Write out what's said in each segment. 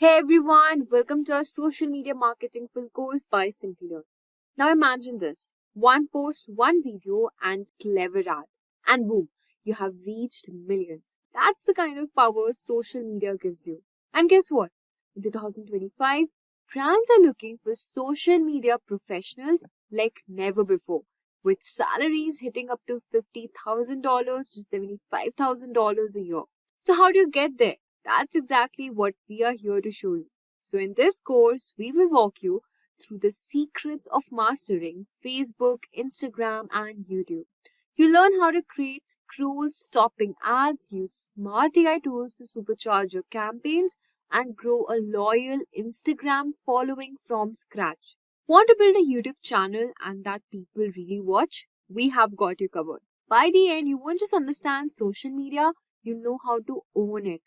Hey everyone, welcome to our social media marketing full course by Simplilearn. Now imagine this, one post, one video and clever ad. And boom, you have reached millions. That's the kind of power social media gives you. And guess what? In 2025, brands are looking for social media professionals like never before, with salaries hitting up to $50,000 to $75,000 a year. So how do you get there? That's exactly what we are here to show you. So in this course, we will walk you through the secrets of mastering Facebook, Instagram, and YouTube. You learn how to create scroll-stopping ads, use smart AI tools to supercharge your campaigns, and grow a loyal Instagram following from scratch. Want to build a YouTube channel and that people really watch? We have got you covered. By the end, you won't just understand social media, you'll know how to own it.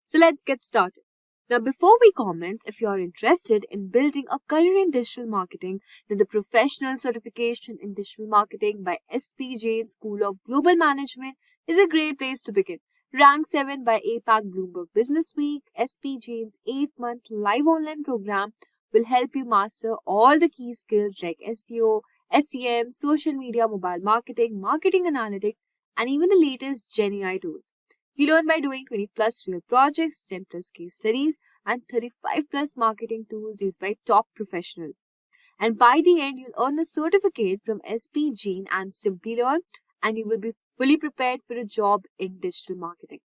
So let's get started. Now, before we commence, if you are interested in building a career in digital marketing, then the Professional Certification in Digital Marketing by SP Jain School of Global Management is a great place to begin. Ranked 7 by APAC Bloomberg Business Week, SP Jain's 8-month live online program will help you master all the key skills like SEO, SEM, social media, mobile marketing, marketing analytics, and even the latest Gen AI tools. You learn by doing 20 plus real projects, 10 plus case studies, and 35 plus marketing tools used by top professionals. And by the end, you'll earn a certificate from SP Jain and Simplilearn, and you will be fully prepared for a job in digital marketing.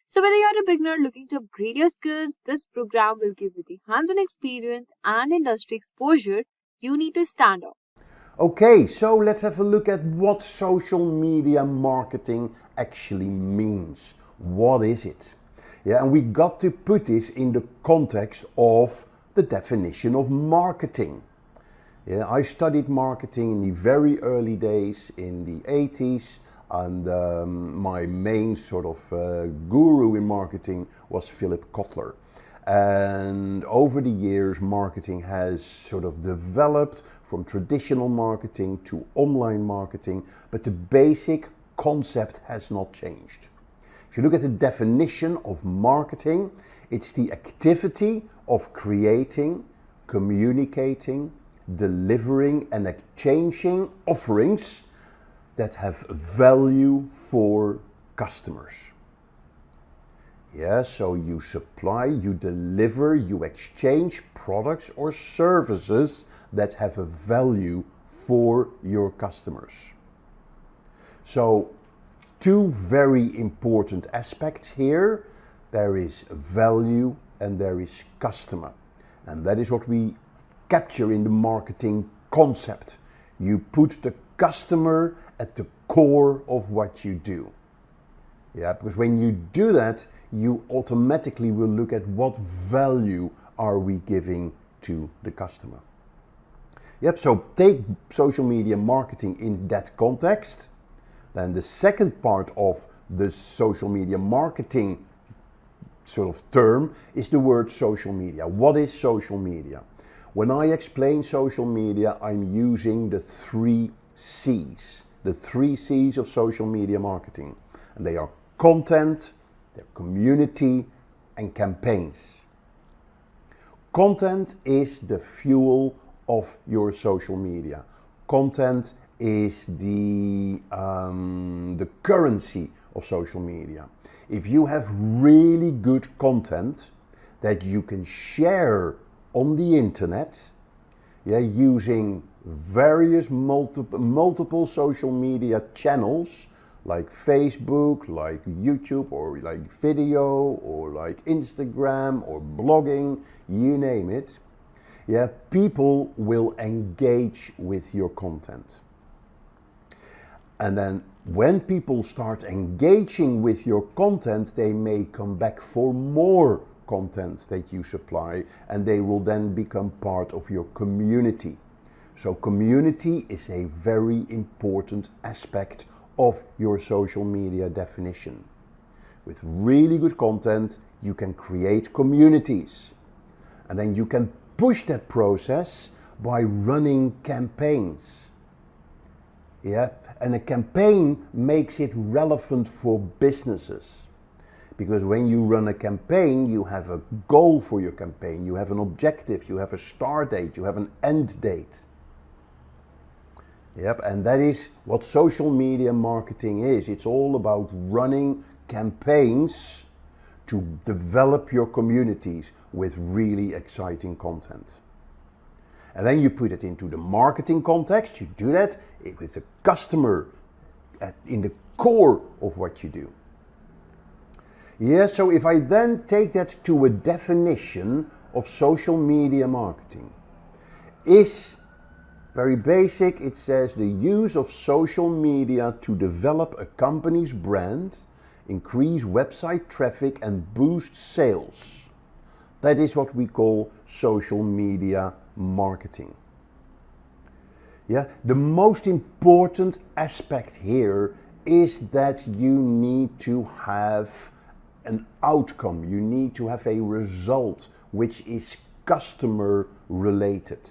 So whether you're a beginner looking to upgrade your skills, this program will give you the hands-on experience and industry exposure you need to stand out. Okay, so let's have a look at what social media marketing actually means. What is it? Yeah, and we got to put this in the context of the definition of marketing. Yeah, I studied marketing in the very early days in the 80s, and my main sort of guru in marketing was Philip Kotler. And over the years, marketing has sort of developed from traditional marketing to online marketing, but the basic concept has not changed. If you look at the definition of marketing, it's the activity of creating, communicating, delivering and exchanging offerings that have value for customers. Yeah, so you supply, you deliver, you exchange products or services that have a value for your customers. So, two very important aspects here. There is value and there is customer. And that is what we capture in the marketing concept. You put the customer at the core of what you do. Yeah, because when you do that, you automatically will look at what value are we giving to the customer. Yep, so take social media marketing in that context. Then the second part of the social media marketing sort of term is the word social media. What is social media? When I explain social media, I'm using the 3 C's. The 3 C's of social media marketing. And they are content, their community, and campaigns. Content is the fuel of your social media. Content is the currency of social media. If you have really good content that you can share on the internet, using various multiple social media channels like Facebook, like YouTube, or like video, or like Instagram, or blogging, you name it, people will engage with your content. And then when people start engaging with your content, they may come back for more content that you supply, and they will then become part of your community. So community is a very important aspect of your social media definition. With really good content, you can create communities. And then you can push that process by running campaigns. And a campaign makes it relevant for businesses. Because when you run a campaign, you have a goal for your campaign, you have an objective, you have a start date, you have an end date. Yep, and that is what social media marketing is. It's all about running campaigns to develop your communities with really exciting content. And then you put it into the marketing context. You do that with the customer in the core of what you do. Yeah, so if I then take that to a definition of social media marketing, is very basic. It says the use of social media to develop a company's brand, increase website traffic and boost sales. That is what we call social media marketing. Yeah, the most important aspect here is that you need to have an outcome. You need to have a result which is customer related.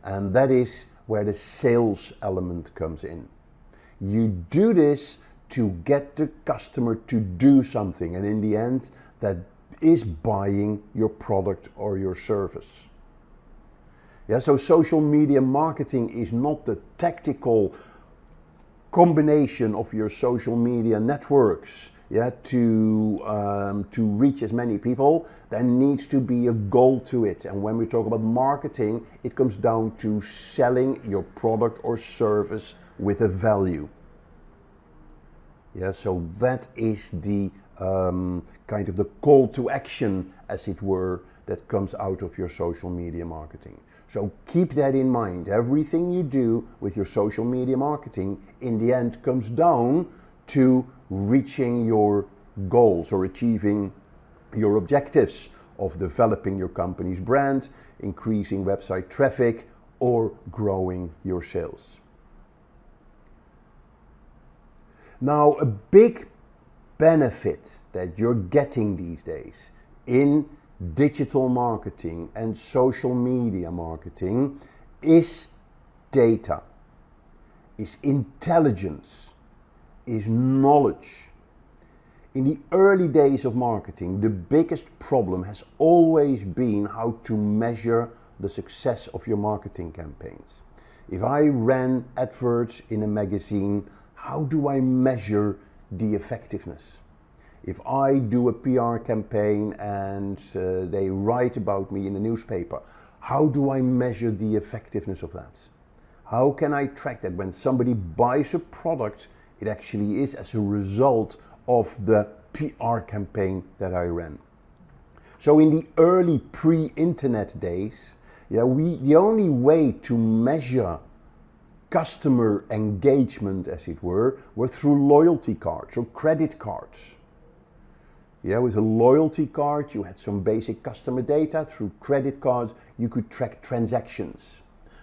And that is where the sales element comes in. You do this to get the customer to do something, and in the end, that is buying your product or your service. Yeah, so social media marketing is not the tactical combination of your social media networks, yeah, to reach as many people. There needs to be a goal to it. And when we talk about marketing, it comes down to selling your product or service with a value. Yeah, so that is the kind of the call to action, as it were, that comes out of your social media marketing. So keep that in mind. Everything you do with your social media marketing in the end comes down to reaching your goals or achieving your objectives of developing your company's brand, increasing website traffic, or growing your sales. Now, a big benefit that you're getting these days in digital marketing and social media marketing is data, is intelligence, is knowledge. In the early days of marketing, the biggest problem has always been how to measure the success of your marketing campaigns. If I ran adverts in a magazine, how do I measure the effectiveness? If I do a PR campaign and they write about me in a newspaper, how do I measure the effectiveness of that? How can I track that when somebody buys a product, it actually is as a result of the PR campaign that I ran? So in the early pre-internet days, the only way to measure customer engagement, as it were through loyalty cards or credit cards. Yeah, with a loyalty card, you had some basic customer data. Through credit cards, you could track transactions.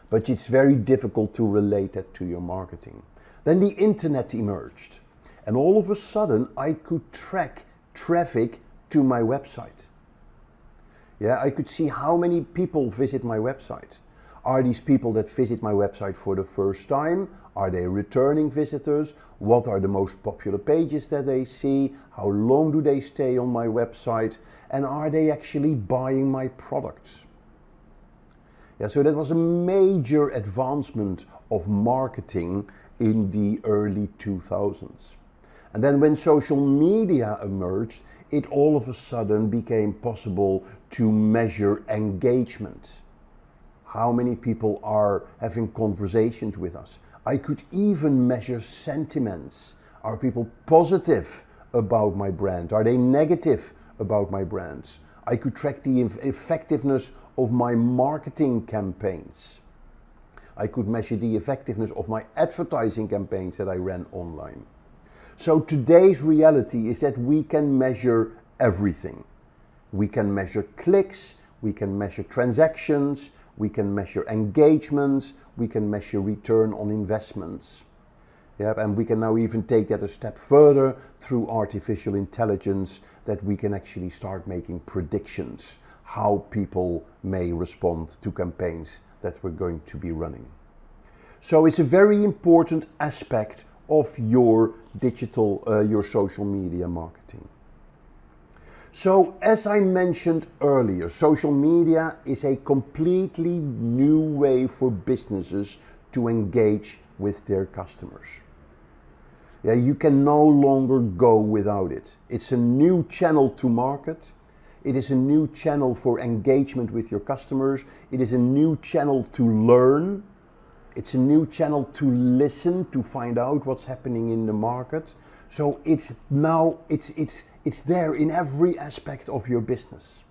But it's very difficult to relate that to your marketing. Then the internet emerged. And all of a sudden, I could track traffic to my website. Yeah, I could see how many people visit my website. Are these people that visit my website for the first time? Are they returning visitors? What are the most popular pages that they see? How long do they stay on my website? And are they actually buying my products? Yeah, so that was a major advancement of marketing in the early 2000s. And then when social media emerged, it all of a sudden became possible to measure engagement. How many people are having conversations with us? I could even measure sentiments. Are people positive about my brand? Are they negative about my brands? I could track the effectiveness of my marketing campaigns. I could measure the effectiveness of my advertising campaigns that I ran online. So today's reality is that we can measure everything. We can measure clicks, we can measure transactions, we can measure engagements, we can measure return on investments. Yep, and we can now even take that a step further through artificial intelligence, that we can actually start making predictions how people may respond to campaigns that we're going to be running. So it's a very important aspect of your digital, your social media marketing. So, as I mentioned earlier, social media is a completely new way for businesses to engage with their customers. Yeah, you can no longer go without it. It's a new channel to market. It is a new channel for engagement with your customers. It is a new channel to learn. It's a new channel to listen, to find out what's happening in the market. So it's there in every aspect of your business.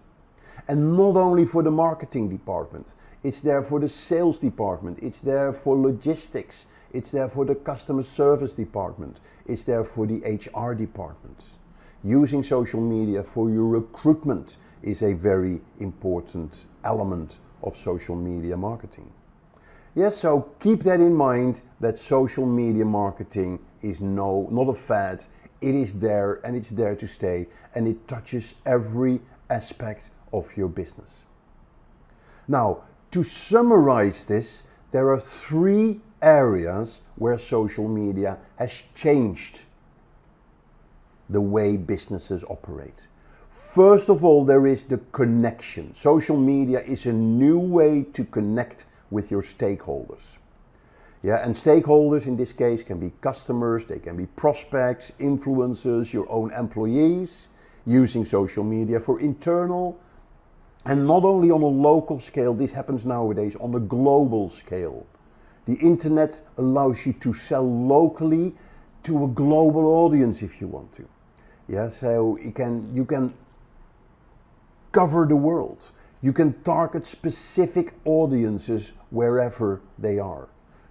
And not only for the marketing department, it's there for the sales department, it's there for logistics, it's there for the customer service department, it's there for the HR department. Using social media for your recruitment is a very important element of social media marketing. Yes, so keep that in mind, that social media marketing is not a fad. It is there and it's there to stay, and it touches every aspect of your business. Now, to summarize this, there are 3 areas where social media has changed the way businesses operate. First of all, there is the connection. Social media is a new way to connect with your stakeholders. Yeah, and stakeholders in this case can be customers, they can be prospects, influencers, your own employees, using social media for internal, and not only on a local scale, this happens nowadays on a global scale. The internet allows you to sell locally to a global audience if you want to. Yeah, so you can cover the world. You can target specific audiences wherever they are.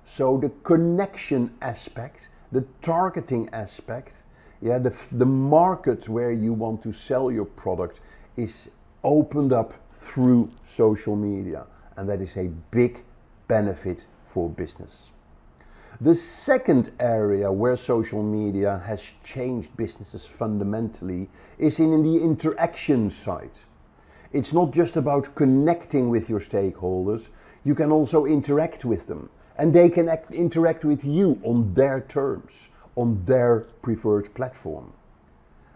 So the connection aspect, the targeting aspect, yeah, the market where you want to sell your product is opened up through social media, and that is a big benefit for business. The second area where social media has changed businesses fundamentally is in the interaction side. It's not just about connecting with your stakeholders, you can also interact with them, and they can interact with you on their terms, on their preferred platform.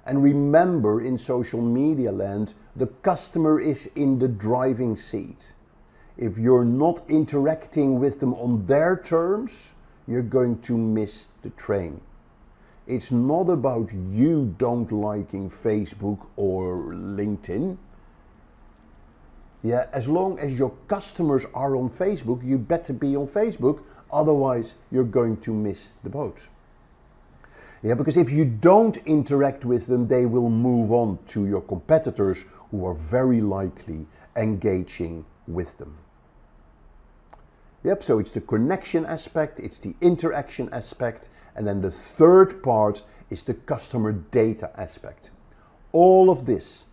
And remember, in social media land, the customer is in the driving seat. If you're not interacting with them on their terms, you're going to miss the train. It's not about you don't liking Facebook or LinkedIn. Yeah, as long as your customers are on Facebook, you better be on Facebook, otherwise you're going to miss the boat. Yeah, because if you don't interact with them, they will move on to your competitors who are very likely engaging with them. Yep, so it's the connection aspect, it's the interaction aspect, and then the third part is the customer data aspect. All of this,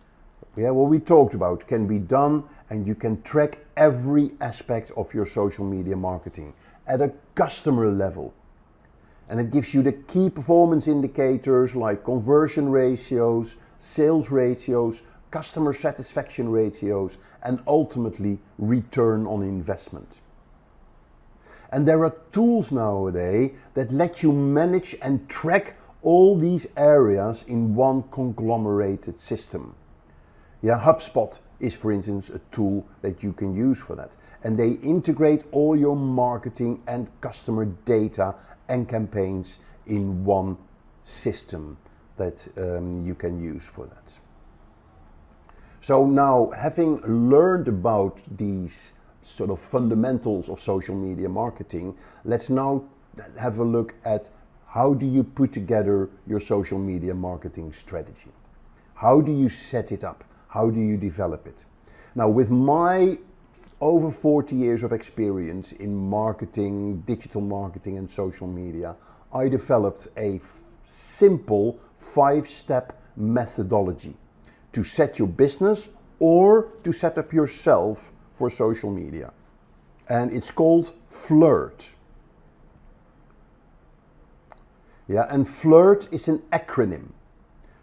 yeah, what we talked about can be done, and you can track every aspect of your social media marketing at a customer level. And it gives you the key performance indicators like conversion ratios, sales ratios, customer satisfaction ratios, and ultimately return on investment. And there are tools nowadays that let you manage and track all these areas in one conglomerated system. Yeah, HubSpot is, for instance, a tool that you can use for that. And they integrate all your marketing and customer data and campaigns in one system that you can use for that. So now, having learned about these sort of fundamentals of social media marketing, let's now have a look at how do you put together your social media marketing strategy? How do you set it up? How do you develop it? Now, with my over 40 years of experience in marketing, digital marketing and social media, I developed a simple 5-step methodology to set your business or to set up yourself for social media. And it's called FLIRT. Yeah, and FLIRT is an acronym.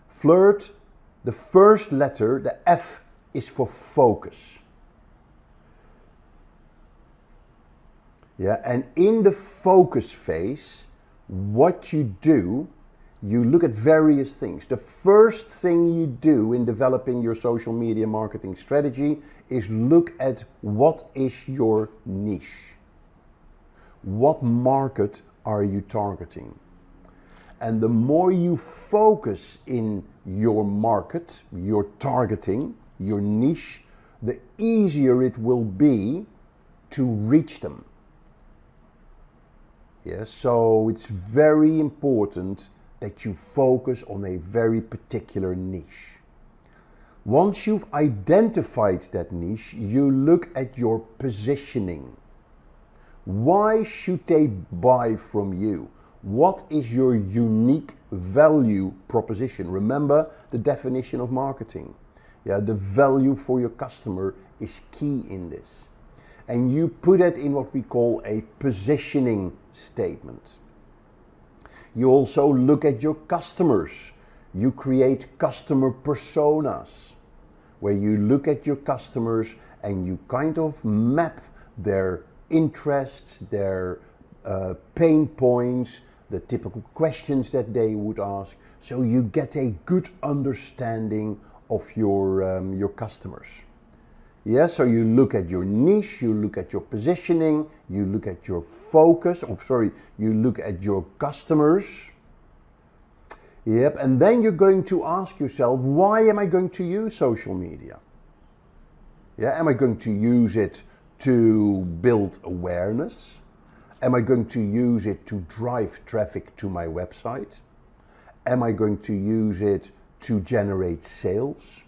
FLIRT, the first letter, the F, is for focus. Yeah, and in the focus phase, what you do, you look at various things. The first thing you do in developing your social media marketing strategy is look at what is your niche. What market are you targeting? And the more you focus in your market, your targeting, your niche, the easier it will be to reach them. Yes, so it's very important that you focus on a very particular niche. Once you've identified that niche, you look at your positioning. Why should they buy from you? What is your unique value proposition? Remember the definition of marketing. Yeah, the value for your customer is key in this. And you put it in what we call a positioning statement. You also look at your customers. You create customer personas, where you look at your customers and you kind of map their interests, their pain points, the typical questions that they would ask, so you get a good understanding of your customers. Yeah, so you look at your niche, you look at your positioning, you look at your focus, you look at your customers. Yep, and then you're going to ask yourself, why am I going to use social media? Yeah, am I going to use it to build awareness? Am I going to use it to drive traffic to my website? Am I going to use it to generate sales?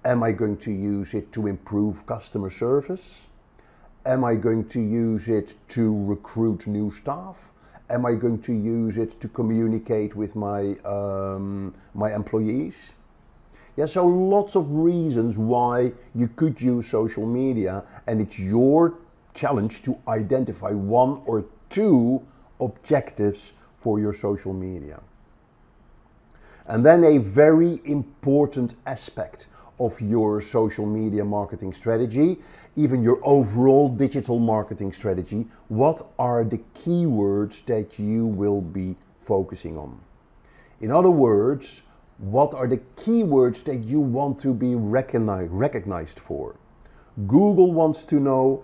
Am I going to use it to improve customer service? Am I going to use it to recruit new staff? Am I going to use it to communicate with my employees? Yeah, so lots of reasons why you could use social media, and it's your challenge to identify one or two objectives for your social media. And then a very important aspect of your social media marketing strategy, even your overall digital marketing strategy, what are the keywords that you will be focusing on? In other words, what are the keywords that you want to be recognized for? Google wants to know,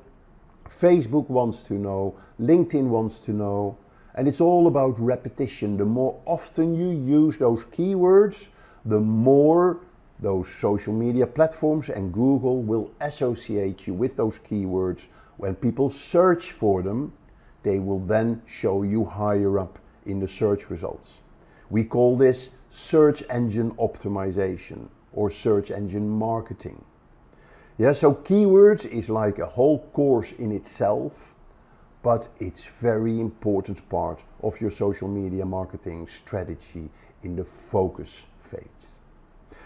Facebook wants to know, LinkedIn wants to know, and it's all about repetition. The more often you use those keywords, the more those social media platforms and Google will associate you with those keywords. When people search for them, they will then show you higher up in the search results. We call this search engine optimization or search engine marketing. Yeah, so keywords is like a whole course in itself, but it's very important part of your social media marketing strategy in the focus phase.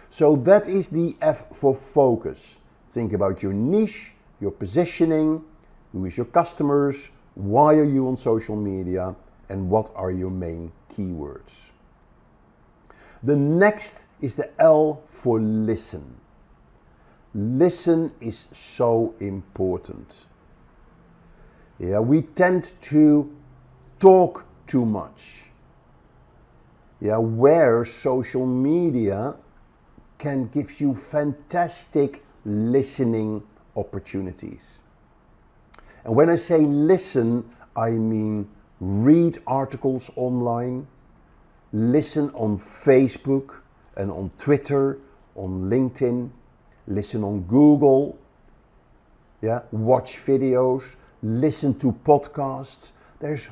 So that is the F for focus. Think about your niche, your positioning, who is your customers, why are you on social media, and what are your main keywords. The next is the L for listen. Listen is so important. Yeah, we tend to talk too much. Yeah, where social media can give you fantastic listening opportunities. And when I say listen, I mean read articles online, listen on Facebook and on Twitter, on LinkedIn, listen on Google, yeah, watch videos, listen to podcasts. There's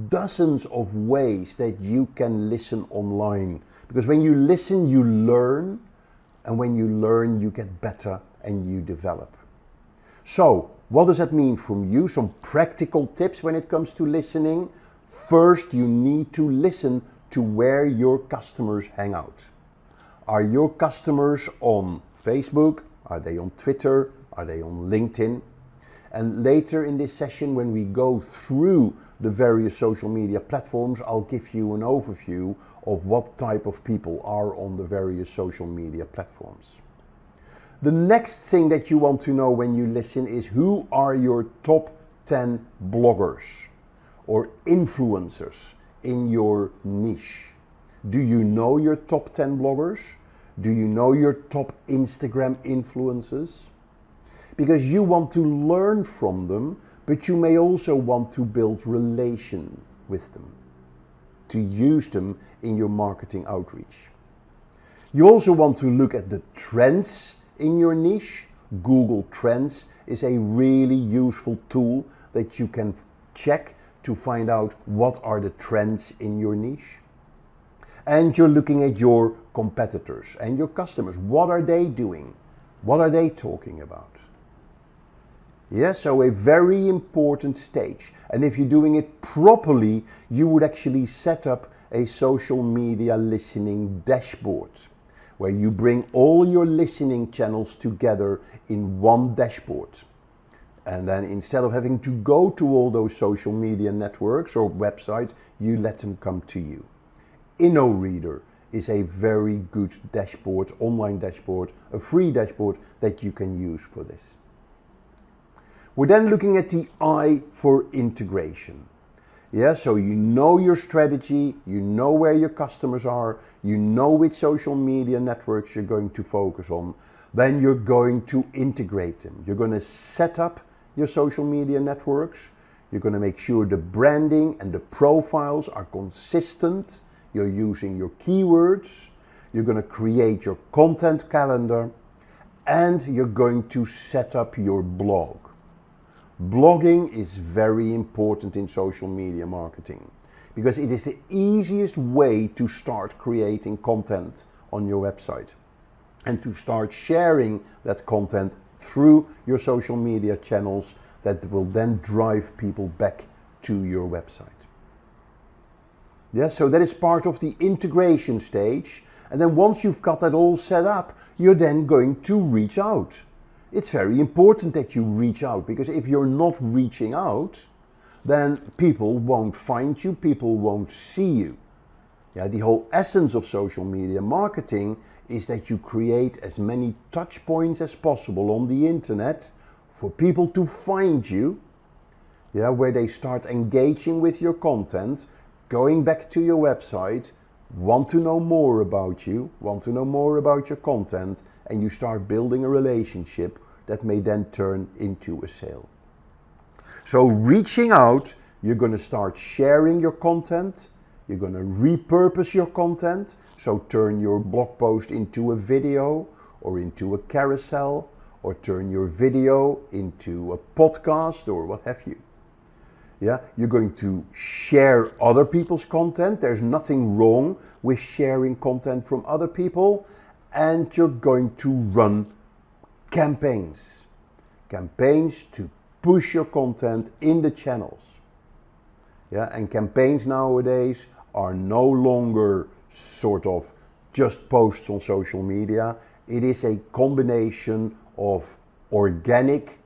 dozens of ways that you can listen online. Because when you listen, you learn, and when you learn, you get better and you develop. So, what does that mean from you? Some practical tips when it comes to listening. First, you need to listen to where your customers hang out. Are your customers on Facebook? Are they on Twitter? Are they on LinkedIn? And later in this session, when we go through the various social media platforms, I'll give you an overview of what type of people are on the various social media platforms. The next thing that you want to know when you listen is who are your top 10 bloggers or influencers in your niche. Do you know your top 10 bloggers? Do you know your top Instagram influencers? Because you want to learn from them, but you may also want to build relation with them, to use them in your marketing outreach. You also want to look at the trends in your niche. Google Trends is a really useful tool that you can check to find out what are the trends in your niche. And you're looking at your competitors and your customers. What are they doing? What are they talking about? Yes, so a very important stage. And if you're doing it properly, you would actually set up a social media listening dashboard where you bring all your listening channels together in one dashboard. And then instead of having to go to all those social media networks or websites, you let them come to you. InnoReader is a very good dashboard, online dashboard, a free dashboard that you can use for this. We're then looking at the I for integration. Yeah, so you know your strategy, you know where your customers are, you know which social media networks you're going to focus on. Then you're going to integrate them. You're going to set up your social media networks. You're going to make sure the branding and the profiles are consistent. You're using your keywords. You're going to create your content calendar. And you're going to set up your blog. Blogging is very important in social media marketing because it is the easiest way to start creating content on your website and to start sharing that content through your social media channels that will then drive people back to your website. Yes, so that is part of the integration stage. And then once you've got that all set up, you're then going to reach out. It's very important that you reach out because if you're not reaching out, then people won't find you, people won't see you. Yeah, the whole essence of social media marketing is that you create as many touch points as possible on the internet for people to find you, yeah, where they start engaging with your content, going back to your website, want to know more about you, want to know more about your content, and you start building a relationship that may then turn into a sale. So reaching out, you're going to start sharing your content, you're going to repurpose your content, so turn your blog post into a video or into a carousel, or turn your video into a podcast or what have you. Yeah, you're going to share other people's content. There's nothing wrong with sharing content from other people. And you're going to run campaigns to push your content in the channels. Yeah, and campaigns nowadays are no longer sort of just posts on social media. It is a combination of organic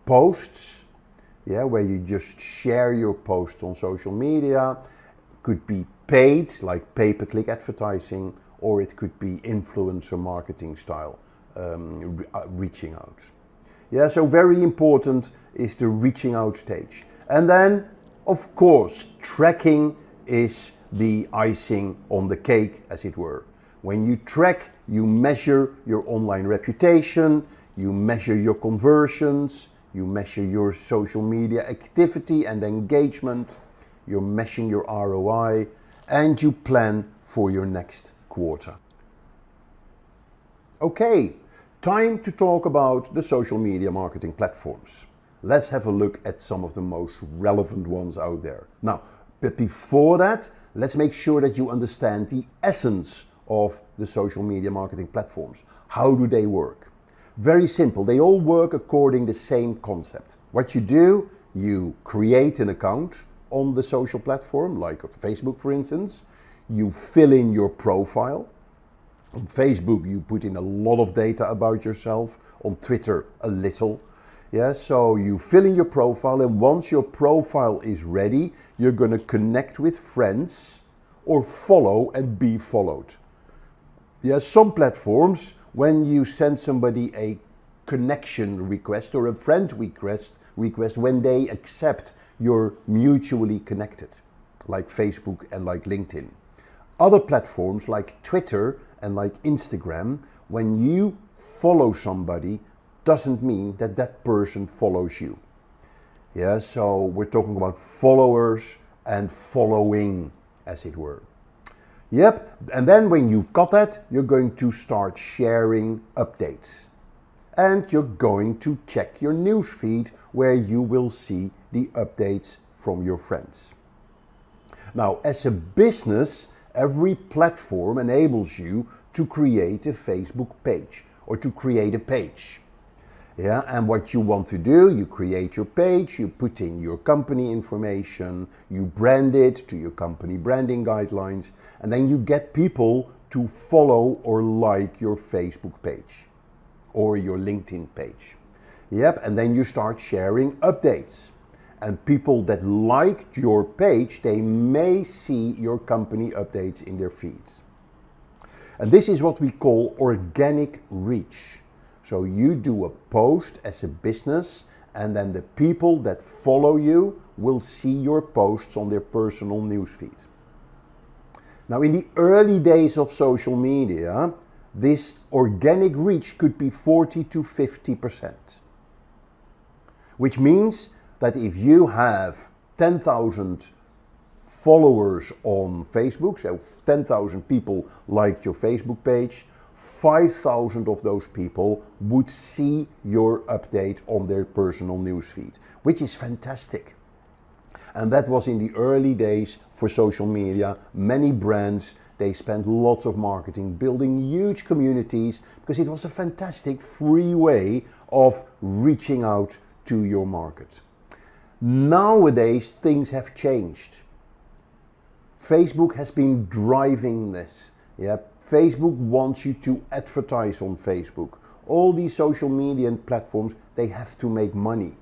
posts, yeah, where you just share your posts on social media. Could be paid, like pay-per-click advertising, or it could be influencer marketing style, reaching out. Yeah, so very important is the reaching out stage. And then, of course, tracking is the icing on the cake, as it were. When you track, you measure your online reputation, you measure your conversions, you measure your social media activity and engagement, you're measuring your ROI, and you plan for your next quarter. Okay, time to talk about the social media marketing platforms. Let's have a look at some of the most relevant ones out there. Now, but before that, let's make sure that you understand the essence of the social media marketing platforms. How do they work? Very simple. They all work according to the same concept. What you do, you create an account on the social platform, like Facebook, for instance. You fill in your profile. On Facebook, you put in a lot of data about yourself. On Twitter, a little. Yeah, so you fill in your profile, and once your profile is ready, you're going to connect with friends or follow and be followed. Yeah, some platforms, when you send somebody a connection request or a friend request when they accept you're mutually connected, like Facebook and like LinkedIn. Other platforms like Twitter and like Instagram, when you follow somebody, doesn't mean that that person follows you. Yeah, so we're talking about followers and following, as it were. Yep, and then when you've got that, you're going to start sharing updates. And you're going to check your newsfeed where you will see the updates from your friends. Now, as a business, every platform enables you to create a Facebook page or to create a page. Yeah, and what you want to do, you create your page, you put in your company information, you brand it to your company branding guidelines, and then you get people to follow or like your Facebook page or your LinkedIn page. Yep, and then you start sharing updates. And people that liked your page, they may see your company updates in their feeds. And this is what we call organic reach. So you do a post as a business, and then the people that follow you will see your posts on their personal newsfeed. Now, in the early days of social media, this organic reach could be 40 to 50%. Which means that if you have 10,000 followers on Facebook, so 10,000 people liked your Facebook page, 5,000 of those people would see your update on their personal newsfeed, which is fantastic. And that was in the early days for social media. Many brands, they spent lots of marketing building huge communities because it was a fantastic free way of reaching out to your market. Nowadays, things have changed. Facebook has been driving this. Yeah, Facebook wants you to advertise on Facebook. All these social media platforms, they have to make money.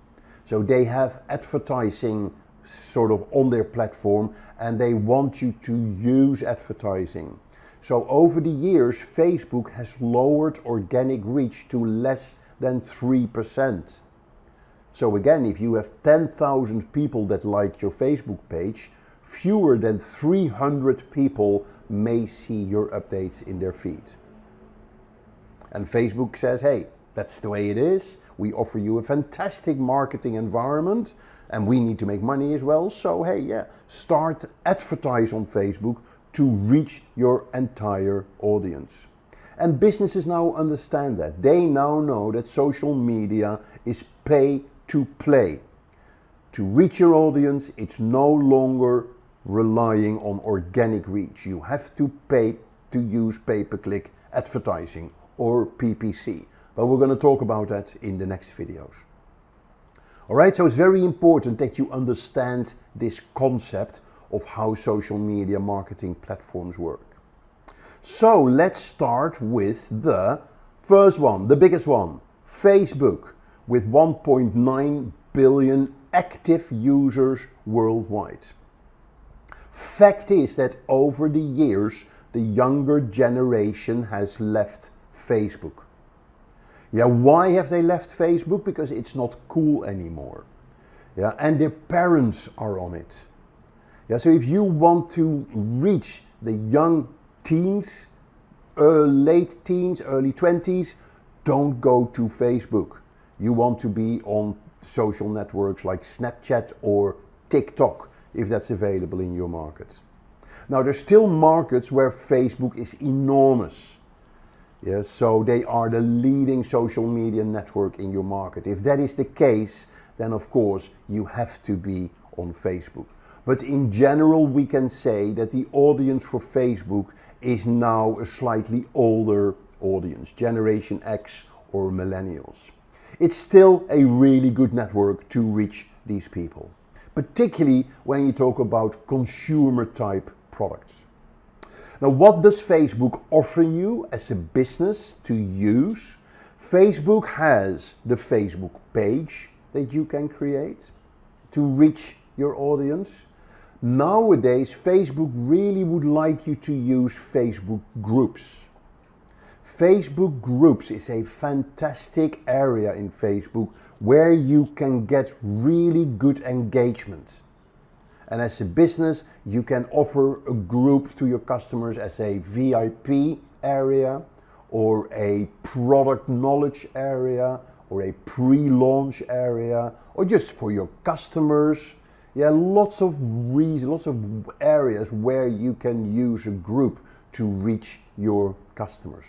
So they have advertising sort of on their platform, and they want you to use advertising. So over the years, Facebook has lowered organic reach to less than 3%. So again, if you have 10,000 people that like your Facebook page, fewer than 300 people may see your updates in their feed. And Facebook says, hey, that's the way it is. We offer you a fantastic marketing environment and we need to make money as well. So hey, yeah, start advertise on Facebook to reach your entire audience. And businesses now understand that. They now know that social media is pay to play. To reach your audience, it's no longer relying on organic reach. You have to pay to use pay-per-click advertising or PPC. But we're going to talk about that in the next videos. Alright, so it's very important that you understand this concept of how social media marketing platforms work. So let's start with the first one, the biggest one, Facebook, with 1.9 billion active users worldwide. Fact is that over the years, the younger generation has left Facebook. Yeah, why have they left Facebook? Because it's not cool anymore. Yeah, and their parents are on it. Yeah, so if you want to reach the young teens, late teens, early 20s, don't go to Facebook. You want to be on social networks like Snapchat or TikTok, if that's available in your market. Now, there's still markets where Facebook is enormous. Yes, so they are the leading social media network in your market. If that is the case, then of course you have to be on Facebook. But in general, we can say that the audience for Facebook is now a slightly older audience, Generation X or millennials. It's still a really good network to reach these people, particularly when you talk about consumer type products. Now, what does Facebook offer you as a business to use? Facebook has the Facebook page that you can create to reach your audience. Nowadays, Facebook really would like you to use Facebook groups. Facebook groups is a fantastic area in Facebook where you can get really good engagement. And as a business, you can offer a group to your customers as a VIP area, or a product knowledge area, or a pre-launch area, or just for your customers. Yeah, lots of reasons, lots of areas where you can use a group to reach your customers.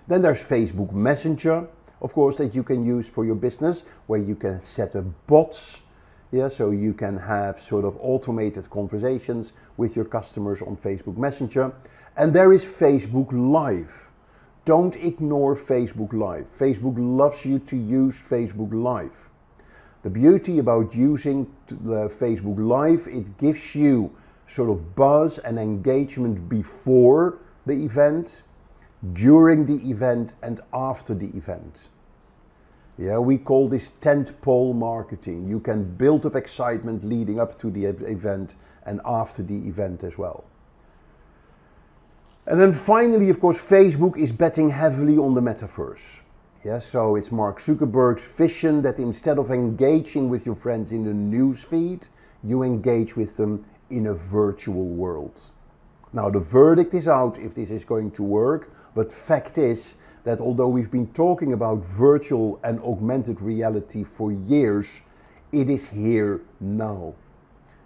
Then there's Facebook Messenger, of course, that you can use for your business, where you can set up bots. Yeah, so you can have sort of automated conversations with your customers on Facebook Messenger. And there is Facebook Live. Don't ignore Facebook Live. Facebook loves you to use Facebook Live. The beauty about using the Facebook Live, it gives you sort of buzz and engagement before the event, during the event, and after the event. Yeah, we call this tentpole marketing. You can build up excitement leading up to the event and after the event as well. And then finally, of course, Facebook is betting heavily on the metaverse. Yeah, so it's Mark Zuckerberg's vision that instead of engaging with your friends in the news feed, you engage with them in a virtual world. Now, the verdict is out if this is going to work, but fact is that although we've been talking about virtual and augmented reality for years, it is here now.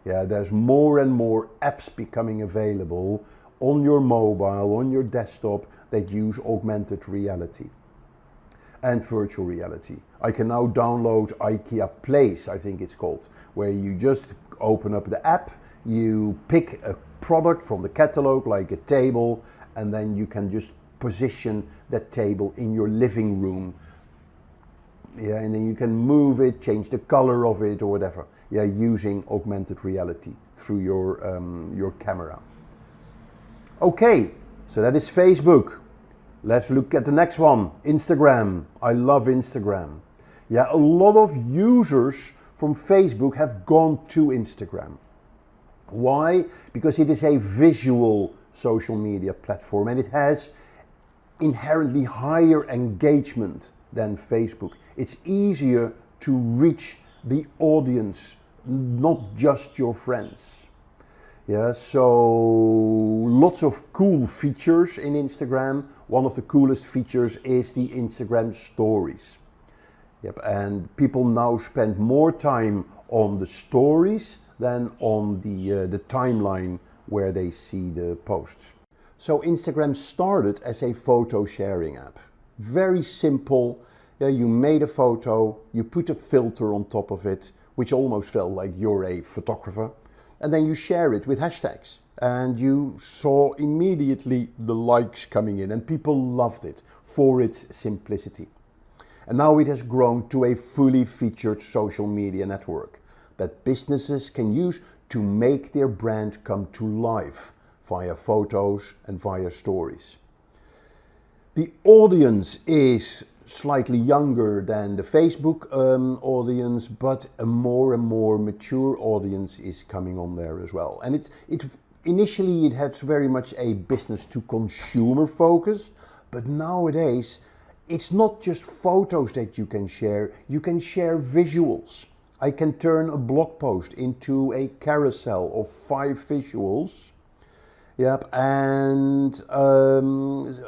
Yeah, there's more and more apps becoming available on your mobile, on your desktop, that use augmented reality and virtual reality. I can now download IKEA Place, I think it's called, where you just open up the app, you pick a product from the catalog, like a table, and then you can just position that table in your living room. Yeah, and then you can move it, change the color of it or whatever. Yeah, using augmented reality through your camera. Okay, so that is Facebook. Let's look at the next one, Instagram. I love Instagram. Yeah, a lot of users from Facebook have gone to Instagram. Why? Because it is a visual social media platform and it has inherently higher engagement than Facebook. It's easier to reach the audience, not just your friends. Yeah, so lots of cool features in Instagram. One of the coolest features is the Instagram stories. Yep, and people now spend more time on the stories than on the timeline where they see the posts. So Instagram started as a photo sharing app. Very simple. Yeah, you made a photo, you put a filter on top of it, which almost felt like you're a photographer, and then you share it with hashtags. And you saw immediately the likes coming in, and people loved it for its simplicity. And now it has grown to a fully featured social media network that businesses can use to make their brand come to life via photos and via stories. The audience is slightly younger than the Facebook audience, but a more and more mature audience is coming on there as well. And initially it had very much a business to consumer focus, but nowadays it's not just photos that you can share visuals. I can turn a blog post into a carousel of 5 visuals. Yep, and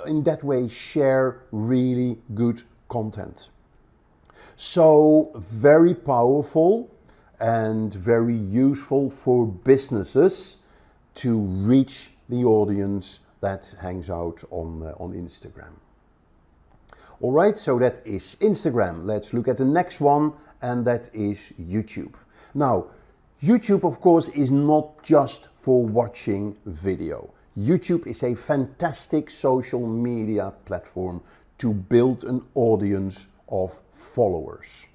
in that way share really good content. So very powerful and very useful for businesses to reach the audience that hangs out on Instagram. All right, so that is Instagram. Let's look at the next one, and that is YouTube. Now, YouTube, of course, is not just for watching video. YouTube is a fantastic social media platform to build an audience of followers.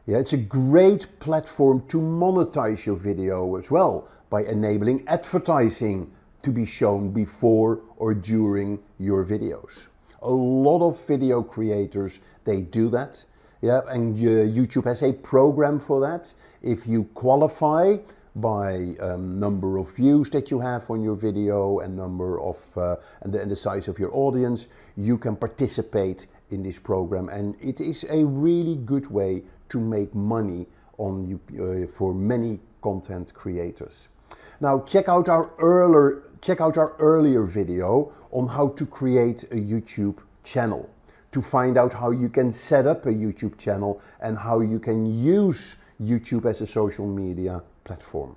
Yeah, it's a great platform to monetize your video as well by enabling advertising to be shown before or during your videos. A lot of video creators, they do that. Yeah, and YouTube has a program for that. If you qualify by number of views that you have on your video and number of and the size of your audience, you can participate in this program, and it is a really good way to make money on for many content creators. Now check out our earlier video on how to create a YouTube channel, to find out how you can set up a YouTube channel and how you can use YouTube as a social media platform.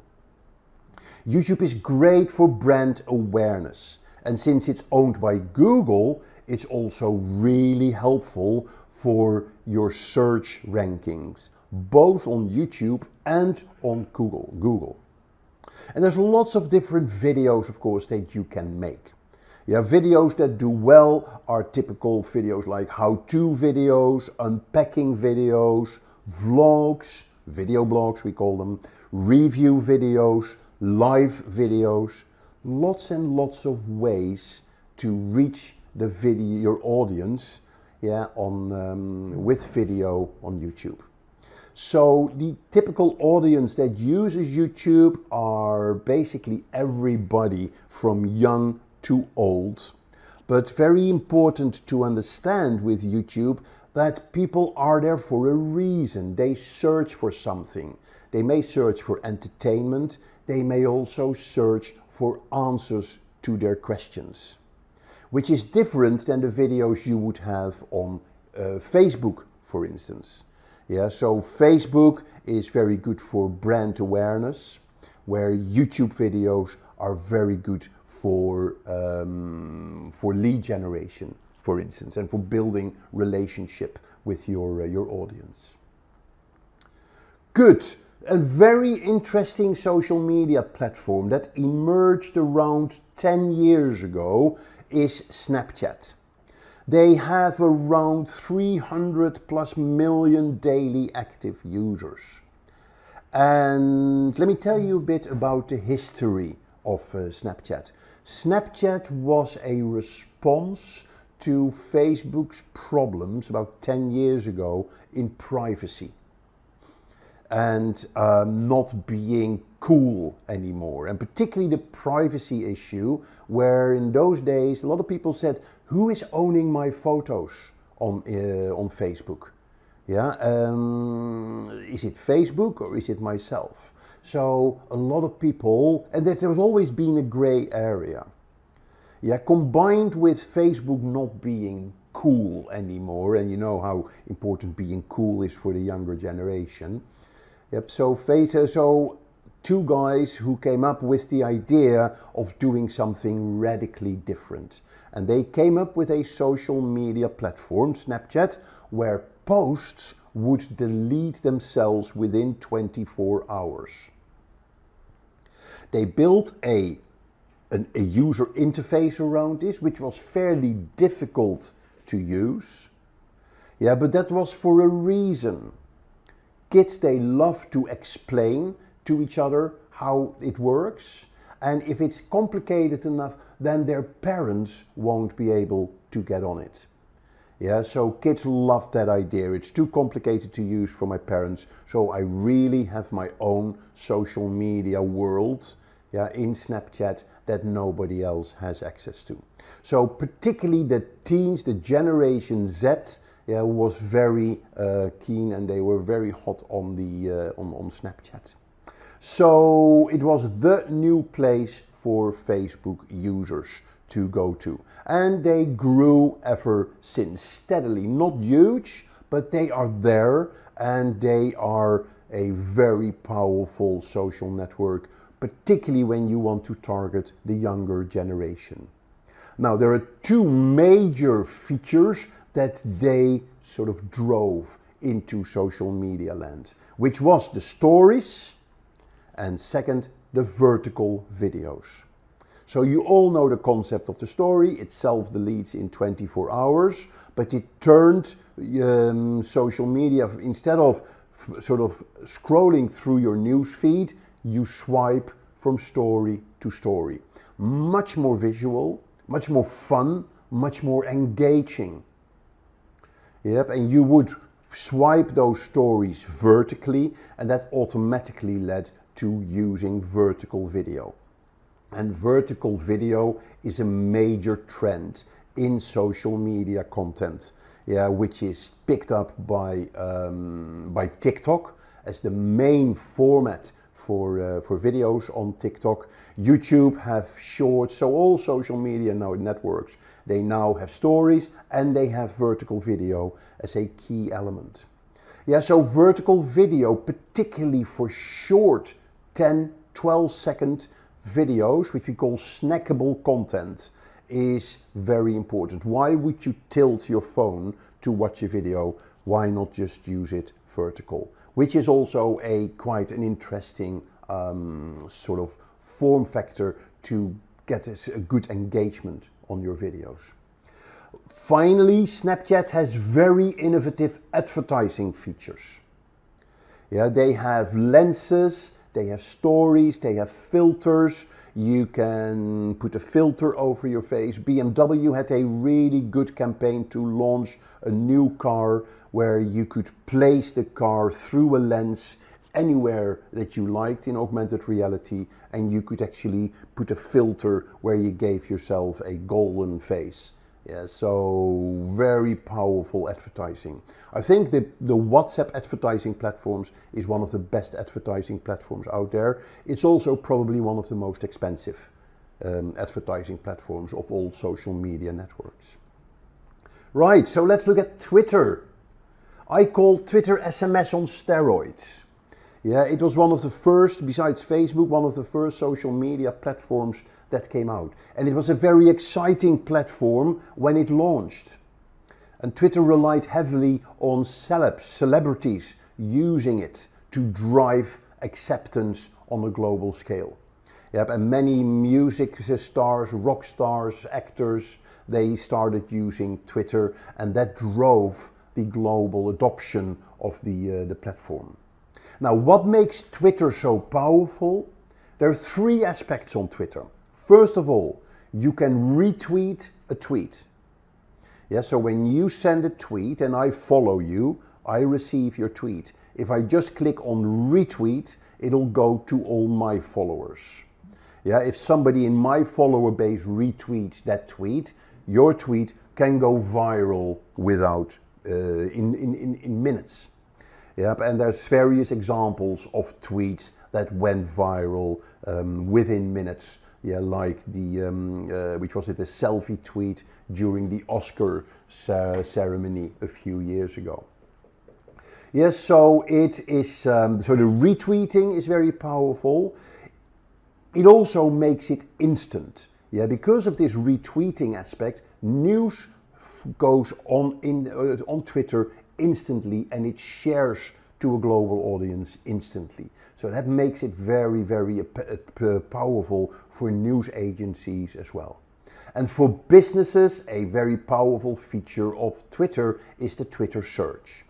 YouTube is great for brand awareness, and since it's owned by Google, it's also really helpful for your search rankings, both on YouTube and on Google. And there's lots of different videos, of course, that you can make. Yeah, videos that do well are typical videos like how-to videos, unpacking videos, vlogs, video blogs we call them, review videos, live videos, lots and lots of ways to reach your audience, yeah, with video on YouTube. So the typical audience that uses YouTube are basically everybody from young to old. But very important to understand with YouTube that people are there for a reason. They search for something. They may search for entertainment. They may also search for answers to their questions, which is different than the videos you would have on Facebook, for instance. Yeah, so Facebook is very good for brand awareness, where YouTube videos are very good for lead generation, for instance, and for building relationship with your audience. Good. A very interesting social media platform that emerged around 10 years ago is Snapchat. They have around 300 plus million daily active users. And let me tell you a bit about the history of Snapchat. Snapchat was a response to Facebook's problems about 10 years ago in privacy and not being cool anymore, and particularly the privacy issue, where in those days a lot of people said, who is owning my photos on Facebook? Yeah, is it Facebook or is it myself? So a lot of people, and there was always been a gray area. Yeah, combined with Facebook not being cool anymore, and you know how important being cool is for the younger generation. Yep, so two guys who came up with the idea of doing something radically different. And they came up with a social media platform, Snapchat, where posts would delete themselves within 24 hours. They built a user interface around this, which was fairly difficult to use. Yeah, but that was for a reason. Kids, they love to explain to each other how it works, and if it's complicated enough, then their parents won't be able to get on it. Yeah, so kids love that idea. It's too complicated to use for my parents, so I really have my own social media world, yeah, in Snapchat that nobody else has access to. So particularly the teens, the Generation Z, yeah, was very keen, and they were very hot on on Snapchat. So it was the new place for Facebook users to go to, and they grew ever since steadily. Not huge, but they are there, and they are a very powerful social network, particularly when you want to target the younger generation. Now, there are two major features that they sort of drove into social media land, which was the stories, and second, the vertical videos. So you all know the concept of the story. It self-deletes in 24 hours, but it turned social media, instead of sort of scrolling through your news feed, you swipe from story to story. Much more visual, much more fun, much more engaging. Yep, and you would swipe those stories vertically, and that automatically led to using vertical video. And vertical video is a major trend in social media content, yeah, which is picked up by TikTok as the main format for videos on TikTok. YouTube have shorts, so all social media now networks, they now have stories and they have vertical video as a key element. Yeah, so vertical video, particularly for short 10, 12-second videos, which we call snackable content, is very important. Why would you tilt your phone to watch a video? Why not just use it vertical? Which is also quite an interesting sort of form factor to get a good engagement on your videos. Finally, Snapchat has very innovative advertising features. Yeah, they have lenses, they have stories, they have filters. You can put a filter over your face. BMW had a really good campaign to launch a new car where you could place the car through a lens anywhere that you liked in augmented reality, and you could actually put a filter where you gave yourself a golden face. Yeah, so very powerful advertising. I think the WhatsApp advertising platforms is one of the best advertising platforms out there. It's also probably one of the most expensive advertising platforms of all social media networks. Right, so let's look at Twitter. I call Twitter SMS on steroids. Yeah, it was one of the first, besides Facebook, one of the first social media platforms that came out. And it was a very exciting platform when it launched. And Twitter relied heavily on celebrities using it to drive acceptance on a global scale. Yep, and many music stars, rock stars, actors, they started using Twitter, and that drove the global adoption of the platform. Now, what makes Twitter so powerful? There are three aspects on Twitter. First of all, you can retweet a tweet. Yeah, so when you send a tweet and I follow you, I receive your tweet. If I just click on retweet, it'll go to all my followers. Yeah, if somebody in my follower base retweets that tweet, your tweet can go viral without in minutes. Yep, and there's various examples of tweets that went viral within minutes. Yeah, like the which was it, a selfie tweet during the Oscar ceremony a few years ago. Yes, so it is. So the retweeting is very powerful. It also makes it instant. Yeah, because of this retweeting aspect, news goes on on Twitter instantly, and it shares to a global audience instantly. So that makes it very, very powerful for news agencies as well. And for businesses, a very powerful feature of Twitter is the Twitter search.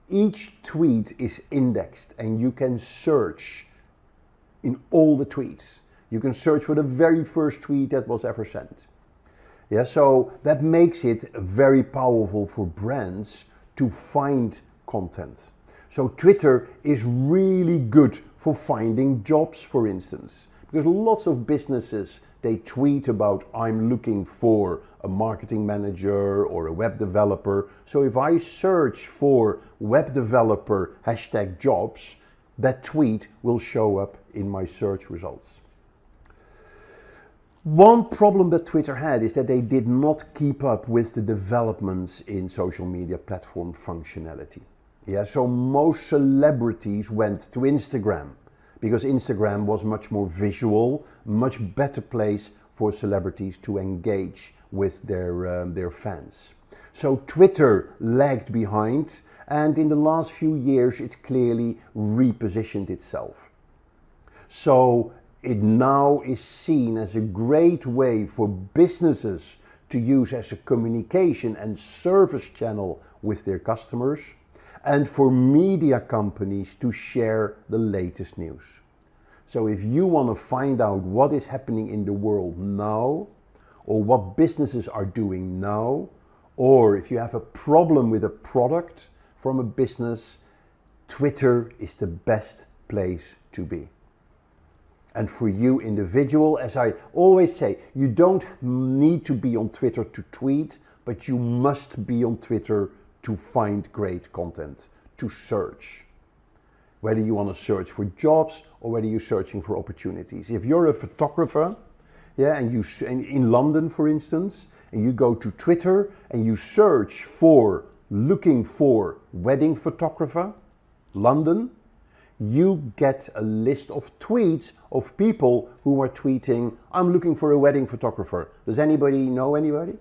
Each tweet is indexed, and you can search in all the tweets. You can search for the very first tweet that was ever sent. Yeah, so that makes it very powerful for brands to find content. So Twitter is really good for finding jobs, for instance, because lots of businesses, they tweet about, I'm looking for a marketing manager or a web developer. So if I search for web developer #jobs, that tweet will show up in my search results. One problem that Twitter had is that they did not keep up with the developments in social media platform functionality. Yeah, so most celebrities went to Instagram because Instagram was much more visual, much better place for celebrities to engage with their fans. So Twitter lagged behind, and in the last few years it clearly repositioned itself. So it now is seen as a great way for businesses to use as a communication and service channel with their customers, and for media companies to share the latest news. So if you want to find out what is happening in the world now, or what businesses are doing now, or if you have a problem with a product from a business, Twitter is the best place to be. And for you individual, as I always say, you don't need to be on Twitter to tweet, but you must be on Twitter to find great content, to search. whether you want to search for jobs or whether you're searching for opportunities. If you're a photographer, yeah, and in London, for instance, and you go to Twitter and you search for looking for wedding photographer, London, you get a list of tweets of people who are tweeting, I'm looking for a wedding photographer. Does anybody know anybody?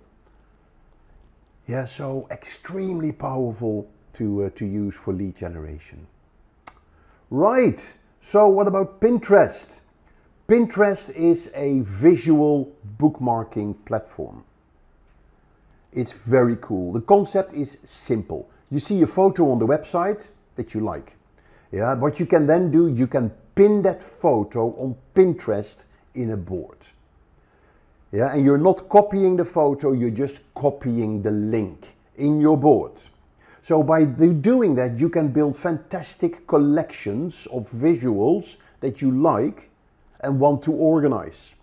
Yeah, so extremely powerful to use for lead generation. Right, so what about Pinterest? Pinterest is a visual bookmarking platform. It's very cool. The concept is simple. You see a photo on the website that you like. Yeah, what you can then do, you can pin that photo on Pinterest in a board. Yeah, and you're not copying the photo, you're just copying the link in your board. So by doing that, you can build fantastic collections of visuals that you like and want to organize.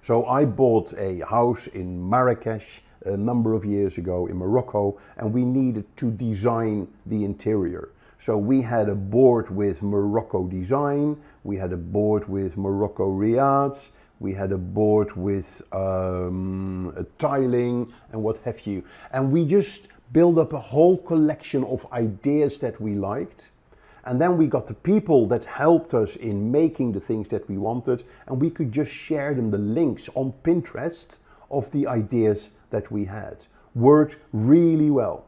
So I bought a house in Marrakesh a number of years ago in Morocco, and we needed to design the interior. So we had a board with Morocco design, we had a board with Morocco riads, we had a board with a tiling and what have you. And we just built up a whole collection of ideas that we liked. And then we got the people that helped us in making the things that we wanted, and we could just share them the links on Pinterest of the ideas that we had. Worked really well.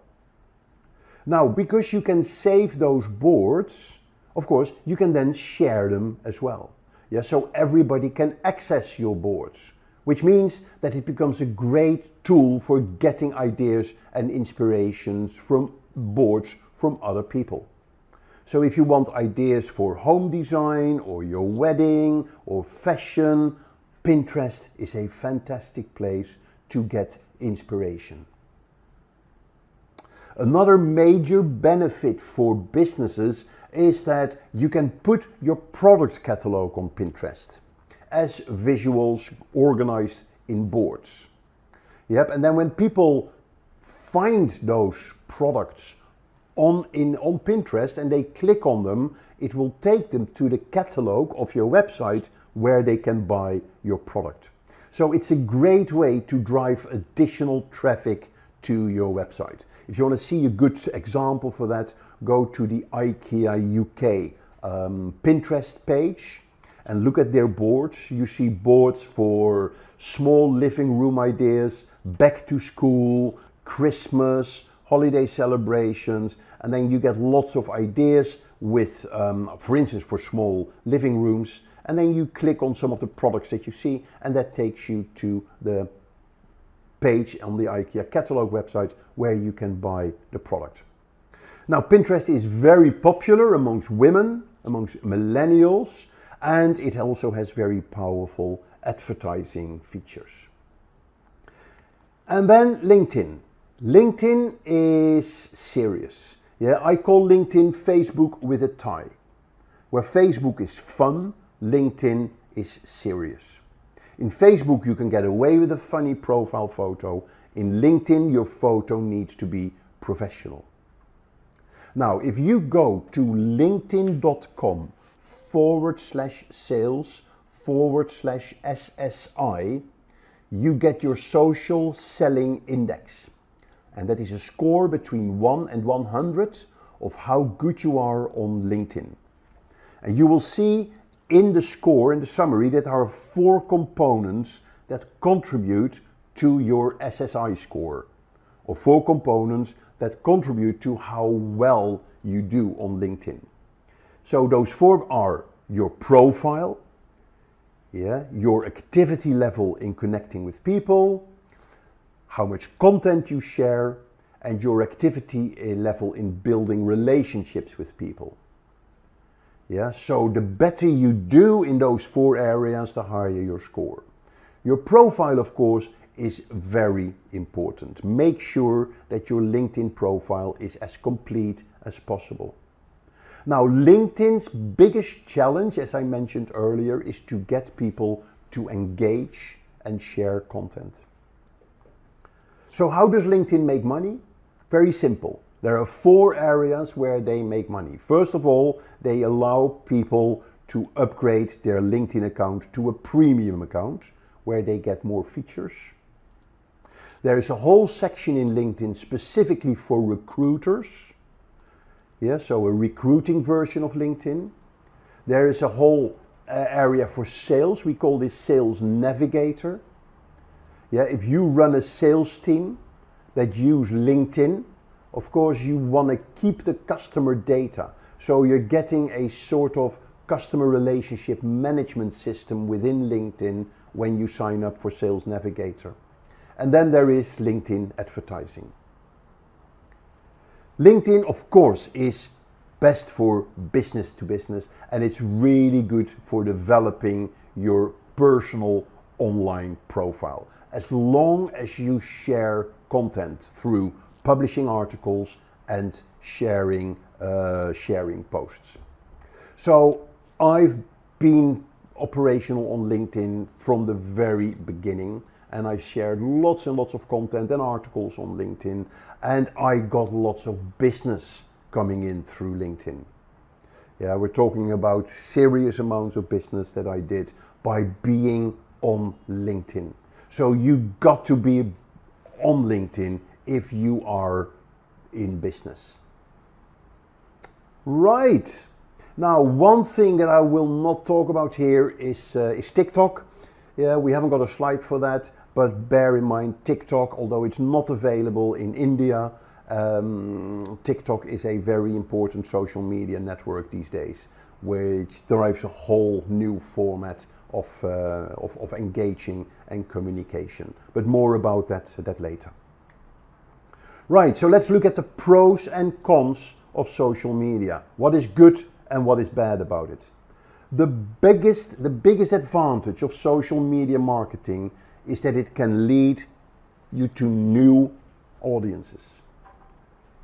Now, because you can save those boards, of course, you can then share them as well. Yeah, so everybody can access your boards, which means that it becomes a great tool for getting ideas and inspirations from boards from other people. So if you want ideas for home design or your wedding or fashion, Pinterest is a fantastic place to get inspiration. Another major benefit for businesses is that you can put your product catalog on Pinterest as visuals organized in boards. Yep, and then when people find those products on Pinterest and they click on them, it will take them to the catalog of your website where they can buy your product. So it's a great way to drive additional traffic to your website. If you want to see a good example for that, go to the IKEA UK Pinterest page and look at their boards. You see boards for small living room ideas, back to school, Christmas, holiday celebrations, and then you get lots of ideas with, for instance, for small living rooms, and then you click on some of the products that you see, and that takes you to the page on the IKEA catalog website where you can buy the product. Now, Pinterest is very popular amongst women, amongst millennials, and it also has very powerful advertising features. And then LinkedIn. LinkedIn is serious. Yeah, I call LinkedIn Facebook with a tie. Where Facebook is fun, LinkedIn is serious. In Facebook, you can get away with a funny profile photo. In LinkedIn, your photo needs to be professional. Now, if you go to linkedin.com/sales/SSI, you get your social selling index. And that is a score between 1 and 100 of how good you are on LinkedIn. And you will see in the score, in the summary, that there are 4 components that contribute to your SSI score, or 4 components that contribute to how well you do on LinkedIn. So those 4 are your profile, yeah, your activity level in connecting with people, how much content you share, and your activity level in building relationships with people. Yeah, so the better you do in those 4 areas, the higher your score. Your profile, of course, is very important. Make sure that your LinkedIn profile is as complete as possible. Now, LinkedIn's biggest challenge, as I mentioned earlier, is to get people to engage and share content. So how does LinkedIn make money? Very simple. There are 4 areas where they make money. First of all, they allow people to upgrade their LinkedIn account to a premium account where they get more features. There is a whole section in LinkedIn specifically for recruiters. Yeah, so a recruiting version of LinkedIn. There is a whole area for sales. We call this Sales Navigator. Yeah, if you run a sales team that use LinkedIn, of course you want to keep the customer data. So you're getting a sort of customer relationship management system within LinkedIn when you sign up for Sales Navigator. And then there is LinkedIn advertising. LinkedIn, of course, is best for business to business, and it's really good for developing your personal online profile. As long as you share content through publishing articles and sharing posts. So I've been operational on LinkedIn from the very beginning, and I shared lots and lots of content and articles on LinkedIn, and I got lots of business coming in through LinkedIn. Yeah, we're talking about serious amounts of business that I did by being on LinkedIn. So you got to be on LinkedIn if you are in business. Right. Now, one thing that I will not talk about here is TikTok. Yeah, we haven't got a slide for that, but bear in mind TikTok, although it's not available in India, TikTok is a very important social media network these days, which drives a whole new format of engaging and communication. But more about that later. Right, so let's look at the pros and cons of social media. What is good and what is bad about it? The biggest advantage of social media marketing is that it can lead you to new audiences.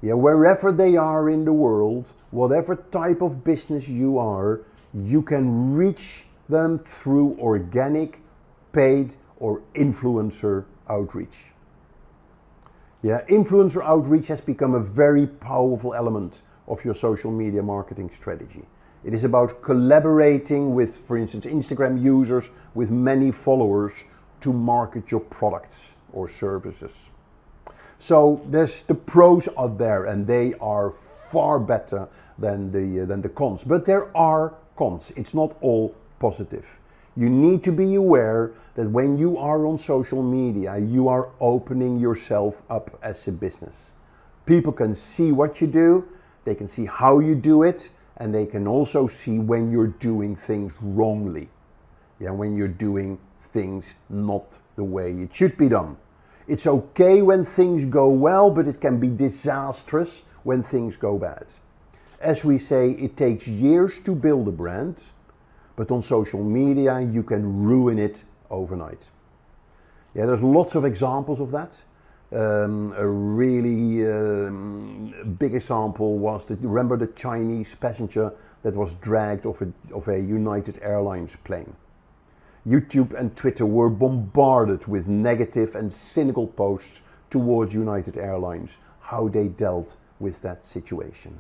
Yeah, wherever they are in the world, whatever type of business you are, you can reach them through organic, paid, or influencer outreach. Yeah, influencer outreach has become a very powerful element of your social media marketing strategy. It is about collaborating with, for instance, Instagram users with many followers to market your products or services. So there's the pros out there, and they are far better than the cons. But there are cons. It's not all positive. You need to be aware that when you are on social media, you are opening yourself up as a business. People can see what you do, they can see how you do it, and they can also see when you're doing things wrongly. Yeah, when you're doing things not the way it should be done. It's okay when things go well, but it can be disastrous when things go bad. As we say, it takes years to build a brand, but on social media you can ruin it overnight. Yeah, there's lots of examples of that. A really big example was, remember the Chinese passenger that was dragged off a United Airlines plane? YouTube and Twitter were bombarded with negative and cynical posts towards United Airlines, how they dealt with that situation.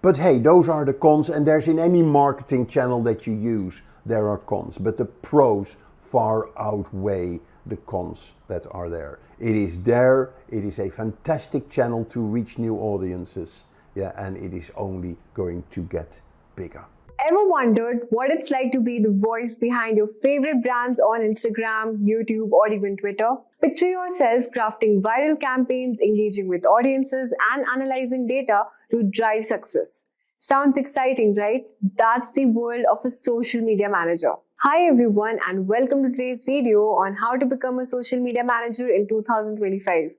But hey, those are the cons, and there's in any marketing channel that you use, there are cons, but the pros far outweigh the cons that are there. It is there, it is a fantastic channel to reach new audiences, yeah, and it is only going to get bigger. Ever wondered what it's like to be the voice behind your favorite brands on Instagram, YouTube, or even Twitter? Picture yourself crafting viral campaigns, engaging with audiences, and analyzing data to drive success. Sounds exciting, right? That's the world of a social media manager. Hi everyone, and welcome to today's video on how to become a social media manager in 2025.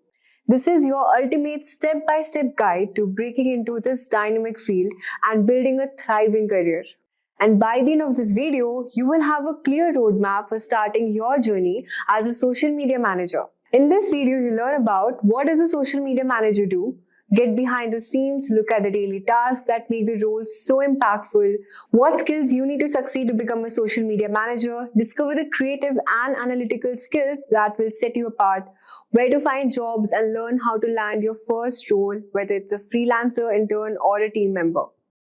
This is your ultimate step-by-step guide to breaking into this dynamic field and building a thriving career. And by the end of this video, you will have a clear roadmap for starting your journey as a social media manager. In this video, you'll learn about what does a social media manager do, Get behind the scenes, look at the daily tasks that make the role so impactful, what skills you need to succeed to become a social media manager, discover the creative and analytical skills that will set you apart, where to find jobs, and learn how to land your first role, whether it's a freelancer, intern, or a team member.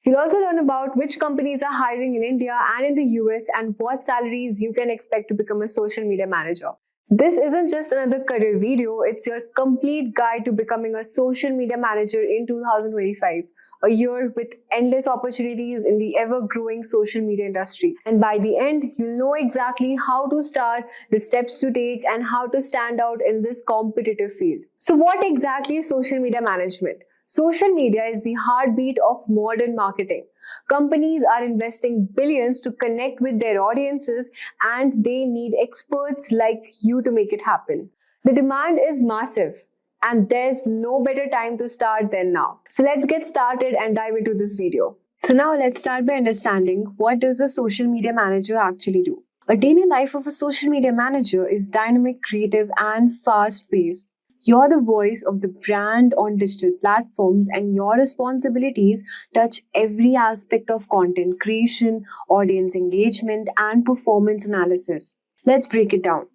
You'll also learn about which companies are hiring in India and in the US and what salaries you can expect to become a social media manager. This isn't just another career video, it's your complete guide to becoming a social media manager in 2025, a year with endless opportunities in the ever-growing social media industry. And by the end, you'll know exactly how to start, the steps to take, and how to stand out in this competitive field. So what exactly is social media management? Social media is the heartbeat of modern marketing. Companies are investing billions to connect with their audiences, and they need experts like you to make it happen. The demand is massive, and there's no better time to start than now. So let's get started and dive into this video. So now let's start by understanding, what does a social media manager actually do? A daily life of a social media manager is dynamic, creative, and fast-paced. You're the voice of the brand on digital platforms, and your responsibilities touch every aspect of content creation, audience engagement, and performance analysis. Let's break it down.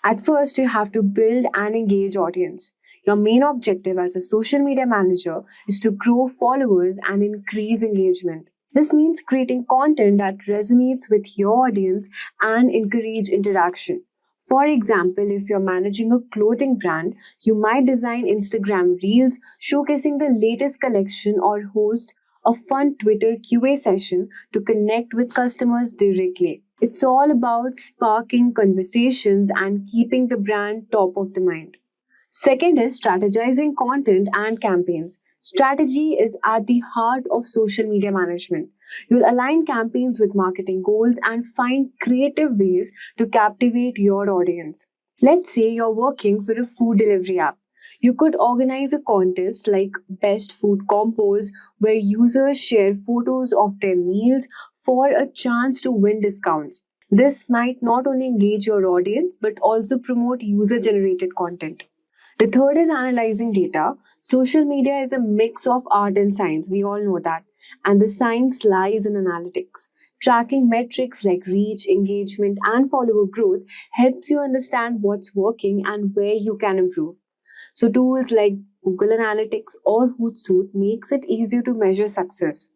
At first, you have to build and engage audience. Your main objective as a social media manager is to grow followers and increase engagement. This means creating content that resonates with your audience and encourage interaction. For example, if you're managing a clothing brand, you might design Instagram reels showcasing the latest collection or host a fun Twitter QA session to connect with customers directly. It's all about sparking conversations and keeping the brand top of the mind. Second is strategizing content and campaigns. Strategy is at the heart of social media management. You'll align campaigns with marketing goals and find creative ways to captivate your audience. Let's say you're working for a food delivery app. You could organize a contest like Best Food Compos, where users share photos of their meals for a chance to win discounts. This might not only engage your audience but also promote user generated content. The third is analyzing data. Social media is a mix of art and science, we all know that. And the science lies in analytics. Tracking metrics like reach, engagement, and follower growth helps you understand what's working and where you can improve. So tools like Google Analytics or Hootsuite makes it easier to measure success.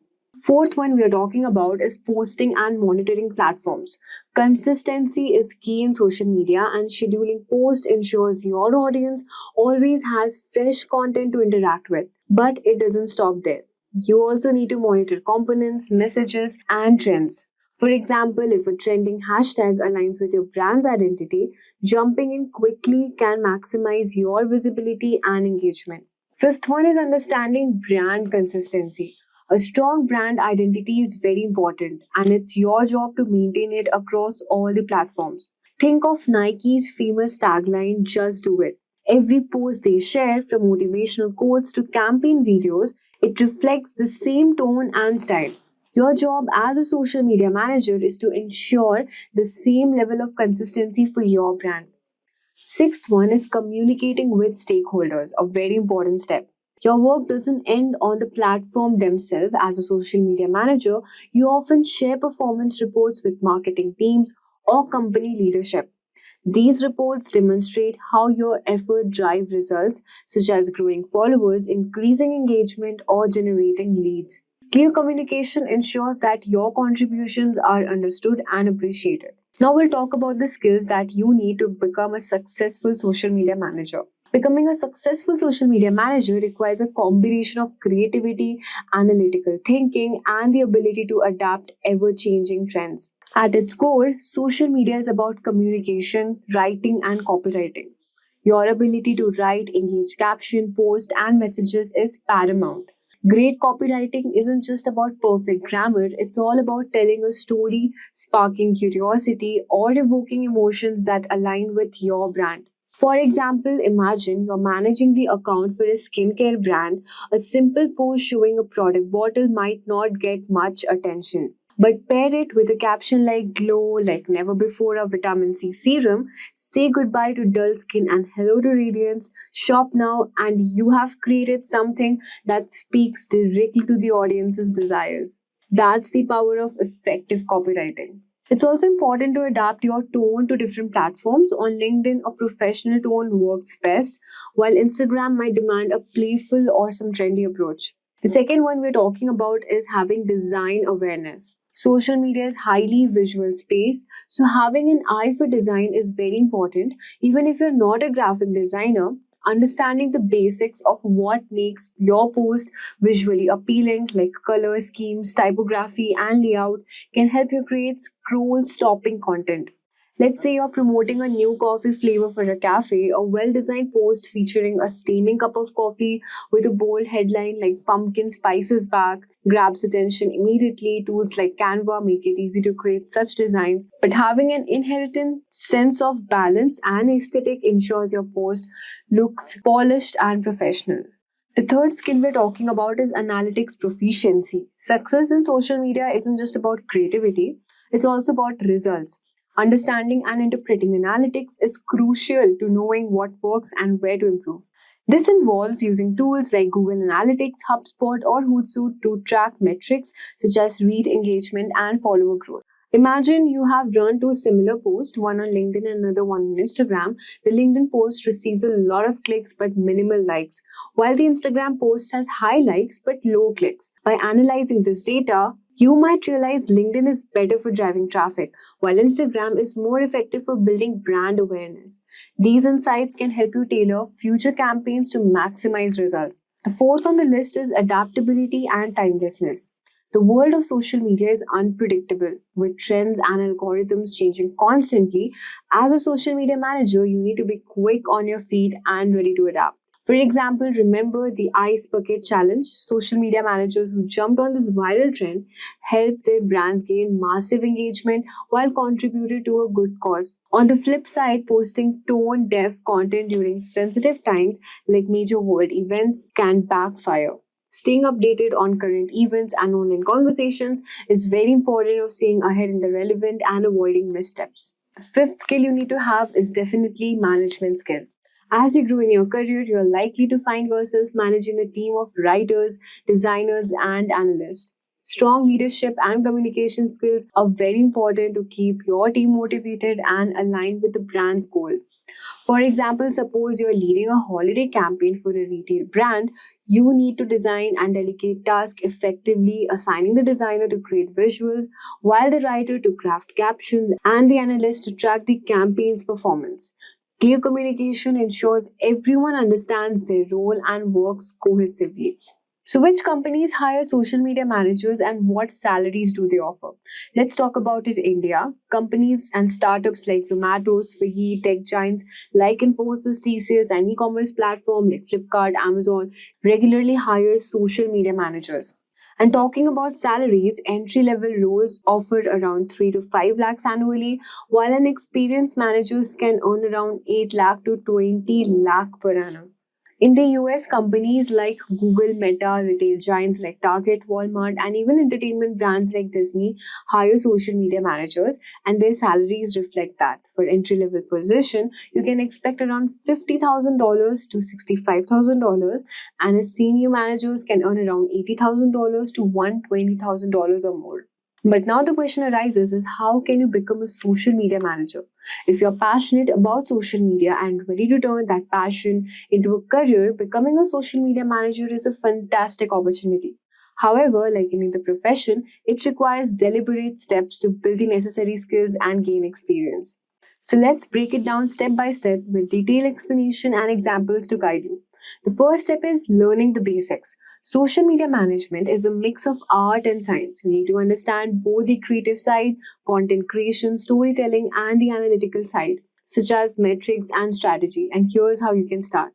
Fourth one we are talking about is posting and monitoring platforms. Consistency is key in social media, and scheduling posts ensures your audience always has fresh content to interact with. But it doesn't stop there. You also need to monitor components, messages, and trends. For example, if a trending hashtag aligns with your brand's identity, jumping in quickly can maximize your visibility and engagement. Fifth one is understanding brand consistency. A strong brand identity is very important, and it's your job to maintain it across all the platforms. Think of Nike's famous tagline, "Just do it." Every post they share, from motivational quotes to campaign videos, it reflects the same tone and style. Your job as a social media manager is to ensure the same level of consistency for your brand. Sixth one is communicating with stakeholders, a very important step. Your work doesn't end on the platform themselves. As a social media manager, you often share performance reports with marketing teams or company leadership. These reports demonstrate how your effort drive results, such as growing followers, increasing engagement, or generating leads. Clear communication ensures that your contributions are understood and appreciated. Now we'll talk about the skills that you need to become a successful social media manager. Becoming a successful social media manager requires a combination of creativity, analytical thinking, and the ability to adapt ever-changing trends. At its core, social media is about communication, writing, and copywriting. Your ability to write, engage caption, post, and messages is paramount. Great copywriting isn't just about perfect grammar, it's all about telling a story, sparking curiosity, or evoking emotions that align with your brand. For example, imagine you're managing the account for a skincare brand. A simple post showing a product bottle might not get much attention. But pair it with a caption like glow like never before, a vitamin C serum, say goodbye to dull skin and hello to radiance, shop now, and you have created something that speaks directly to the audience's desires. That's the power of effective copywriting. It's also important to adapt your tone to different platforms. On LinkedIn, a professional tone works best, while Instagram might demand a playful or some trendy approach. The second one we're talking about is having design awareness. Social media is highly visual space, so having an eye for design is very important. Even if you're not a graphic designer, understanding the basics of what makes your post visually appealing, like color schemes, typography, and layout, can help you create scroll stopping content. Let's say you're promoting a new coffee flavor for a cafe. A well designed post featuring a steaming cup of coffee with a bold headline like pumpkin spices back grabs attention immediately. Tools like Canva make it easy to create such designs, but having an inherent sense of balance and aesthetic ensures your post looks polished and professional. The third skill we're talking about is analytics proficiency. Success in social media isn't just about creativity, it's also about results. Understanding and interpreting analytics is crucial to knowing what works and where to improve. This involves using tools like Google Analytics, HubSpot, or Hootsuite to track metrics such as read engagement and follower growth. Imagine you have run two similar posts, one on LinkedIn and another one on Instagram. The LinkedIn post receives a lot of clicks but minimal likes, while the Instagram post has high likes but low clicks. By analyzing this data, you might realize LinkedIn is better for driving traffic, while Instagram is more effective for building brand awareness. These insights can help you tailor future campaigns to maximize results. The fourth on the list is adaptability and timelessness. The world of social media is unpredictable, with trends and algorithms changing constantly. As a social media manager, you need to be quick on your feet and ready to adapt. For example, remember the ice bucket challenge? Social media managers who jumped on this viral trend helped their brands gain massive engagement while contributed to a good cause. On the flip side, posting tone deaf content during sensitive times like major world events can backfire. Staying updated on current events and online conversations is very important of staying ahead in the relevant and avoiding missteps. The fifth skill you need to have is definitely management skill. As you grow in your career, you're likely to find yourself managing a team of writers, designers, and analysts. Strong leadership and communication skills are very important to keep your team motivated and aligned with the brand's goal. For example, suppose you're leading a holiday campaign for a retail brand, you need to design and delegate tasks effectively, assigning the designer to create visuals, while the writer to craft captions, and the analyst to track the campaign's performance. Clear communication ensures everyone understands their role and works cohesively. So, which companies hire social media managers and what salaries do they offer? Let's talk about it in India. Companies and startups like Zomato, Swiggy, tech giants like Infosys, TCS, and e-commerce platform like Flipkart, Amazon regularly hire social media managers. And talking about salaries, entry level roles offer around 3 to 5 lakhs annually, while an experienced managers can earn around 8 lakh to 20 lakh per annum. In the US, companies like Google, Meta, retail giants like Target, Walmart, and even entertainment brands like Disney hire social media managers, and their salaries reflect that. For entry level position, you can expect around $50,000 to $65,000, and as senior managers can earn around $80,000 to $120,000 or more. But now the question arises is how can you become a social media manager? If you're passionate about social media and ready to turn that passion into a career, becoming a social media manager is a fantastic opportunity. However, like any other profession, it requires deliberate steps to build the necessary skills and gain experience. So let's break it down step by step with detailed explanation and examples to guide you. The first step is learning the basics. Social media management is a mix of art and science. You need to understand both the creative side, content creation, storytelling, and the analytical side, such as metrics and strategy. And here's how you can start.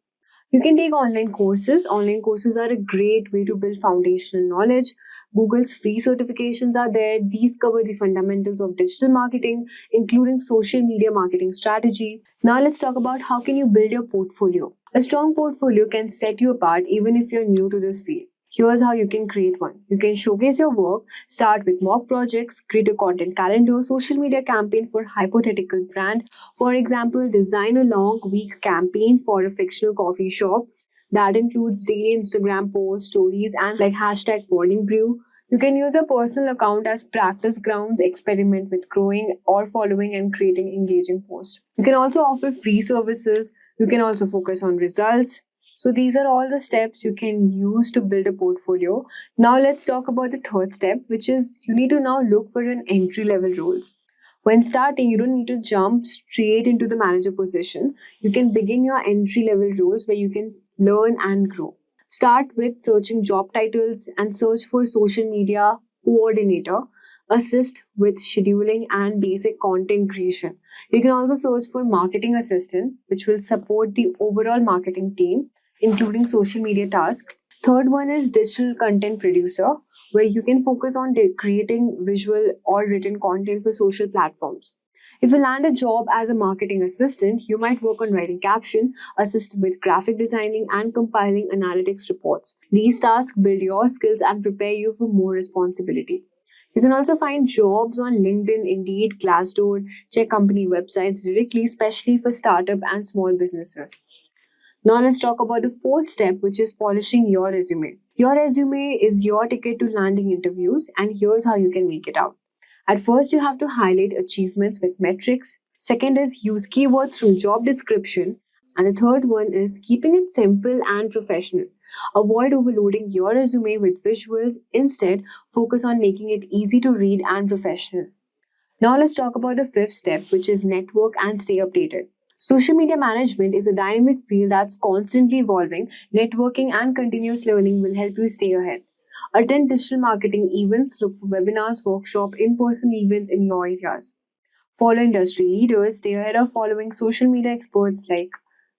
You can take online courses. Online courses are a great way to build foundational knowledge. Google's free certifications are there. These cover the fundamentals of digital marketing, including social media marketing strategy. Now let's talk about how can you build your portfolio. A strong portfolio can set you apart even if you're new to this field. Here's how you can create one. You can showcase your work, start with mock projects, create a content calendar, social media campaign for hypothetical brand. For example, design a long week campaign for a fictional coffee shop that includes daily Instagram posts, stories, and like hashtag morning brew. You can use a personal account as practice grounds, experiment with growing or following and creating engaging posts. You can also offer free services. You can also focus on results. So these are all the steps you can use to build a portfolio. Now let's talk about the third step, which is you need to now look for an entry level roles. When starting, you don't need to jump straight into the manager position. You can begin your entry level roles where you can learn and grow. Start with searching job titles and search for social media coordinator, assist with scheduling and basic content creation. You can also search for marketing assistant, which will support the overall marketing team, including social media tasks. Third one is digital content producer, where you can focus on creating visual or written content for social platforms. If you land a job as a marketing assistant, you might work on writing caption, assist with graphic designing, and compiling analytics reports. These tasks build your skills and prepare you for more responsibility. You can also find jobs on LinkedIn, Indeed, Glassdoor, check company websites directly, especially for startup and small businesses. Now let's talk about the fourth step, which is polishing your resume. Your resume is your ticket to landing interviews, and here's how you can make it out. At first, you have to highlight achievements with metrics. Second is use keywords from job description. And the third one is keeping it simple and professional. Avoid overloading your resume with visuals. Instead, focus on making it easy to read and professional. Now let's talk about the fifth step, which is network and stay updated. Social media management is a dynamic field that's constantly evolving. Networking and continuous learning will help you stay ahead. Attend digital marketing events, look for webinars, workshops, in-person events in your areas. Follow industry leaders, stay ahead of following social media experts. Like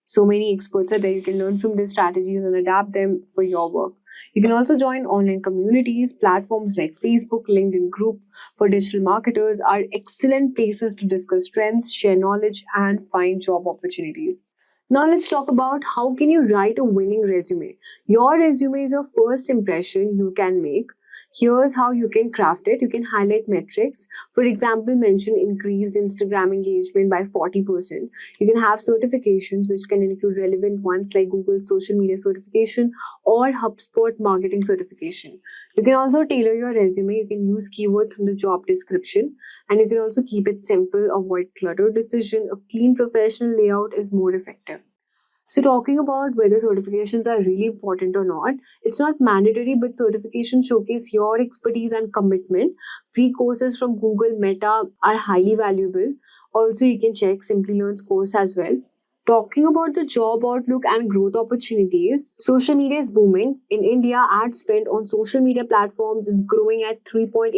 so many experts are there, you can learn from their strategies and adapt them for your work. You can also join online communities. Platforms like Facebook, LinkedIn group for digital marketers are excellent places to discuss trends, share knowledge, and find job opportunities. Now let's talk about how can you write a winning resume. Your resume is your first impression you can make. Here's how you can craft it. You can highlight metrics. For example, mention increased Instagram engagement by 40%. You can have certifications, which can include relevant ones like Google social media certification or HubSpot marketing certification. You can also tailor your resume. You can use keywords from the job description, and you can also keep it simple, avoid clutter decision. A clean professional layout is more effective. So, talking about whether certifications are really important or not, it's not mandatory, but certifications showcase your expertise and commitment. Free courses from Google Meta are highly valuable. Also, you can check Simplilearn's course as well. Talking about the job outlook and growth opportunities, social media is booming. In India, ad spend on social media platforms is growing at 3.8%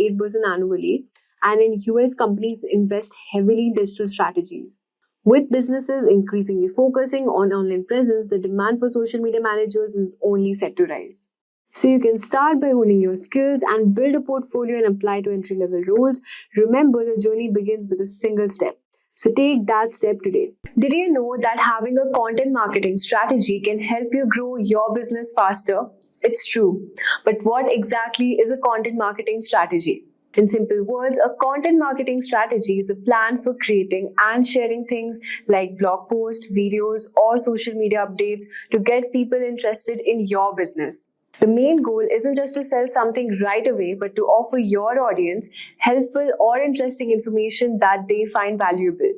annually. And in US, companies invest heavily in digital strategies. With businesses increasingly focusing on online presence, the demand for social media managers is only set to rise. So you can start by honing your skills and build a portfolio and apply to entry-level roles. Remember, the journey begins with a single step. So take that step today. Did you know that having a content marketing strategy can help you grow your business faster? It's true. But what exactly is a content marketing strategy? In simple words, a content marketing strategy is a plan for creating and sharing things like blog posts, videos, or social media updates to get people interested in your business. The main goal isn't just to sell something right away, but to offer your audience helpful or interesting information that they find valuable.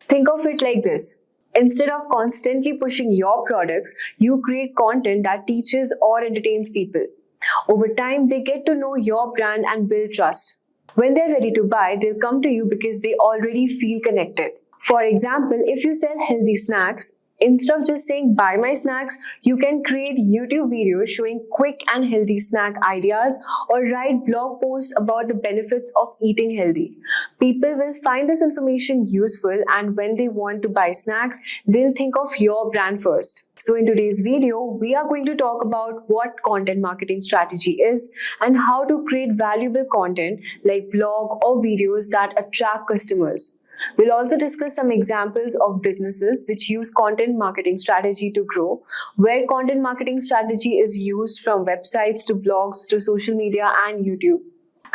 Think of it like this. Instead of constantly pushing your products, you create content that teaches or entertains people. Over time, they get to know your brand and build trust. When they're ready to buy, they'll come to you because they already feel connected. For example, if you sell healthy snacks, instead of just saying buy my snacks, you can create YouTube videos showing quick and healthy snack ideas or write blog posts about the benefits of eating healthy. People will find this information useful, and when they want to buy snacks, they'll think of your brand first. So in today's video, we are going to talk about what content marketing strategy is and how to create valuable content like blog or videos that attract customers. We'll also discuss some examples of businesses which use content marketing strategy to grow, where content marketing strategy is used from websites to blogs to social media and YouTube,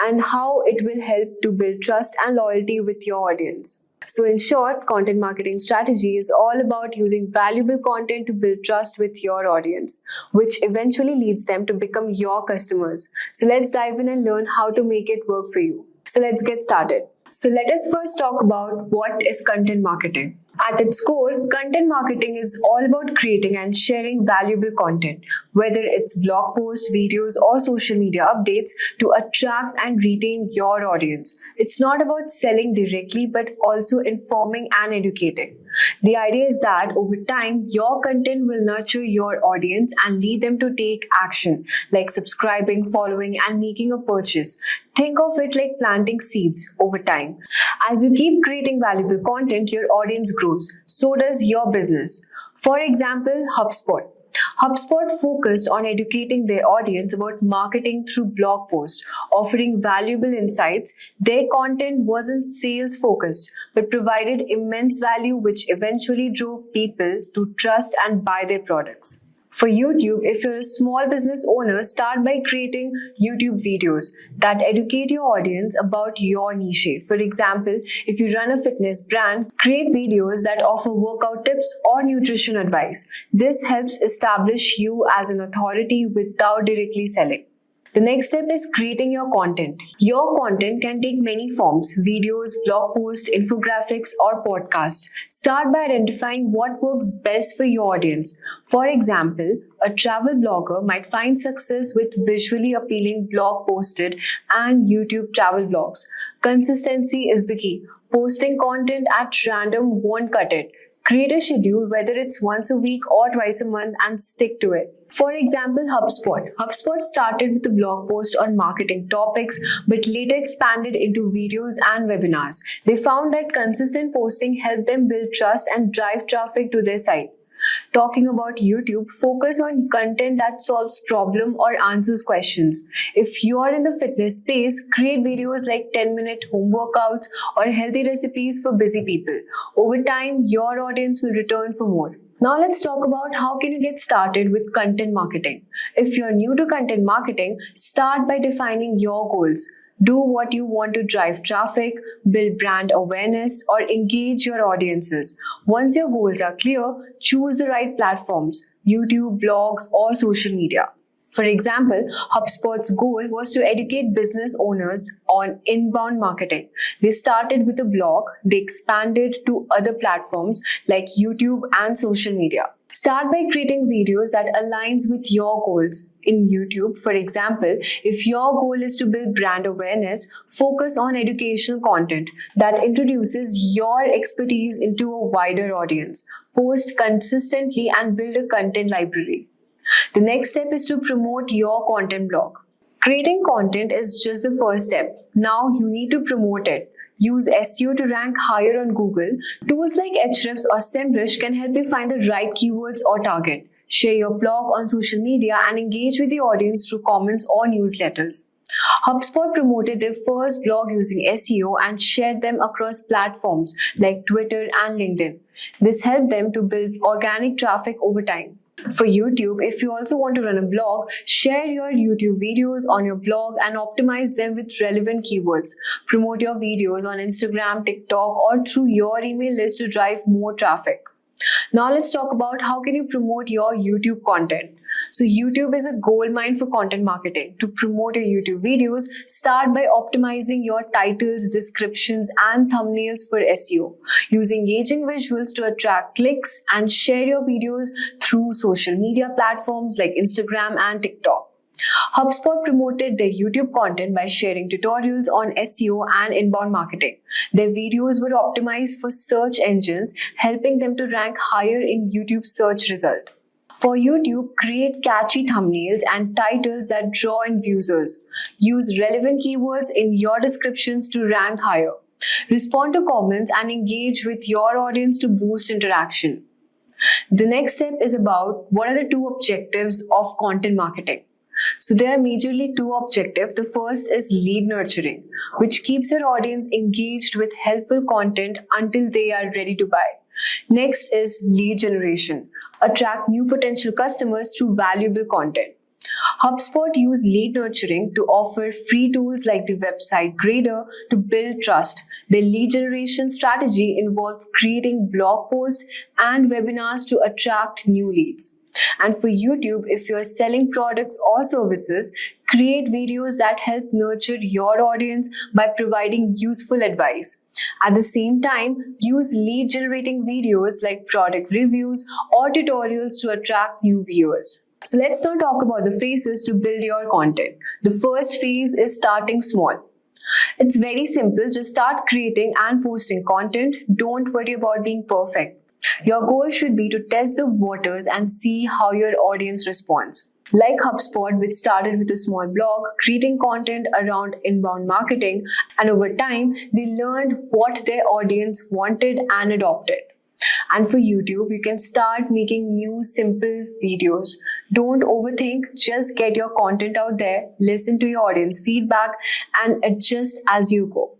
and how it will help to build trust and loyalty with your audience. So in short, content marketing strategy is all about using valuable content to build trust with your audience, which eventually leads them to become your customers. So let's dive in and learn how to make it work for you. So let's get started. So let us first talk about what is content marketing. At its core, content marketing is all about creating and sharing valuable content, whether it's blog posts, videos, or social media updates to attract and retain your audience. It's not about selling directly, but also informing and educating. The idea is that over time, your content will nurture your audience and lead them to take action, like subscribing, following, and making a purchase. Think of it like planting seeds over time. As you keep creating valuable content, your audience grows. So does your business. For example, HubSpot. HubSpot focused on educating their audience about marketing through blog posts, offering valuable insights. Their content wasn't sales focused, but provided immense value, which eventually drove people to trust and buy their products. For YouTube, if you're a small business owner, start by creating YouTube videos that educate your audience about your niche. For example, if you run a fitness brand, create videos that offer workout tips or nutrition advice. This helps establish you as an authority without directly selling. The next step is creating your content. Your content can take many forms: videos, blog posts, infographics, or podcasts. Start by identifying what works best for your audience. For example, a travel blogger might find success with visually appealing blog posted and YouTube travel blogs. Consistency is the key. Posting content at random won't cut it. Create a schedule, whether it's once a week or twice a month, and stick to it. For example, HubSpot. HubSpot started with a blog post on marketing topics, but later expanded into videos and webinars. They found that consistent posting helped them build trust and drive traffic to their site. Talking about YouTube, focus on content that solves problems or answers questions. If you are in the fitness space, create videos like 10-minute home workouts or healthy recipes for busy people. Over time, your audience will return for more. Now let's talk about how can you get started with content marketing. If you're new to content marketing, start by defining your goals. Do what you want to drive traffic, build brand awareness, or engage your audiences. Once your goals are clear, choose the right platforms: YouTube, blogs, or social media. For example, HubSpot's goal was to educate business owners on inbound marketing. They started with a blog, they expanded to other platforms like YouTube and social media. Start by creating videos that aligns with your goals. In YouTube, for example, if your goal is to build brand awareness, focus on educational content that introduces your expertise into a wider audience. Post consistently and build a content library. The next step is to promote your content blog. Creating content is just the first step. Now you need to promote it. Use SEO to rank higher on Google. Tools like Ahrefs or SEMrush can help you find the right keywords or target. Share your blog on social media and engage with the audience through comments or newsletters. HubSpot promoted their first blog using SEO and shared them across platforms like Twitter and LinkedIn. This helped them to build organic traffic over time. For YouTube, if you also want to run a blog, share your YouTube videos on your blog and optimize them with relevant keywords. Promote your videos on Instagram, TikTok, or through your email list to drive more traffic. Now let's talk about how can you promote your YouTube content. So YouTube is a goldmine for content marketing. To promote your YouTube videos, start by optimizing your titles, descriptions, and thumbnails for SEO. Use engaging visuals to attract clicks and share your videos through social media platforms like Instagram and TikTok. HubSpot promoted their YouTube content by sharing tutorials on SEO and inbound marketing. Their videos were optimized for search engines, helping them to rank higher in YouTube search results. For YouTube, create catchy thumbnails and titles that draw in users. Use relevant keywords in your descriptions to rank higher. Respond to comments and engage with your audience to boost interaction. The next step is about what are the two objectives of content marketing. So there are majorly two objectives. The first is lead nurturing, which keeps your audience engaged with helpful content until they are ready to buy. Next is lead generation. Attract new potential customers through valuable content. HubSpot use lead nurturing to offer free tools like the website grader to build trust. Their lead generation strategy involves creating blog posts and webinars to attract new leads. And for YouTube, if you're selling products or services, create videos that help nurture your audience by providing useful advice. At the same time, use lead generating videos like product reviews or tutorials to attract new viewers. So let's now talk about the phases to build your content. The first phase is starting small. It's very simple. Just start creating and posting content. Don't worry about being perfect. Your goal should be to test the waters and see how your audience responds. Like HubSpot, which started with a small blog, creating content around inbound marketing, and over time, they learned what their audience wanted and adopted. And for YouTube, you can start making new simple videos. Don't overthink, just get your content out there, listen to your audience feedback, and adjust as you go.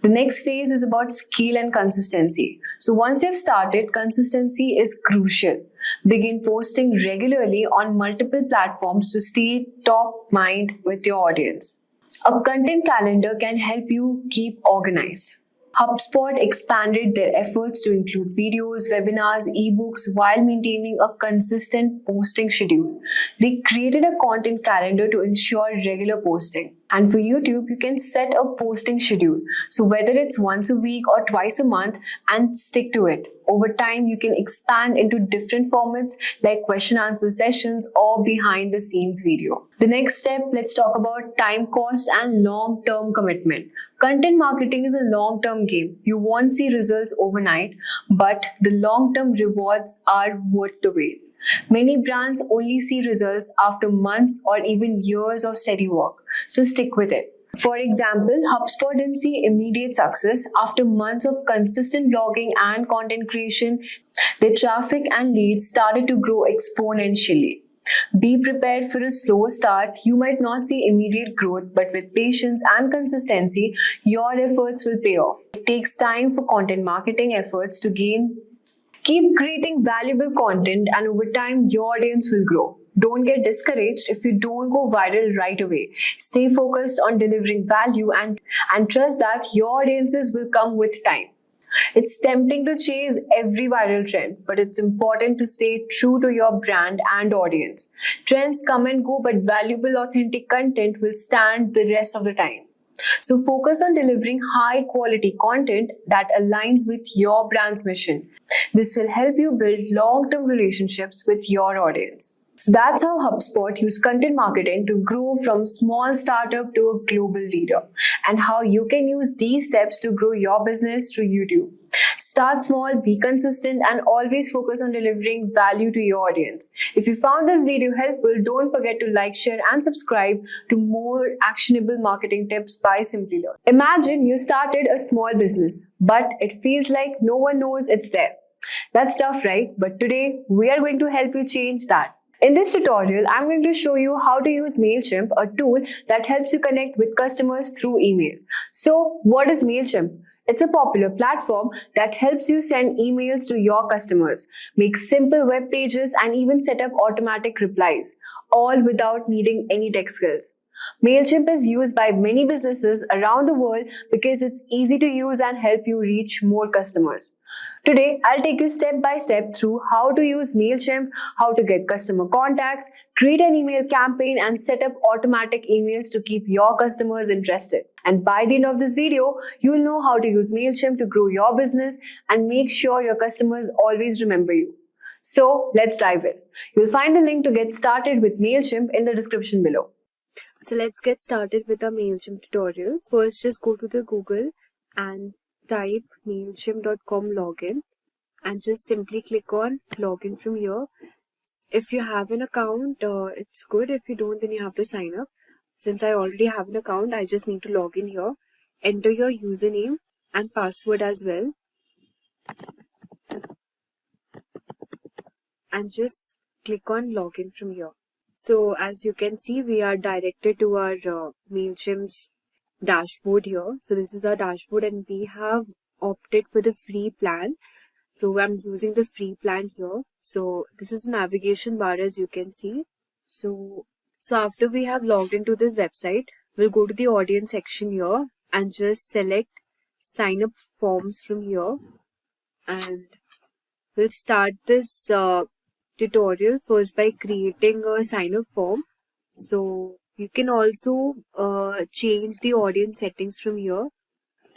The next phase is about scale and consistency. So once you've started, consistency is crucial. Begin posting regularly on multiple platforms to stay top mind with your audience. A content calendar can help you keep organized. HubSpot expanded their efforts to include videos, webinars, ebooks while maintaining a consistent posting schedule. They created a content calendar to ensure regular posting. And for YouTube, you can set a posting schedule. So whether it's once a week or twice a month, and stick to it. Over time, you can expand into different formats like question answer sessions or behind the scenes video. The next step, let's talk about time cost and long-term commitment. Content marketing is a long-term game. You won't see results overnight, but the long-term rewards are worth the wait. Many brands only see results after months or even years of steady work, so stick with it. For example, HubSpot didn't see immediate success. After months of consistent blogging and content creation, their traffic and leads started to grow exponentially. Be prepared for a slow start. You might not see immediate growth, but with patience and consistency, your efforts will pay off. It takes time for content marketing efforts to gain. Keep creating valuable content, and over time, your audience will grow. Don't get discouraged if you don't go viral right away. Stay focused on delivering value and trust that your audiences will come with time. It's tempting to chase every viral trend, but it's important to stay true to your brand and audience. Trends come and go, but valuable, authentic content will stand the rest of the time. So focus on delivering high quality content that aligns with your brand's mission. This will help you build long-term relationships with your audience. So that's how HubSpot used content marketing to grow from small startup to a global leader, and how you can use these steps to grow your business through YouTube. Start small, be consistent, and always focus on delivering value to your audience. If you found this video helpful, don't forget to like, share, and subscribe to more actionable marketing tips by Simplilearn. Imagine you started a small business, but it feels like no one knows it's there. That's tough, right? But today, we are going to help you change that. In this tutorial, I'm going to show you how to use MailChimp, a tool that helps you connect with customers through email. So, what is MailChimp? It's a popular platform that helps you send emails to your customers, make simple web pages, and even set up automatic replies, all without needing any tech skills. MailChimp is used by many businesses around the world because it's easy to use and help you reach more customers. Today, I'll take you step by step through how to use MailChimp, how to get customer contacts, create an email campaign, and set up automatic emails to keep your customers interested. And by the end of this video, you'll know how to use MailChimp to grow your business and make sure your customers always remember you. So let's dive in. You'll find the link to get started with MailChimp in the description below. So let's get started with our MailChimp tutorial. First, just go to the Google and type MailChimp.com login and just simply click on login from here. If you have an account, it's good. If you don't, then you have to sign up. Since I already have an account, I just need to log in here. Enter your username and password as well. And just click on login from here. So as you can see, we are directed to our MailChimp's dashboard here. So this is our dashboard and we have opted for the free plan. So I'm using the free plan here. So this is the navigation bar as you can see. So after we have logged into this website, we'll go to the audience section here and just select sign up forms from here. And we'll start this tutorial first by creating a sign up form. So you can also change the audience settings from here.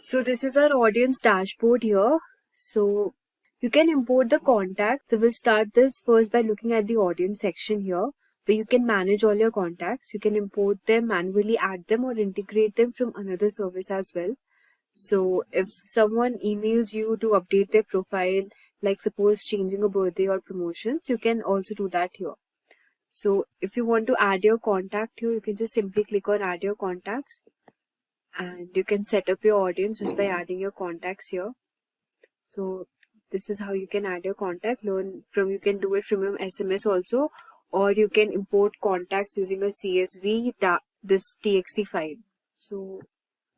So this is our audience dashboard here. So you can import the contacts. So we'll start this first by looking at the audience section here, where you can manage all your contacts. You can import them, manually add them, or integrate them from another service as well. So if someone emails you to update their profile, like suppose changing a birthday or promotions, you can also do that here. So if you want to add your contact here, you can just simply click on add your contacts and you can set up your audience just by adding your contacts here. So this is how you can add your contact. You can do it from your SMS also, or you can import contacts using a CSV, this TXT file. So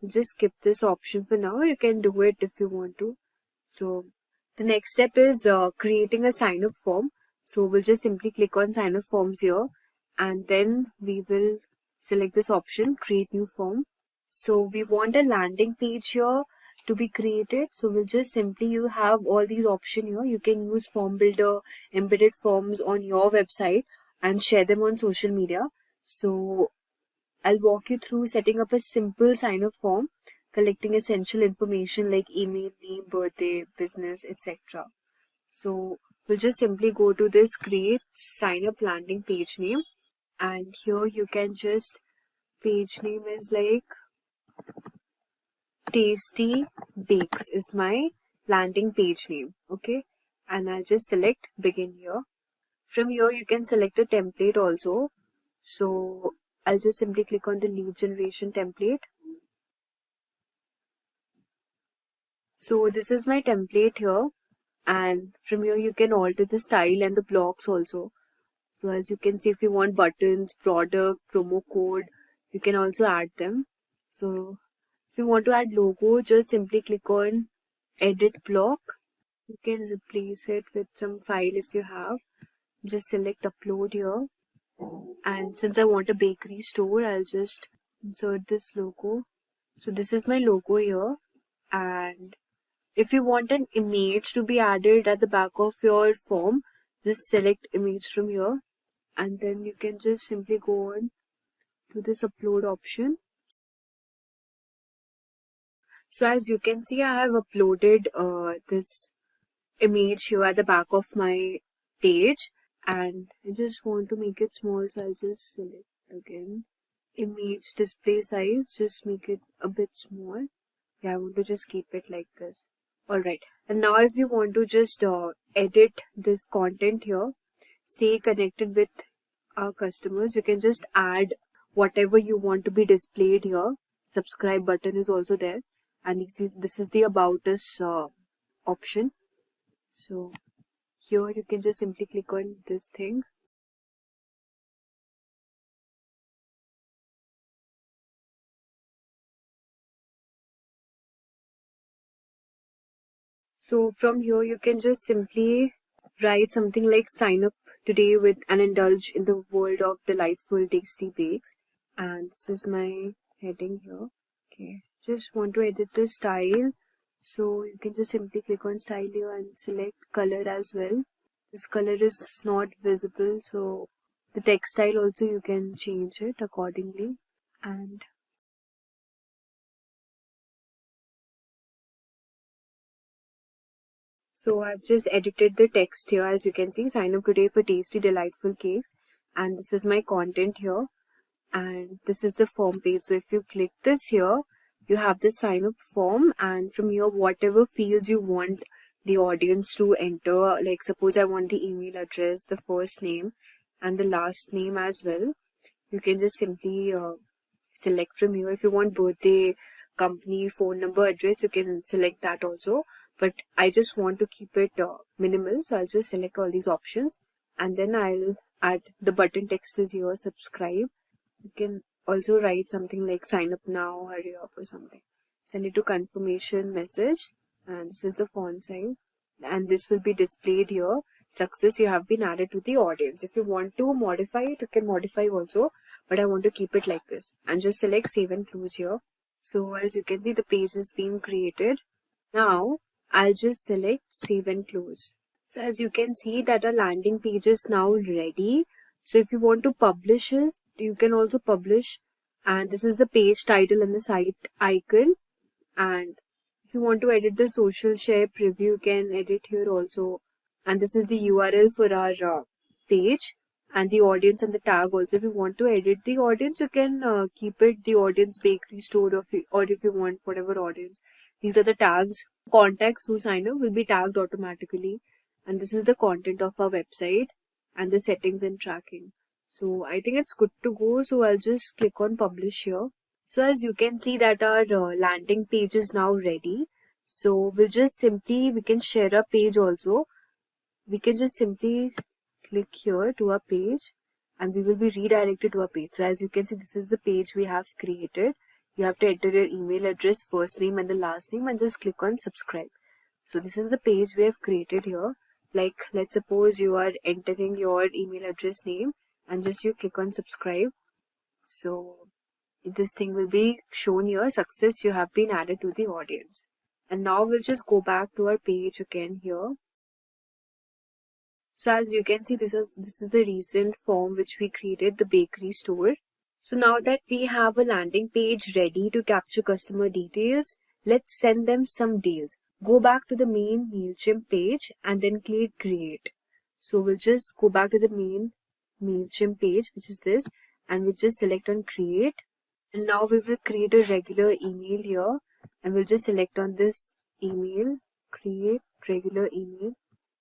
just skip this option for now. You can do it if you want to. So the next step is creating a sign up form. So we'll just simply click on sign up forms here and then we will select this option, create new form. So we want a landing page here to be created. So we'll just simply, you have all these options here. You can use form builder, embedded forms on your website and share them on social media. So I'll walk you through setting up a simple sign-up form, collecting essential information like email, name, birthday, business, etc. So we'll just simply go to this create sign-up landing page name, and here you can just, page name is like Tasty Bakes is my landing page name, okay? And I'll just select begin here. From here you can select a template also. So I'll just simply click on the lead generation template. So this is my template here, and from here you can alter the style and the blocks also. So as you can see, if you want buttons, product, promo code, you can also add them. So if you want to add logo, just simply click on edit block. You can replace it with some file if you have. Just select upload here. And since I want a bakery store, I'll just insert this logo. So this is my logo here. And if you want an image to be added at the back of your form, just select image from here. And then you can just simply go on to this upload option. So as you can see, I have uploaded this image here at the back of my page. And I just want to make it small, so I'll just select again image display size, just make it a bit small. Yeah, I want to just keep it like this. Alright, and now if you want to just edit this content here, stay connected with our customers, you can just add whatever you want to be displayed here. Subscribe button is also there, and this is the about us option. So here you can just simply click on this thing. So from here you can just simply write something like sign up today with and indulge in the world of delightful tasty bakes. And this is my heading here. Okay, just want to edit the style. So you can just simply click on style here and select color as well. This color is not visible, so the text style also you can change it accordingly. And so I've just edited the text here. As you can see, sign up today for tasty delightful cakes, and this is my content here, and this is the form page. So if you click this here, you have the sign up form, and from here whatever fields you want the audience to enter, like suppose I want the email address, the first name and the last name as well, you can just simply select from here. If you want birthday, company, phone number, address, you can select that also, but I just want to keep it minimal, so I'll just select all these options and then I'll add the button text is here, subscribe. You can also write something like sign up now, hurry up or something. Send it to confirmation message, and this is the font size, and this will be displayed here. Success, you have been added to the audience. If you want to modify it, you can modify also, but I want to keep it like this, and just select save and close here. So as you can see, the page is being created. Now I'll just select save and close. So as you can see that our landing page is now ready. So if you want to publish it, you can also publish, and this is the page title and the site icon. And if you want to edit the social share preview, you can edit here also. And this is the URL for our page, and the audience and the tag also. If you want to edit the audience, you can keep it the audience bakery store, or if you want whatever audience. These are the tags. Contacts who sign up will be tagged automatically. And this is the content of our website and the settings and tracking. So I think it's good to go. So I'll just click on publish here. So as you can see that our landing page is now ready. So we can share a page also. We can just simply click here to our page, and we will be redirected to our page. So as you can see, this is the page we have created. You have to enter your email address, first name and the last name, and just click on subscribe. So this is the page we have created here. Like, let's suppose you are entering your email address name, and just you click on subscribe. So this thing will be shown here, success, you have been added to the audience. And now we'll just go back to our page again here. So as you can see, this is the recent form which we created, the bakery store. So now that we have a landing page ready to capture customer details, let's send them some deals. Go back to the main MailChimp page and then click create. So we'll just go back to the main MailChimp page, which is this, and we'll just select on create. And now we will create a regular email here, and we'll just select on this email, create regular email.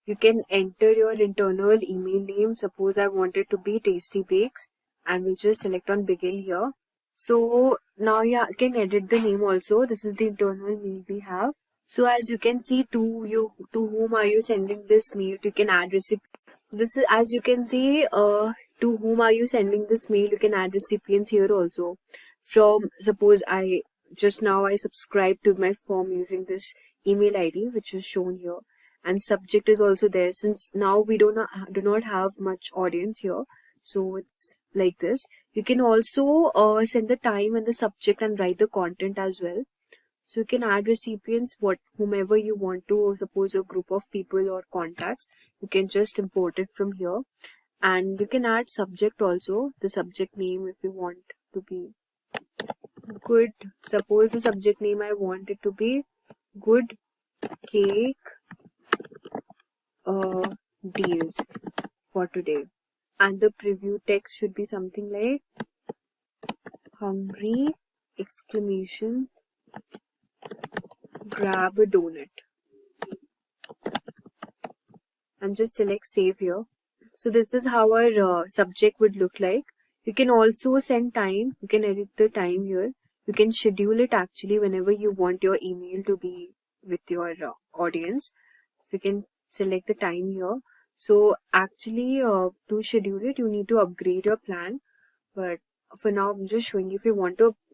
You can enter your internal email name. Suppose I want it to be Tasty Bakes, and we'll just select on begin here. So now you can edit the name also. This is the internal mail we have. So as you can see, to whom are you sending this mail? You can add recipient. So this is, as you can see, to whom are you sending this mail? You can add recipients here also. From, suppose I subscribed to my form using this email ID, which is shown here, and subject is also there. Since now we do not have much audience here, so it's like this. You can also send the time and the subject and write the content as well. So you can add recipients, whomever you want to, suppose a group of people or contacts, you can just import it from here. And you can add subject also, the subject name if you want to be good. Suppose the subject name I want it to be good cake deals for today. And the preview text should be something like hungry exclamation grab a donut, and just select save here. So this is how our subject would look like. You can also send time. You can edit the time here. You can schedule it actually whenever you want your email to be with your audience. So you can select the time here. So actually to schedule it, you need to upgrade your plan. But for now, I'm just showing you.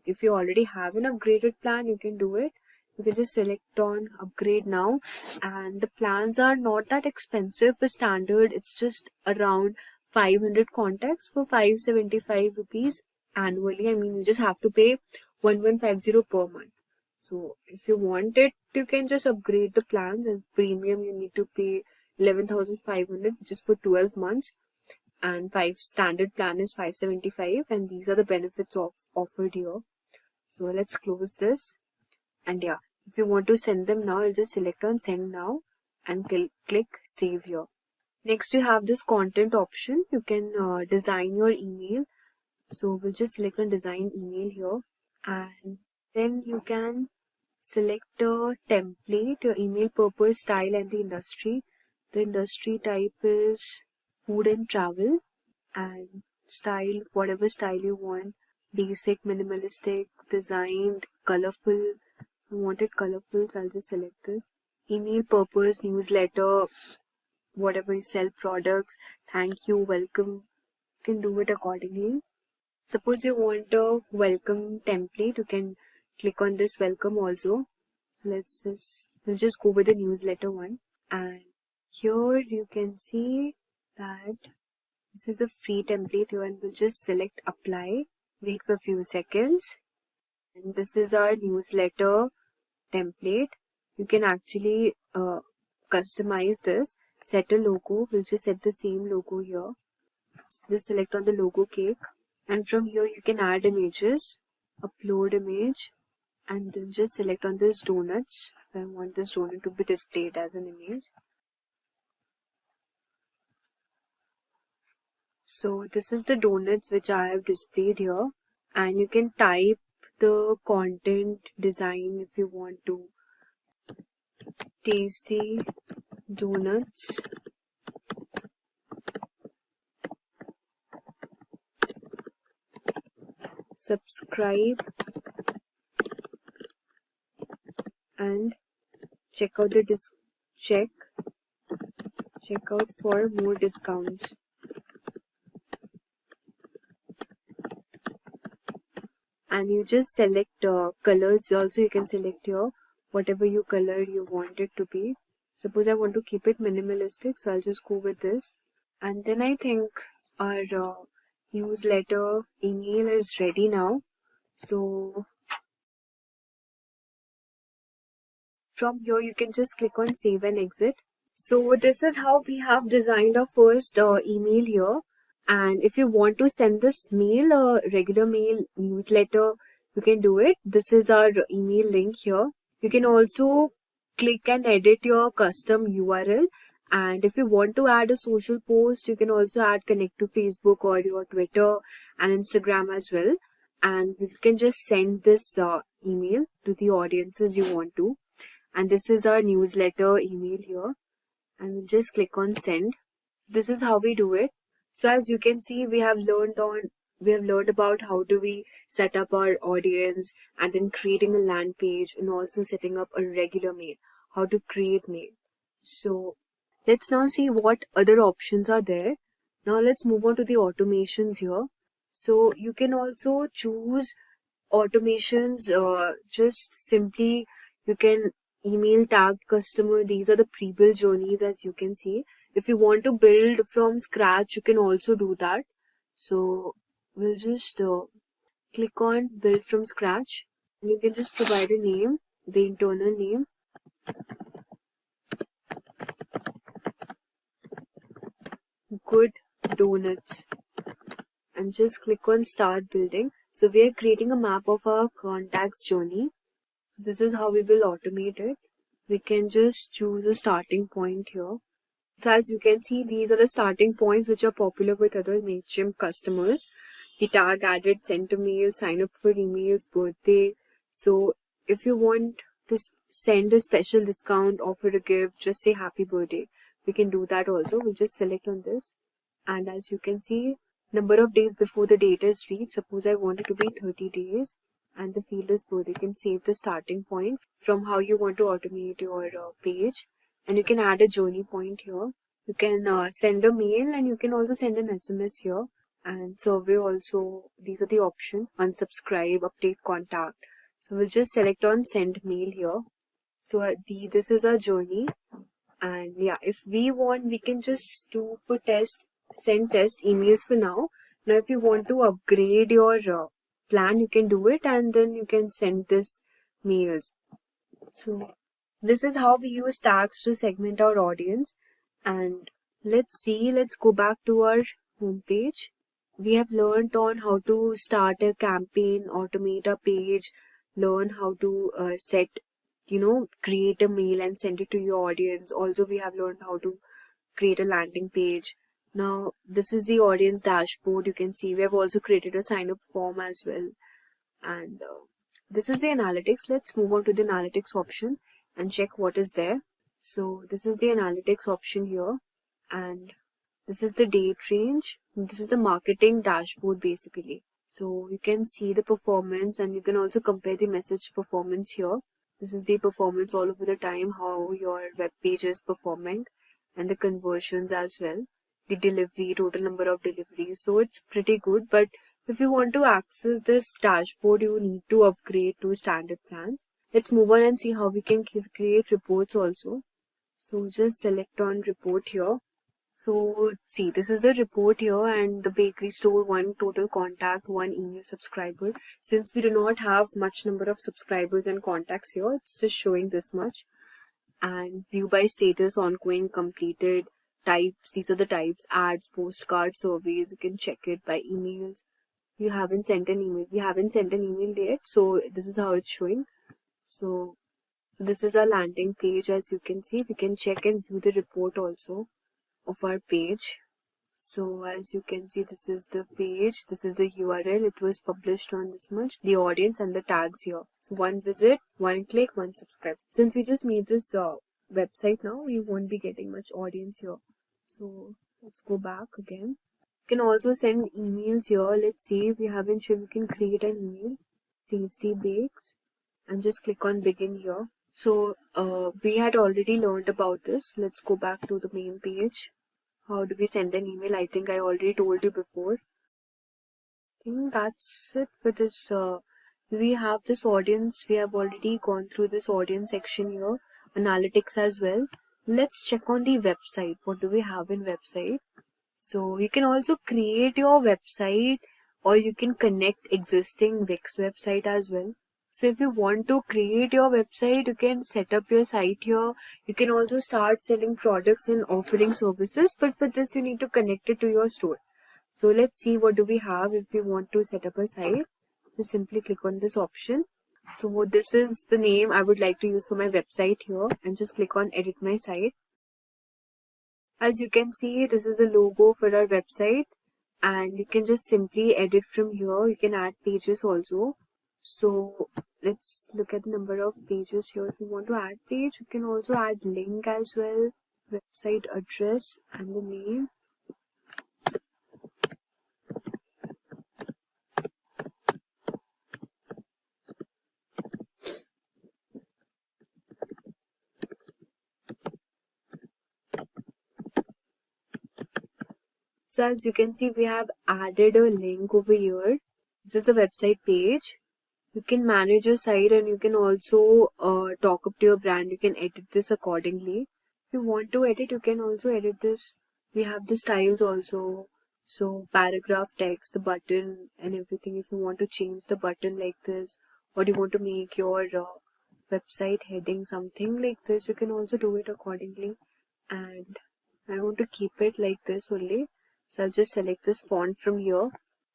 If you already have an upgraded plan, you can do it. You can just select on upgrade now, and the plans are not that expensive. For standard, it's just around 500 contacts for 575 rupees annually. I mean, you just have to pay 1150 per month. So if you want it, you can just upgrade the plans. And premium, you need to pay 11,500, which is for 12 months. And standard plan is 575, and these are the benefits offered here. So let's close this. And yeah, if you want to send them now, I'll just select on send now and click save here. Next, you have this content option. You can design your email. So we'll just select on design email here, and then you can select a template, your email purpose, style, and the industry. The industry type is food and travel, and style, whatever style you want, basic, minimalistic, designed, colorful. I want it colorful, so I'll just select this. Email purpose, newsletter, whatever you sell, products, thank you, welcome, You can do it accordingly. Suppose you want a welcome template, you can click on this welcome also. So we'll just go with the newsletter one. And here you can see that this is a free template here, and we'll just select apply, wait for a few seconds. And this is our newsletter template. You can actually customize this, set a logo. We'll just set the same logo here. Just select on the logo cake, and from here you can add images, upload image, and then just select on this donuts. I want this donut to be displayed as an image. So this is the donuts which I have displayed here, and you can type the content design if you want to. Tasty donuts, subscribe, and check out the check out for more discounts. And you just select colors also. You can select here whatever you color you want it to be. Suppose I want to keep it minimalistic, so I'll just go with this. And then I think our newsletter email is ready now. So from here you can just click on save and exit. So this is how we have designed our first email here. And if you want to send this mail, a regular mail newsletter, you can do it. This is our email link here. You can also click and edit your custom URL. And if you want to add a social post, you can also add connect to Facebook or your Twitter and Instagram as well. And you can just send this email to the audiences you want to. And this is our newsletter email here. And we'll just click on send. So this is how we do it. So as you can see, we have learned about how do we set up our audience, and then creating a land page, and also setting up a regular mail, how to create mail. So let's now see what other options are there. Now let's move on to the automations here. So you can also choose automations, just simply you can email tagged customer. These are the pre-built journeys, as you can see. If you want to build from scratch, you can also do that. So we'll just click on build from scratch, and you can just provide a name, the internal name. Good donuts, and just click on start building. So we are creating a map of our contacts journey. So this is how we will automate it. We can just choose a starting point here. So as you can see, these are the starting points which are popular with other MailChimp customers. The tag added, sent a mail, sign up for emails, birthday. So if you want to send a special discount, offer a gift, just say happy birthday. We can do that also. We'll just select on this. And as you can see, number of days before the date is reached. Suppose I want it to be 30 days. And the field is birthday. You can save the starting point from how you want to automate your page. And you can add a journey point here. You can send a mail, and you can also send an SMS here. And survey also. These are the options. Unsubscribe, update contact. So we'll just select on send mail here. So this is our journey. And yeah, if we want, we can just do for send test emails for now. Now if you want to upgrade your plan, you can do it, and then you can send this mails. So this is how we use tags to segment our audience. And let's go back to our homepage. We have learned on how to start a campaign, automate a page, learn how to create a mail and send it to your audience. Also, we have learned how to create a landing page. Now, this is the audience dashboard. You can see we have also created a sign up form as well. And this is the analytics. Let's move on to the analytics option and check what is there. So this is the analytics option here, and this is the date range. This is the marketing dashboard basically. So you can see the performance, and you can also compare the message performance here. This is the performance all over the time, how your web page is performing, and the conversions as well. the delivery, total number of deliveries. So it's pretty good. But if you want to access this dashboard, you need to upgrade to standard plans. Let's move on and see how we can create reports also. So just select on report here. So see, this is the report here, and the bakery store, 1 total contact, 1 email subscriber. Since we do not have much number of subscribers and contacts here, it's just showing this much. And view by status, ongoing, completed, types. These are the types: ads, postcards, surveys. You can check it by emails. You haven't sent an email. We haven't sent an email yet, so this is how it's showing. So this is our landing page. As you can see, we can check and view the report also of our page. So as you can see, this is the page, this is the URL, it was published on this much, the audience and the tags here. So 1 visit, 1 click, 1 subscribe. Since we just made this website now, we won't be getting much audience here. So let's go back again. You can also send emails here. Let's see if we haven't sure we can create an email. Tasty Bakes, and just click on begin here. So we had already learned about this. Let's go back to the main page. How do we send an email? I think I already told you before. I think that's it for this. We have this audience. We have already gone through this audience section here. Analytics as well. Let's check on the website. What do we have in website? So you can also create your website, or you can connect existing Wix website as well. So if you want to create your website, you can set up your site here. You can also start selling products and offering services, but for this you need to connect it to your store. So let's see what do we have if we want to set up a site. Just simply click on this option. So this is the name I would like to use for my website here, and just click on edit my site. As you can see, this is a logo for our website, and you can just simply edit from here. You can add pages also. So let's look at the number of pages here. If you want to add page, you can also add link as well, website address and the name. So as you can see, we have added a link over here. This is a website page. You can manage your site, and you can also talk up to your brand. You can edit this accordingly. If you want to edit, you can also edit this. We have the styles also. So paragraph, text, the button and everything. If you want to change the button like this, or you want to make your website heading something like this, you can also do it accordingly. And I want to keep it like this only. So I'll just select this font from here,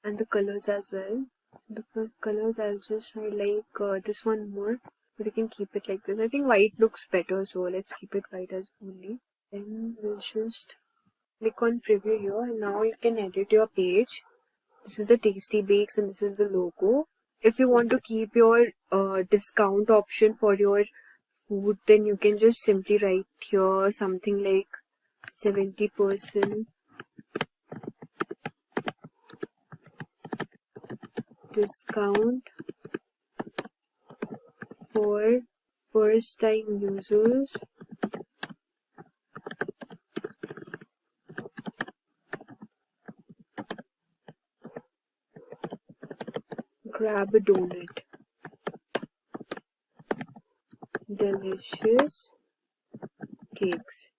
and the colors as well. The colors I'll just like this one more, but you can keep it like this. I think white looks better, so let's keep it white as only. Then we'll just click on preview here, and now you can edit your page. This is the Tasty Bakes, and this is the logo. If you want to keep your discount option for your food, then you can just simply write here something like 70% discount for first time users. Grab a donut. Delicious cakes.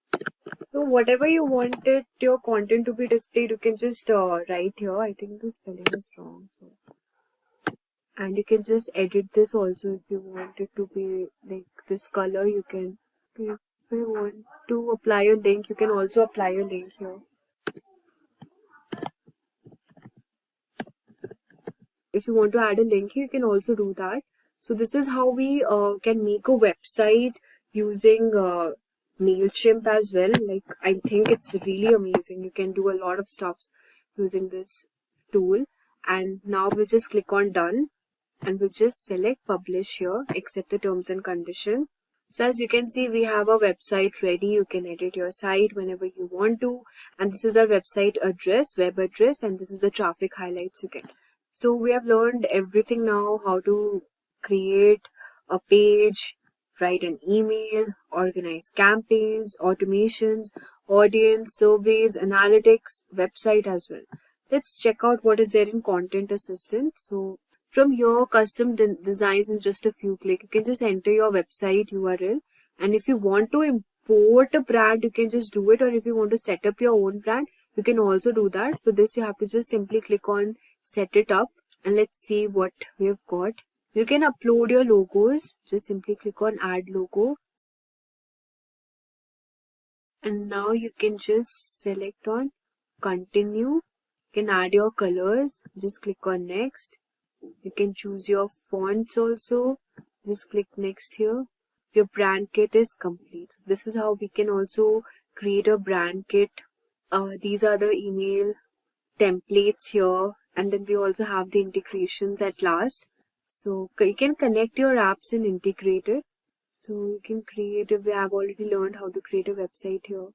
So whatever you wanted your content to be displayed, you can just write here. I think the spelling is wrong. So. And you can just edit this also if you want it to be like this color. You can, if you want to apply a link, you can also apply a link here. If you want to add a link, you can also do that. So this is how we can make a website using MailChimp as well. Like, I think it's really amazing. You can do a lot of stuff using this tool. And now we'll just click on done, and we'll just select publish here, accept the terms and condition. So as you can see, we have a website ready. You can edit your site whenever you want to. And this is our website address, web address, and this is the traffic highlights you get. So we have learned everything now, how to create a page, write an email, organize campaigns, automations, audience, surveys, analytics, website as well. Let's check out what is there in Content Assistant. So from here, custom designs in just a few clicks. You can just enter your website URL, and if you want to import a brand, you can just do it, or if you want to set up your own brand, you can also do that. For this, you have to just simply click on set it up, and let's see what we have got. You can upload your logos. Just simply click on add logo, and now you can just select on continue. You can add your colors. Just click on next. You can choose your fonts also. Just click next here. Your brand kit is complete. So this is how we can also create a brand kit. These are the email templates here, and then we also have the integrations at last. So you can connect your apps and integrate it. So you can create, we have already learned how to create a website here.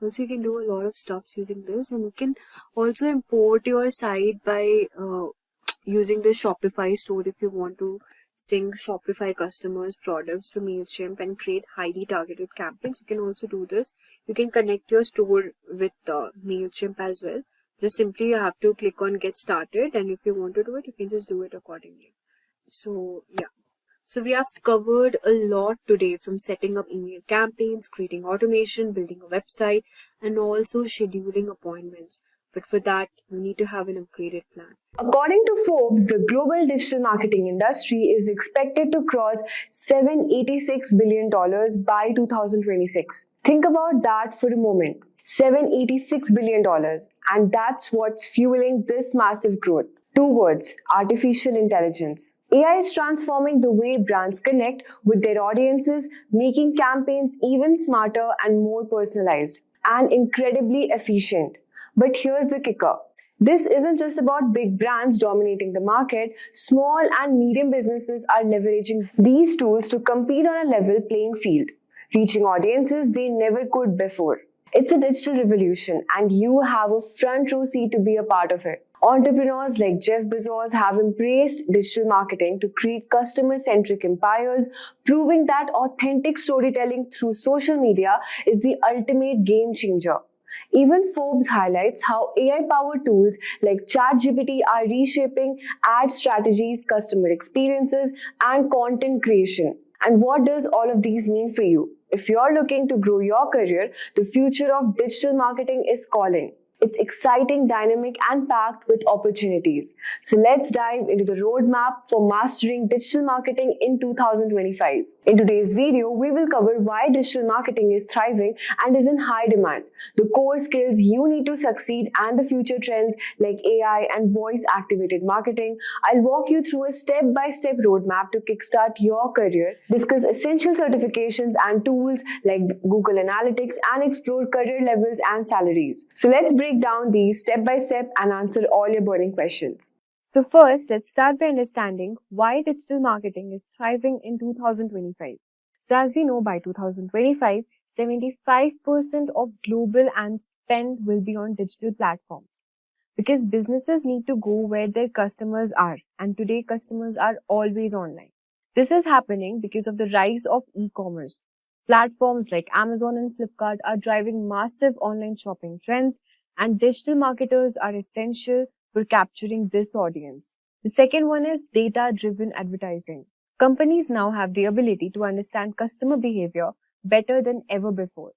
Also, you can do a lot of stuff using this, and you can also import your site by using the Shopify store if you want to sync Shopify customers' products to MailChimp and create highly targeted campaigns. You can also do this. You can connect your store with MailChimp as well. Just simply you have to click on get started, and if you want to do it, you can just do it accordingly. So yeah. So we have covered a lot today, from setting up email campaigns, creating automation, building a website, and also scheduling appointments. But for that, you need to have an upgraded plan. According to Forbes, the global digital marketing industry is expected to cross $786 billion by 2026. Think about that for a moment. $786 billion. And that's what's fueling this massive growth. Two words: artificial intelligence. AI is transforming the way brands connect with their audiences, making campaigns even smarter and more personalized, and incredibly efficient. But here's the kicker. This isn't just about big brands dominating the market. Small and medium businesses are leveraging these tools to compete on a level playing field, reaching audiences they never could before. It's a digital revolution, and you have a front row seat to be a part of it. Entrepreneurs like Jeff Bezos have embraced digital marketing to create customer-centric empires, proving that authentic storytelling through social media is the ultimate game changer. Even Forbes highlights how AI-powered tools like ChatGPT are reshaping ad strategies, customer experiences, and content creation. And what does all of these mean for you? If you're looking to grow your career, the future of digital marketing is calling. It's exciting, dynamic, and packed with opportunities. So let's dive into the roadmap for mastering digital marketing in 2025. In today's video, we will cover why digital marketing is thriving and is in high demand, the core skills you need to succeed, and the future trends like AI and voice-activated marketing. I'll walk you through a step-by-step roadmap to kickstart your career, discuss essential certifications and tools like Google Analytics, and explore career levels and salaries. So let's break down these step by step and answer all your burning questions. So first, let's start by understanding why digital marketing is thriving in 2025. So as we know, by 2025, 75% of global ad spend will be on digital platforms, because businesses need to go where their customers are, and today customers are always online. This is happening because of the rise of e-commerce. Platforms like Amazon and Flipkart are driving massive online shopping trends, and digital marketers are essential for capturing this audience. The second one is data-driven advertising. Companies now have the ability to understand customer behavior better than ever before.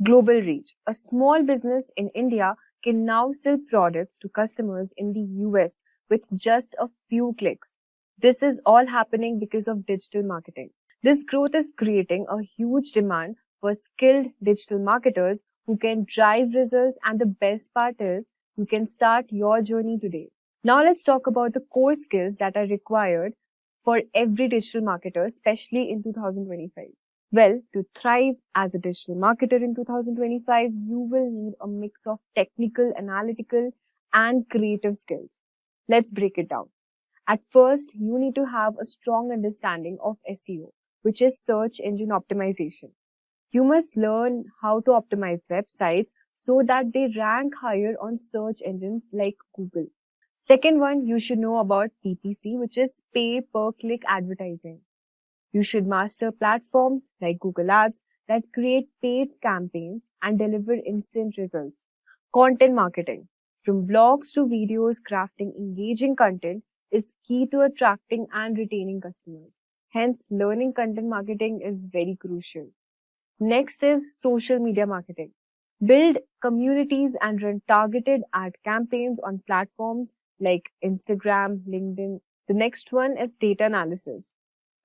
Global reach. A small business in India can now sell products to customers in the US with just a few clicks. This is all happening because of digital marketing. This growth is creating a huge demand for skilled digital marketers who can drive results, and the best part is you can start your journey today. Now let's talk about the core skills that are required for every digital marketer, especially in 2025. Well, to thrive as a digital marketer in 2025, you will need a mix of technical, analytical, and creative skills. Let's break it down. At first, you need to have a strong understanding of SEO, which is search engine optimization. You must learn how to optimize websites so that they rank higher on search engines like Google. Second one, you should know about PPC, which is pay per click advertising. You should master platforms like Google Ads, that create paid campaigns and deliver instant results. Content marketing. From blogs to videos, crafting engaging content is key to attracting and retaining customers. Hence, learning content marketing is very crucial. Next is social media marketing. Build communities and run targeted ad campaigns on platforms like Instagram, LinkedIn. The next one is data analysis.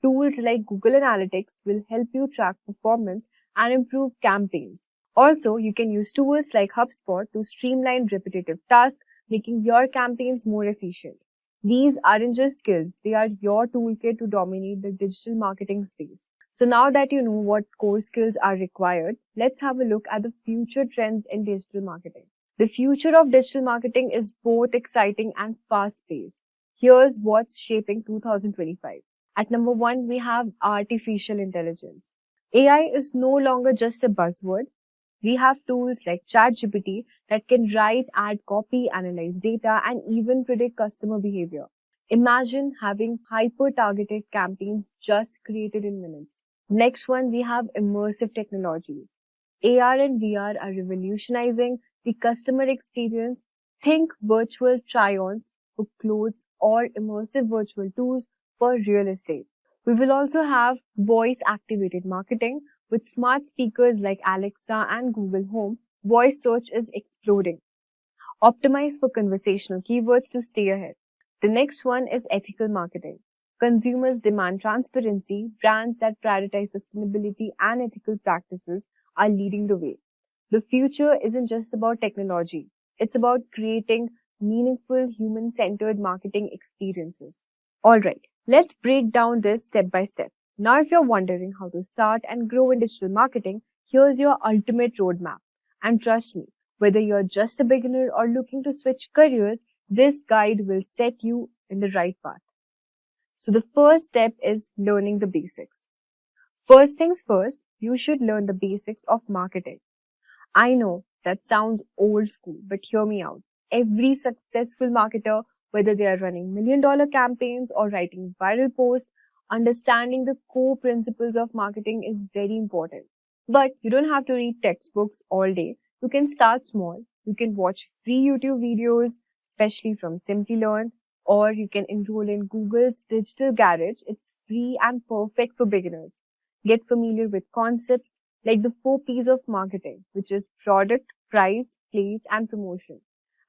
Tools like Google Analytics will help you track performance and improve campaigns. Also, you can use tools like HubSpot to streamline repetitive tasks, making your campaigns more efficient. These aren't just skills, they are your toolkit to dominate the digital marketing space. So now that you know what core skills are required, let's have a look at the future trends in digital marketing. The future of digital marketing is both exciting and fast-paced. Here's what's shaping 2025. At number 1, we have artificial intelligence. AI is no longer just a buzzword. We have tools like ChatGPT that can write, ad copy, analyze data, and even predict customer behavior. Imagine having hyper-targeted campaigns just created in minutes. Next one, we have immersive technologies. AR and VR are revolutionizing the customer experience. Think virtual try-ons for clothes or immersive virtual tours for real estate. We will also have voice-activated marketing. With smart speakers like Alexa and Google Home, voice search is exploding. Optimize for conversational keywords to stay ahead. The next one is ethical marketing. Consumers demand transparency. Brands that prioritize sustainability and ethical practices are leading the way. The future isn't just about technology. It's about creating meaningful, human-centered marketing experiences. Alright, let's break down this step by step. Now, if you're wondering how to start and grow in digital marketing, here's your ultimate roadmap. And trust me, whether you're just a beginner or looking to switch careers, this guide will set you in the right path. So the first step is learning the basics. First things first, you should learn the basics of marketing. I know that sounds old school, but hear me out. Every successful marketer, whether they are running million-dollar campaigns or writing viral posts, understanding the core principles of marketing is very important. But you don't have to read textbooks all day. You can start small. You can watch free YouTube videos, especially from Simplilearn, or you can enroll in Google's Digital Garage. It's free and perfect for beginners. Get familiar with concepts like the 4 P's of marketing, which is product, price, place, and promotion,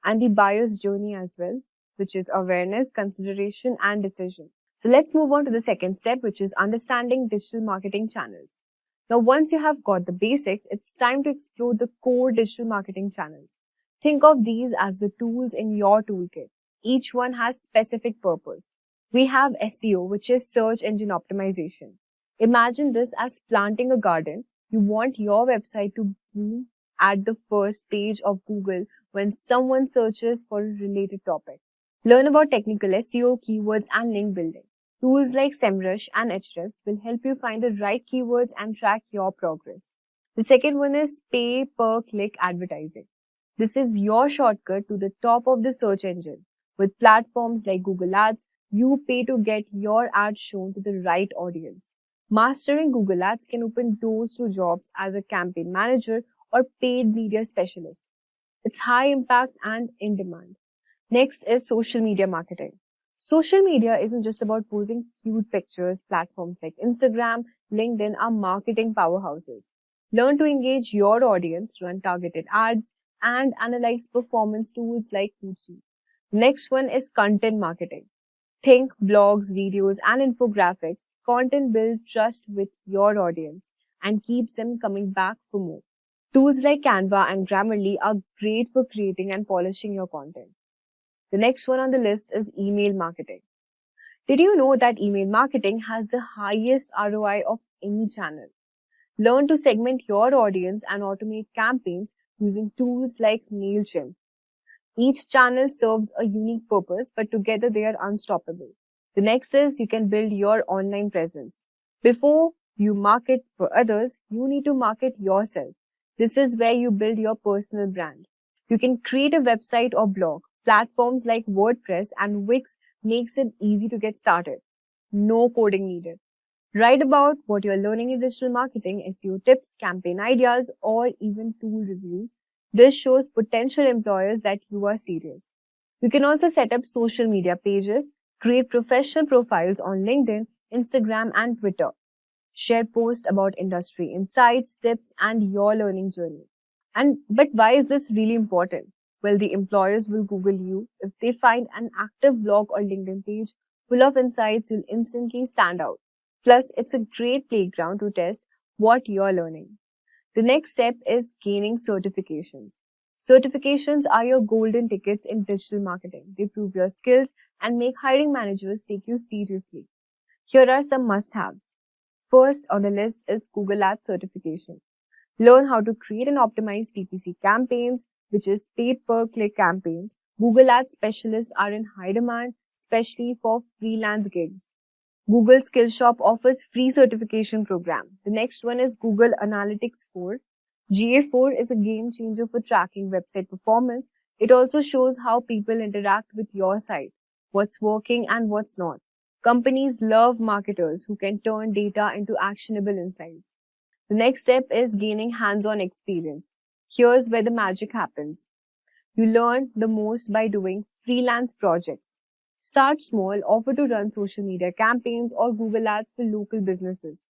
and the buyer's journey as well, which is awareness, consideration, and decision. So let's move on to the second step, which is understanding digital marketing channels. Now, once you have got the basics, it's time to explore the core digital marketing channels. Think of these as the tools in your toolkit. Each one has specific purpose. We have SEO, which is search engine optimization. Imagine this as planting a garden. You want your website to be at the first page of Google when someone searches for a related topic. Learn about technical SEO, keywords, and link building. Tools like SEMrush and Ahrefs will help you find the right keywords and track your progress. The second one is pay-per-click advertising. This is your shortcut to the top of the search engine. With platforms like Google Ads, you pay to get your ad shown to the right audience. Mastering Google Ads can open doors to jobs as a campaign manager or paid media specialist. It's high impact and in demand. Next is social media marketing. Social media isn't just about posting cute pictures. Platforms like Instagram, LinkedIn are marketing powerhouses. Learn to engage your audience, run targeted ads, and analyze performance tools like Hootsuite. Next one is content marketing. Think blogs, videos, and infographics. Content builds trust with your audience and keeps them coming back for more. Tools like Canva and Grammarly are great for creating and polishing your content. The next one on the list is email marketing. Did you know that email marketing has the highest ROI of any channel? Learn to segment your audience and automate campaigns using tools like MailChimp. Each channel serves a unique purpose, but together they are unstoppable. The next is you can build your online presence. Before you market for others, you need to market yourself. This is where you build your personal brand. You can create a website or blog. Platforms like WordPress and Wix makes it easy to get started. No coding needed. Write about what you're learning in digital marketing, SEO tips, campaign ideas, or even tool reviews. This shows potential employers that you are serious. You can also set up social media pages, create professional profiles on LinkedIn, Instagram, and Twitter. Share posts about industry insights, tips, and your learning journey. But why is this really important? Well, the employers will Google you. If they find an active blog or LinkedIn page full of insights, you'll instantly stand out. Plus, it's a great playground to test what you're learning. The next step is gaining certifications. Certifications are your golden tickets in digital marketing. They prove your skills and make hiring managers take you seriously. Here are some must-haves. First on the list is Google Ads certification. Learn how to create and optimize PPC campaigns, which is paid per click campaigns. Google Ads specialists are in high demand, especially for freelance gigs. Google Skills Shop offers free certification program. The next one is Google Analytics 4. GA4 is a game changer for tracking website performance. It also shows how people interact with your site, what's working and what's not. Companies love marketers who can turn data into actionable insights. The next step is gaining hands-on experience. Here's where the magic happens. You learn the most by doing freelance projects. Start small, offer to run social media campaigns or Google Ads for local businesses.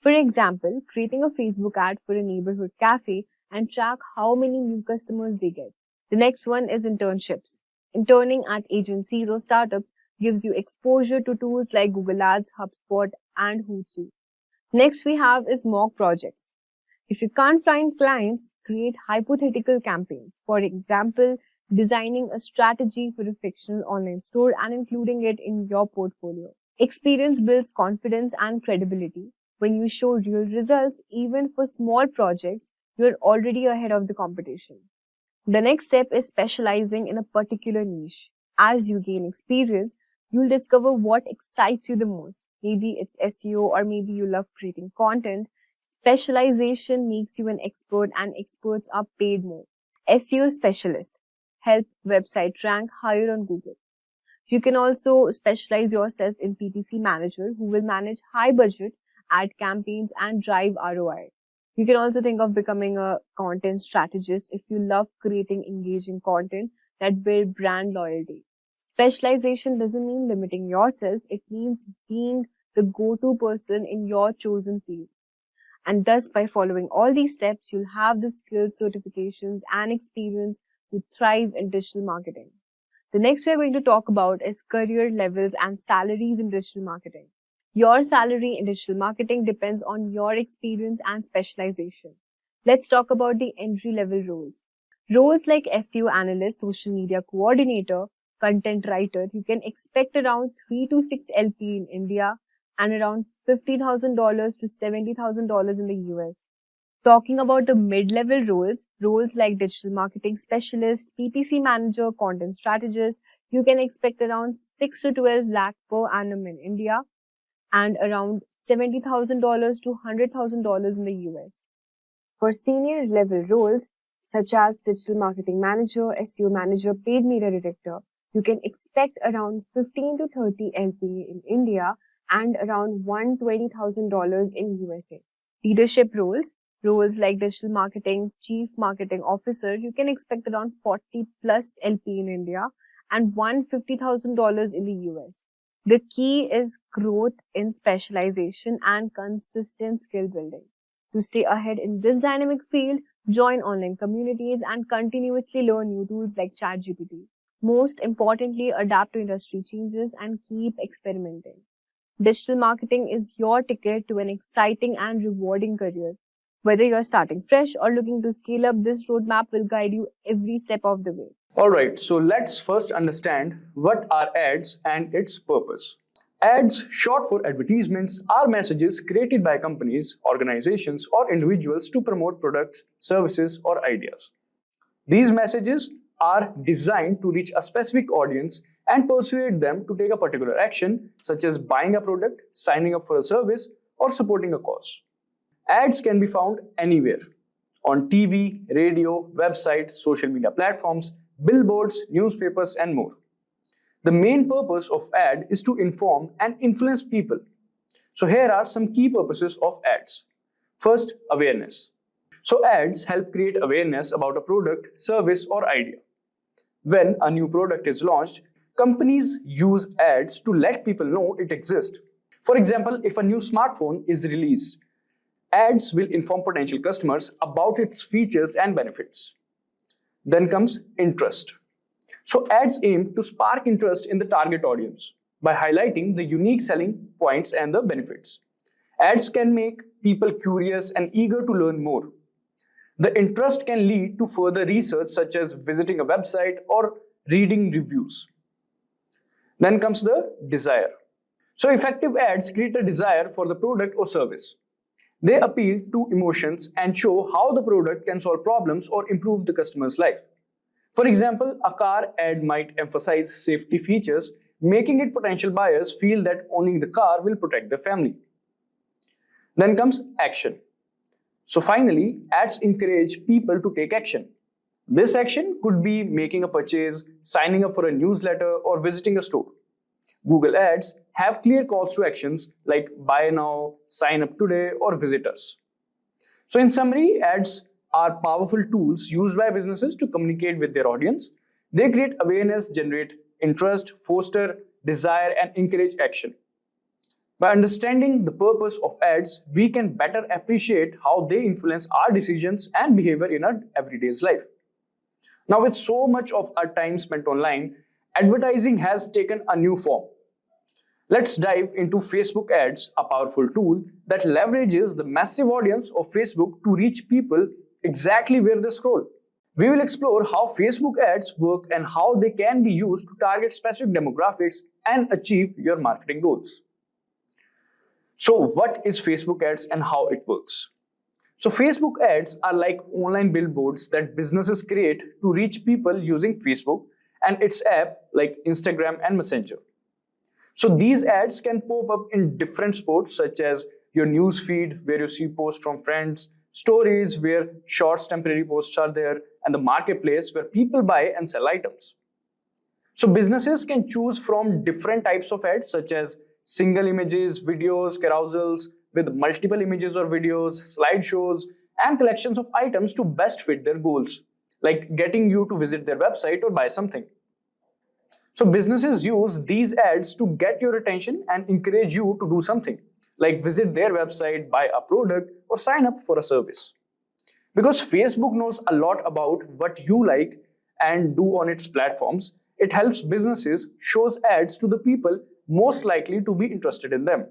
For example, creating a Facebook ad for a neighborhood cafe and track how many new customers they get. The next one is internships. Interning at agencies or startups gives you exposure to tools like Google Ads, HubSpot, and Hootsuite. Next we have is mock projects. If you can't find clients, create hypothetical campaigns. For example, designing a strategy for a fictional online store and including it in your portfolio. Experience builds confidence and credibility. When you show real results, even for small projects, you're already ahead of the competition. The next step is specializing in a particular niche. As you gain experience, you'll discover what excites you the most. Maybe it's SEO or maybe you love creating content. Specialization makes you an expert and experts are paid more. SEO specialist. Help website rank higher on Google. You can also specialize yourself in PPC manager who will manage high budget ad campaigns and drive ROI. You can also think of becoming a content strategist if you love creating engaging content that build brand loyalty. Specialization doesn't mean limiting yourself, it means being the go-to person in your chosen field. And thus, by following all these steps, you'll have the skills, certifications, and experience to thrive in digital marketing. The next we are going to talk about is career levels and salaries in digital marketing. Your salary in digital marketing depends on your experience and specialization. Let's talk about the entry-level roles. Roles like SEO analyst, social media coordinator, content writer, you can expect around 3 to 6 LP in India and around $50,000 to $70,000 in the US. Talking about the mid-level roles like digital marketing specialist, PPC manager, content strategist, you can expect around 6 to 12 lakh per annum in India and around $70,000 to $100,000 in the US. For senior level roles such as digital marketing manager, SEO manager, paid media director, you can expect around 15 to 30 LPA in India and around $120,000 in USA. Leadership roles like digital marketing, chief marketing officer, you can expect around 40 plus LP in India and $150,000 in the US. The key is growth in specialization and consistent skill building. To stay ahead in this dynamic field, join online communities and continuously learn new tools like ChatGPT. Most importantly, adapt to industry changes and keep experimenting. Digital marketing is your ticket to an exciting and rewarding career. Whether you're starting fresh or looking to scale up, this roadmap will guide you every step of the way. Alright, so let's first understand what are ads and its purpose. Ads, short for advertisements, are messages created by companies, organizations, or individuals to promote products, services, or ideas. These messages are designed to reach a specific audience and persuade them to take a particular action, such as buying a product, signing up for a service, or supporting a cause. Ads can be found anywhere: on TV, radio, website, social media platforms, billboards, newspapers, and more. The main purpose of ad is to inform and influence people. So here are some key purposes of ads. First, awareness. So ads help create awareness about a product, service, or idea. When a new product is launched, companies use ads to let people know it exists. For example, if a new smartphone is released, ads will inform potential customers about its features and benefits. Then comes interest. So ads aim to spark interest in the target audience by highlighting the unique selling points and the benefits. Ads can make people curious and eager to learn more. The interest can lead to further research such as visiting a website or reading reviews. Then comes the desire. So effective ads create a desire for the product or service. They appeal to emotions and show how the product can solve problems or improve the customer's life. For example, a car ad might emphasize safety features, making it potential buyers feel that owning the car will protect their family. Then comes action. So finally, ads encourage people to take action. This action could be making a purchase, signing up for a newsletter, or visiting a store. Google Ads have clear calls to actions like buy now, sign up today, or visit us. So in summary, ads are powerful tools used by businesses to communicate with their audience. They create awareness, generate interest, foster desire, and encourage action. By understanding the purpose of ads, we can better appreciate how they influence our decisions and behavior in our everyday life. Now, with so much of our time spent online, advertising has taken a new form. Let's dive into Facebook ads, a powerful tool that leverages the massive audience of Facebook to reach people exactly where they scroll. We will explore how Facebook ads work and how they can be used to target specific demographics and achieve your marketing goals. So what is Facebook ads and how it works? So Facebook ads are like online billboards that businesses create to reach people using Facebook and its app like Instagram and Messenger. So these ads can pop up in different spots such as your news feed where you see posts from friends, stories where short temporary posts are there, and the marketplace where people buy and sell items. So businesses can choose from different types of ads such as single images, videos, carousels with multiple images or videos, slideshows, and collections of items to best fit their goals, like getting you to visit their website or buy something. So businesses use these ads to get your attention and encourage you to do something, like visit their website, buy a product, or sign up for a service. Because Facebook knows a lot about what you like and do on its platforms, it helps businesses shows ads to the people most likely to be interested in them.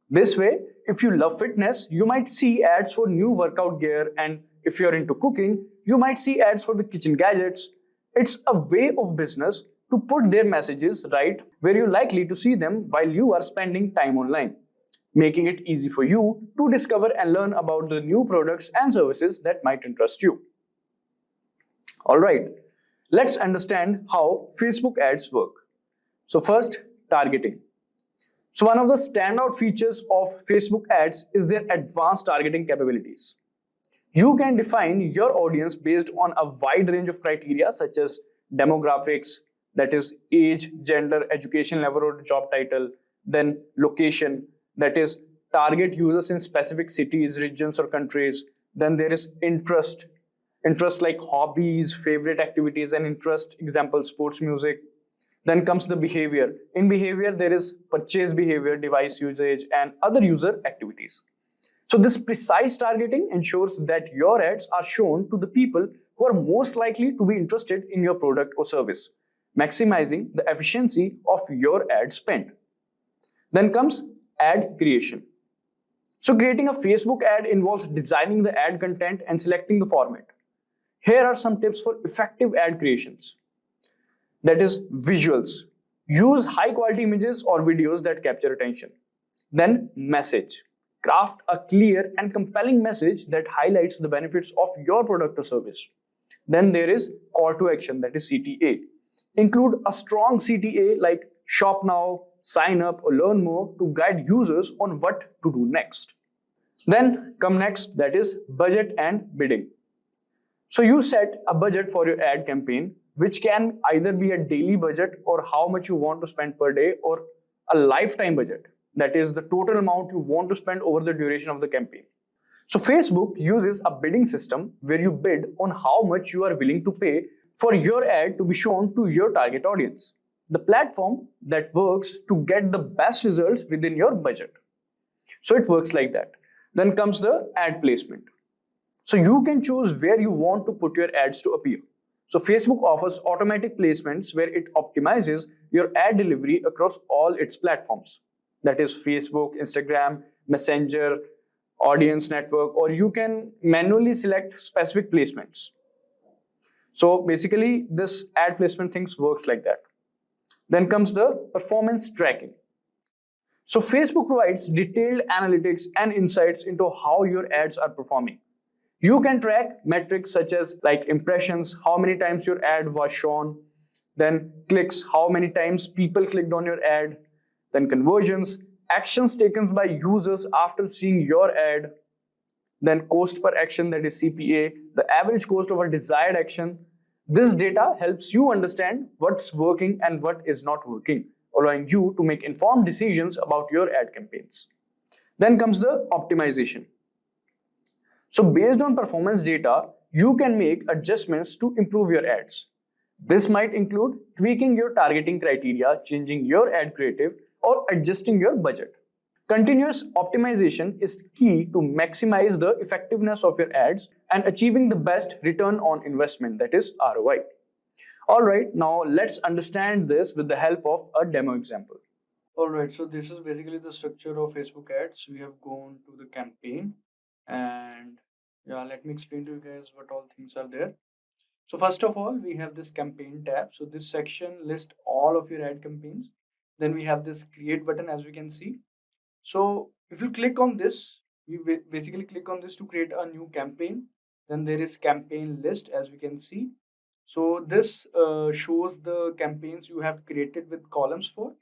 This way, if you love fitness, you might see ads for new workout gear, and if you're into cooking, you might see ads for the kitchen gadgets. It's a way of business to put their messages right where you're likely to see them while you are spending time online, making it easy for you to discover and learn about the new products and services that might interest you. Alright, let's understand how Facebook ads work. So first, targeting. So one of the standout features of Facebook ads is their advanced targeting capabilities. You can define your audience based on a wide range of criteria such as demographics, that is age, gender, education level or job title, then location, that is target users in specific cities, regions or countries. Then there is interest like hobbies, favorite activities and interest, example sports, music. Then comes the behavior. In behavior, there is purchase behavior, device usage, and other user activities. So this precise targeting ensures that your ads are shown to the people who are most likely to be interested in your product or service, maximizing the efficiency of your ad spend. Then comes ad creation. So creating a Facebook ad involves designing the ad content and selecting the format. Here are some tips for effective ad creations. That is visuals. Use high quality images or videos that capture attention. Then message. Craft a clear and compelling message that highlights the benefits of your product or service. Then there is call to action, that is CTA. Include a strong CTA like shop now, sign up or learn more to guide users on what to do next. Then come next, that is budget and bidding. So you set a budget for your ad campaign, which can either be a daily budget or how much you want to spend per day or a lifetime budget. that is the total amount you want to spend over the duration of the campaign. So Facebook uses a bidding system where you bid on how much you are willing to pay for your ad to be shown to your target audience. The platform that works to get the best results within your budget. So it works like that. Then comes the ad placement. So you can choose where you want to put your ads to appear. So Facebook offers automatic placements where it optimizes your ad delivery across all its platforms. That is Facebook, Instagram, Messenger, Audience Network, or you can manually select specific placements. So basically this ad placement things works like that. Then comes the performance tracking. So Facebook provides detailed analytics and insights into how your ads are performing. You can track metrics such as like impressions, how many times your ad was shown, then clicks, how many times people clicked on your ad, then conversions, actions taken by users after seeing your ad, then cost per action, that is CPA, the average cost of a desired action. This data helps you understand what's working and what is not working, allowing you to make informed decisions about your ad campaigns. Then comes the optimization. So based on performance data, you can make adjustments to improve your ads. This might include tweaking your targeting criteria, changing your ad creative, or adjusting your budget. Continuous optimization is key to maximize the effectiveness of your ads and achieving the best return on investment, that is ROI. Alright, now let's understand this with the help of a demo example. Alright, so this is basically the structure of Facebook ads. We have gone to the campaign, and yeah, let me explain to you guys what all things are there. So first of all, we have this campaign tab. So this section lists all of your ad campaigns. Then we have this create button, as we can see. So if you click on this, we basically click on this to create a new campaign. Then there is campaign list, as we can see. So this shows the campaigns you have created with columns for.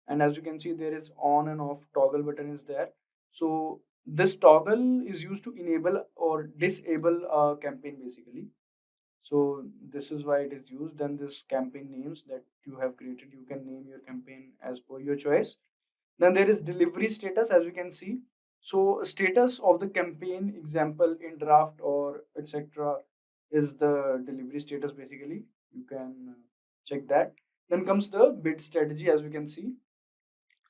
And as you can see, there is on and off toggle button is there. So this toggle is used to enable or disable a campaign basically. So this is why it is used. Then this campaign names that you have created, you can name your campaign as per your choice. Then there is delivery status, as you can see. So status of the campaign, example in draft or etc., is the delivery status basically. You can check that. Then comes the bid strategy, as we can see.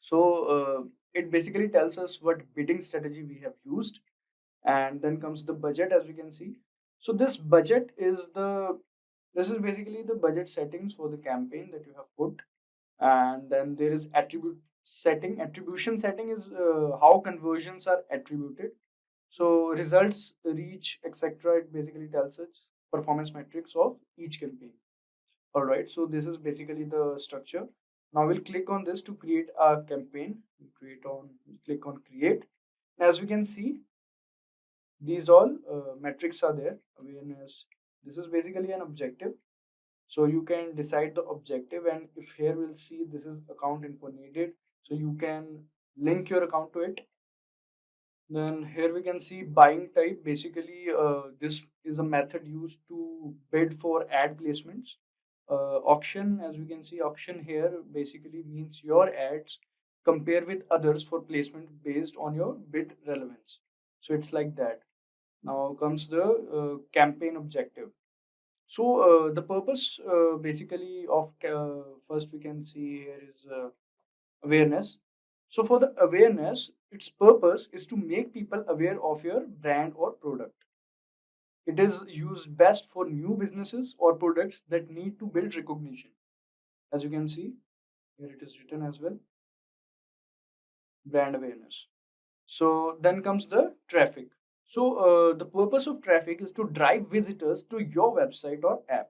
So it basically tells us what bidding strategy we have used. And then comes the budget, as we can see. So this is basically the budget settings for the campaign that you have put. And then there is attribution setting is how conversions are attributed. So results, reach, etc., it basically tells us performance metrics of each campaign. All right, so this is basically the structure. Now we'll click on this to create a campaign. We'll click on create. As we can see, these all metrics are there. Awareness, this is basically an objective. So you can decide the objective, and if here we'll see this is account info needed, so you can link your account to it. Then here we can see buying type. Basically this is a method used to bid for ad placements. Auction, as we can see, auction here basically means your ads compare with others for placement based on your bid relevance. So it's like that. Now comes the campaign objective. So the purpose basically of first we can see here is awareness. So for the awareness, its purpose is to make people aware of your brand or product. It is used best for new businesses or products that need to build recognition. As you can see, here it is written as well, brand awareness. So then comes the traffic. So the purpose of traffic is to drive visitors to your website or app.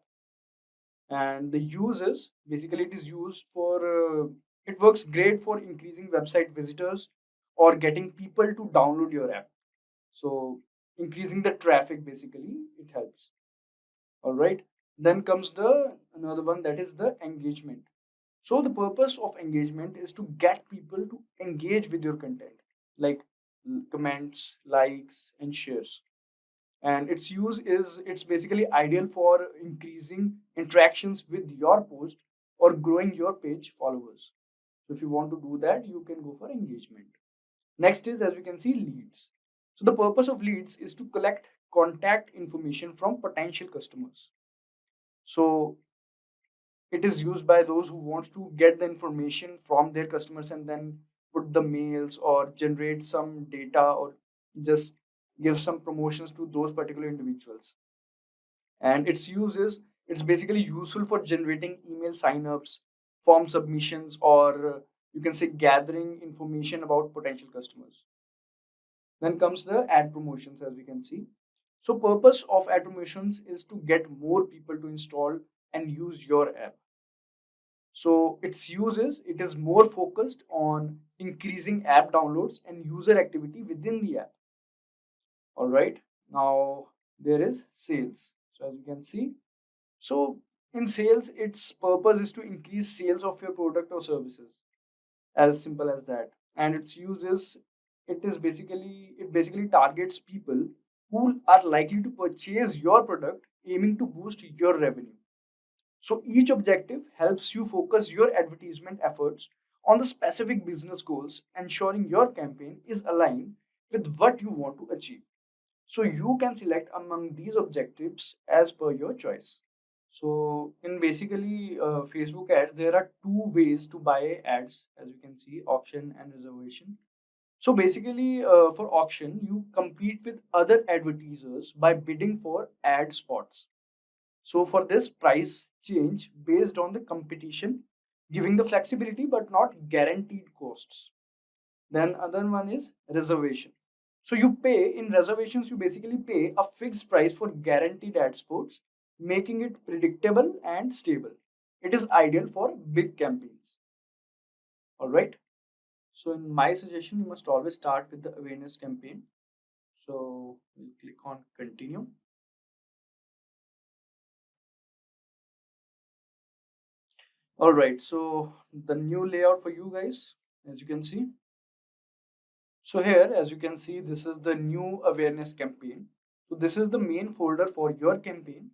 And the uses, basically it is used for, it works great for increasing website visitors or getting people to download your app. So increasing the traffic, basically it helps. All right, then comes the another one, that is the engagement. So the purpose of engagement is to get people to engage with your content, like comments, likes, and shares. And its use is, it's basically ideal for increasing interactions with your post or growing your page followers. So if you want to do that, you can go for engagement. Next is, as you can see, leads. So the purpose of leads is to collect contact information from potential customers. So it is used by those who want to get the information from their customers and then put the mails or generate some data or just give some promotions to those particular individuals. And its use is, it's basically useful for generating email signups, form submissions, or you can say gathering information about potential customers. Then comes the ad promotions, as we can see. So purpose of ad promotions is to get more people to install and use your app. So its use is, it is more focused on increasing app downloads and user activity within the app. All right. Now there is sales. So as you can see, so in sales, its purpose is to increase sales of your product or services. As simple as that. And its use is, it basically targets people who are likely to purchase your product, aiming to boost your revenue. So each objective helps you focus your advertisement efforts on the specific business goals, ensuring your campaign is aligned with what you want to achieve. So you can select among these objectives as per your choice. So in basically Facebook ads, there are two ways to buy ads, as you can see, auction and reservation. So basically, for auction, you compete with other advertisers by bidding for ad spots. So for this, price change based on the competition, giving the flexibility but not guaranteed costs. Then other one is reservation. So you pay in reservations, you basically pay a fixed price for guaranteed ad spots, making it predictable and stable. It is ideal for big campaigns. All right. So in my suggestion, you must always start with the awareness campaign. So we'll click on continue. All right. So the new layout for you guys, as you can see. So here, as you can see, this is the new awareness campaign. So this is the main folder for your campaign.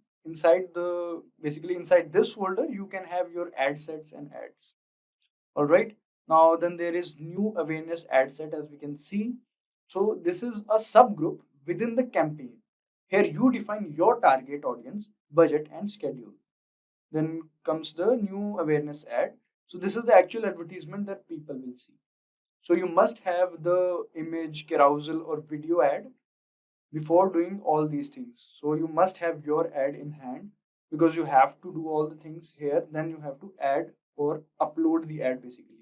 Basically inside this folder, you can have your ad sets and ads. All right. Now then there is new awareness ad set, as we can see. So this is a subgroup within the campaign. Here you define your target audience, budget and schedule. Then comes the new awareness ad. So this is the actual advertisement that people will see. So you must have the image, carousel or video ad before doing all these things. So you must have your ad in hand because you have to do all the things here. Then you have to add or upload the ad basically.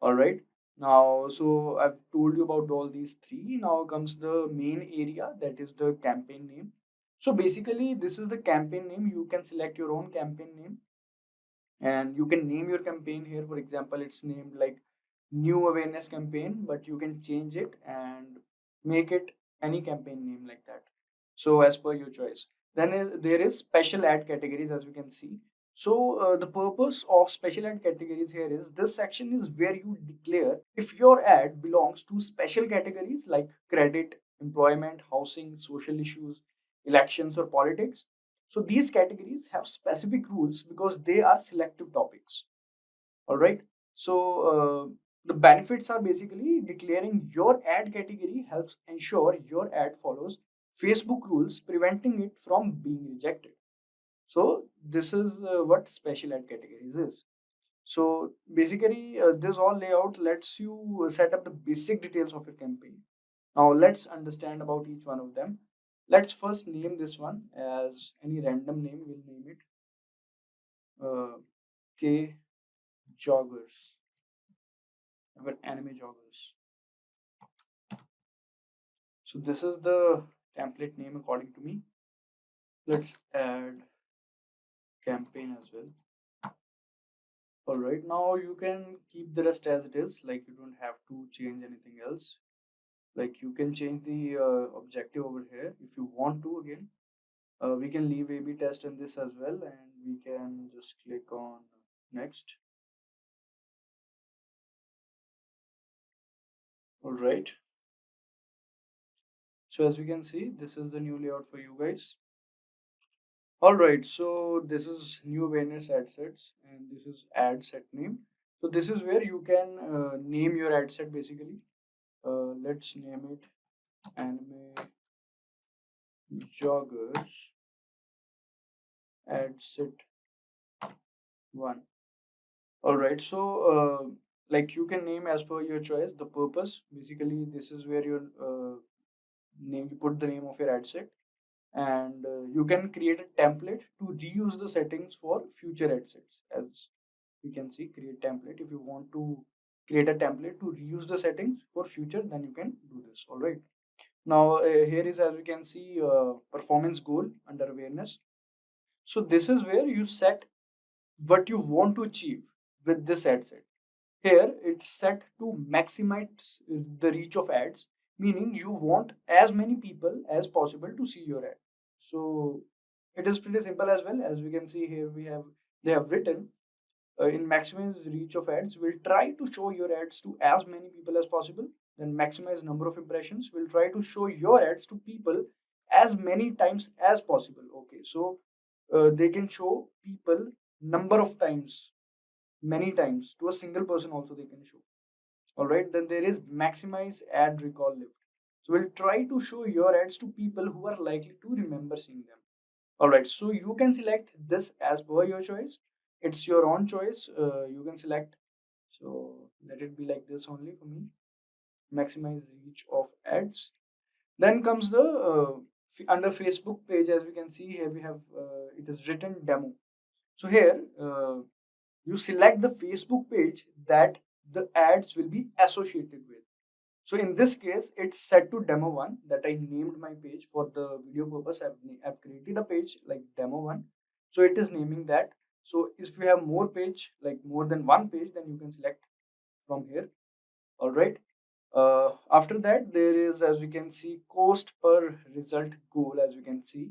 All right. Now, so I've told you about all these three. Now comes the main area, that is the campaign name. So basically, this is the campaign name. You can select your own campaign name and you can name your campaign here. For example, it's named like new awareness campaign, but you can change it and make it any campaign name like that. So as per your choice. There is special ad categories, as you can see. So the purpose of special ad categories here is, this section is where you declare if your ad belongs to special categories like credit, employment, housing, social issues, elections or politics. So these categories have specific rules because they are selective topics. All right. So the benefits are basically, declaring your ad category helps ensure your ad follows Facebook rules, preventing it from being rejected. So this is what special ad categories is. So basically, this all layout lets you set up the basic details of your campaign. Now let's understand about each one of them. Let's first name this one as any random name. We'll name it K Joggers. Our anime joggers. So this is the template name according to me. Let's add campaign as well. All right, now you can keep the rest as it is, like you don't have to change anything else. Like you can change the objective over here if you want to. Again, we can leave A/B test in this as well, and we can just click on next. All right. So as you can see, this is the new layout for you guys. All right, so this is new awareness ad sets and this is ad set name. So this is where you can name your ad set basically. Let's name it anime joggers ad set 1. All right, so like you can name as per your choice. The purpose basically, this is where your name, you put the name of your ad set, and you can create a template to reuse the settings for future ad sets. As you can see, create template. If you want to create a template to reuse the settings for future, then you can do this. All right. Now here is, as we can see, performance goal under awareness. So this is where you set what you want to achieve with this ad set. Here it's set to maximize the reach of ads, meaning you want as many people as possible to see your ad. So it is pretty simple as well. As we can see here, they have written in maximize reach of ads, we'll try to show your ads to as many people as possible. Then maximize number of impressions, we'll try to show your ads to people as many times as possible. Okay, so they can show people number of times, many times, to a single person also they can show. All right, then there is maximize ad recall lift. So we'll try to show your ads to people who are likely to remember seeing them. All right, so you can select this as per your choice. It's your own choice. You can select. So let it be like this only for me. Maximize reach of ads. Then comes the under Facebook page. As we can see here, we have it is written demo. So here you select the Facebook page that the ads will be associated with. So in this case, it's set to demo 1 that I named my page for the video purpose. I've created a page like demo 1. So it is naming that. So if you have more page, like more than one page, then you can select from here. All right. After that, there is, as we can see, cost per result goal, as we can see.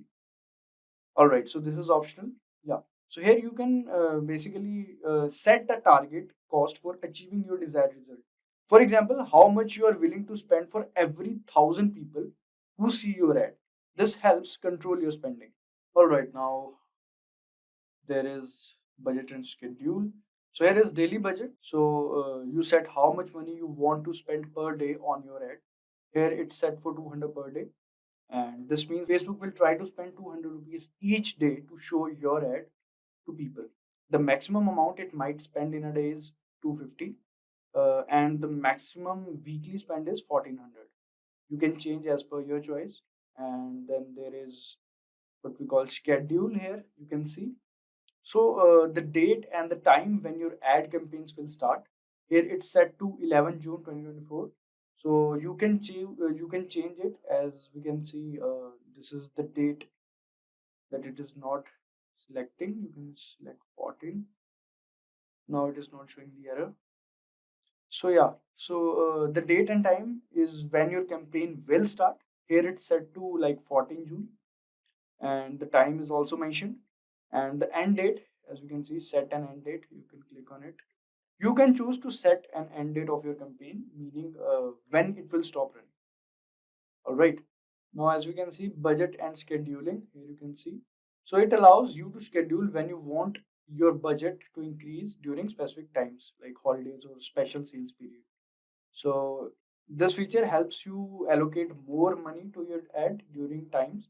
All right. So this is optional. Yeah. So here you can basically set a target cost for achieving your desired result. For example, how much you are willing to spend for every 1,000 people who see your ad. This helps control your spending. All right, now there is budget and schedule. So here is daily budget. So you set how much money you want to spend per day on your ad. Here it's set for 200 per day. And this means Facebook will try to spend 200 rupees each day to show your ad to people. The maximum amount it might spend in a day is 250, and the maximum weekly spend is 1400. You can change as per your choice. And then there is what we call schedule here. You can see. So the date and the time when your ad campaigns will start. Here it's set to 11 June 2024. So you can change it. As we can see, this is the date that it is not selecting. You can select 14. Now it is not showing the error. So yeah, so the date and time is when your campaign will start. Here it's set to like 14 June, and the time is also mentioned. And the end date, as you can see, set an end date. You can click on it. You can choose to set an end date of your campaign, meaning when it will stop running. All right. Now, as we can see, budget and scheduling. Here you can see. So it allows you to schedule when you want your budget to increase during specific times, like holidays or special sales period. So this feature helps you allocate more money to your ad during times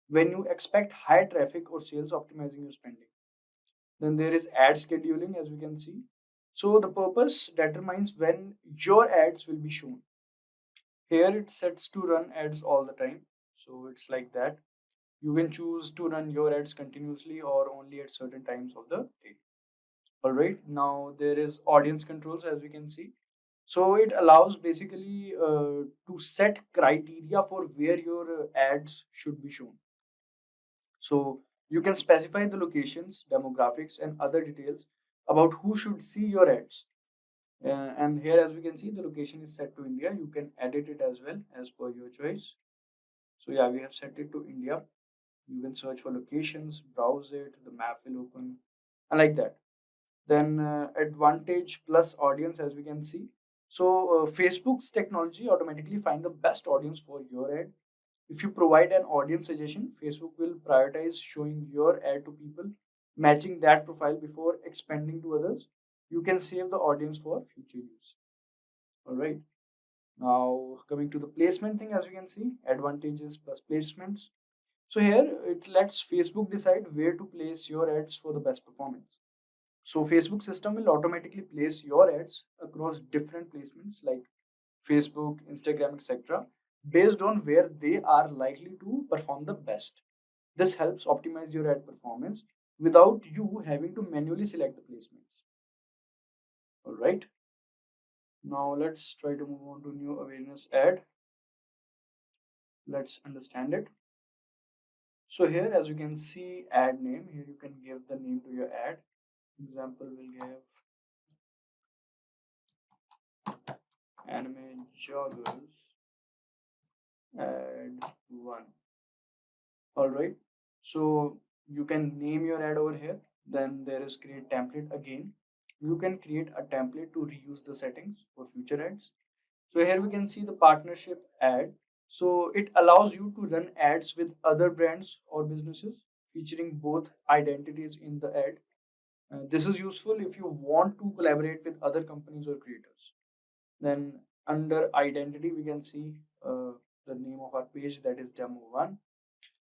when you expect high traffic or sales, optimizing your spending. Then there is ad scheduling, as we can see. So the purpose determines when your ads will be shown. Here it sets to run ads all the time. So it's like that. You can choose to run your ads continuously or only at certain times of the day. All right. Now there is audience controls, as we can see. So it allows basically to set criteria for where your ads should be shown. So you can specify the locations, demographics, and other details about who should see your ads. And here, as we can see, the location is set to India. You can edit it as well as per your choice. So yeah, we have set it to India. You can search for locations, browse it, the map will open, and like that. Then advantage plus audience, as we can see. So Facebook's technology automatically find the best audience for your ad. If you provide an audience suggestion, Facebook will prioritize showing your ad to people matching that profile before expanding to others. you can save the audience for future use. All right. Now coming to the placement thing, as you can see, advantages plus placements. So here it lets Facebook decide where to place your ads for the best performance. So Facebook system will automatically place your ads across different placements like Facebook, Instagram, etc. based on where they are likely to perform the best. This helps optimize your ad performance without you having to manually select the placements. All right. Now let's try to move on to new awareness ad. Let's understand it. So here, as you can see, ad name, here you can give the name to your ad. Example, we'll give anime joggers ad 1. All right. So you can name your ad over here. Then there is create template again. You can create a template to reuse the settings for future ads. So here we can see the partnership ad. So it allows you to run ads with other brands or businesses featuring both identities in the ad. This is useful if you want to collaborate with other companies or creators. Then under identity, we can see the name of our page, that is demo 1.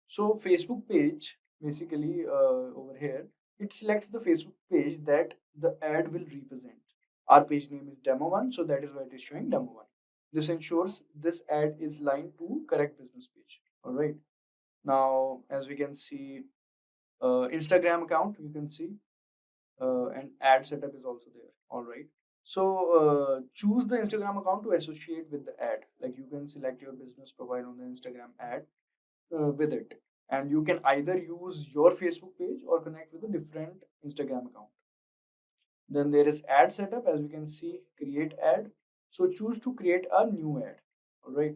So Facebook page, basically over here, it selects the Facebook page that the ad will represent. Our page name is demo 1, so that is why it is showing demo 1. This ensures this ad is linked to correct business page. All right. Now, as we can see, Instagram account, you can see, and ad setup is also there. All right. So choose the Instagram account to associate with the ad. Like you can select your business profile on the Instagram ad with it, and you can either use your Facebook page or connect with a different Instagram account. Then there is ad setup, as you can see, create ad. So choose to create a new ad. All right.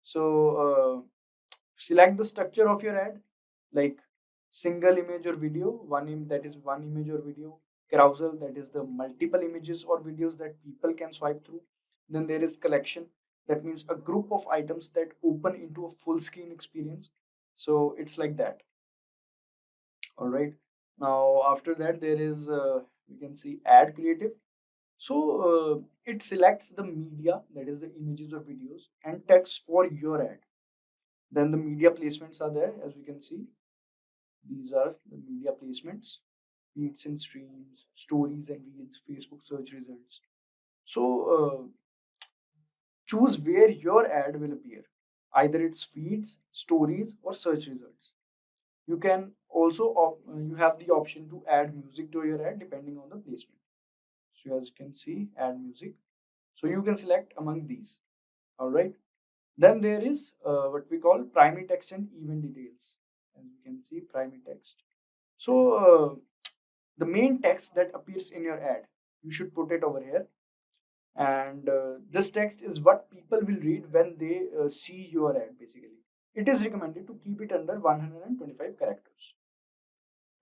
So select the structure of your ad, like single image or video, that is one image or video, carousel, that is the multiple images or videos that people can swipe through. Then there is collection, that means a group of items that open into a full screen experience. So it's like that. All right. Now after that there is we can see ad creative. So it selects the media, that is the images or videos, and text for your ad. Then the media placements are there, as we can see. These are the media placements, feeds and streams, stories and reels, Facebook search results. So choose where your ad will appear. Either it's feeds, stories, or search results. You can also you have the option to add music to your ad depending on the placement. So as you can see, add music. So you can select among these. All right. Then there is what we call primary text and event details. As you can see, primary text. So the main text that appears in your ad, you should put it over here. And this text is what people will read when they see your ad, basically. It is recommended to keep it under 125 characters.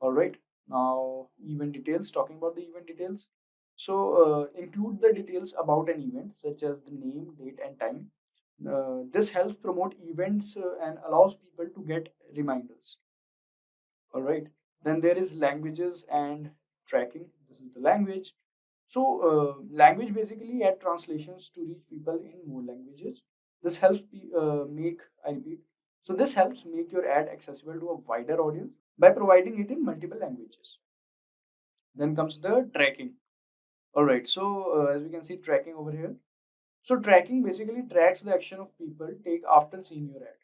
All right. Now, event details, talking about the event details. So, include the details about an event, such as the name, date, and time. This helps promote events and allows people to get reminders. All right. Then there is languages and tracking. This is the language. So, language basically add translations to reach people in more languages. This helps make, I repeat, so this helps make your ad accessible to a wider audience by providing it in multiple languages. Then comes the tracking. All right. So, as we can see, tracking over here. So, tracking basically tracks the action of people take after seeing your ad.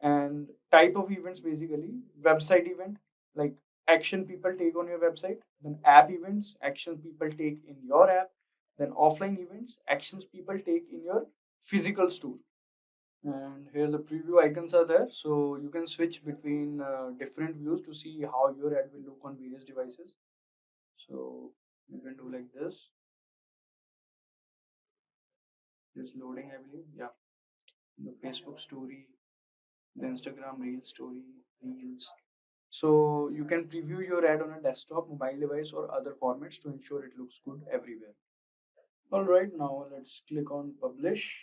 And type of events, basically website event, like action people take on your website. Then app events, actions people take in your app. Then offline events, actions people take in your physical store. And here the preview icons are there, so you can switch between different views to see how your ad will look on various devices. So you can do like this. This loading, I believe. Yeah, the Facebook story, the Instagram reel story, reels. So you can preview your ad on a desktop, mobile device, or other formats to ensure it looks good everywhere. All right, now let's click on publish.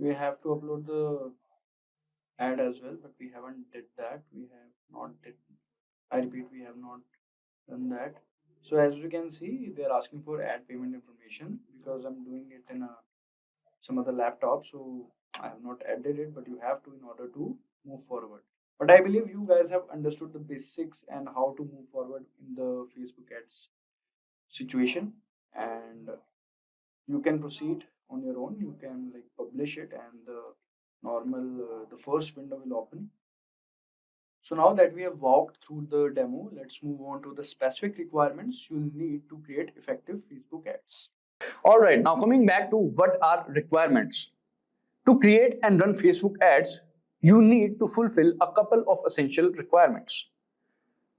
We have to upload the ad as well, but we haven't did that. We have not did. I repeat, we have not done that. So as you can see, they're asking for add payment information because I'm doing it in some other laptop. So I have not added it, but you have to in order to move forward. But I believe you guys have understood the basics and how to move forward in the Facebook ads situation, and you can proceed on your own. You can like publish it, and the first window will open. So now that we have walked through the demo, let's move on to the specific requirements you'll need to create effective Facebook ads. All right, now coming back to what are requirements. To create and run Facebook ads, you need to fulfill a couple of essential requirements.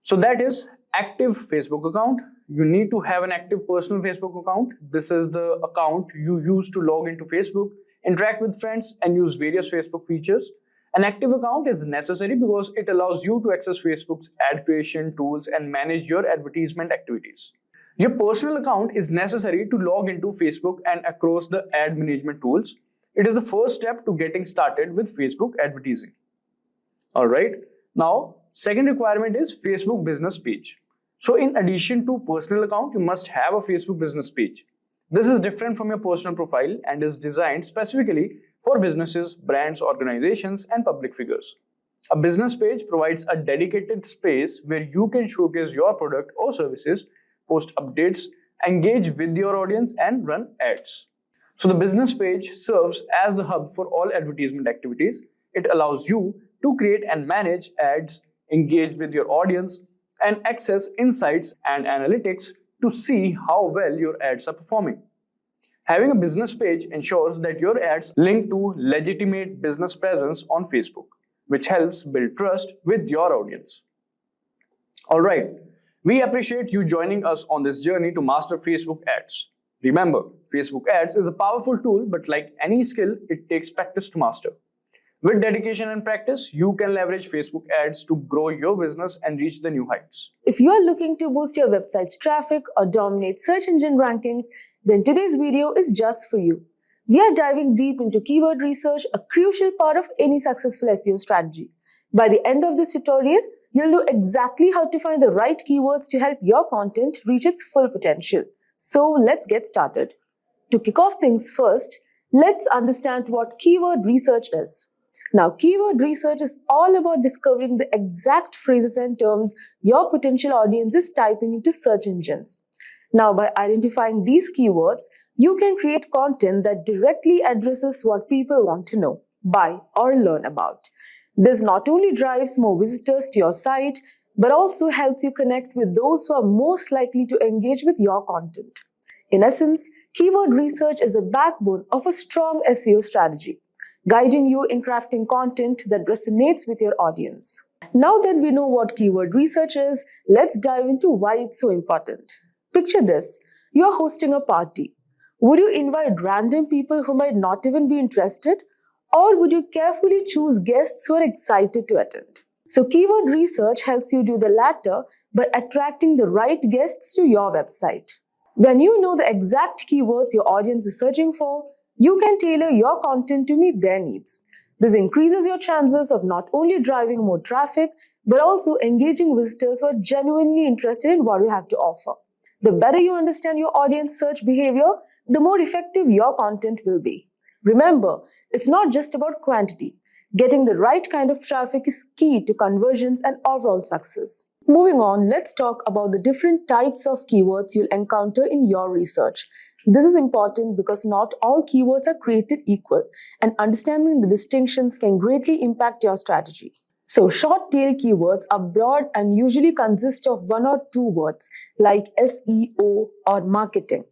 So that is active Facebook account. You need to have an active personal Facebook account. This is the account you use to log into Facebook, interact with friends, and use various Facebook features. An active account is necessary because it allows you to access Facebook's ad creation tools and manage your advertisement activities. Your personal account is necessary to log into Facebook and across the ad management tools. It is the first step to getting started with Facebook advertising. All right. Now, second requirement is Facebook business page. So in addition to personal account, you must have a Facebook business page. This is different from your personal profile and is designed specifically for businesses, brands, organizations, and public figures. A business page provides a dedicated space where you can showcase your product or services, post updates, engage with your audience, and run ads. So the business page serves as the hub for all advertisement activities. It allows you to create and manage ads, engage with your audience, and access insights and analytics to see how well your ads are performing. Having a business page ensures that your ads link to legitimate business presence on Facebook, which helps build trust with your audience. All right, we appreciate you joining us on this journey to master Facebook ads. Remember, Facebook ads is a powerful tool, but like any skill, it takes practice to master. With dedication and practice, you can leverage Facebook ads to grow your business and reach the new heights. If you are looking to boost your website's traffic or dominate search engine rankings, then today's video is just for you. We are diving deep into keyword research, a crucial part of any successful SEO strategy. By the end of this tutorial, you'll know exactly how to find the right keywords to help your content reach its full potential. So let's get started. To kick off things first, let's understand what keyword research is. Now, keyword research is all about discovering the exact phrases and terms your potential audience is typing into search engines. Now, by identifying these keywords, you can create content that directly addresses what people want to know, buy, or learn about. This not only drives more visitors to your site, but also helps you connect with those who are most likely to engage with your content. In essence, keyword research is the backbone of a strong SEO strategy, guiding you in crafting content that resonates with your audience. Now that we know what keyword research is, let's dive into why it's so important. Picture this, you are hosting a party. Would you invite random people who might not even be interested? Or would you carefully choose guests who are excited to attend? So keyword research helps you do the latter by attracting the right guests to your website. When you know the exact keywords your audience is searching for, you can tailor your content to meet their needs. This increases your chances of not only driving more traffic, but also engaging visitors who are genuinely interested in what you have to offer. The better you understand your audience search behavior, the more effective your content will be. Remember, it's not just about quantity. Getting the right kind of traffic is key to conversions and overall success. Moving on, let's talk about the different types of keywords you'll encounter in your research. This is important because not all keywords are created equal, and understanding the distinctions can greatly impact your strategy. So, short tail keywords are broad and usually consist of one or two words like SEO or marketing.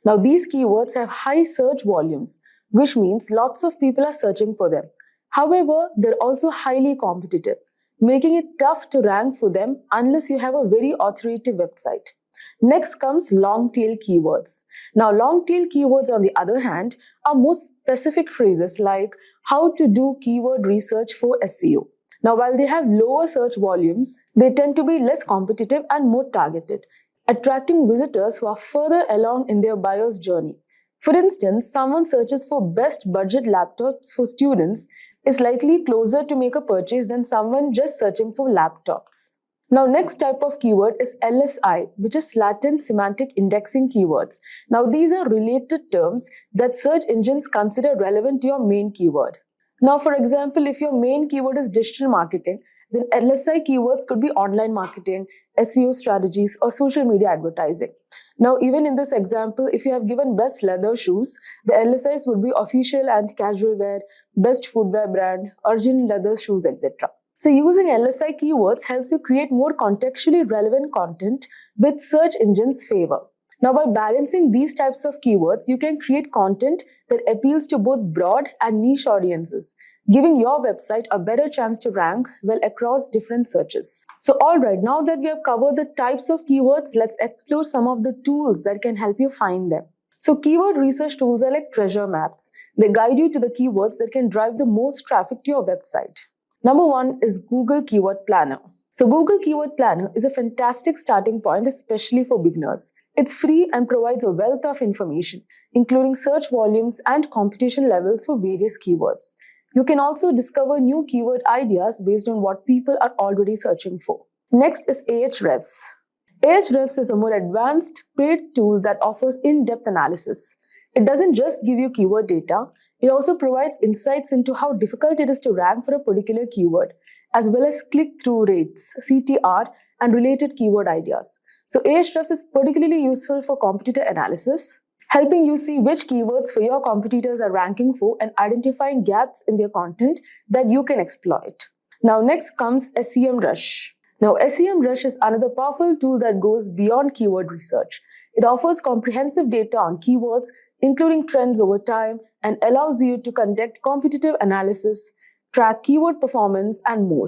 Now, these keywords have high search volumes, which means lots of people are searching for them. However, they're also highly competitive, making it tough to rank for them unless you have a very authoritative website. Next comes long tail keywords. Now, long tail keywords, on the other hand, are more specific phrases like how to do keyword research for SEO. Now, while they have lower search volumes, they tend to be less competitive and more targeted, attracting visitors who are further along in their buyer's journey. For instance, someone searches for best budget laptops for students is likely closer to make a purchase than someone just searching for laptops. Now, next type of keyword is LSI, which is latent semantic indexing keywords. Now, these are related terms that search engines consider relevant to your main keyword. Now, for example, if your main keyword is digital marketing, then LSI keywords could be online marketing, SEO strategies, or social media advertising. Now, even in this example, if you have given best leather shoes, the LSIs would be official and casual wear, best footwear brand, original leather shoes, etc. So using LSI keywords helps you create more contextually relevant content with search engines' favor. Now, by balancing these types of keywords, you can create content that appeals to both broad and niche audiences, giving your website a better chance to rank well across different searches. So, alright, now that we have covered the types of keywords, let's explore some of the tools that can help you find them. So, keyword research tools are like treasure maps. They guide you to the keywords that can drive the most traffic to your website. Number one is Google Keyword Planner. So Google Keyword Planner is a fantastic starting point, especially for beginners. It's free and provides a wealth of information, including search volumes and competition levels for various keywords. You can also discover new keyword ideas based on what people are already searching for. Next is Ahrefs. Ahrefs is a more advanced paid tool that offers in-depth analysis. It doesn't just give you keyword data, it also provides insights into how difficult it is to rank for a particular keyword, as well as click-through rates, CTR, and related keyword ideas. So Ahrefs is particularly useful for competitor analysis, helping you see which keywords for your competitors are ranking for and identifying gaps in their content that you can exploit. Now next comes SEMrush. Now SEMrush is another powerful tool that goes beyond keyword research. It offers comprehensive data on keywords, including trends over time, and allows you to conduct competitive analysis, track keyword performance, and more.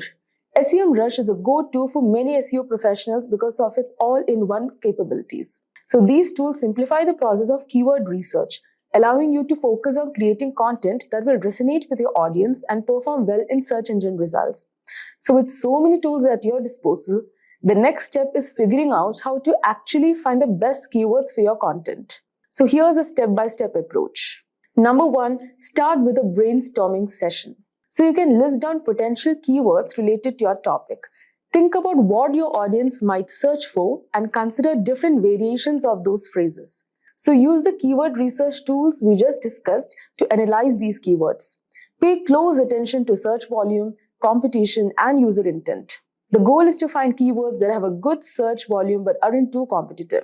SEMrush is a go-to for many SEO professionals because of its all-in-one capabilities. So these tools simplify the process of keyword research, allowing you to focus on creating content that will resonate with your audience and perform well in search engine results. So with so many tools at your disposal, the next step is figuring out how to actually find the best keywords for your content. So here's a step-by-step approach. Number one, start with a brainstorming session. So you can list down potential keywords related to your topic. Think about what your audience might search for and consider different variations of those phrases. So use the keyword research tools we just discussed to analyze these keywords. Pay close attention to search volume, competition, and user intent. The goal is to find keywords that have a good search volume but aren't too competitive.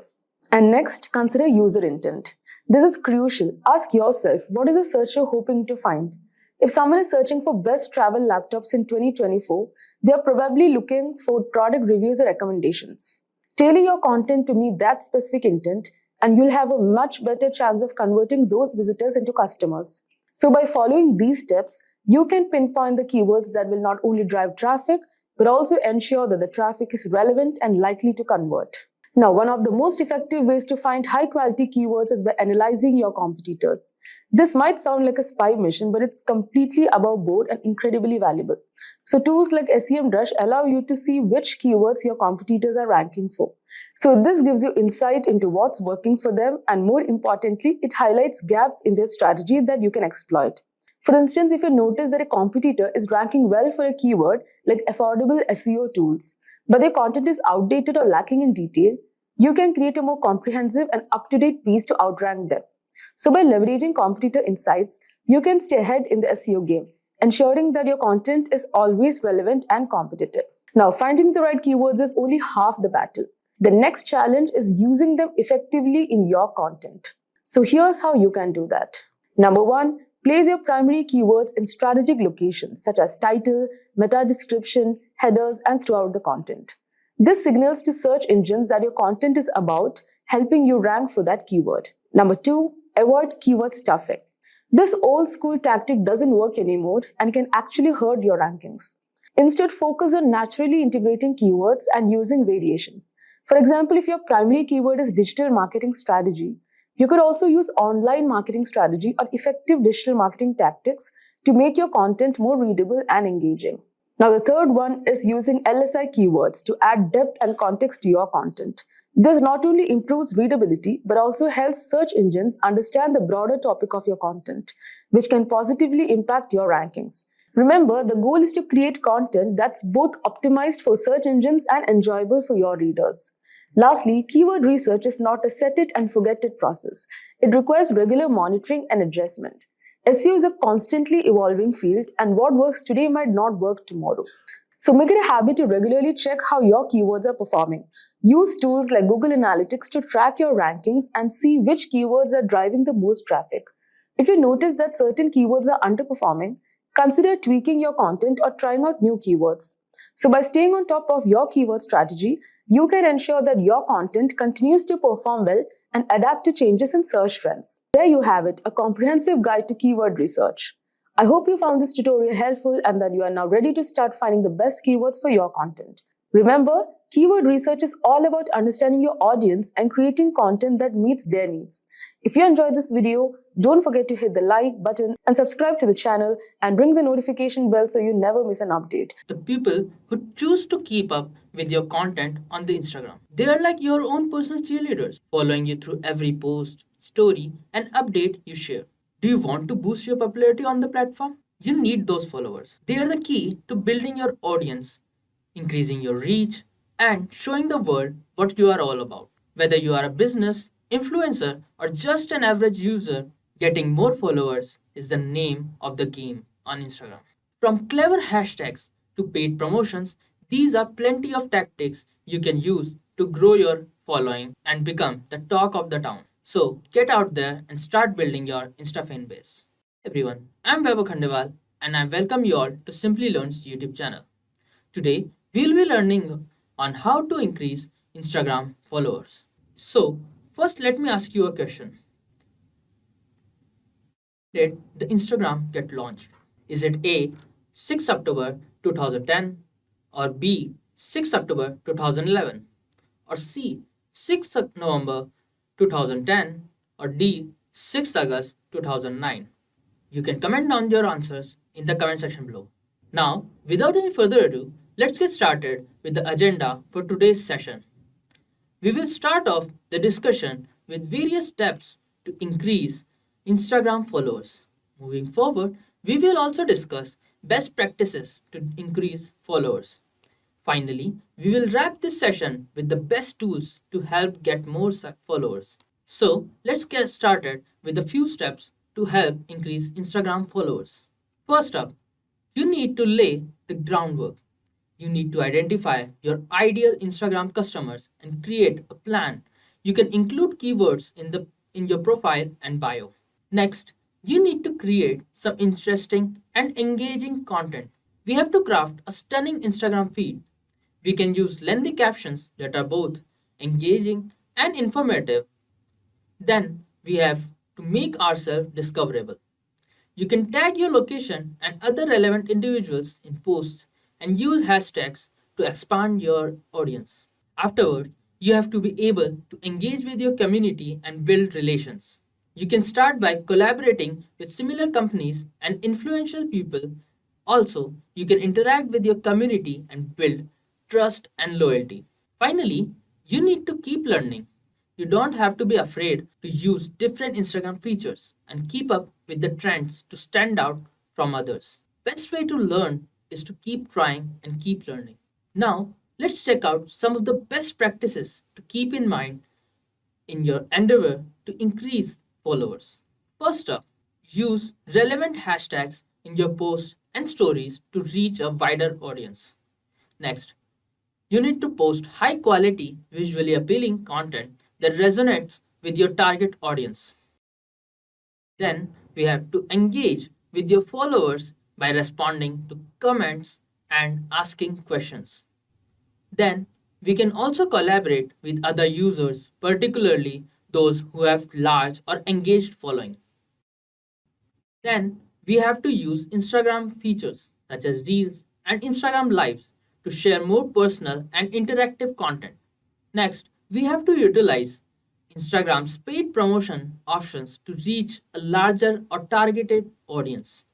And next, consider user intent. This is crucial. Ask yourself, what is a searcher hoping to find? If someone is searching for best travel laptops in 2024, they are probably looking for product reviews or recommendations. Tailor your content to meet that specific intent, and you'll have a much better chance of converting those visitors into customers. So by following these steps, you can pinpoint the keywords that will not only drive traffic, but also ensure that the traffic is relevant and likely to convert. Now, one of the most effective ways to find high-quality keywords is by analyzing your competitors. This might sound like a spy mission, but it's completely above board and incredibly valuable. So tools like SEMrush allow you to see which keywords your competitors are ranking for. So this gives you insight into what's working for them, and more importantly, it highlights gaps in their strategy that you can exploit. For instance, if you notice that a competitor is ranking well for a keyword like affordable SEO tools, but their content is outdated or lacking in detail, you can create a more comprehensive and up-to-date piece to outrank them. So by leveraging competitor insights, you can stay ahead in the SEO game, ensuring that your content is always relevant and competitive. Now, finding the right keywords is only half the battle. The next challenge is using them effectively in your content. So here's how you can do that. Number one, place your primary keywords in strategic locations such as title, meta description, headers, and throughout the content. This signals to search engines that your content is about, helping you rank for that keyword. Number two, avoid keyword stuffing. This old school tactic doesn't work anymore and can actually hurt your rankings. Instead, focus on naturally integrating keywords and using variations. For example, if your primary keyword is digital marketing strategy, you could also use online marketing strategy or effective digital marketing tactics to make your content more readable and engaging. Now, the third one is using LSI keywords to add depth and context to your content. This not only improves readability, but also helps search engines understand the broader topic of your content, which can positively impact your rankings. Remember, the goal is to create content that's both optimized for search engines and enjoyable for your readers. Lastly, keyword research is not a set it and forget it process. It requires regular monitoring and adjustment. SEO is a constantly evolving field, and what works today might not work tomorrow. So make it a habit to regularly check how your keywords are performing. Use tools like Google Analytics to track your rankings and see which keywords are driving the most traffic. If you notice that certain keywords are underperforming, consider tweaking your content or trying out new keywords. So by staying on top of your keyword strategy, you can ensure that your content continues to perform well and adapt to changes in search trends. There you have it, a comprehensive guide to keyword research. I hope you found this tutorial helpful and that you are now ready to start finding the best keywords for your content. Remember, keyword research is all about understanding your audience and creating content that meets their needs. If you enjoyed this video, don't forget to hit the like button and subscribe to the channel and ring the notification bell so you never miss an update. The people who choose to keep up with your content on the Instagram. They are like your own personal cheerleaders, following you through every post, story, and update you share. Do you want to boost your popularity on the platform? You need those followers. They are the key to building your audience, increasing your reach, and showing the world what you are all about. Whether you are a business, influencer, or just an average user, getting more followers is the name of the game on Instagram. From clever hashtags to paid promotions, these are plenty of tactics you can use to grow your following and become the talk of the town. So get out there and start building your Insta fan base. Hey everyone, I'm Vaibhav Khandeval and I welcome you all to Simplilearn's YouTube channel. Today, we'll be learning on how to increase Instagram followers. So, first let me ask you a question. Did the Instagram get launched? Is it A, 6 October 2010, or B, 6 October 2011, or C, 6 November 2010, or D, 6 August 2009? You can comment down your answers in the comment section below. Now, without any further ado, let's get started with the agenda for today's session. We will start off the discussion with various steps to increase Instagram followers. Moving forward, we will also discuss best practices to increase followers. Finally, we will wrap this session with the best tools to help get more followers. So, let's get started with a few steps to help increase Instagram followers. First up, you need to lay the groundwork. You need to identify your ideal Instagram customers and create a plan. You can include keywords in your profile and bio. Next, you need to create some interesting and engaging content. We have to craft a stunning Instagram feed. We can use lengthy captions that are both engaging and informative. Then we have to make ourselves discoverable. You can tag your location and other relevant individuals in posts and use hashtags to expand your audience. Afterwards, you have to be able to engage with your community and build relations. You can start by collaborating with similar companies and influential people. Also, you can interact with your community and build trust and loyalty. Finally, you need to keep learning. You don't have to be afraid to use different Instagram features and keep up with the trends to stand out from others. Best way to learn is to keep trying and keep learning. Now, let's check out some of the best practices to keep in mind in your endeavor to increase followers. First up, use relevant hashtags in your posts and stories to reach a wider audience. Next, you need to post high quality, visually appealing content that resonates with your target audience. Then we have to engage with your followers by responding to comments and asking questions. Then we can also collaborate with other users, particularly those who have large or engaged following. Then we have to use Instagram features such as Reels and Instagram Lives to share more personal and interactive content. Next, we have to utilize Instagram's paid promotion options to reach a larger or targeted audience.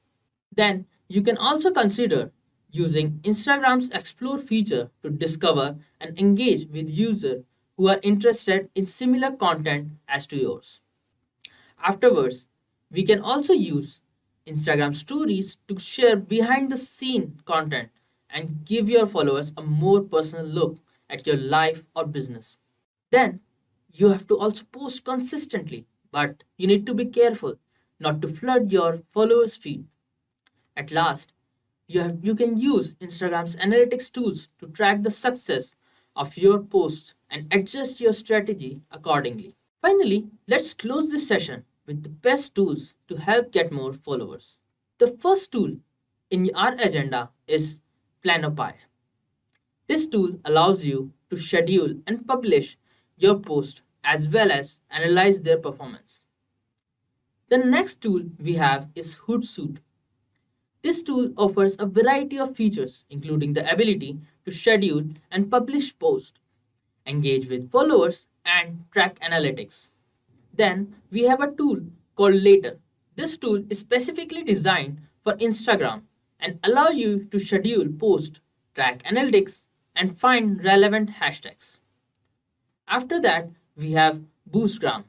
Then you can also consider using Instagram's Explore feature to discover and engage with users who are interested in similar content as to yours. Afterwards, we can also use Instagram stories to share behind the scene content and give your followers a more personal look at your life or business. Then you have to also post consistently, but you need to be careful not to flood your followers' feed. At last, you can use Instagram's analytics tools to track the success of your posts and adjust your strategy accordingly. Finally, let's close this session with the best tools to help get more followers. The first tool in our agenda is Planopy. This tool allows you to schedule and publish your post as well as analyze their performance. The next tool we have is Hootsuite. This tool offers a variety of features, including the ability to schedule and publish posts, engage with followers, and track analytics. Then we have a tool called Later. This tool is specifically designed for Instagram and allow you to schedule posts, track analytics, and find relevant hashtags. After that, we have Boostgram.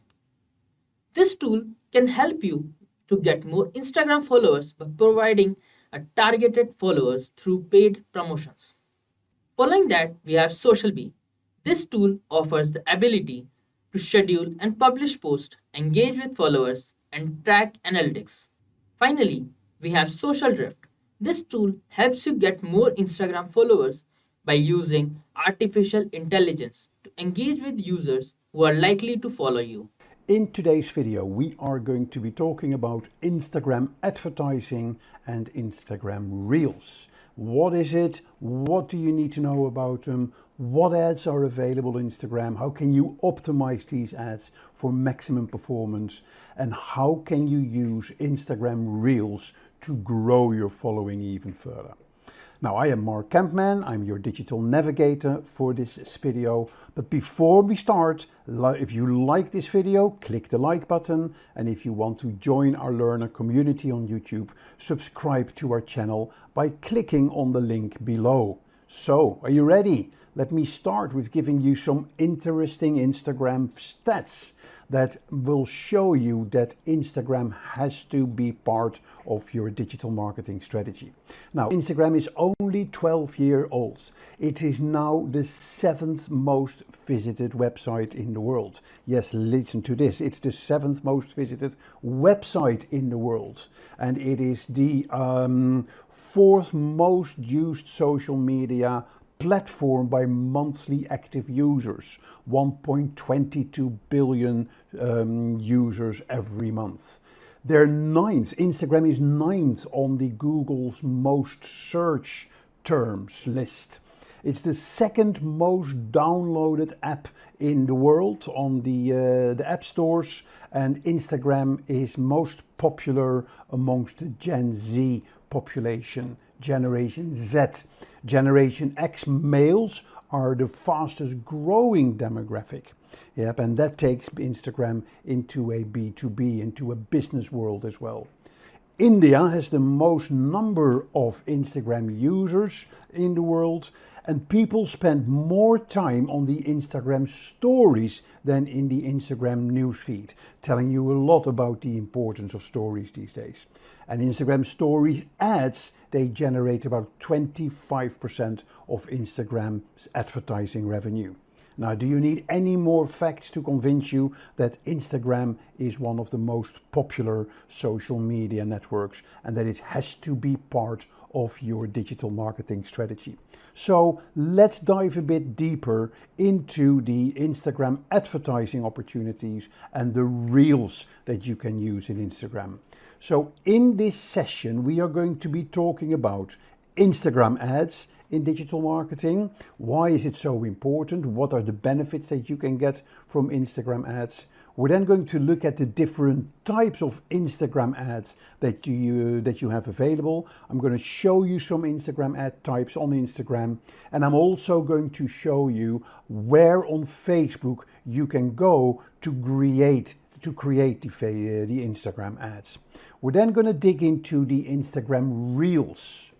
This tool can help you to get more Instagram followers by providing a targeted followers through paid promotions. Following that, we have SocialBee. This tool offers the ability to schedule and publish posts, engage with followers, and track analytics. Finally, we have Social Drift. This tool helps you get more Instagram followers by using artificial intelligence to engage with users who are likely to follow you. In today's video, we are going to be talking about Instagram advertising and Instagram Reels. What is it? What do you need to know about them? What ads are available on Instagram? How can you optimize these ads for maximum performance? And how can you use Instagram Reels to grow your following even further? Now, I am Mark Campman, I'm your digital navigator for this video. But before we start, if you like this video, click the like button. And if you want to join our learner community on YouTube, subscribe to our channel by clicking on the link below. So, are you ready? Let me start with giving you some interesting Instagram stats that will show you that Instagram has to be part of your digital marketing strategy. Now, Instagram is only 12 years old. It is now the 7th most visited website in the world. Yes, listen to this. It's the 7th most visited website in the world. And it is the 4th most used social media platform by monthly active users, 1.22 billion users every month. They're ninth, Instagram is ninth on the Google's most search terms list. It's the second most downloaded app in the world on the app stores, and Instagram is most popular amongst the Gen Z population, Generation Z. Generation X males are the fastest growing demographic. Yep, and that takes Instagram into a B2B, into a business world as well. India has the most number of Instagram users in the world, and people spend more time on the Instagram stories than in the Instagram newsfeed, telling you a lot about the importance of stories these days. And Instagram stories ads, they generate about 25% of Instagram's advertising revenue. Now, do you need any more facts to convince you that Instagram is one of the most popular social media networks and that it has to be part of your digital marketing strategy? So let's dive a bit deeper into the Instagram advertising opportunities and the reels that you can use in Instagram. So in this session, we are going to be talking about Instagram ads in digital marketing. Why is it so important? What are the benefits that you can get from Instagram ads? We're then going to look at the different types of Instagram ads that you have available. I'm going to show you some Instagram ad types on Instagram, and I'm also going to show you where on Facebook you can go to create the Instagram ads. We're then going to dig into the Instagram Reels.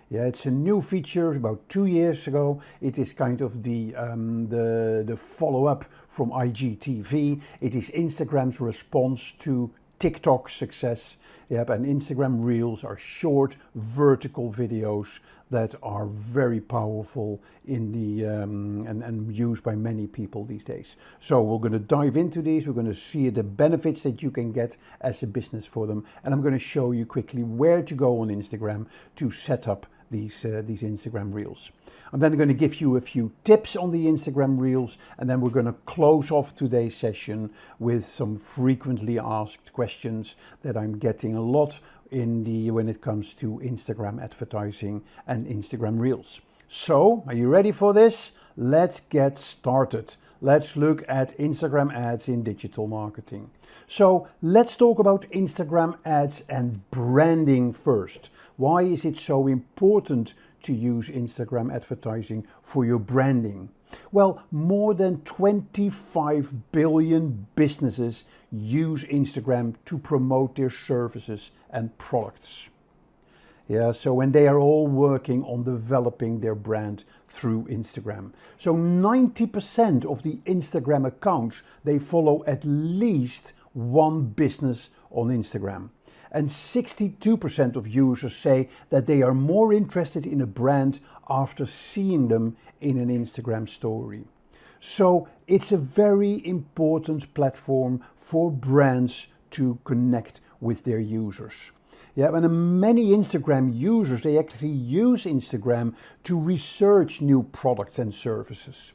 Yeah, it's a new feature about 2 years ago. It is kind of the follow-up from IGTV. It is Instagram's response to TikTok success. Yep, and Instagram Reels are short vertical videos that are very powerful in the and used by many people these days. So we're going to dive into these. We're going to see the benefits that you can get as a business for them, and I'm going to show you quickly where to go on Instagram to set up these Instagram Reels. I'm then going to give you a few tips on the Instagram Reels, and then we're going to close off today's session with some frequently asked questions that I'm getting a lot when it comes to Instagram advertising and Instagram Reels. So, are you ready for this? Let's get started. Let's look at Instagram ads in digital marketing. So, let's talk about Instagram ads and branding first. Why is it so important to use Instagram advertising for your branding? Well, more than 25 billion businesses use Instagram to promote their services and products. Yeah, so when they are all working on developing their brand through Instagram. So 90% of the Instagram accounts, they follow at least one business on Instagram. And 62% of users say that they are more interested in a brand after seeing them in an Instagram story. So it's a very important platform for brands to connect with their users. Yeah, and many Instagram users, they actually use Instagram to research new products and services.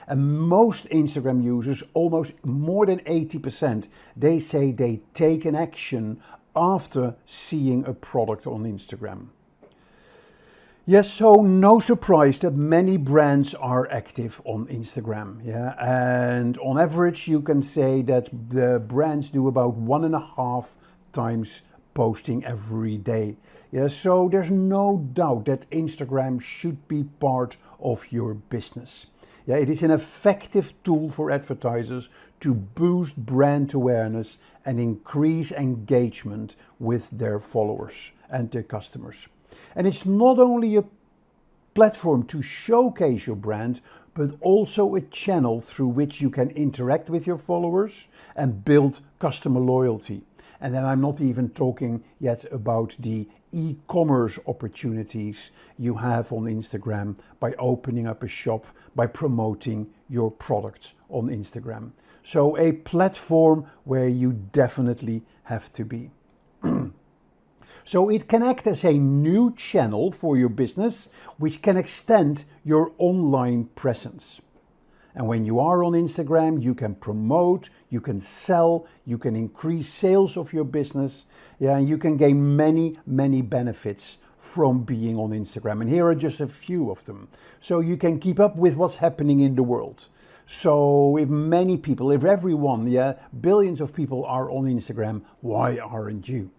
And most Instagram users, almost more than 80%, they say they take an action after seeing a product on Instagram. Yes, so no surprise that many brands are active on Instagram. Yeah, and on average, you can say that the brands do about 1.5 times posting every day. Yeah, so there's no doubt that Instagram should be part of your business. Yeah, it is an effective tool for advertisers to boost brand awareness and increase engagement with their followers and their customers. And it's not only a platform to showcase your brand, but also a channel through which you can interact with your followers and build customer loyalty. And then I'm not even talking yet about the e-commerce opportunities you have on Instagram by opening up a shop, by promoting your products on Instagram. So a platform where you definitely have to be. So it can act as a new channel for your business, which can extend your online presence. And when you are on Instagram, you can promote, you can sell, you can increase sales of your business. Yeah, and you can gain many, many benefits from being on Instagram. And here are just a few of them. So you can keep up with what's happening in the world. So if many people, if everyone, billions of people are on Instagram, why aren't you?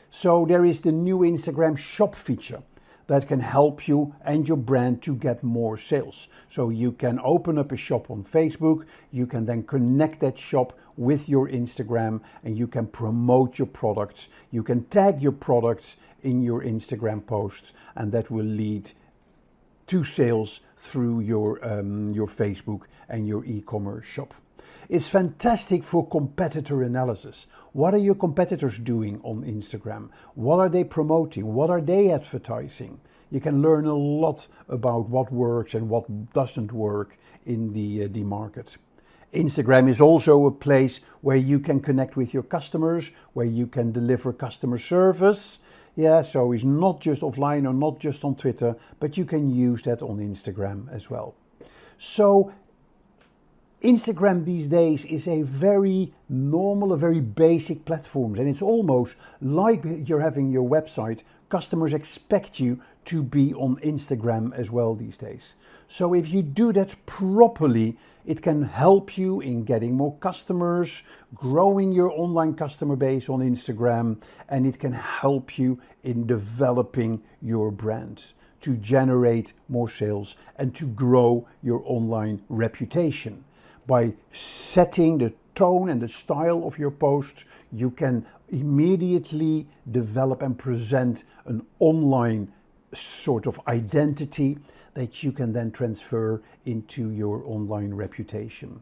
So there is the new Instagram shop feature that can help you and your brand to get more sales. So you can open up a shop on Facebook, you can then connect that shop with your Instagram, and you can promote your products. You can tag your products in your Instagram posts, and that will lead to sales through your Facebook and your e-commerce shop. It's fantastic for competitor analysis. What are your competitors doing on Instagram? What are they promoting? What are they advertising? You can learn a lot about what works and what doesn't work in the market. Instagram is also a place where you can connect with your customers, where you can deliver customer service. Yeah, so it's not just offline or not just on Twitter, but you can use that on Instagram as well. So Instagram these days is a very normal, a very basic platform, and it's almost like you're having your website. Customers expect you to be on Instagram as well these days. So if you do that properly, it can help you in getting more customers, growing your online customer base on Instagram, and it can help you in developing your brand to generate more sales and to grow your online reputation. By setting the tone and the style of your posts, you can immediately develop and present an online sort of identity that you can then transfer into your online reputation.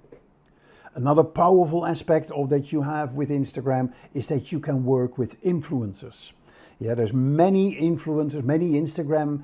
Another powerful aspect of that you have with Instagram is that you can work with influencers. Yeah, there's many influencers, many Instagram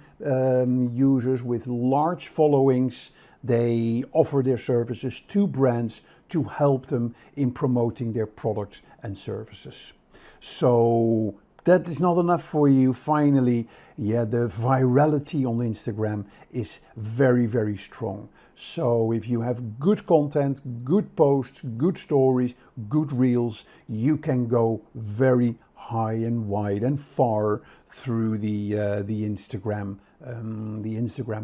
users with large followings. They offer their services to brands to help them in promoting their products and services. So that is not enough for you. Finally, yeah, the virality on Instagram is very, very strong. So if you have good content, good posts, good stories, good reels, you can go very high and wide and far through the Instagram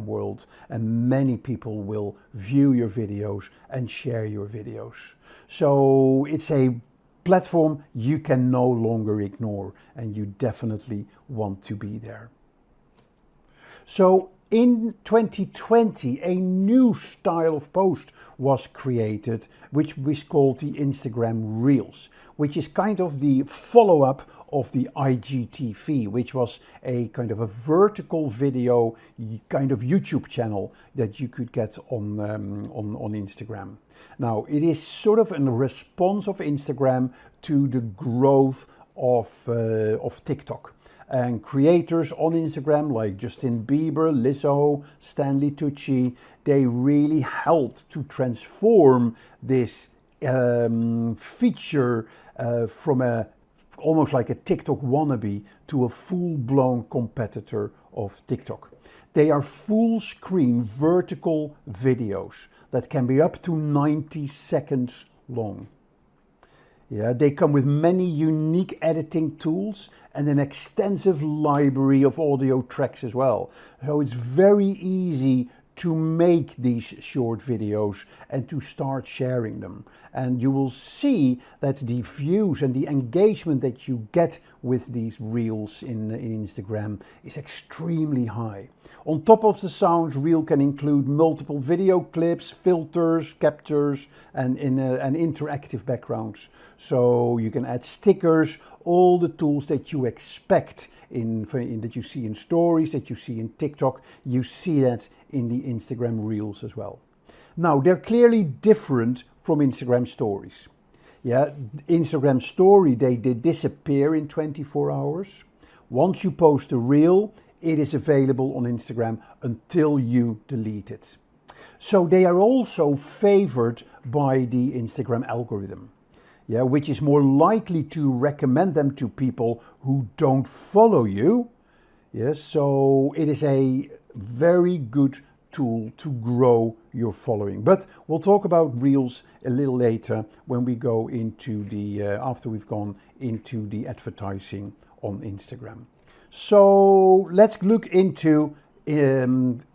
world, and many people will view your videos and share your videos. So it's a platform you can no longer ignore, and you definitely want to be there. So in 2020, a new style of post was created, which we called the Instagram Reels, which is kind of the follow-up of the IGTV, which was a kind of a vertical video kind of YouTube channel that you could get on Instagram. Now, it is sort of a response of Instagram to the growth of TikTok. And creators on Instagram like Justin Bieber, Lizzo, Stanley Tucci, they really helped to transform this feature from almost like a TikTok wannabe to a full-blown competitor of TikTok. They are full screen vertical videos that can be up to 90 seconds long. Yeah, they come with many unique editing tools and an extensive library of audio tracks as well. So it's very easy to make these short videos and to start sharing them. And you will see that the views and the engagement that you get with these reels in Instagram is extremely high. On top of the sounds, Reel can include multiple video clips, filters, captures, and interactive backgrounds. So you can add stickers, all the tools that you expect that you see in stories, that you see in TikTok, you see that in the Instagram Reels as well. Now, they're clearly different from Instagram Stories. Yeah, Instagram Story, they disappear in 24 hours. Once you post a Reel, it is available on Instagram until you delete it. So they are also favored by the Instagram algorithm. Yeah, which is more likely to recommend them to people who don't follow you. Yes, so it is a very good tool to grow your following. But we'll talk about Reels a little later when we go into after we've gone into the advertising on Instagram. So let's look into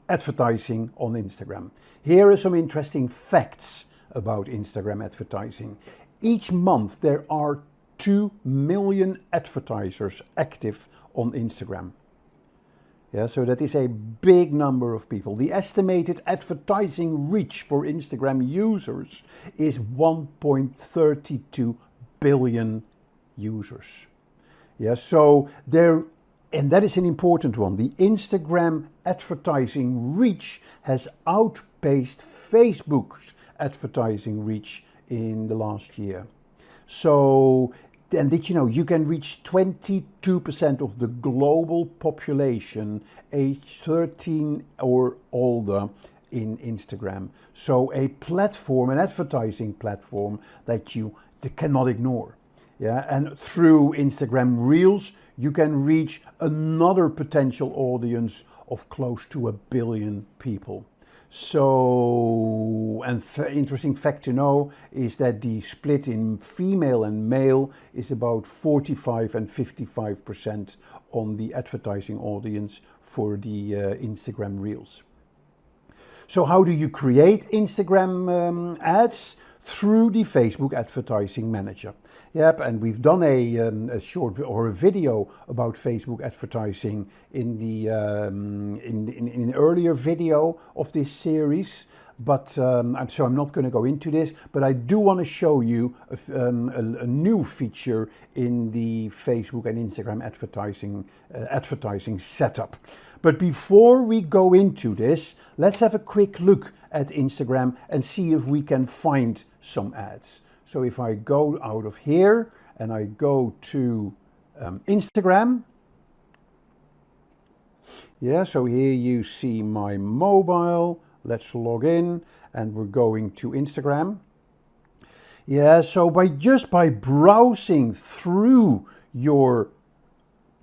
advertising on Instagram. Here are some interesting facts about Instagram advertising. Each month there are 2 million advertisers active on Instagram. Yeah, so that is a big number of people. The estimated advertising reach for Instagram users is 1.32 billion users. Yeah, so and that is an important one. The Instagram advertising reach has outpaced Facebook's advertising reach in the last year. So, and did you know you can reach 22% of the global population age 13 or older in Instagram. So a platform, an advertising platform that you cannot ignore. Yeah, and through Instagram Reels, you can reach another potential audience of close to 1 billion people. So, and interesting fact to know is that the split in female and male is about 45 and 55% on the advertising audience for the Instagram Reels. So how do you create Instagram ads? Through the Facebook Advertising Manager. Yep, and we've done a short or a video about Facebook advertising in in an earlier video of this series. But so I'm not going to go into this, but I do want to show you a new feature in the Facebook and Instagram advertising setup. But before we go into this, let's have a quick look at Instagram and see if we can find some ads. So if I go out of here and I go to Instagram, yeah, so here you see my mobile. Let's log in and we're going to Instagram. Yeah, so just by browsing through your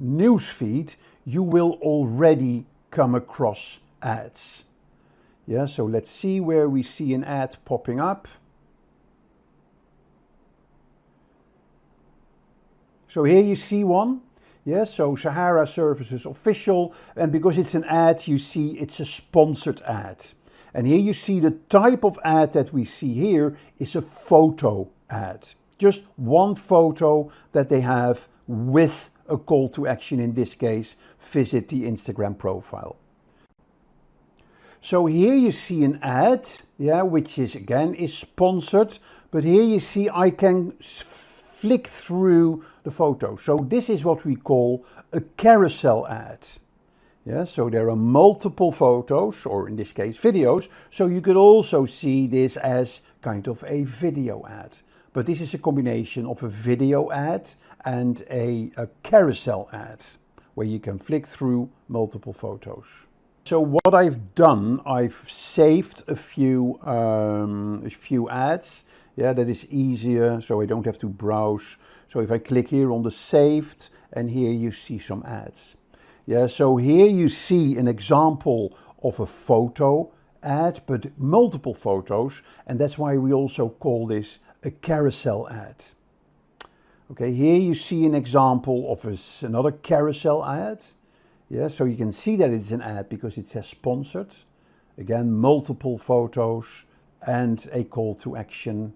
newsfeed, you will already come across ads. Yeah, so let's see where we see an ad popping up. So here you see one. Yeah, so Sahara Services Official, and because it's an ad, you see it's a sponsored ad. And here you see the type of ad that we see here is a photo ad. Just one photo that they have with a call to action, in this case, visit the Instagram profile. So here you see an ad, yeah, which is again is sponsored, but here you see I can flick through the photo. So this is what we call a carousel ad. Yeah, so there are multiple photos, or in this case videos, so you could also see this as kind of a video ad. But this is a combination of a video ad and a carousel ad, where you can flick through multiple photos. So what I've done, I've saved a few ads. Yeah, that is easier, so I don't have to browse. So if I click here on the saved, and here you see some ads. Yeah, so here you see an example of a photo ad, but multiple photos, and that's why we also call this a carousel ad. Okay, here you see an example of another carousel ad. Yeah, so you can see that it's an ad because it says sponsored. Again, multiple photos and a call to action.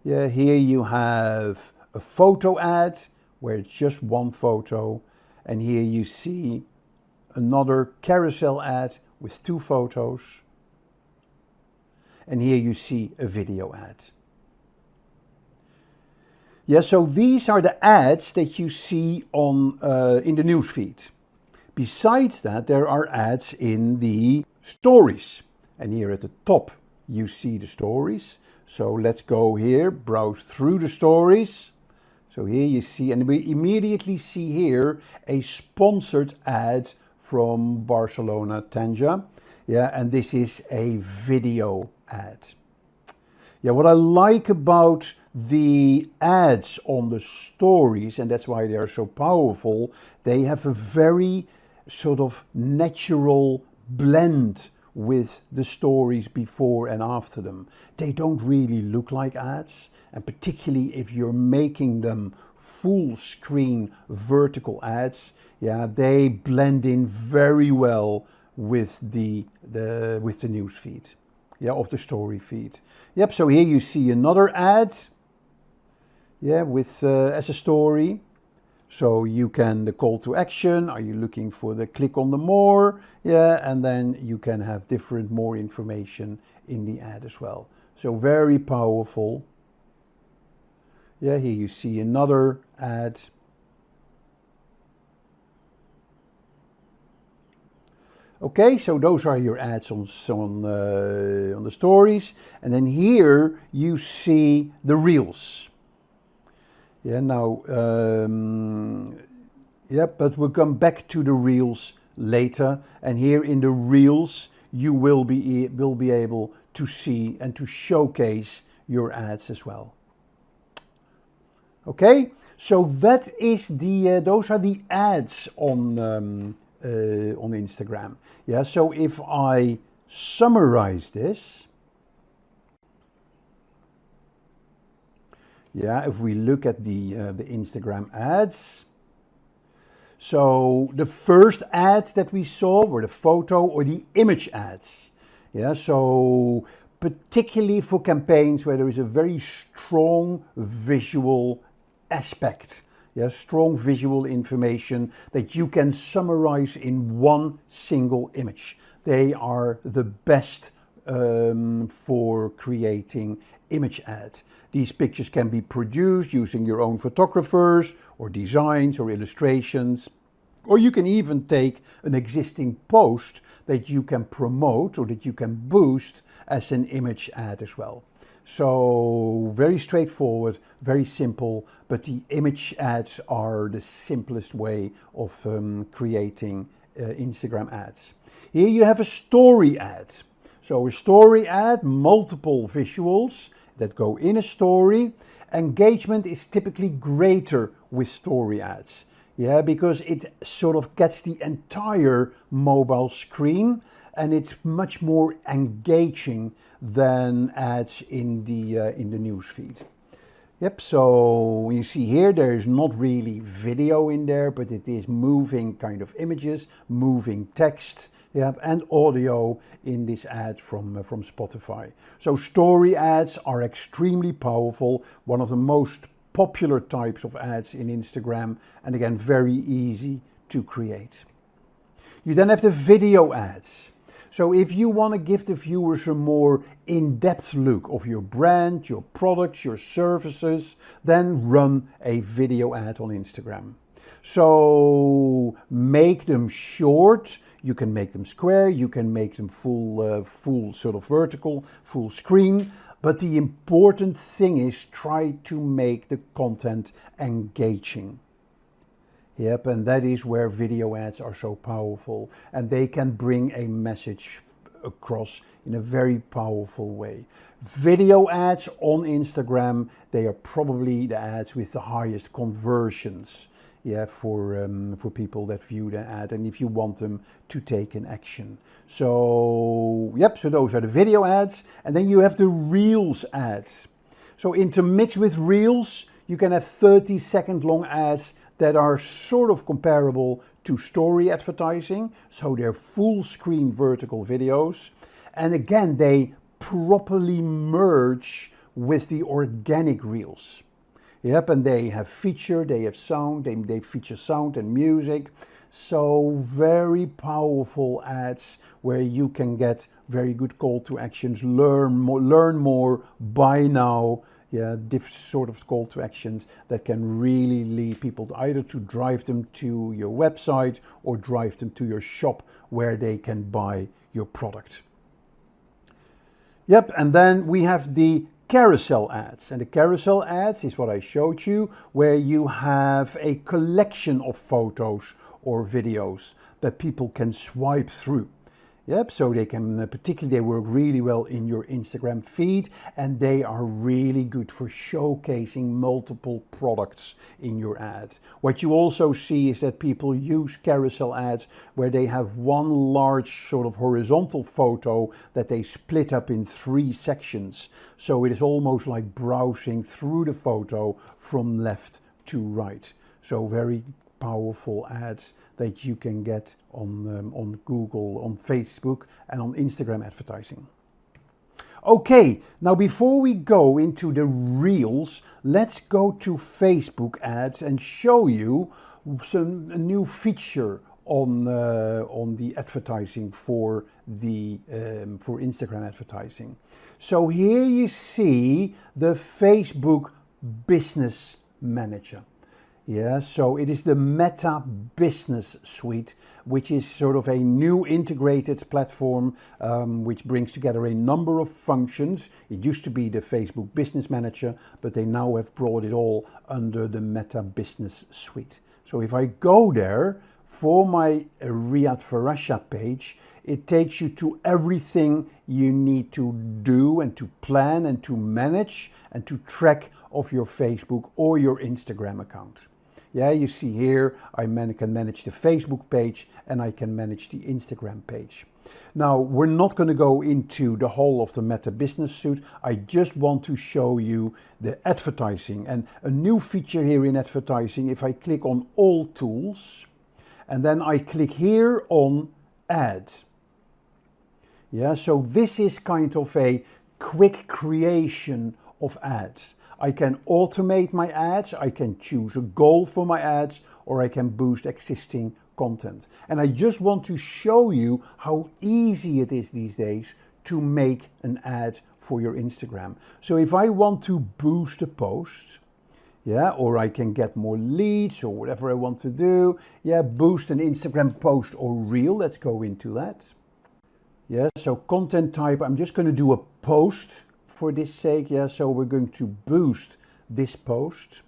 Yeah, here you have a photo ad where it's just one photo, and here you see another carousel ad with two photos, and here you see a video ad. Yeah, so these are the ads that you see on in the newsfeed. Besides that, there are ads in the stories, and here at the top you see the stories. So let's go here, browse through the stories. So here you see, and we immediately see here a sponsored ad from Barcelona, Tanja. Yeah, and this is a video ad. Yeah, what I like about the ads on the stories, and that's why they are so powerful, they have a very sort of natural blend with the stories before and after them. They don't really look like ads, and particularly if you're making them full screen vertical ads, yeah, they blend in very well with the news feed, yeah, of the story feed. Yep, so here you see another ad, yeah, with as a story. So you can, the call to action, are you looking for the click on the more? Yeah, and then you can have different more information in the ad as well. So very powerful. Yeah, here you see another ad. Okay, so those are your ads on the stories. And then here you see the reels. Yeah, now, yeah, but we'll come back to the reels later. And here in the reels, you will be able to see and to showcase your ads as well. Okay, so that is those are the ads on Instagram. Yeah, so if I summarize this. Yeah, if we look at the Instagram ads, so the first ads that we saw were the photo or the image ads. Yeah, so particularly for campaigns where there is a very strong visual aspect, yeah, strong visual information that you can summarize in one single image. They are the best for creating image ads. These pictures can be produced using your own photographers or designs or illustrations. Or you can even take an existing post that you can promote or that you can boost as an image ad as well. So very straightforward, very simple, but the image ads are the simplest way of creating Instagram ads. Here you have a story ad. So a story ad, multiple visuals that go in a story. Engagement is typically greater with story ads. Yeah, because it sort of gets the entire mobile screen and it's much more engaging than ads in the news feed. Yep, so you see here there is not really video in there, but it is moving kind of images, moving text, yep, and audio in this ad from Spotify. So story ads are extremely powerful, one of the most popular types of ads in Instagram, and again, very easy to create. You then have the video ads. So if you want to give the viewers a more in-depth look of your brand, your products, your services, then run a video ad on Instagram. So make them short, you can make them square, you can make them full sort of vertical, full screen. But the important thing is try to make the content engaging. Yep, and that is where video ads are so powerful, and they can bring a message across in a very powerful way. Video ads on Instagram, they are probably the ads with the highest conversions, yeah, for people that view the ad and if you want them to take an action. So, yep, so those are the video ads, and then you have the Reels ads. So intermixed with Reels, you can have 30-second long ads that are sort of comparable to story advertising. So they're full screen vertical videos. And again, they properly merge with the organic Reels. Yep, and they have feature, they have sound, they feature sound and music. So very powerful ads where you can get very good call to actions, learn more, buy now. Yeah, different sort of call to actions that can really lead people to either to drive them to your website or drive them to your shop where they can buy your product. Yep, and then we have the carousel ads. And the carousel ads is what I showed you, where you have a collection of photos or videos that people can swipe through. Yep, so they can, particularly they work really well in your Instagram feed, and they are really good for showcasing multiple products in your ad. What you also see is that people use carousel ads where they have one large sort of horizontal photo that they split up in 3 sections. So it is almost like browsing through the photo from left to right. So very powerful ads that you can get on Google, on Facebook, and on Instagram advertising. Okay, now before we go into the Reels, let's go to Facebook ads and show you a new feature on the advertising for Instagram advertising. So here you see the Facebook Business Manager. Yeah, so it is the Meta Business Suite, which is sort of a new integrated platform which brings together a number of functions. It used to be the Facebook Business Manager, but they now have brought it all under the Meta Business Suite. So if I go there for my Riyad Farasha page, it takes you to everything you need to do and to plan and to manage and to track of your Facebook or your Instagram account. Yeah, you see here, I can manage the Facebook page and I can manage the Instagram page. Now, we're not going to go into the whole of the Meta Business Suite. I just want to show you the advertising. And a new feature here in advertising, if I click on All Tools, and then I click here on Add. Yeah, so this is kind of a quick creation of ads. I can automate my ads, I can choose a goal for my ads, or I can boost existing content. And I just want to show you how easy it is these days to make an ad for your Instagram. So if I want to boost a post, Yeah, or I can get more leads or whatever I want to do. Yeah, boost an Instagram post or reel. Let's go into that. Yeah, so content type, I'm just going to do a post for this sake. Yeah, so we're going to boost this post.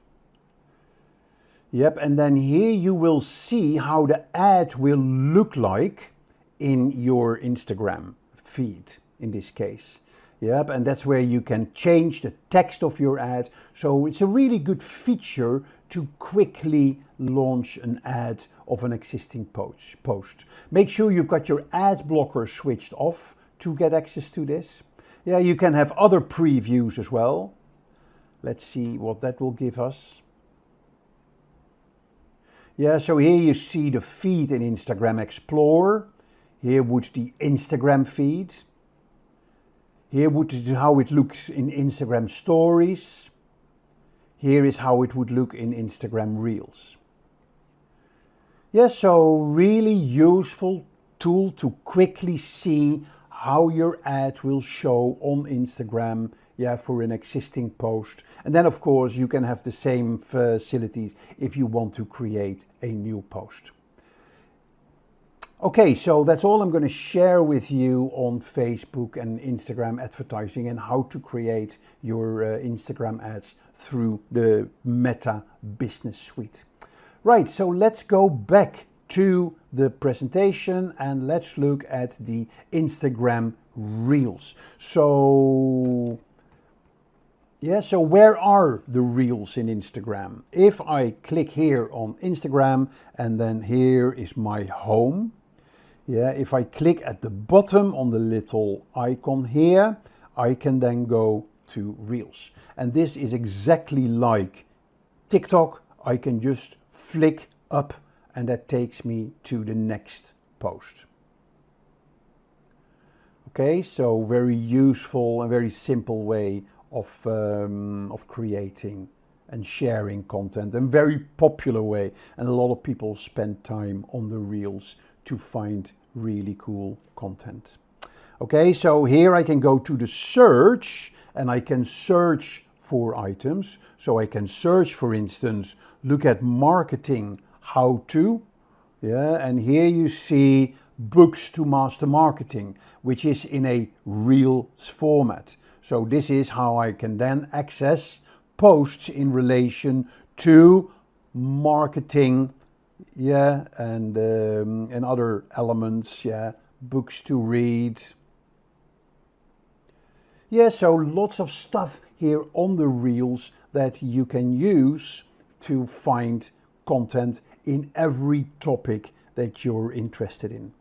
Yep, and then here you will see how the ad will look like in your Instagram feed in this case. Yep, and that's where you can change the text of your ad. So it's a really good feature to quickly launch an ad of an existing post. Make sure you've got your ad blocker switched off to get access to this. Yeah, you can have other previews as well. Let's see what that will give us. Yeah, so here you see the feed in Instagram Explorer. Here would the Instagram feed. Here would be how it looks in Instagram Stories. Here is how it would look in Instagram Reels. Yeah, so really useful tool to quickly see how your ad will show on Instagram, yeah, for an existing post. And then of course you can have the same facilities if you want to create a new post. Okay, so that's all I'm going to share with you on Facebook and Instagram advertising and how to create your Instagram ads through the Meta Business Suite. Right, so let's go back to the presentation and let's look at the Instagram Reels. So, yeah, so where are the Reels in Instagram? If I click here on Instagram and then here is my home. Yeah, if I click at the bottom on the little icon here, I can then go to Reels. And this is exactly like TikTok. I can just flick up and that takes me to the next post. Okay, so very useful and very simple way of creating and sharing content, and very popular way. And a lot of people spend time on the Reels to find really cool content. Okay, so here I can go to the search and I can search for items. So I can search, for instance, look at marketing how to. Yeah, and here you see books to master marketing, which is in a Reels format. So this is how I can then access posts in relation to marketing, yeah, and other elements, yeah, books to read. Yeah, so lots of stuff here on the Reels that you can use to find content in every topic that you're interested in.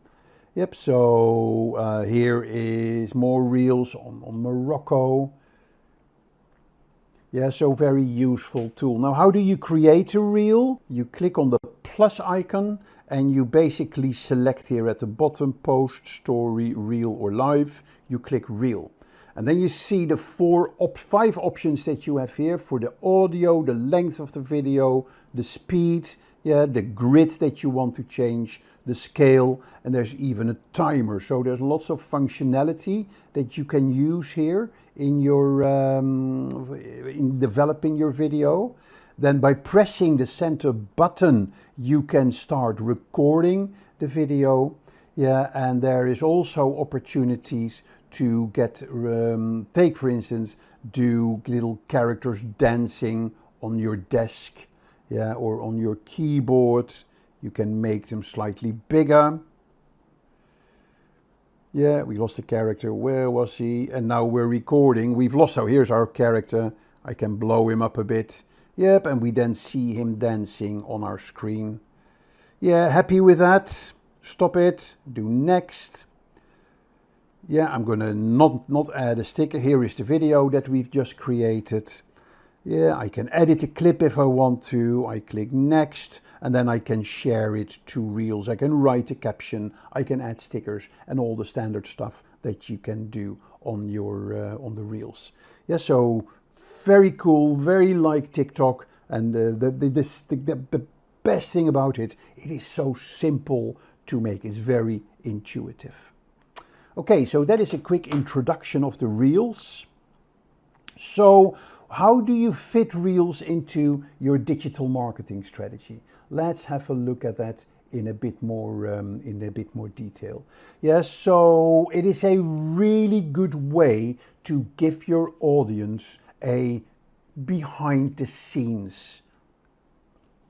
Yep, so here is more Reels on Morocco. Yeah, so very useful tool. Now, how do you create a reel? You click on the plus icon and you basically select here at the bottom, post, story, reel or live. You click reel. And then you see the 5 options that you have here for the audio, the length of the video, the speed, yeah, the grid that you want to change, the scale, and there's even a timer. So there's lots of functionality that you can use here in your in developing your video. Then by pressing the center button, you can start recording the video. Yeah, and there is also opportunities to get, take for instance, do little characters dancing on your desk, yeah, or on your keyboard. You can make them slightly bigger. Yeah, we lost the character. Where was he? And now we're recording. We've lost, so here's our character. I can blow him up a bit. Yep, and we then see him dancing on our screen. Yeah, happy with that. Stop it. Do next. Yeah, I'm gonna not add a sticker. Here is the video that we've just created. Yeah, I can edit a clip if I want to. I click next and then I can share it to Reels. I can write a caption, I can add stickers and all the standard stuff that you can do on your on the Reels. Yeah, so very cool, very like TikTok, and the best thing about it, it is so simple to make. It's very intuitive. Okay, so that is a quick introduction of the Reels. So How do you fit Reels into your digital marketing strategy? Let's have a look at that in a bit more detail. Yes, so it is a really good way to give your audience a behind the scenes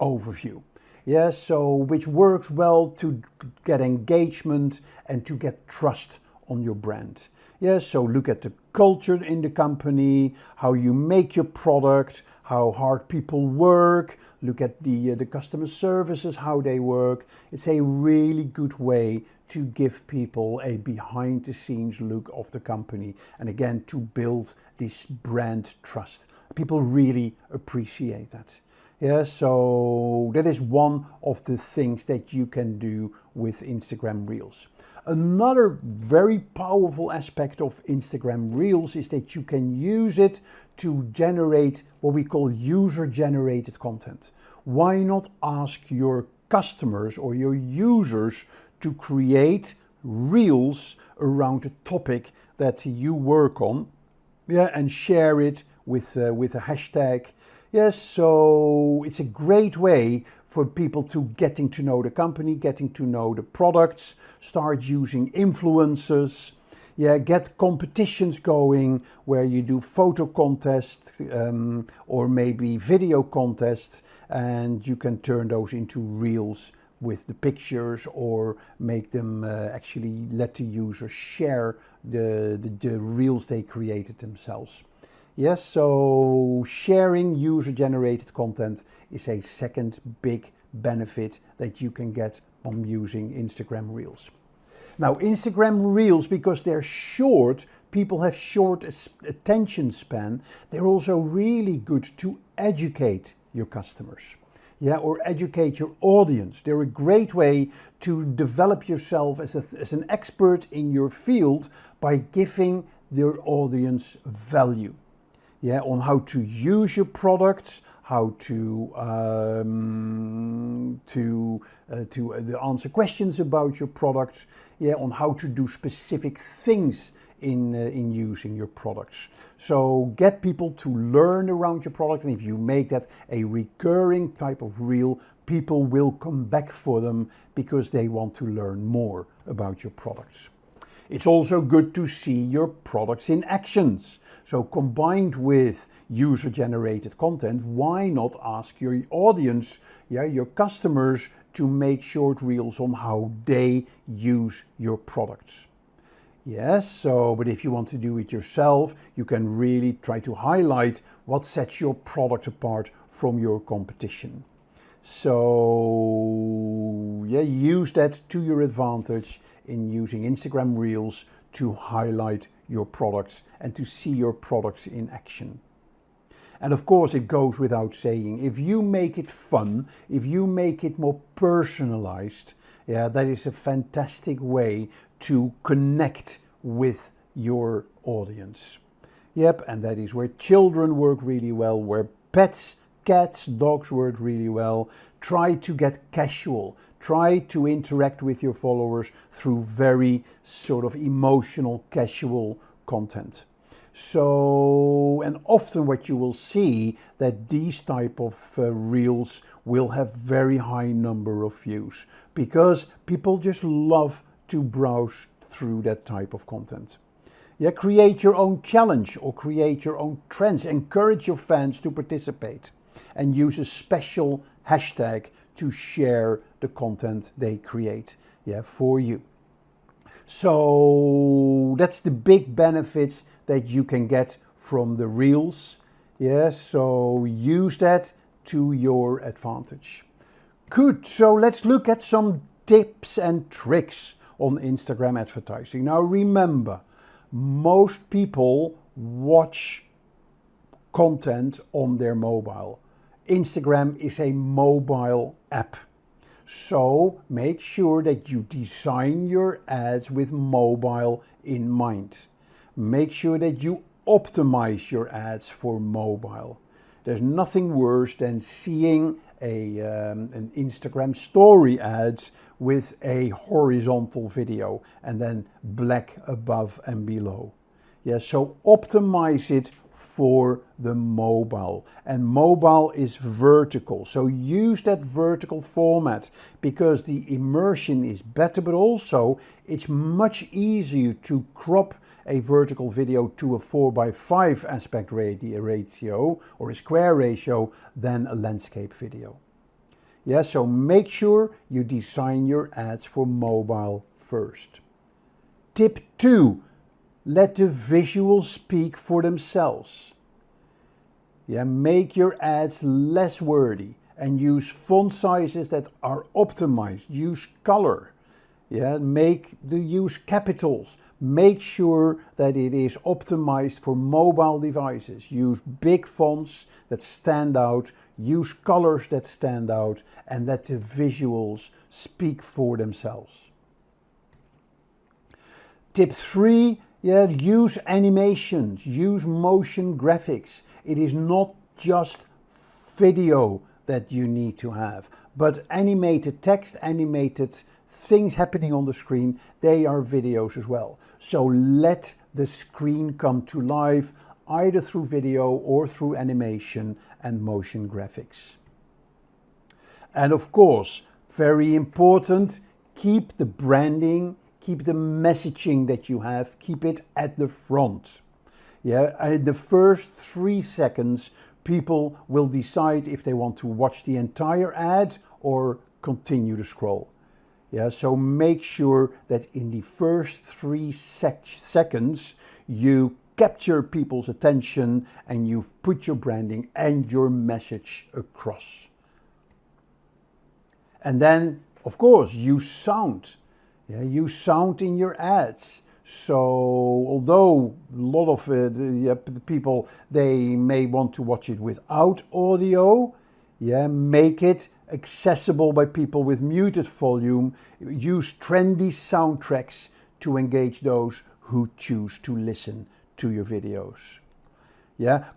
overview. Yes, so which works well to get engagement and to get trust on your brand. Yes, so look at the culture in the company, how you make your product, how hard people work, look at the customer services, how they work. It's a really good way to give people a behind the scenes look of the company, and again to build this brand trust. People really appreciate that. Yeah, so that is one of the things that you can do with Instagram Reels. Another very powerful aspect of Instagram Reels is that you can use it to generate what we call user-generated content. Why not ask your customers or your users to create Reels around a topic that you work on, yeah, and share it with a hashtag. Yes, so it's a great way for people to getting to know the company, getting to know the products, start using influencers, yeah, get competitions going where you do photo contests or maybe video contests, and you can turn those into reels with the pictures or make them actually let the user share the reels they created themselves. Yes, so sharing user-generated content is a second big benefit that you can get from using Instagram Reels. Now, Instagram Reels, because they're short, people have short attention span, they're also really good to educate your customers. Yeah, or educate your audience. They're a great way to develop yourself as an expert in your field by giving your audience value. Yeah, on how to use your products, how to answer questions about your products. Yeah, on how to do specific things in using your products. So get people to learn around your product, and if you make that a recurring type of reel, people will come back for them because they want to learn more about your products. It's also good to see your products in actions. So combined with user-generated content, why not ask your audience, your customers, to make short reels on how they use your products? Yes, so, but if you want to do it yourself, you can really try to highlight what sets your product apart from your competition. So, yeah, use that to your advantage in using Instagram Reels to highlight your products and to see your products in action. And of course, it goes without saying, if you make it fun, if you make it more personalized, yeah, that is a fantastic way to connect with your audience. Yep, and that is where children work really well, where pets, cats, dogs work really well. Try to get casual. Try to interact with your followers through very sort of emotional, casual content. So, and often what you will see that these type of reels will have very high number of views because people just love to browse through that type of content. Yeah, create your own challenge or create your own trends. Encourage your fans to participate and use a special hashtag to share the content they create, yeah, for you. So that's the big benefits that you can get from the reels. Yes, so use that to your advantage. Good, so let's look at some tips and tricks on Instagram advertising. Now remember, most people watch content on their mobile. Instagram is a mobile app. So make sure that you design your ads with mobile in mind. Make sure that you optimize your ads for mobile. There's nothing worse than seeing an Instagram story ads with a horizontal video and then black above and below. Yeah, so optimize it for the mobile. And mobile is vertical. So use that vertical format because the immersion is better, but also it's much easier to crop a vertical video to a 4:5 aspect ratio or a square ratio than a landscape video. Yeah, so make sure you design your ads for mobile first. Tip 2, let the visuals speak for themselves. Yeah, make your ads less wordy and use font sizes that are optimized. Use color. Yeah, use capitals. Make sure that it is optimized for mobile devices. Use big fonts that stand out. Use colors that stand out, and let the visuals speak for themselves. Tip 3, use animations, use motion graphics. It is not just video that you need to have, but animated text, animated things happening on the screen, they are videos as well. So let the screen come to life either through video or through animation and motion graphics. And of course, very important, keep the branding, keep the messaging that you have, keep it at the front. Yeah, in the first 3 seconds, people will decide if they want to watch the entire ad or continue to scroll. Yeah, so make sure that in the first 3 seconds, you capture people's attention and you've put your branding and your message across. And then, of course, use sound. Yeah, use sound in your ads. So although a lot of the people, they may want to watch it without audio, make it accessible by people with muted volume. Use trendy soundtracks to engage those who choose to listen to your videos.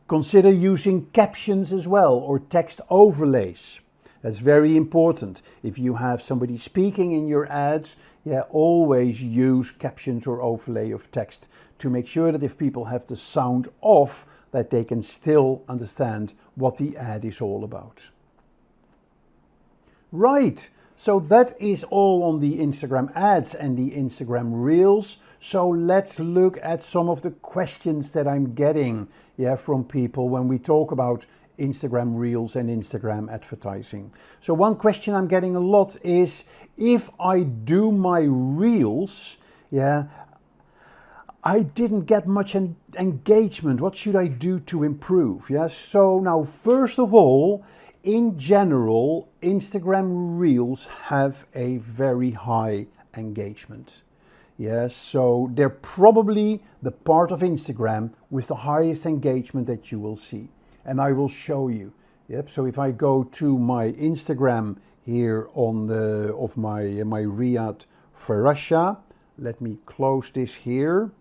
Consider using captions as well or text overlays. That's very important. If you have somebody speaking in your ads, always use captions or overlay of text to make sure that if people have the sound off, that they can still understand what the ad is all about. Right, so that is all on the Instagram ads and the Instagram Reels. So let's look at some of the questions that I'm getting from people when we talk about Instagram Reels and Instagram advertising. So one question I'm getting a lot is, if I do my Reels, I didn't get much engagement. What should I do to improve? So now, first of all, in general, Instagram Reels have a very high engagement. So they're probably the part of Instagram with the highest engagement that you will see. And I will show you. So if I go to my Instagram here on my Riyadh Farasha, let me close this here.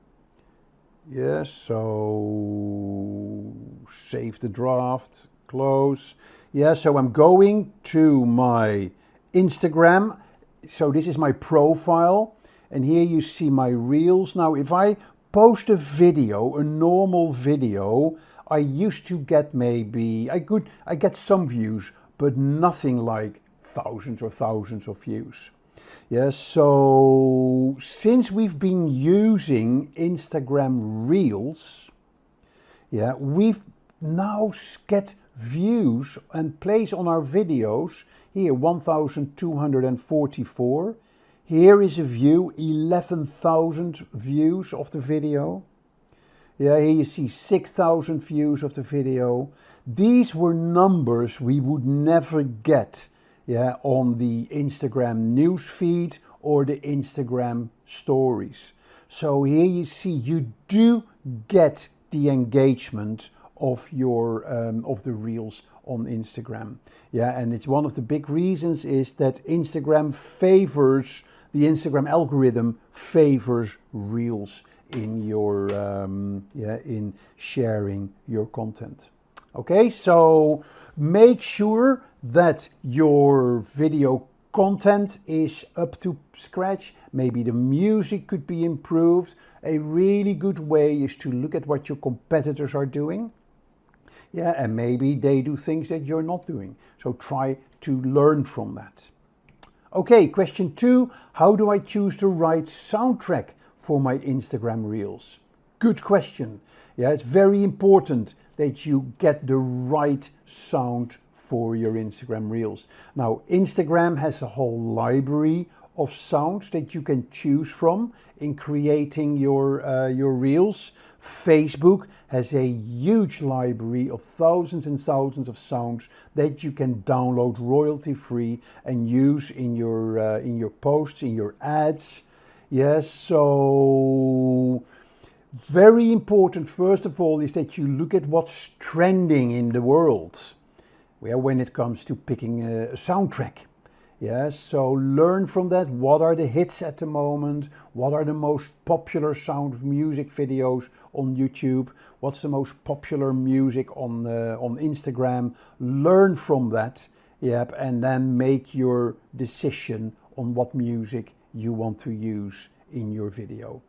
So save the draft, close. So I'm going to my Instagram. So this is my profile. And here you see my Reels. Now, if I post a video, a normal video, I used to get I get some views, but nothing like thousands of views. So since we've been using Instagram Reels, we've now get views and plays on our videos. Here, 1,244. Here is a view, 11,000 views of the video. Here you see 6,000 views of the video. These were numbers we would never get on the Instagram newsfeed or the Instagram stories. So here you see you do get the engagement of your of the Reels on Instagram. And it's one of the big reasons is that the Instagram algorithm favors Reels in your in sharing your content. Okay, so make sure that your video content is up to scratch, maybe the music could be improved. A really good way is to look at what your competitors are doing. Yeah, and maybe they do things that you're not doing. So try to learn from that. Okay, question 2. How do I choose the right soundtrack for my Instagram Reels? Good question. Yeah, it's very important that you get the right sound for your Instagram Reels. Now, Instagram has a whole library of sounds that you can choose from in creating your Reels. Facebook has a huge library of thousands and thousands of sounds that you can download royalty free and use in your posts, in your ads. Yes, so very important, first of all, is that you look at what's trending in the world when it comes to picking a soundtrack. Yes, so learn from that. What are the hits at the moment? What are the most popular Sound of Music videos on YouTube? What's the most popular music on Instagram? Learn from that, yep, and then make your decision on what music you want to use in your video.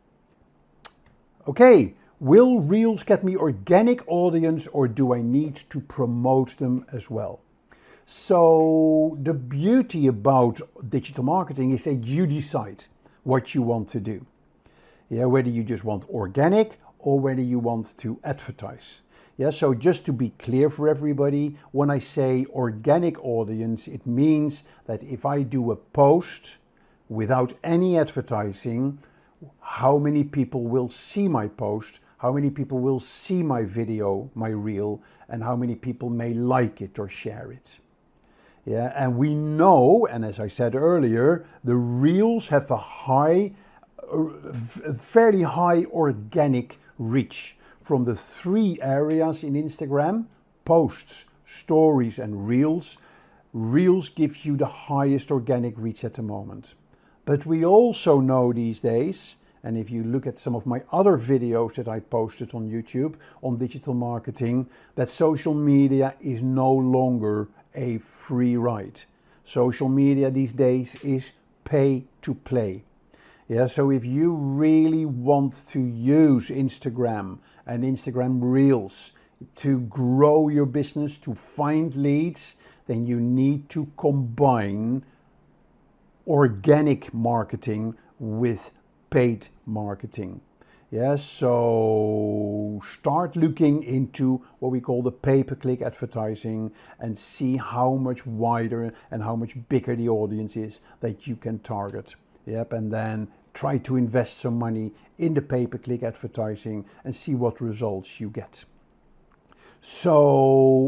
Okay, will Reels get me organic audience, or do I need to promote them as well? So the beauty about digital marketing is that you decide what you want to do. Yeah, whether you just want organic or whether you want to advertise. Yeah, so just to be clear for everybody, when I say organic audience, it means that if I do a post without any advertising, how many people will see my post, how many people will see my video, my reel, and how many people may like it or share it. Yeah, and we know, and as I said earlier, the Reels have a fairly high organic reach. From the 3 areas in Instagram, posts, stories and Reels, Reels gives you the highest organic reach at the moment. But we also know these days, and if you look at some of my other videos that I posted on YouTube on digital marketing, that social media is no longer a free ride. Social media these days is pay to play. Yeah, so if you really want to use Instagram and Instagram Reels to grow your business, to find leads, then you need to combine organic marketing with paid marketing. Yes, so start looking into what we call the pay-per-click advertising and see how much wider and how much bigger the audience is that you can target. Yep, and then try to invest some money in the pay-per-click advertising and see what results you get. So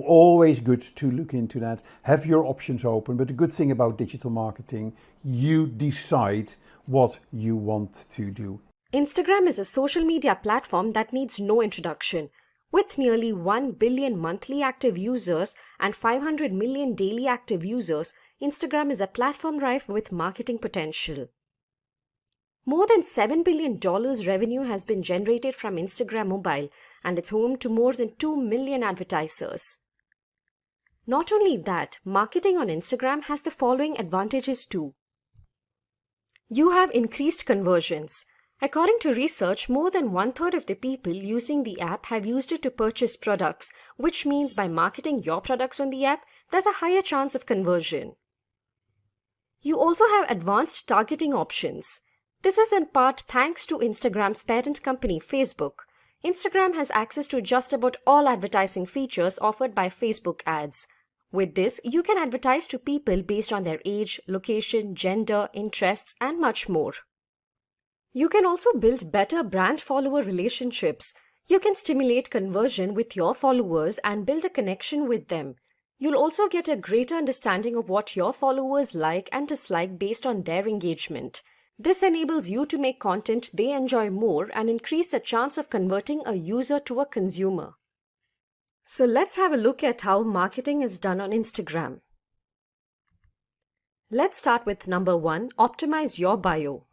always good to look into that. Have your options open, but the good thing about digital marketing, you decide what you want to do. Instagram is a social media platform that needs no introduction. With nearly 1 billion monthly active users and 500 million daily active users, Instagram is a platform rife with marketing potential. More than $7 billion revenue has been generated from Instagram Mobile, and it's home to more than 2 million advertisers. Not only that, marketing on Instagram has the following advantages too. You have increased conversions. According to research, more than 1/3 of the people using the app have used it to purchase products, which means by marketing your products on the app, there's a higher chance of conversion. You also have advanced targeting options. This is in part thanks to Instagram's parent company, Facebook. Instagram has access to just about all advertising features offered by Facebook ads. With this, you can advertise to people based on their age, location, gender, interests, and much more. You can also build better brand-follower relationships. You can stimulate conversion with your followers and build a connection with them. You'll also get a greater understanding of what your followers like and dislike based on their engagement. This enables you to make content they enjoy more and increase the chance of converting a user to a consumer. So let's have a look at how marketing is done on Instagram. Let's start with number 1, optimize your bio.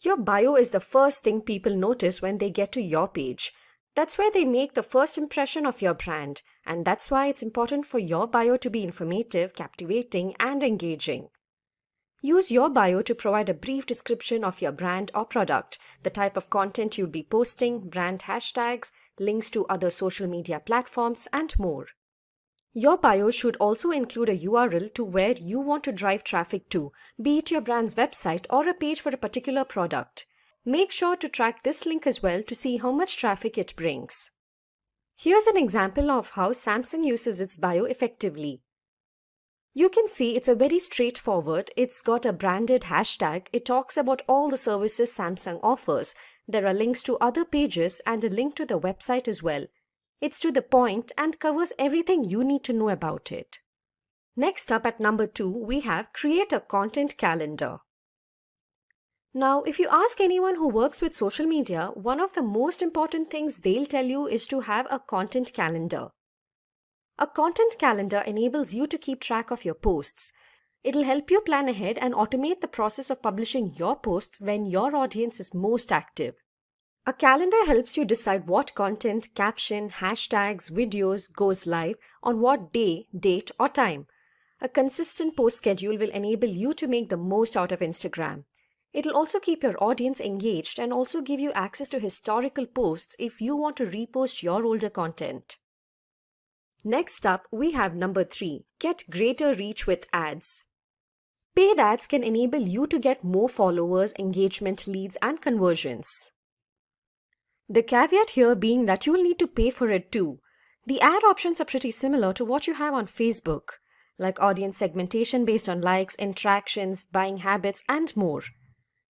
Your bio is the first thing people notice when they get to your page. That's where they make the first impression of your brand, and that's why it's important for your bio to be informative, captivating, and engaging. Use your bio to provide a brief description of your brand or product, the type of content you'll be posting, brand hashtags, links to other social media platforms, and more. Your bio should also include a URL to where you want to drive traffic to, be it your brand's website or a page for a particular product. Make sure to track this link as well to see how much traffic it brings. Here's an example of how Samsung uses its bio effectively. You can see it's a very straightforward. It's got a branded hashtag. It talks about all the services Samsung offers. There are links to other pages and a link to the website as well. It's to the point and covers everything you need to know about it. Next up at number 2, we have create a content calendar. Now, if you ask anyone who works with social media, one of the most important things they'll tell you is to have a content calendar. A content calendar enables you to keep track of your posts. It'll help you plan ahead and automate the process of publishing your posts when your audience is most active. A calendar helps you decide what content, caption, hashtags, videos goes live on what day, date, or time. A consistent post schedule will enable you to make the most out of Instagram. It'll also keep your audience engaged and also give you access to historical posts if you want to repost your older content. Next up, we have number 3, get greater reach with ads. Paid ads can enable you to get more followers, engagement, leads, and conversions. The caveat here being that you'll need to pay for it too. The ad options are pretty similar to what you have on Facebook, like audience segmentation based on likes, interactions, buying habits, and more.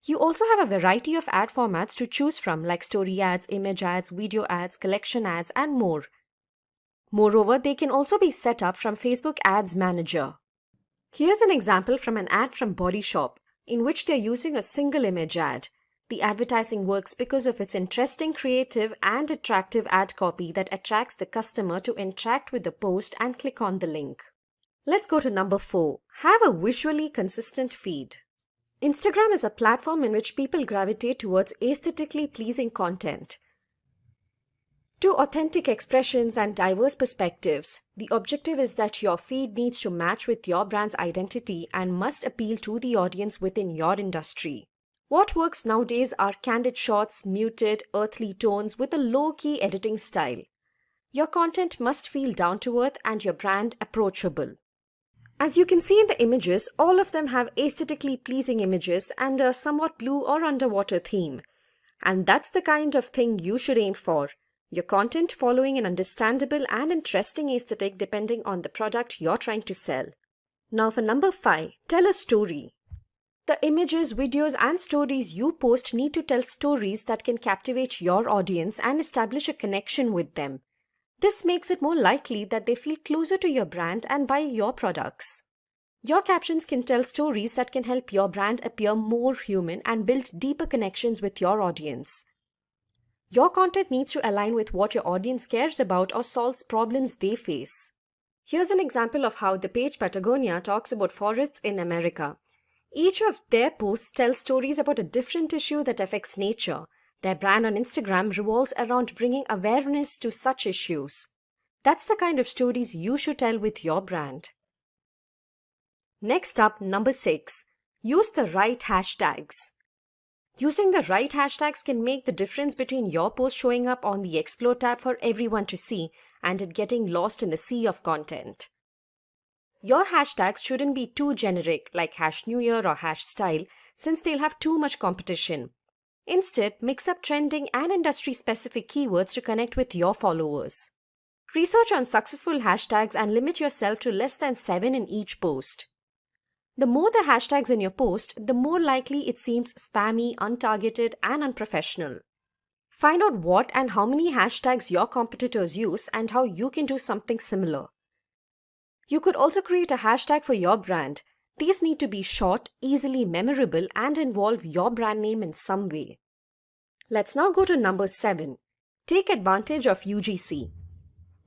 You also have a variety of ad formats to choose from, like story ads, image ads, video ads, collection ads, and more. Moreover, they can also be set up from Facebook Ads Manager. Here's an example from an ad from Body Shop, in which they're using a single image ad. The advertising works because of its interesting, creative, and attractive ad copy that attracts the customer to interact with the post and click on the link. Let's go to number 4. Have a visually consistent feed. Instagram is a platform in which people gravitate towards aesthetically pleasing content. To authentic expressions and diverse perspectives, the objective is that your feed needs to match with your brand's identity and must appeal to the audience within your industry. What works nowadays are candid shots, muted, earthly tones with a low-key editing style. Your content must feel down to earth and your brand approachable. As you can see in the images, all of them have aesthetically pleasing images and a somewhat blue or underwater theme. And that's the kind of thing you should aim for. Your content following an understandable and interesting aesthetic depending on the product you're trying to sell. Now for number 5, tell a story. The images, videos, and stories you post need to tell stories that can captivate your audience and establish a connection with them. This makes it more likely that they feel closer to your brand and buy your products. Your captions can tell stories that can help your brand appear more human and build deeper connections with your audience. Your content needs to align with what your audience cares about or solves problems they face. Here's an example of how the page Patagonia talks about forests in America. Each of their posts tells stories about a different issue that affects nature. Their brand on Instagram revolves around bringing awareness to such issues. That's the kind of stories you should tell with your brand. Next up, number 6. Use the right hashtags. Using the right hashtags can make the difference between your post showing up on the Explore tab for everyone to see and it getting lost in a sea of content. Your hashtags shouldn't be too generic like #NewYear or #style since they'll have too much competition. Instead, mix up trending and industry-specific keywords to connect with your followers. Research on successful hashtags and limit yourself to less than 7 in each post. The more the hashtags in your post, the more likely it seems spammy, untargeted, and unprofessional. Find out what and how many hashtags your competitors use and how you can do something similar. You could also create a hashtag for your brand. These need to be short, easily memorable, and involve your brand name in some way. Let's now go to number 7. Take advantage of UGC.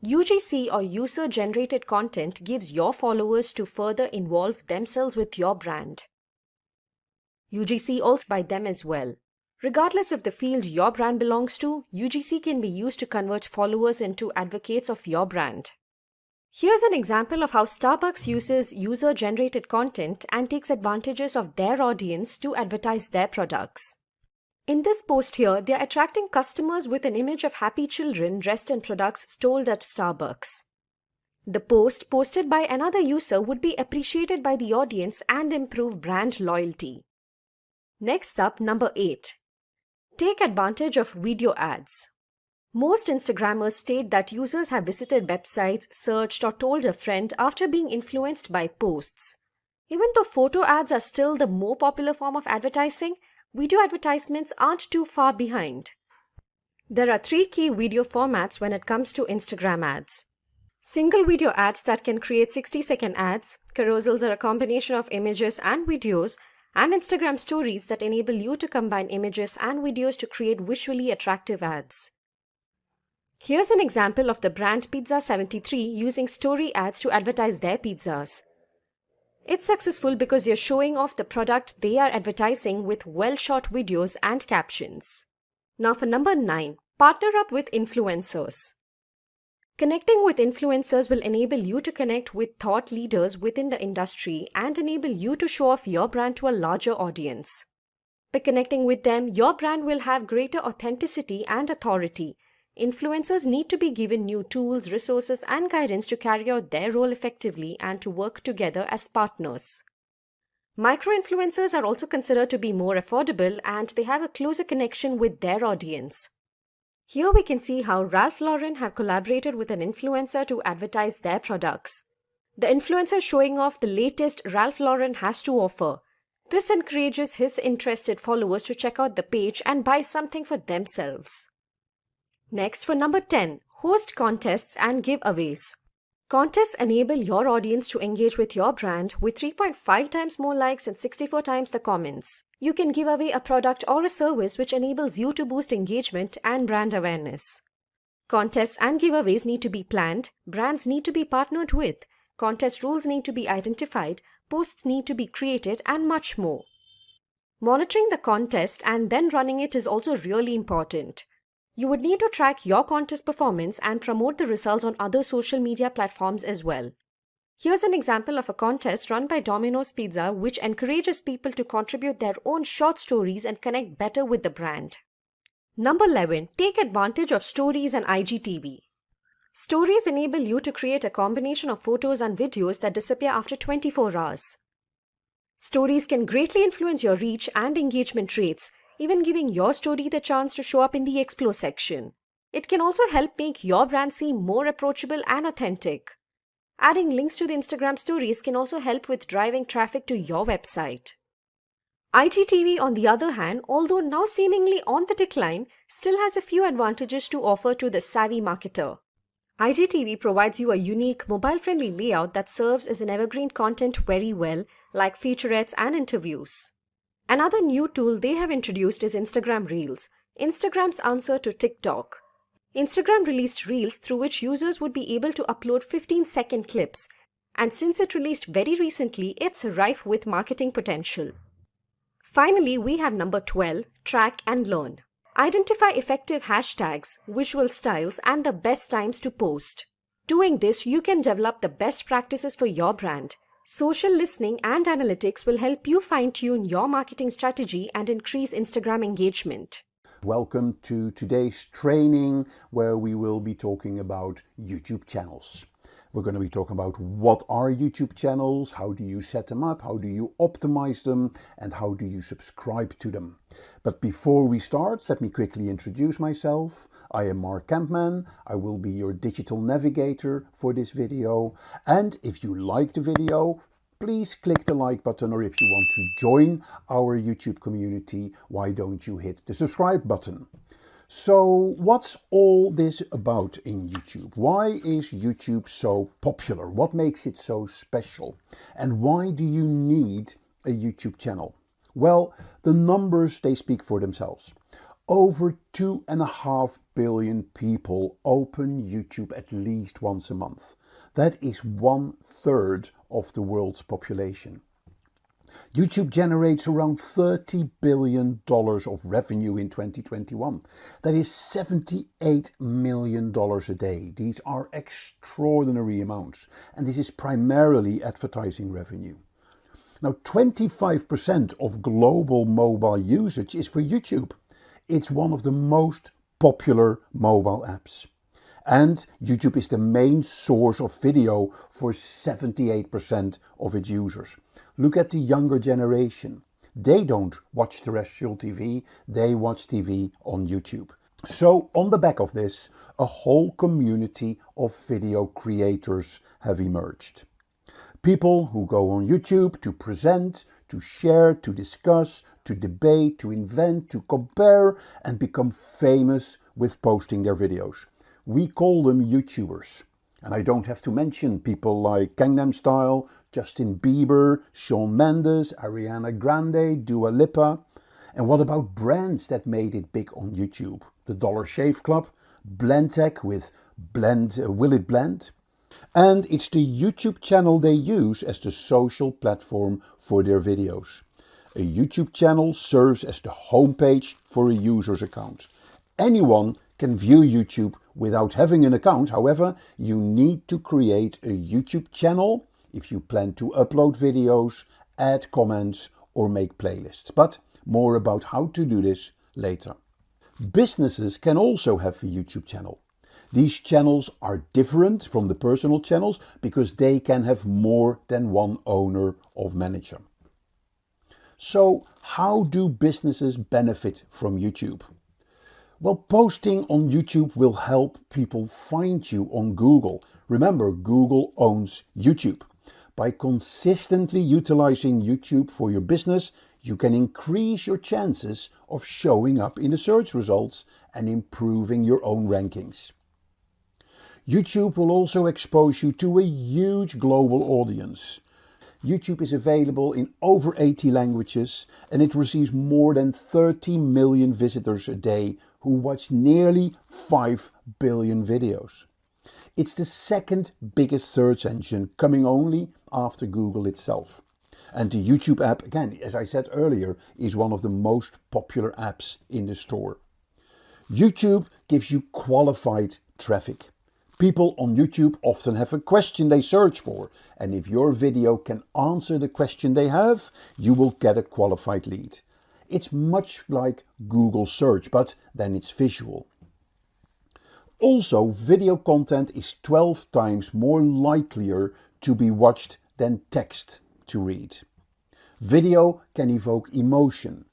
UGC or user-generated content gives your followers to further involve themselves with your brand. UGC also by them as well. Regardless of the field your brand belongs to, UGC can be used to convert followers into advocates of your brand. Here's an example of how Starbucks uses user-generated content and takes advantages of their audience to advertise their products. In this post here, they are attracting customers with an image of happy children dressed in products sold at Starbucks. The post posted by another user would be appreciated by the audience and improve brand loyalty. Next up, number 8. Take advantage of video ads. Most Instagrammers state that users have visited websites, searched, or told a friend after being influenced by posts. Even though photo ads are still the more popular form of advertising, video advertisements aren't too far behind. There are 3 key video formats when it comes to Instagram ads. Single video ads that can create 60-second ads, carousels are a combination of images and videos, and Instagram stories that enable you to combine images and videos to create visually attractive ads. Here's an example of the brand Pizza 73 using story ads to advertise their pizzas. It's successful because you're showing off the product they are advertising with well-shot videos and captions. Now for number 9, partner up with influencers. Connecting with influencers will enable you to connect with thought leaders within the industry and enable you to show off your brand to a larger audience. By connecting with them, your brand will have greater authenticity and authority. Influencers need to be given new tools, resources, and guidance to carry out their role effectively and to work together as partners. Micro-influencers are also considered to be more affordable and they have a closer connection with their audience. Here we can see how Ralph Lauren have collaborated with an influencer to advertise their products. The influencer is showing off the latest Ralph Lauren has to offer. This encourages his interested followers to check out the page and buy something for themselves. Next, for number 10, host contests and giveaways. Contests enable your audience to engage with your brand with 3.5 times more likes and 64 times the comments. You can give away a product or a service which enables you to boost engagement and brand awareness. Contests and giveaways need to be planned, brands need to be partnered with, contest rules need to be identified, posts need to be created, and much more. Monitoring the contest and then running it is also really important. You would need to track your contest performance and promote the results on other social media platforms as well. Here's an example of a contest run by Domino's Pizza which encourages people to contribute their own short stories and connect better with the brand. Number 11. Take advantage of stories and IGTV. Stories enable you to create a combination of photos and videos that disappear after 24 hours. Stories can greatly influence your reach and engagement rates, even giving your story the chance to show up in the Explore section. It can also help make your brand seem more approachable and authentic. Adding links to the Instagram stories can also help with driving traffic to your website. IGTV, on the other hand, although now seemingly on the decline, still has a few advantages to offer to the savvy marketer. IGTV provides you a unique, mobile-friendly layout that serves as an evergreen content very well, like featurettes and interviews. Another new tool they have introduced is Instagram Reels, Instagram's answer to TikTok. Instagram released Reels through which users would be able to upload 15-second clips, and since it released very recently, it's rife with marketing potential. Finally, we have number 12, track and learn. Identify effective hashtags, visual styles, and the best times to post. Doing this, you can develop the best practices for your brand. Social listening and analytics will help you fine-tune your marketing strategy and increase Instagram engagement. Welcome to today's training where we will be talking about YouTube channels. We're going to be talking about what are YouTube channels, how do you set them up, how do you optimize them, and how do you subscribe to them. But before we start, let me quickly introduce myself. I am Mark Campman. I will be your digital navigator for this video. And if you like the video, please click the like button, or if you want to join our YouTube community, why don't you hit the subscribe button? So what's all this about in YouTube? Why is YouTube so popular? What makes it so special? And why do you need a YouTube channel? Well, the numbers, they speak for themselves. Over 2.5 billion people open YouTube at least once a month. That is 1/3 of the world's population. YouTube generates around $30 billion of revenue in 2021. That is $78 million a day. These are extraordinary amounts, and this is primarily advertising revenue. Now, 25% of global mobile usage is for YouTube. It's one of the most popular mobile apps. And YouTube is the main source of video for 78% of its users. Look at the younger generation. They don't watch terrestrial TV, they watch TV on YouTube. So on the back of this, a whole community of video creators have emerged. People who go on YouTube to present, to share, to discuss, to debate, to invent, to compare, and become famous with posting their videos. We call them YouTubers. And I don't have to mention people like Gangnam Style, Justin Bieber, Shawn Mendes, Ariana Grande, Dua Lipa. And what about brands that made it big on YouTube? The Dollar Shave Club, Blendtec with Will It Blend? And it's the YouTube channel they use as the social platform for their videos. A YouTube channel serves as the homepage for a user's account. Anyone can view YouTube without having an account. However, you need to create a YouTube channel if you plan to upload videos, add comments, or make playlists. But more about how to do this later. Businesses can also have a YouTube channel. These channels are different from the personal channels because they can have more than one owner or manager. So, how do businesses benefit from YouTube? Well, posting on YouTube will help people find you on Google. Remember, Google owns YouTube. By consistently utilizing YouTube for your business, you can increase your chances of showing up in the search results and improving your own rankings. YouTube will also expose you to a huge global audience. YouTube is available in over 80 languages and it receives more than 30 million visitors a day who watch nearly 5 billion videos. It's the second biggest search engine, coming only after Google itself. And the YouTube app, again, as I said earlier, is one of the most popular apps in the store. YouTube gives you qualified traffic. People on YouTube often have a question they search for, and if your video can answer the question they have, you will get a qualified lead. It's much like Google search, but then it's visual. Also, video content is 12 times more likelier to be watched than text to read. Video can evoke emotion.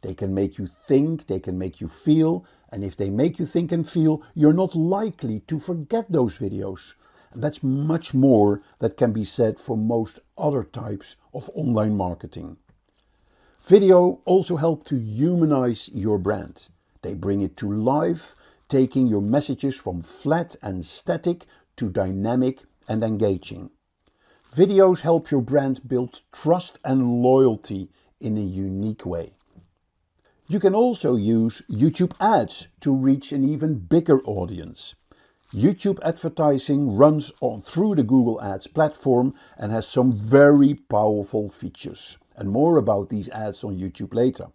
They can make you think, they can make you feel, and if they make you think and feel, you're not likely to forget those videos. And that's much more that can be said for most other types of online marketing. Video also helps to humanize your brand. They bring it to life, taking your messages from flat and static to dynamic and engaging. Videos help your brand build trust and loyalty in a unique way. You can also use YouTube ads to reach an even bigger audience. YouTube advertising runs through the Google Ads platform and has some very powerful features. And more about these ads on YouTube later.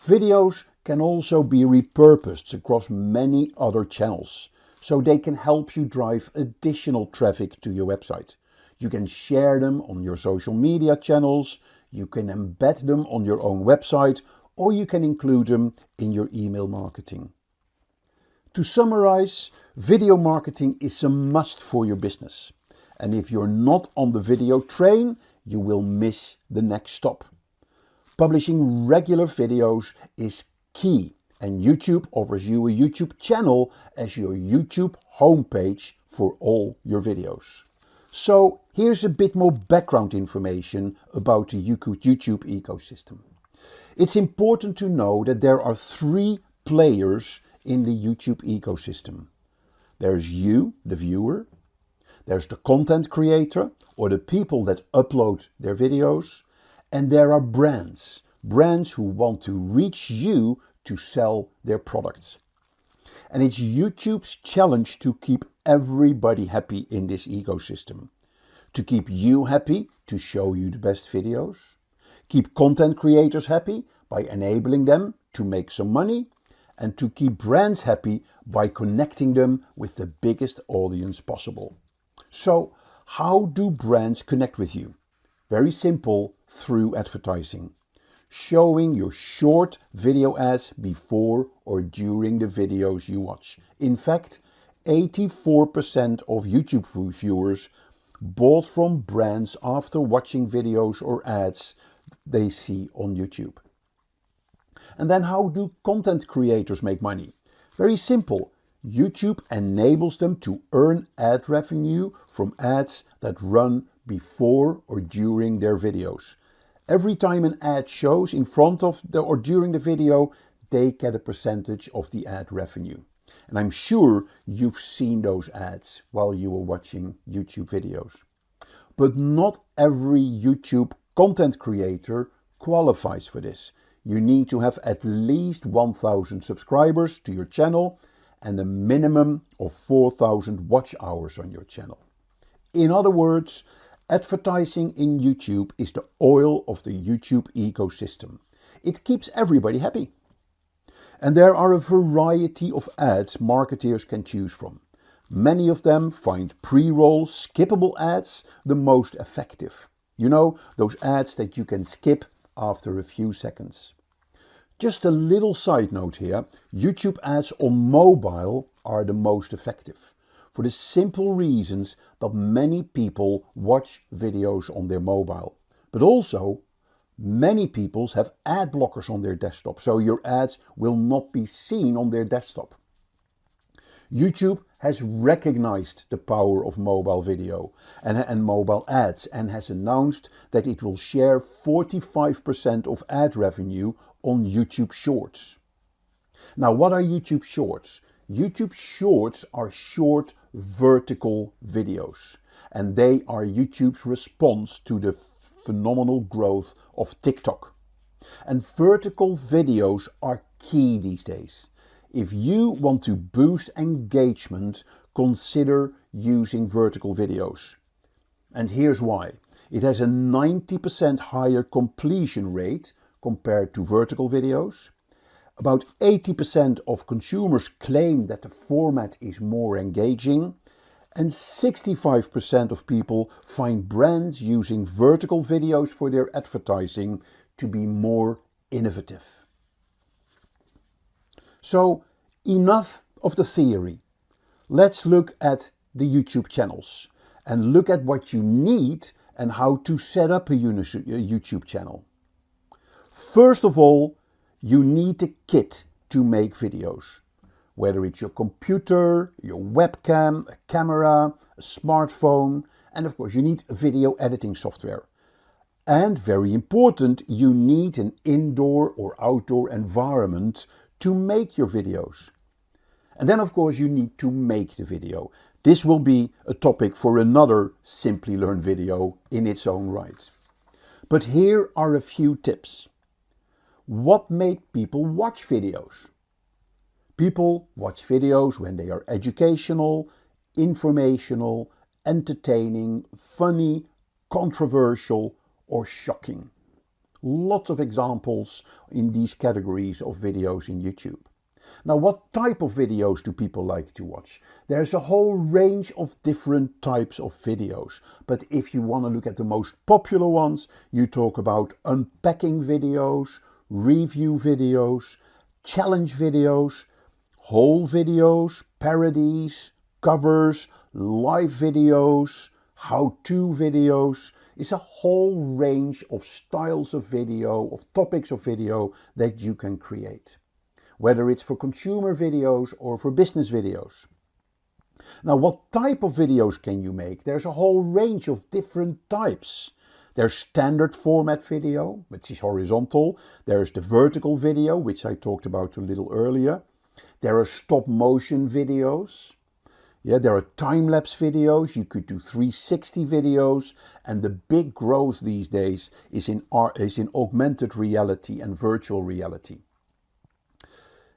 Videos can also be repurposed across many other channels, so they can help you drive additional traffic to your website. You can share them on your social media channels, you can embed them on your own website, or you can include them in your email marketing. To summarize, video marketing is a must for your business. And if you're not on the video train, you will miss the next stop. Publishing regular videos is key, and YouTube offers you a YouTube channel as your YouTube homepage for all your videos. So here's a bit more background information about the YouTube ecosystem. It's important to know that there are 3 players in the YouTube ecosystem. There's you, the viewer. There's the content creator or the people that upload their videos. And there are brands who want to reach you to sell their products. And it's YouTube's challenge to keep everybody happy in this ecosystem. To keep you happy, to show you the best videos. Keep content creators happy by enabling them to make some money, and to keep brands happy by connecting them with the biggest audience possible. So, how do brands connect with you? Very simple, through advertising. Showing your short video ads before or during the videos you watch. In fact, 84% of YouTube viewers bought from brands after watching videos or ads they see on YouTube. And then how do content creators make money? Very simple. YouTube enables them to earn ad revenue from ads that run before or during their videos. Every time an ad shows in front of or during the video, they get a percentage of the ad revenue. And I'm sure you've seen those ads while you were watching YouTube videos. But not every YouTube content creator qualifies for this. You need to have at least 1,000 subscribers to your channel and a minimum of 4,000 watch hours on your channel. In other words, advertising in YouTube is the oil of the YouTube ecosystem. It keeps everybody happy. And there are a variety of ads marketers can choose from. Many of them find pre-roll, skippable ads the most effective. You know, those ads that you can skip after a few seconds. Just a little side note here, YouTube ads on mobile are the most effective, for the simple reasons that many people watch videos on their mobile. But also, many people have ad blockers on their desktop, so your ads will not be seen on their desktop. YouTube has recognized the power of mobile video and mobile ads and has announced that it will share 45% of ad revenue on YouTube Shorts. Now, what are YouTube Shorts? YouTube Shorts are short vertical videos, and they are YouTube's response to the phenomenal growth of TikTok. And vertical videos are key these days. If you want to boost engagement, consider using vertical videos. And here's why. It has a 90% higher completion rate compared to vertical videos. About 80% of consumers claim that the format is more engaging, and 65% of people find brands using vertical videos for their advertising to be more innovative. So, enough of the theory. Let's look at the YouTube channels and look at what you need and how to set up a YouTube channel. First of all, you need a kit to make videos. Whether it's your computer, your webcam, a camera, a smartphone, and of course you need video editing software. And very important, you need an indoor or outdoor environment to make your videos. And then of course you need to make the video. This will be a topic for another Simplilearn video in its own right. But here are a few tips. What make people watch videos? People watch videos when they are educational, informational, entertaining, funny, controversial, or shocking. Lots of examples in these categories of videos in YouTube. Now, what type of videos do people like to watch? There's a whole range of different types of videos. But if you want to look at the most popular ones, you talk about unpacking videos, review videos, challenge videos, haul videos, parodies, covers, live videos, how-to videos. It's a whole range of styles of video, of topics of video that you can create, whether it's for consumer videos or for business videos. Now, what type of videos can you make? There's a whole range of different types. There's standard format video, which is horizontal. There's the vertical video, which I talked about a little earlier. There are stop motion videos. There are time-lapse videos. You could do 360 videos. And the big growth these days is in augmented reality and virtual reality.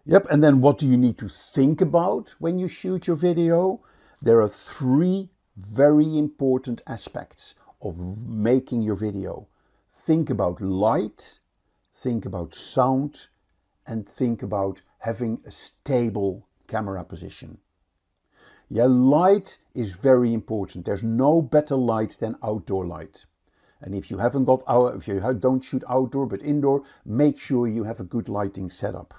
And then what do you need to think about when you shoot your video? There are 3 very important aspects of making your video. think about light, think about sound, and think about having a stable camera position. Yeah, light is very important. There's no better light than outdoor light. And if you haven't got out, if you don't shoot outdoor but indoor, make sure you have a good lighting setup.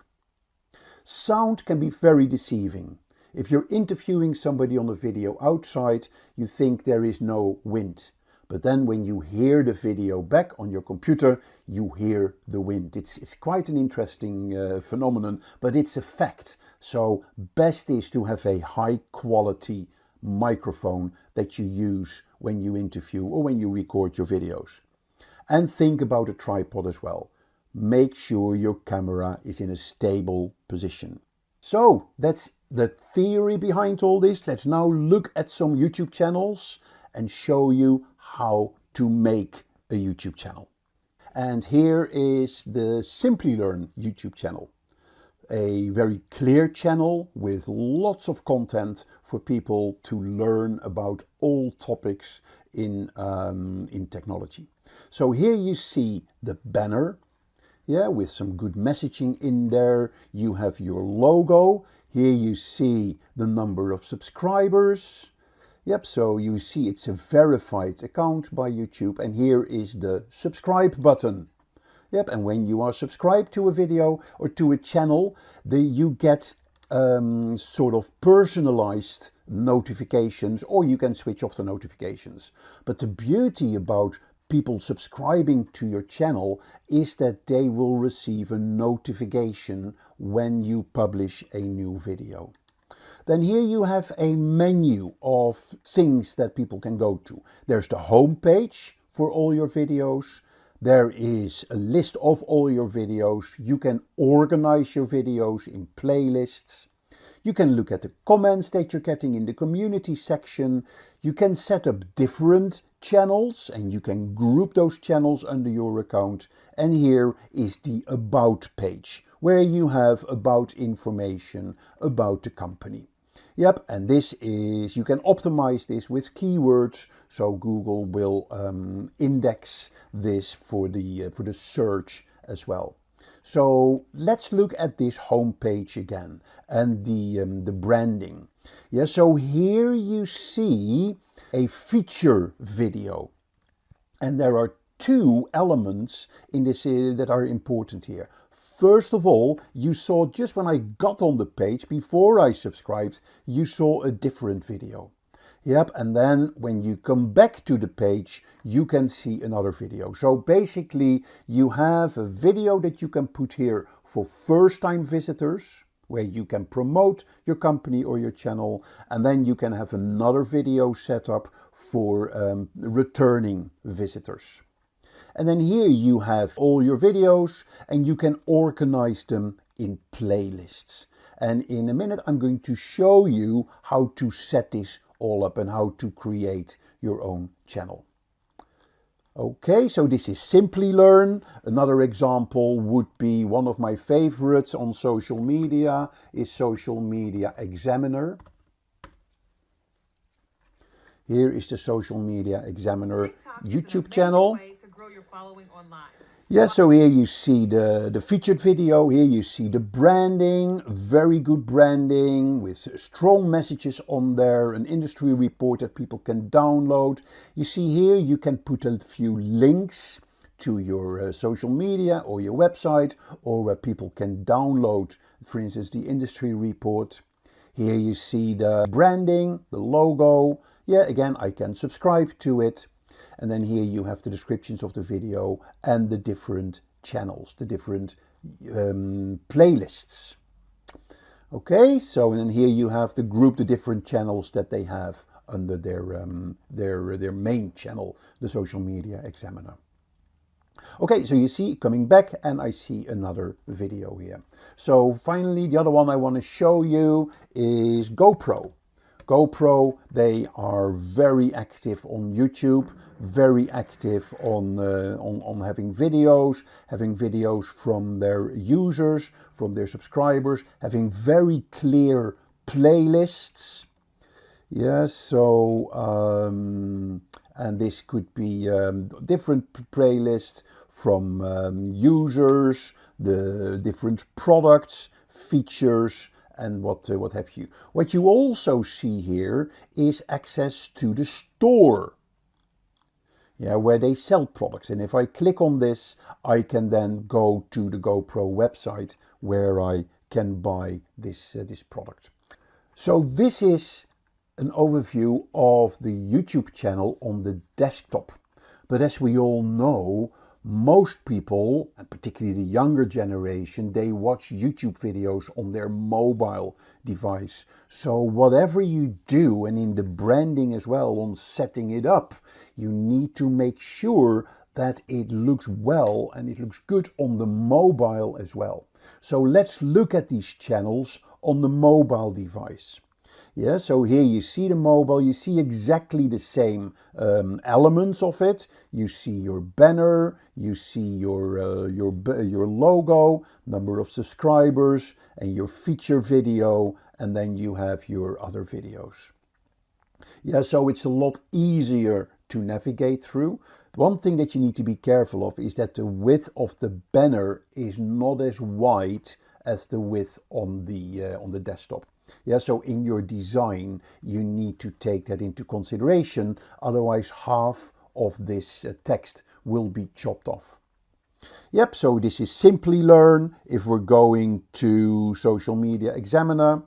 Sound can be very deceiving. If you're interviewing somebody on a video outside, you think there is no wind. But then when you hear the video back on your computer, you hear the wind. It's quite an interesting phenomenon, but it's a fact. So best is to have a high quality microphone that you use when you interview or when you record your videos. And think about a tripod as well. Make sure your camera is in a stable position. So that's the theory behind all this. Let's now look at some YouTube channels and show you how to make a YouTube channel. And here is the Simplilearn YouTube channel. A very clear channel with lots of content for people to learn about all topics in technology. So here you see the banner, yeah, with some good messaging in there. You have your logo. Here you see the number of subscribers. Yep, so you see it's a verified account by YouTube, and here is the subscribe button. Yep, and when you are subscribed to a video or to a channel, you get sort of personalized notifications, or you can switch off the notifications. But the beauty about people subscribing to your channel is that they will receive a notification when you publish a new video. Then here you have a menu of things that people can go to. There's the home page for all your videos. There is a list of all your videos. You can organize your videos in playlists. You can look at the comments that you're getting in the community section. You can set up different channels and you can group those channels under your account. And here is the About page, where you have about information about the company. Yep, and this is, you can optimize this with keywords, so Google will index this for the search as well. So let's look at this home page again and the branding. Yeah, so here you see a feature video, and there are two elements in this that are important here. First of all, you saw just when I got on the page, before I subscribed, you saw a different video. Yep, and then when you come back to the page, you can see another video. So basically, you have a video that you can put here for first-time visitors, where you can promote your company or your channel, and then you can have another video set up for returning visitors. And then here you have all your videos and you can organize them in playlists. And in a minute I'm going to show you how to set this all up and how to create your own channel. Okay, so this is Simplilearn. Another example would be one of my favorites on social media is Social Media Examiner. Here is the Social Media Examiner YouTube channel. Yeah, so here you see the featured video, here you see the branding, very good branding with strong messages on there, an industry report that people can download. You see here you can put a few links to your social media or your website, or where people can download, for instance, the industry report. Here you see the branding, the logo. Yeah, again, I can subscribe to it. And then here you have the descriptions of the video and the different channels, the different playlists. Okay, so and then here you have the group, the different channels that they have under their main channel, the Social Media Examiner. Okay, so you see, coming back, and I see another video here. So finally, the other one I want to show you is GoPro. GoPro, they are very active on YouTube, very active on having videos from their users, from their subscribers, having very clear playlists. Yeah, so and this could be different playlists from users, the different products, features, and what have you. What you also see here is access to the store, where they sell products. And if I click on this, I can then go to the GoPro website where I can buy this product. So this is an overview of the YouTube channel on the desktop. But as we all know, most people, and particularly the younger generation, they watch YouTube videos on their mobile device. So whatever you do, and in the branding as well, on setting it up, you need to make sure that it looks well and it looks good on the mobile as well. So let's look at these channels on the mobile device. Yeah, so here you see the mobile, you see exactly the same elements of it. You see your banner, you see your logo, number of subscribers, and your feature video, and then you have your other videos. Yeah, so it's a lot easier to navigate through. One thing that you need to be careful of is that the width of the banner is not as wide as the width on the desktop. Yeah, so in your design, you need to take that into consideration. Otherwise, half of this text will be chopped off. Yep, so this is Simplilearn. If we're going to Social Media Examiner.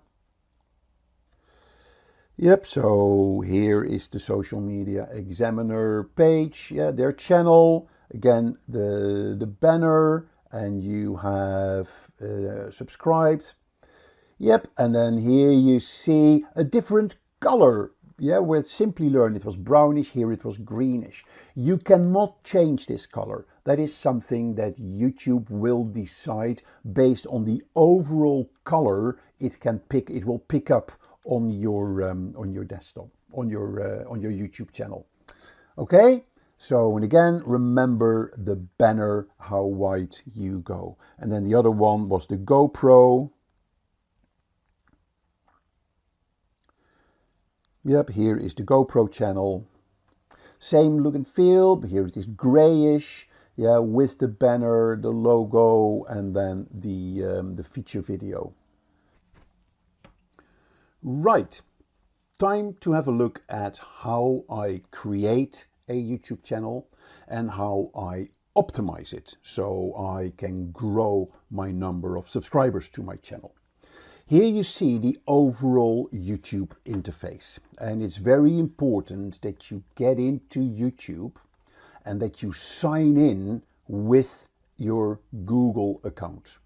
Yep, so here is the Social Media Examiner page. Yeah, their channel. Again, the banner, and you have subscribed. Yep, and then here you see a different color. Yeah, with Simplilearn it was brownish, here it was greenish. You cannot change this color. That is something that YouTube will decide based on the overall color it will pick up on your desktop, on your YouTube channel. Okay, so and again, remember the banner, how wide you go. And then the other one was the GoPro. Yep, here is the GoPro channel. Same look and feel, but here it is grayish, yeah, with the banner, the logo, and then the feature video. Right, time to have a look at how I create a YouTube channel and how I optimize it so I can grow my number of subscribers to my channel. Here you see the overall YouTube interface, and it's very important that you get into YouTube and that you sign in with your Google account.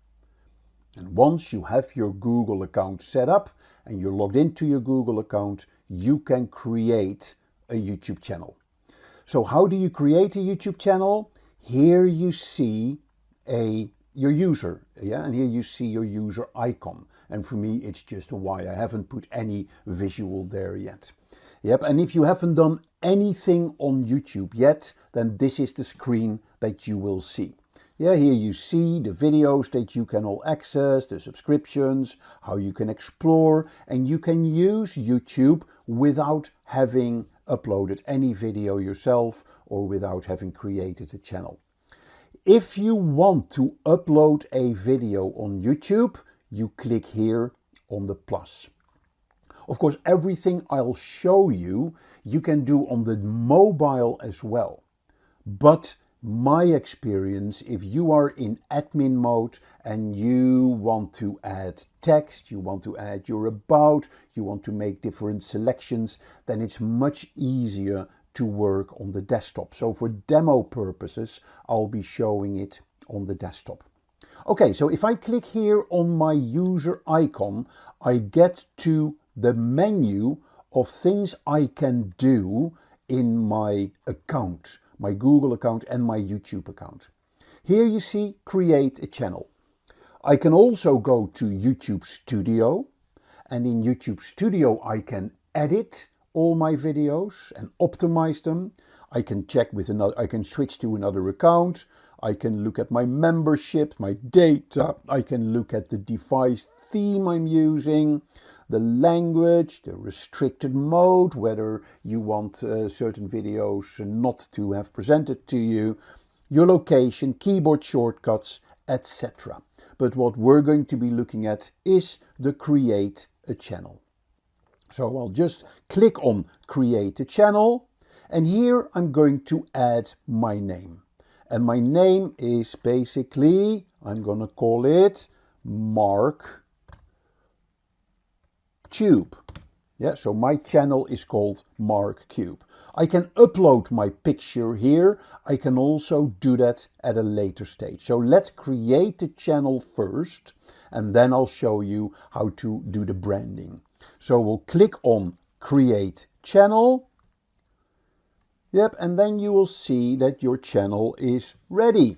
And once you have your Google account set up and you're logged into your Google account, you can create a YouTube channel. So how do you create a YouTube channel? Here you see your user, yeah, and here you see your user icon. And for me, it's just a Y. I haven't put any visual there yet. Yep, and if you haven't done anything on YouTube yet, then this is the screen that you will see. Yeah, here you see the videos that you can all access, the subscriptions, how you can explore, and you can use YouTube without having uploaded any video yourself or without having created a channel. If you want to upload a video on YouTube, you click here on the plus. Of course, everything I'll show you, you can do on the mobile as well. But my experience, if you are in admin mode and you want to add text, you want to add your about, you want to make different selections, then it's much easier to work on the desktop. So for demo purposes, I'll be showing it on the desktop. Okay, so if I click here on my user icon, I get to the menu of things I can do in my account, my Google account and my YouTube account. Here you see create a channel. I can also go to YouTube Studio, and in YouTube Studio I can edit all my videos and optimize them. I can switch to another account. I can look at my membership, my data. I can look at the device theme I'm using. the language, the restricted mode, whether you want certain videos not to have presented to you, your location, keyboard shortcuts, etc. But what we're going to be looking at is the create a channel. So I'll just click on create a channel, and here I'm going to add my name. And my name is basically, I'm going to call it Mark Cube. Yeah, so my channel is called Mark Cube. I can upload my picture here. I can also do that at a later stage. So let's create the channel first, and then I'll show you how to do the branding. So we'll click on create channel. Yep, and then you will see that your channel is ready.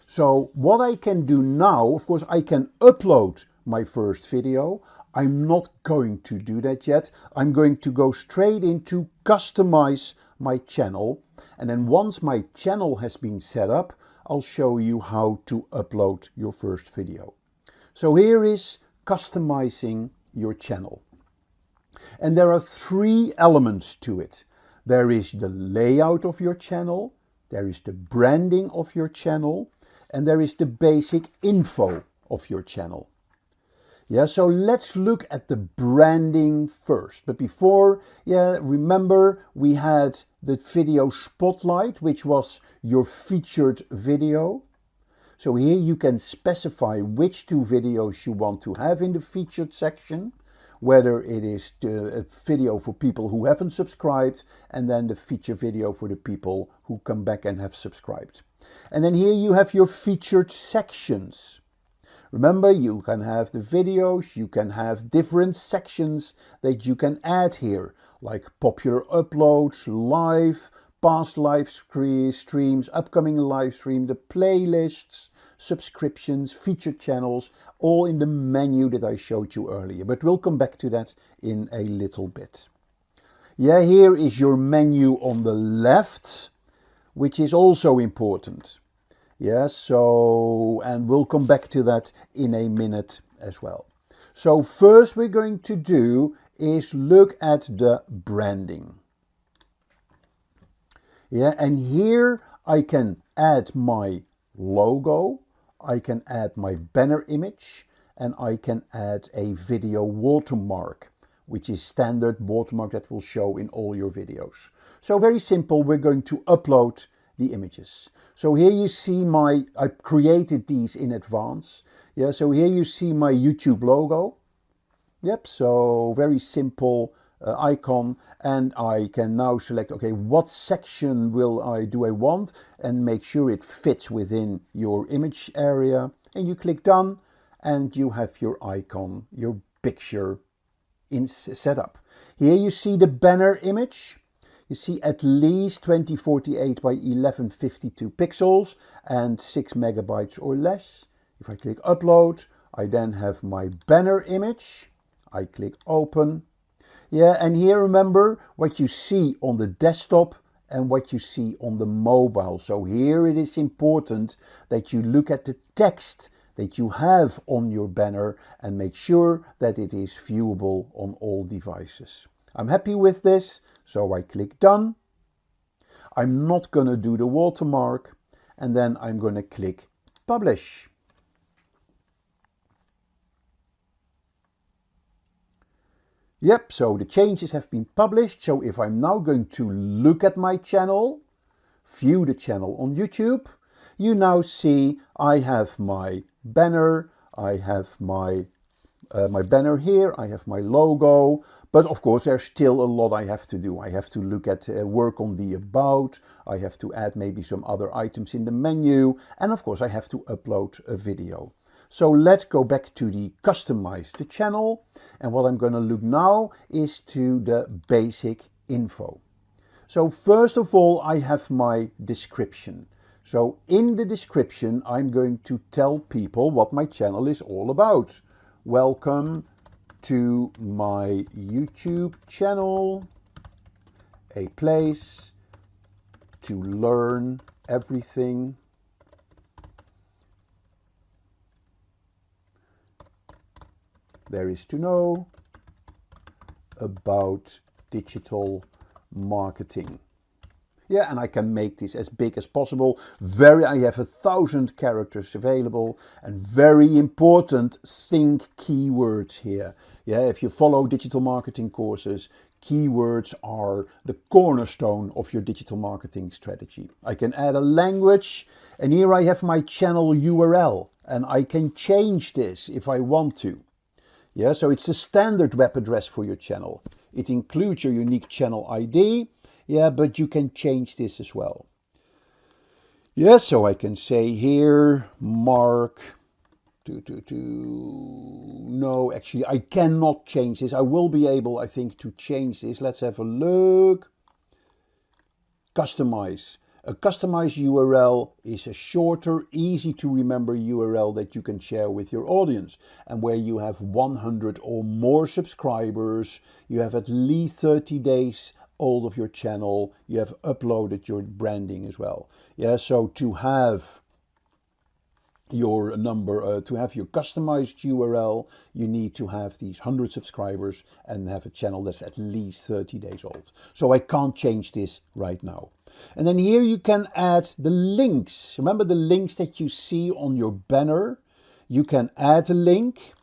So what I can do now, of course, I can upload my first video. I'm not going to do that yet. I'm going to go straight into customize my channel. And then once my channel has been set up, I'll show you how to upload your first video. So here is customizing your channel. And there are three elements to it. There is the layout of your channel, there is the branding of your channel, and there is the basic info of your channel. Yeah, so let's look at the branding first. But before, remember we had the video spotlight, which was your featured video. So here you can specify which two videos you want to have in the featured section, whether it is a video for people who haven't subscribed, and then the feature video for the people who come back and have subscribed. And then here you have your featured sections. Remember, you can have the videos, you can have different sections that you can add here, like popular uploads, live, past live streams, upcoming live stream, the playlists, subscriptions, featured channels, all in the menu that I showed you earlier. But we'll come back to that in a little bit. Yeah, here is your menu on the left, which is also important. Yeah, so, and we'll come back to that in a minute as well. So first we're going to do is look at the branding. Yeah, and here I can add my logo, I can add my banner image, and I can add a video watermark, which is standard watermark that will show in all your videos. So very simple, we're going to upload the images. So here you see I created these in advance. Yeah, so here you see my YouTube logo. Yep, so very simple icon, and I can now select, okay, what section do I want, and make sure it fits within your image area, and you click done, and you have your icon, your picture set up. Here you see the banner image. You see at least 2048 by 1152 pixels and 6 megabytes or less. If I click upload, I then have my banner image. I click open. Yeah, and here remember what you see on the desktop and what you see on the mobile. So here it is important that you look at the text that you have on your banner and make sure that it is viewable on all devices. I'm happy with this, so I click done. I'm not going to do the watermark, and then I'm going to click publish. Yep, so the changes have been published. So if I'm now going to look at my channel, view the channel on YouTube, you now see I have my banner, I have my banner here, I have my logo, but of course there's still a lot I have to do. I have to look at work on the about, I have to add maybe some other items in the menu, and of course I have to upload a video. So let's go back to the customize the channel, and what I'm going to look now is to the basic info. So first of all, I have my description. So in the description, I'm going to tell people what my channel is all about. Welcome to my YouTube channel, a place to learn everything there is to know about digital marketing. Yeah, and I can make this as big as possible. I have 1,000 characters available, and very important, think keywords here. Yeah, if you follow digital marketing courses, keywords are the cornerstone of your digital marketing strategy. I can add a language, and here I have my channel URL, and I can change this if I want to. Yeah, so it's a standard web address for your channel. It includes your unique channel ID. Yeah, but you can change this as well. Yeah, so I can say here, Mark, no, actually I cannot change this. I will be able, I think, to change this. Let's have a look. Customize. A customized URL is a shorter, easy to remember URL that you can share with your audience. And where you have 100 or more subscribers, you have at least 30 days old of your channel, you have uploaded your branding as well. Yeah, so to have your to have your customized URL, you need to have these 100 subscribers and have a channel that's at least 30 days old. So I can't change this right now. And then here you can add the links. Remember the links that you see on your banner? You can add a link.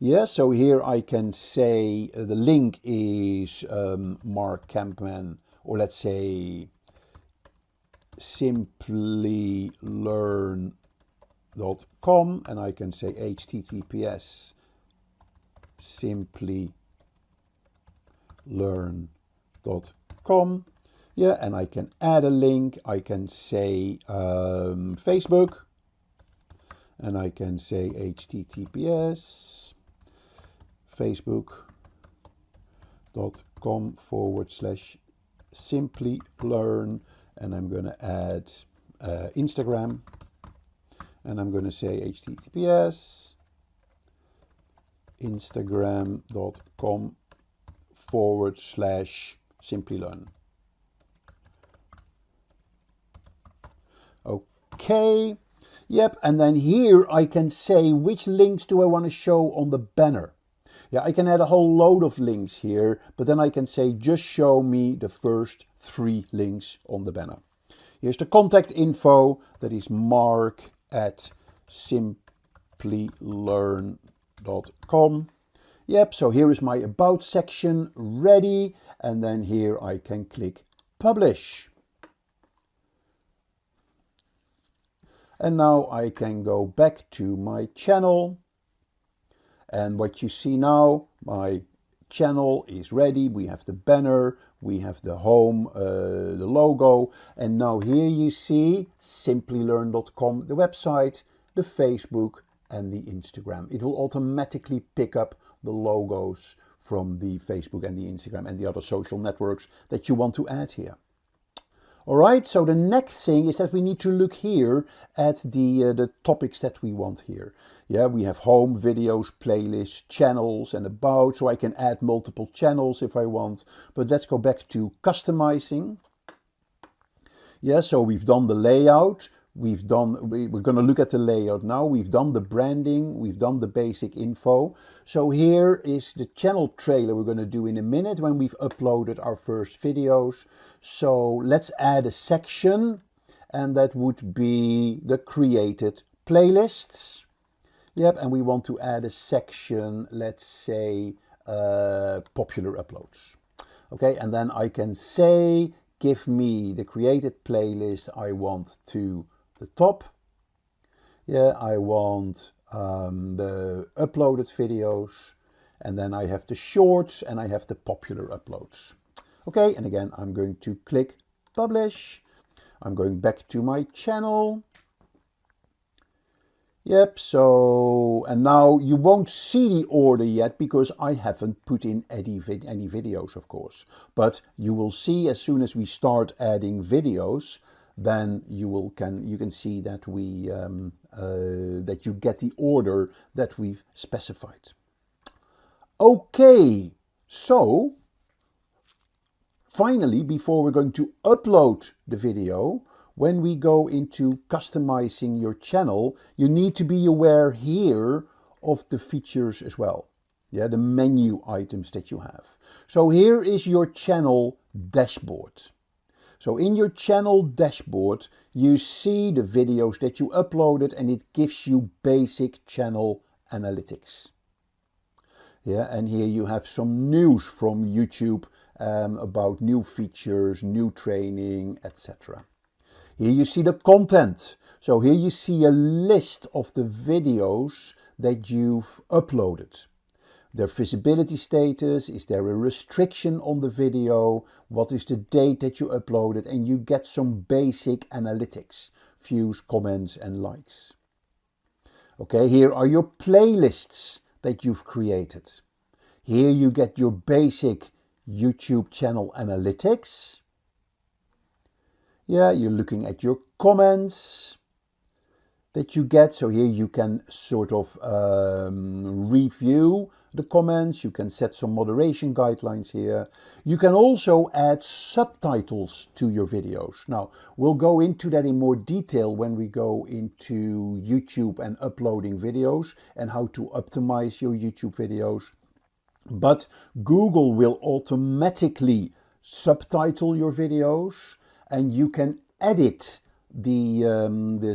Yeah, so here I can say the link is Mark Campman, or let's say Simplilearn.com, and I can say https Simplilearn.com. Yeah, and I can add a link. I can say Facebook, and I can say https facebook.com/Simplilearn, and I'm going to add Instagram, and I'm going to say https instagram.com/Simplilearn. Okay, yep, and then here I can say which links do I want to show on the banner. Yeah, I can add a whole load of links here, but then I can say just show me the first 3 links on the banner. Here's the contact info, that is mark@simplilearn.com. Yep, so here is my about section ready, and then here I can click publish. And now I can go back to my channel. And what you see now, my channel is ready. We have the banner, we have the home, the logo. And now here you see simplilearn.com, the website, the Facebook and the Instagram. It will automatically pick up the logos from the Facebook and the Instagram and the other social networks that you want to add here. All right, so the next thing is that we need to look here at the topics that we want here. Yeah, we have home, videos, playlists, channels, and about, so I can add multiple channels if I want. But let's go back to customizing. Yeah, so we've done the layout. We're going to look at the layout now. We've done the branding. We've done the basic info. So here is the channel trailer we're going to do in a minute when we've uploaded our first videos. So let's add a section, and that would be the created playlists. Yep, and we want to add a section, let's say popular uploads. Okay, and then I can say, give me the created playlist I want to the top. Yeah, I want the uploaded videos, and then I have the shorts and I have the popular uploads. Okay, and again, I'm going to click publish. I'm going back to my channel. Yep, so, and now you won't see the order yet because I haven't put in any videos, of course. But you will see as soon as we start adding videos, then you can see that we that you get the order that we've specified. Okay, so finally, before we're going to upload the video, when we go into customizing your channel, you need to be aware here of the features as well. Yeah, the menu items that you have. So here is your channel dashboard. So in your channel dashboard, you see the videos that you uploaded and it gives you basic channel analytics. Yeah, and here you have some news from YouTube about new features, new training, etc. Here you see the content. So here you see a list of the videos that you've uploaded. Their visibility status, is there a restriction on the video, what is the date that you uploaded, and you get some basic analytics, views, comments and likes. Okay, here are your playlists that you've created. Here you get your basic YouTube channel analytics. Yeah, you're looking at your comments that you get. So here you can sort of review the comments. You can set some moderation guidelines here. You can also add subtitles to your videos. Now, we'll go into that in more detail when we go into YouTube and uploading videos and how to optimize your YouTube videos. But Google will automatically subtitle your videos, and you can edit the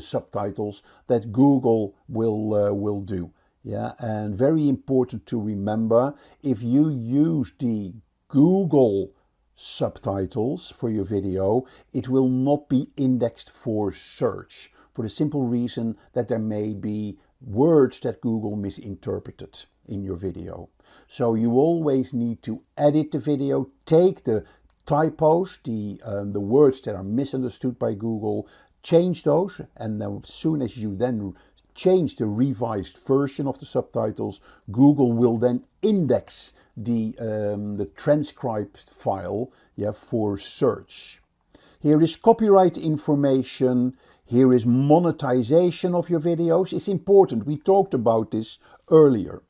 subtitles that Google will do. Yeah, and very important to remember, if you use the Google subtitles for your video, it will not be indexed for search, for the simple reason that there may be words that Google misinterpreted in your video. So you always need to edit the video, take the typos, the words that are misunderstood by Google, change those, and then as soon as you then change the revised version of the subtitles, Google will then index the transcribed file, yeah, for search. Here is copyright information. Here is monetization of your videos. It's important. We talked about this earlier.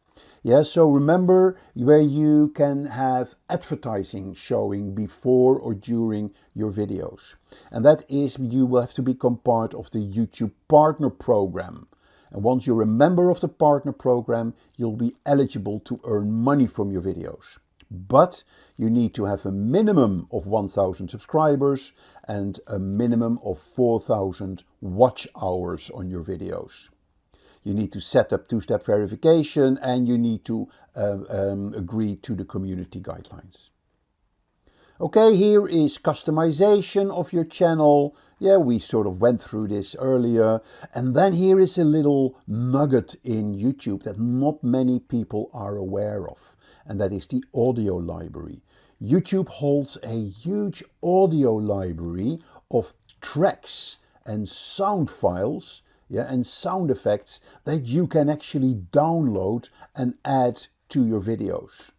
Yeah, so remember where you can have advertising showing before or during your videos. And that is, you will have to become part of the YouTube Partner Program. And once you're a member of the Partner Program, you'll be eligible to earn money from your videos. But you need to have a minimum of 1,000 subscribers and a minimum of 4,000 watch hours on your videos. You need to set up two-step verification, and you need to agree to the community guidelines. Okay, here is customization of your channel. Yeah, we sort of went through this earlier. And then here is a little nugget in YouTube that not many people are aware of, and that is the audio library. YouTube holds a huge audio library of tracks and sound files, yeah, and sound effects that you can actually download and add to your videos.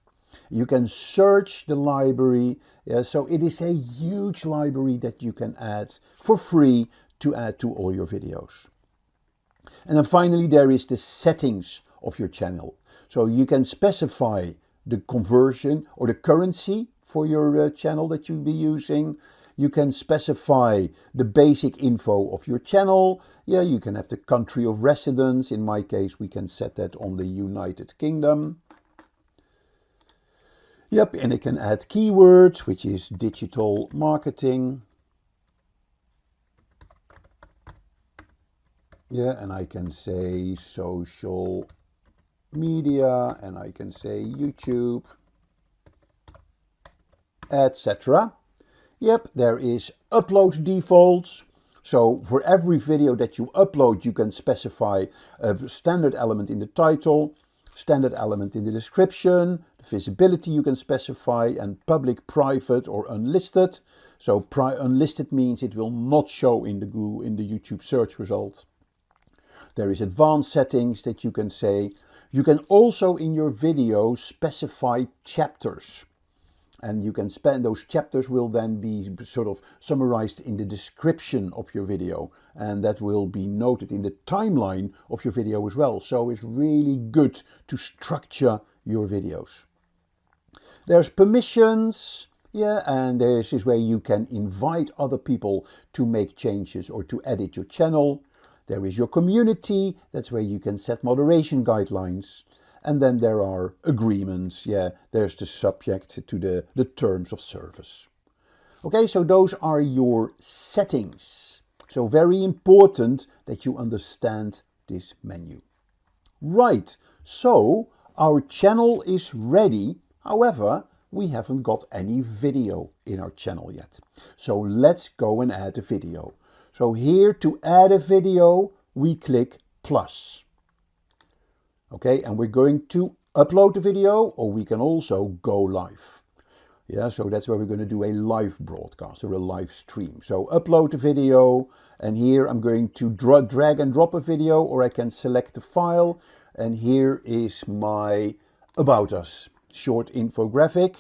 You can search the library, yeah, so it is a huge library that you can add for free to add to all your videos. And then finally there is the settings of your channel. So you can specify the conversion or the currency for your channel that you'll be using. You can specify the basic info of your channel. Yeah, you can have the country of residence. In my case, we can set that on the United Kingdom. Yep, and it can add keywords, which is digital marketing. Yeah, and I can say social media, and I can say YouTube, etc. Yep, there is upload defaults. So for every video that you upload, you can specify a standard element in the title, standard element in the description, the visibility you can specify, and public, private or unlisted. So unlisted means it will not show in the YouTube search results. There is advanced settings that you can say. You can also in your video specify chapters. And you can those chapters will then be sort of summarized in the description of your video. And that will be noted in the timeline of your video as well. So it's really good to structure your videos. There's permissions. Yeah, and this is where you can invite other people to make changes or to edit your channel. There is your community. That's where you can set moderation guidelines. And then there are agreements. Yeah, there's the subject to the terms of service. Okay, so those are your settings. So very important that you understand this menu. Right, so our channel is ready. However, we haven't got any video in our channel yet. So let's go and add a video. So here to add a video, we click plus. Okay, and we're going to upload the video, or we can also go live. Yeah, so that's where we're going to do a live broadcast or a live stream. So upload the video, and here I'm going to drag and drop a video, or I can select the file, and here is my About Us short infographic.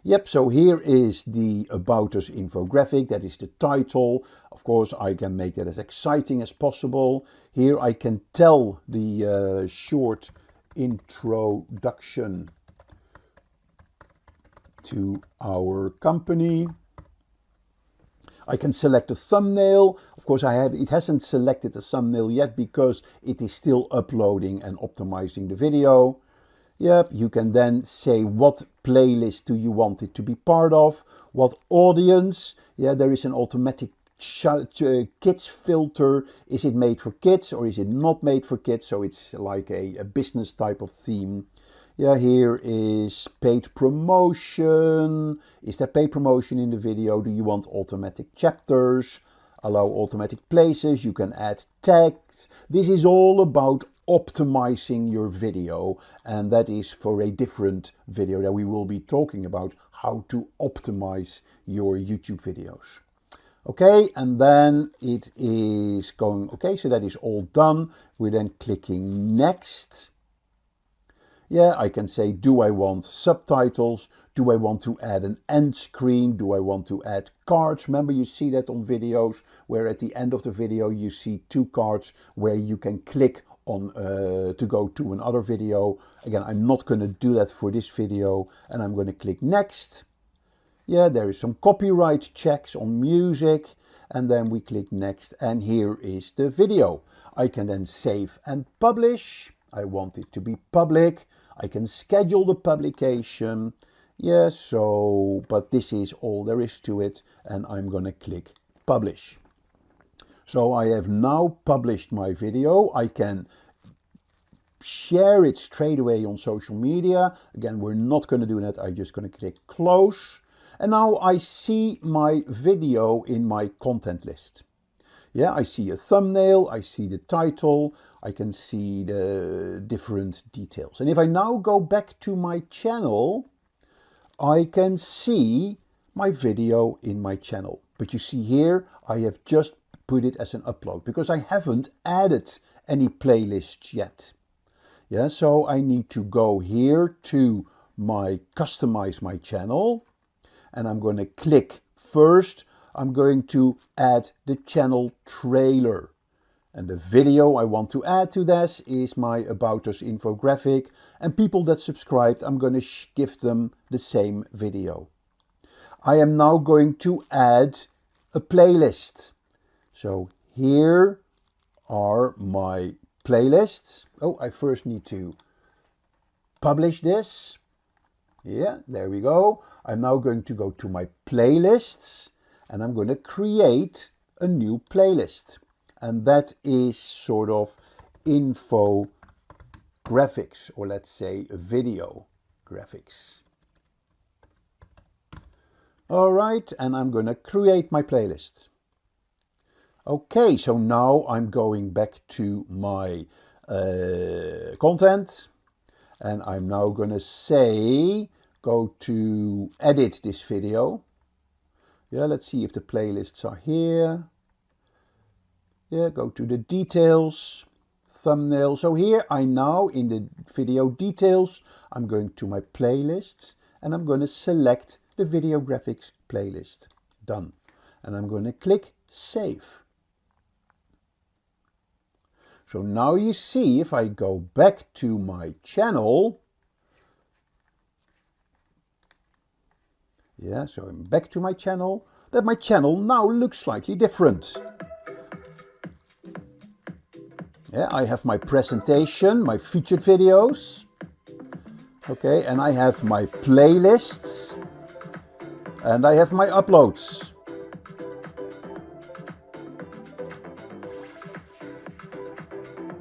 Yep, so here is the About Us infographic, that is the title. Of course, I can make that as exciting as possible. Here I can tell the short introduction to our company. I can select a thumbnail. Of course, it hasn't selected the thumbnail yet because it is still uploading and optimizing the video. Yep, you can then say what playlist do you want it to be part of, what audience. Yeah, there is an automatic kids filter. Is it made for kids or is it not made for kids? So it's like a business type of theme. Yeah, here is paid promotion. Is there paid promotion in the video? Do you want automatic chapters? Allow automatic places. You can add tags. This is all about optimizing your video, and that is for a different video that we will be talking about how to optimize your YouTube videos. Okay, and then it is going, okay, so that is all done. We're then clicking next. Yeah, I can say, do I want subtitles? Do I want to add an end screen? Do I want to add cards? Remember, you see that on videos where at the end of the video you see two cards where you can click on to go to another video. Again, I'm not going to do that for this video, and I'm going to click next. Yeah, there is some copyright checks on music, and then we click next, and here is the video. I can then save and publish. I want it to be public. I can schedule the publication. Yeah, so, but this is all there is to it, and I'm going to click publish. So I have now published my video. I can share it straight away on social media. Again, we're not going to do that. I'm just going to click close. And now I see my video in my content list. Yeah, I see a thumbnail, I see the title, I can see the different details. And if I now go back to my channel, I can see my video in my channel. But you see here, I have just put it as an upload because I haven't added any playlists yet. Yeah, so I need to go here to my customize my channel, and I'm going to click first. I'm going to add the channel trailer, and the video I want to add to this is my About Us infographic, and people that subscribed, I'm going to give them the same video. I am now going to add a playlist. So here are my playlists. Oh, I first need to publish this. Yeah, there we go. I'm now going to go to my playlists, and I'm going to create a new playlist. And that is sort of info graphics, or let's say video graphics. All right, and I'm going to create my playlist. Okay, so now I'm going back to my content, and I'm now going to say, go to edit this video. Yeah, let's see if the playlists are here. Yeah, go to the details, thumbnail. So here I now, in the video details, I'm going to my playlists, and I'm going to select the video graphics playlist. Done. And I'm going to click save. So now you see, if I go back to my channel, yeah, so I'm back to my channel, that my channel now looks slightly different. Yeah, I have my presentation, my featured videos. Okay, and I have my playlists. And I have my uploads.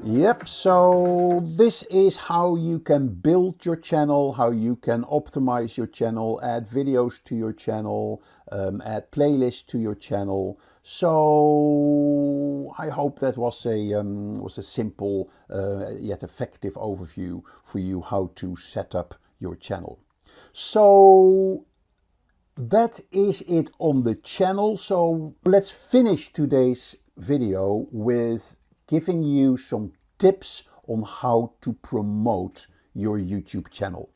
Yep, so this is how you can build your channel, how you can optimize your channel, add videos to your channel, add playlists to your channel. So I hope that was a simple yet effective overview for you how to set up your channel. So that is it on the channel. So let's finish today's video with giving you some tips on how to promote your YouTube channel.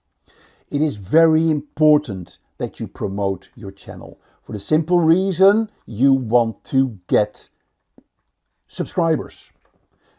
It is very important that you promote your channel for the simple reason you want to get subscribers.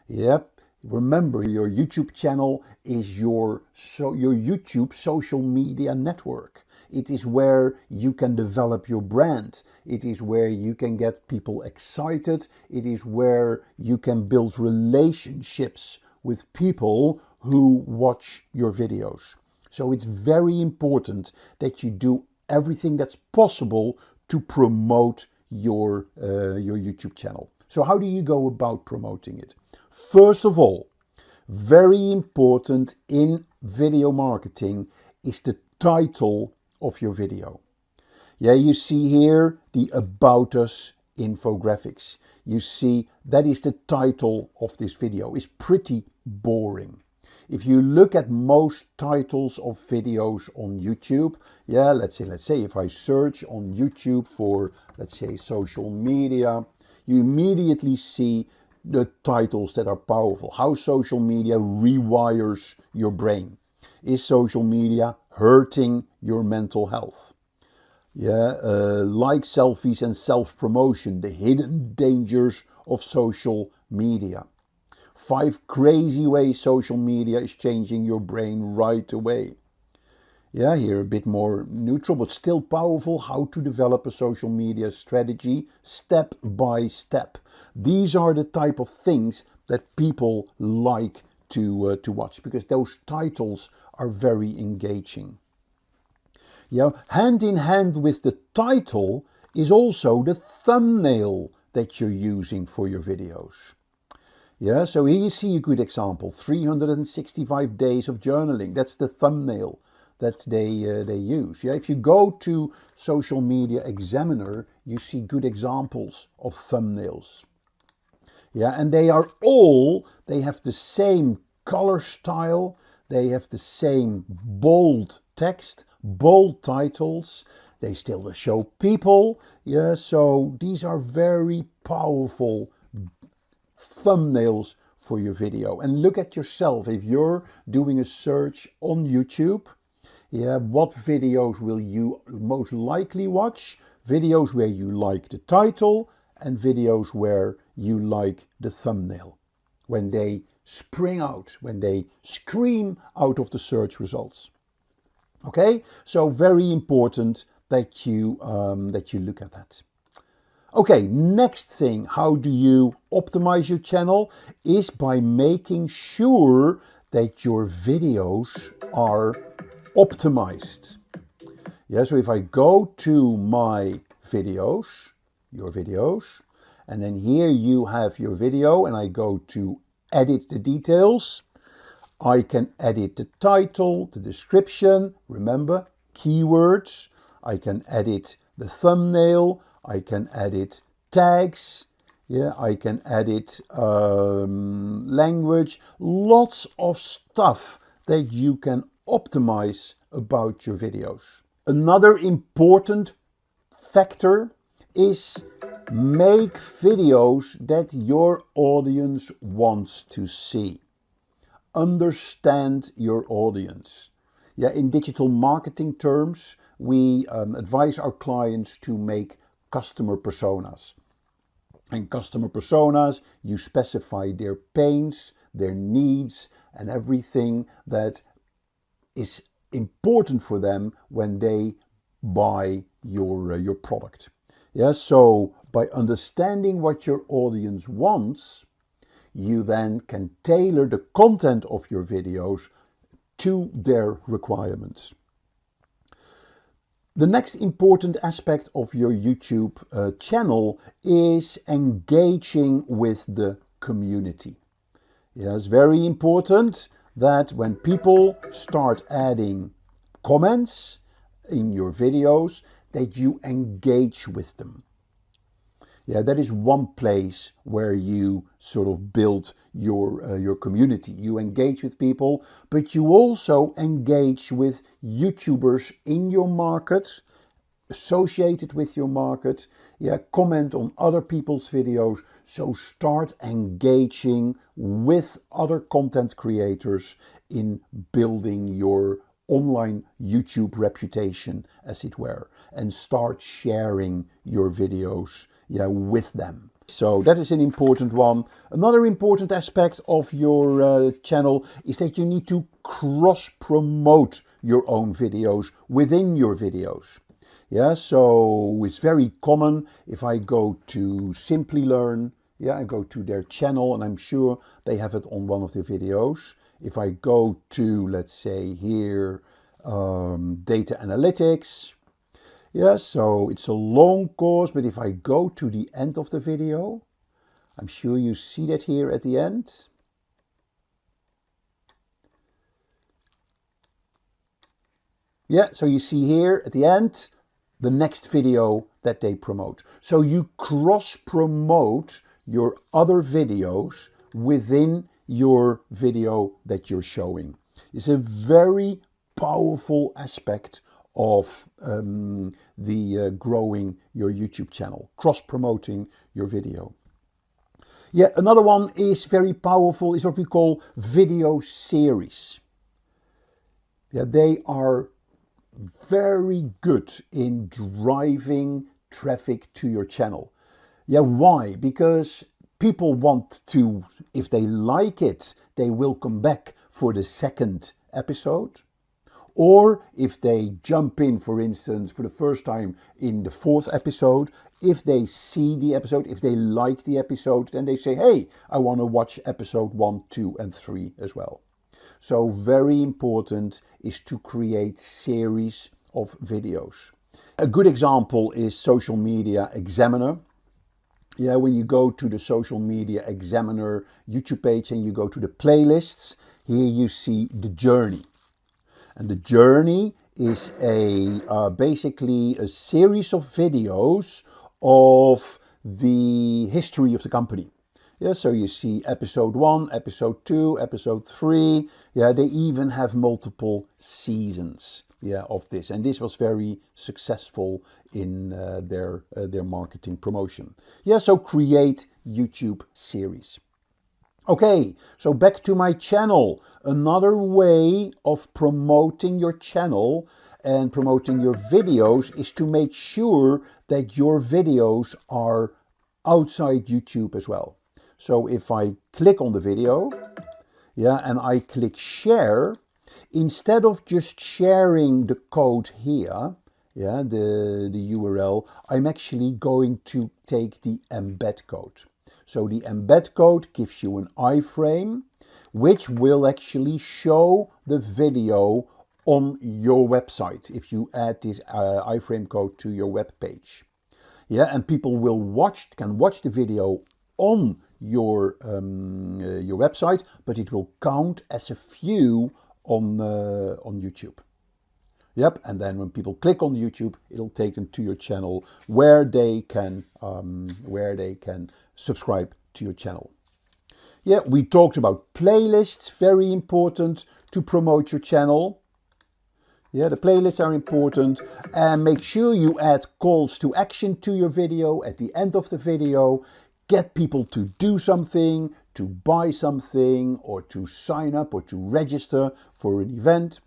Yep. Remember, your YouTube channel is your YouTube social media network. It is where you can develop your brand. It is where you can get people excited. It is where you can build relationships with people who watch your videos. So it's very important that you do everything that's possible to promote your YouTube channel. So how do you go about promoting it? First of all, very important in video marketing is the title of your video. Yeah, you see here the About Us infographics. You see that is the title of this video. It's pretty boring. If you look at most titles of videos on YouTube, yeah, let's say if I search on YouTube for, let's say, social media, you immediately see the titles that are powerful. How social media rewires your brain. Is social media hurting your mental health? Yeah, like selfies and self-promotion, the hidden dangers of social media. 5 crazy ways social media is changing your brain right away. Yeah, here a bit more neutral, but still powerful. How to develop a social media strategy step by step. These are the type of things that people like to watch because those titles are very engaging. Yeah, hand in hand with the title is also the thumbnail that you're using for your videos. Yeah, so here you see a good example, 365 days of journaling. That's the thumbnail that they use. Yeah, if you go to Social Media Examiner, you see good examples of thumbnails. Yeah, and they have the same color style, they have the same bold text, bold titles, they still show people. Yeah, so these are very powerful thumbnails for your video. And look at yourself. If you're doing a search on YouTube, yeah, what videos will you most likely watch? Videos where you like the title and videos where you like the thumbnail. When they spring out, when they scream out of the search results. Okay, so very important that you look at that. Okay, next thing, how do you optimize your channel is by making sure that your videos are optimized. Yeah, so if I go to my videos, your videos, and then here you have your video and I go to edit the details, I can edit the title, the description, remember, keywords, I can edit the thumbnail, I can edit tags, yeah, I can edit language, lots of stuff that you can optimize about your videos. Another important factor is make videos that your audience wants to see. Understand your audience. Yeah, in digital marketing terms, we advise our clients to make customer personas. And customer personas, you specify their pains, their needs, and everything that is important for them when they buy your product. Yeah, so by understanding what your audience wants, you then can tailor the content of your videos to their requirements. The next important aspect of your YouTube channel is engaging with the community. Yeah, it's very important that when people start adding comments in your videos, that you engage with them. Yeah, that is one place where you sort of build your community. You engage with people, but you also engage with YouTubers in your market, associated with your market. Yeah, comment on other people's videos. So start engaging with other content creators in building your online YouTube reputation, as it were, and start sharing your videos, yeah, with them. So that is an important one. Another important aspect of your channel is that you need to cross-promote your own videos within your videos. Yeah, so it's very common if I go to Simplilearn, yeah, I go to their channel and I'm sure they have it on one of their videos. If I go to, let's say here, data analytics, yeah, so it's a long course, but if I go to the end of the video, I'm sure you see that here at the end. Yeah, so you see here at the end, the next video that they promote. So you cross-promote your other videos within your video that you're showing. It's a very powerful aspect of growing your YouTube channel, cross-promoting your video. Yeah, another one is very powerful, is what we call video series. Yeah, they are very good in driving traffic to your channel. Yeah, why? Because people want to, if they like it, they will come back for the second episode. Or if they jump in, for instance, for the first time in the fourth episode, if they see the episode, if they like the episode, then they say, hey, I want to watch episode 1, 2 and 3 as well. So very important is to create series of videos. A good example is Social Media Examiner. Yeah, when you go to the Social Media Examiner YouTube page and you go to the playlists, here you see the journey. And the journey is basically a series of videos of the history of the company. Yeah, so you see episode 1, episode 2, episode 3. Yeah, they even have multiple seasons, yeah, of this. And this was very successful in their marketing promotion. Yeah, so create YouTube series. Okay, so back to my channel. Another way of promoting your channel and promoting your videos is to make sure that your videos are outside YouTube as well. So if I click on the video, yeah, and I click share, instead of just sharing the code here, yeah, the URL, I'm actually going to take the embed code. So the embed code gives you an iframe, which will actually show the video on your website if you add this iframe code to your web page. Yeah, and people can watch the video on your website, but it will count as a view on YouTube. Yep, and then when people click on YouTube, it'll take them to your channel where they can subscribe to your channel. Yeah, we talked about playlists, very important to promote your channel. Yeah, the playlists are important, and make sure you add calls to action to your video at the end of the video. Get people to do something, to buy something, or to sign up or to register for an event.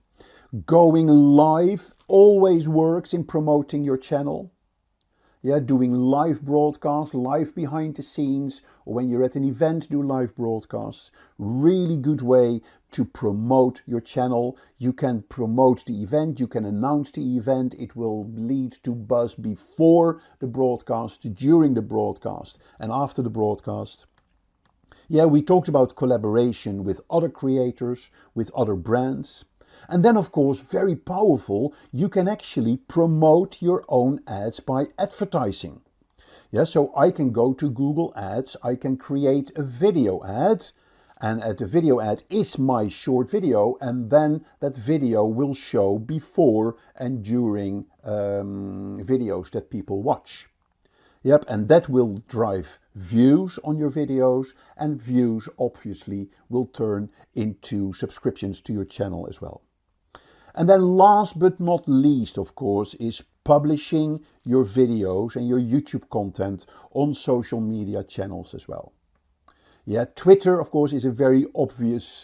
Going live always works in promoting your channel. Yeah, doing live broadcasts, live behind the scenes, or when you're at an event, do live broadcasts. Really good way to promote your channel. You can promote the event, you can announce the event. It will lead to buzz before the broadcast, during the broadcast, and after the broadcast. Yeah, we talked about collaboration with other creators, with other brands. And then, of course, very powerful, you can actually promote your own ads by advertising. Yeah, so I can go to Google Ads, I can create a video ad, and the video ad is my short video, and then that video will show before and during videos that people watch. Yep, and that will drive views on your videos, and views obviously will turn into subscriptions to your channel as well. And then last but not least, of course, is publishing your videos and your YouTube content on social media channels as well. Yeah, Twitter, of course, is a very obvious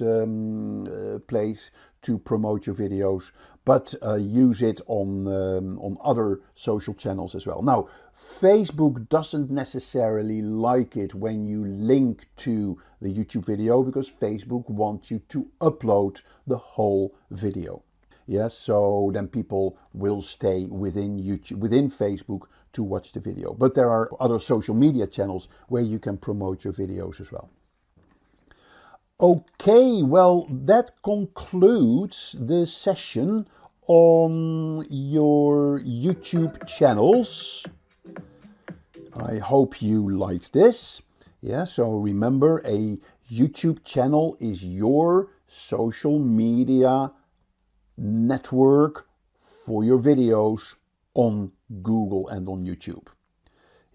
place to promote your videos, but use it on other social channels as well. Now, Facebook doesn't necessarily like it when you link to the YouTube video, because Facebook wants you to upload the whole video. Yes, so then people will stay within YouTube, within Facebook, to watch the video. But there are other social media channels where you can promote your videos as well. Okay, well, that concludes the session on your YouTube channels. I hope you liked this. Yeah, so remember, a YouTube channel is your social media network for your videos on Google and on YouTube.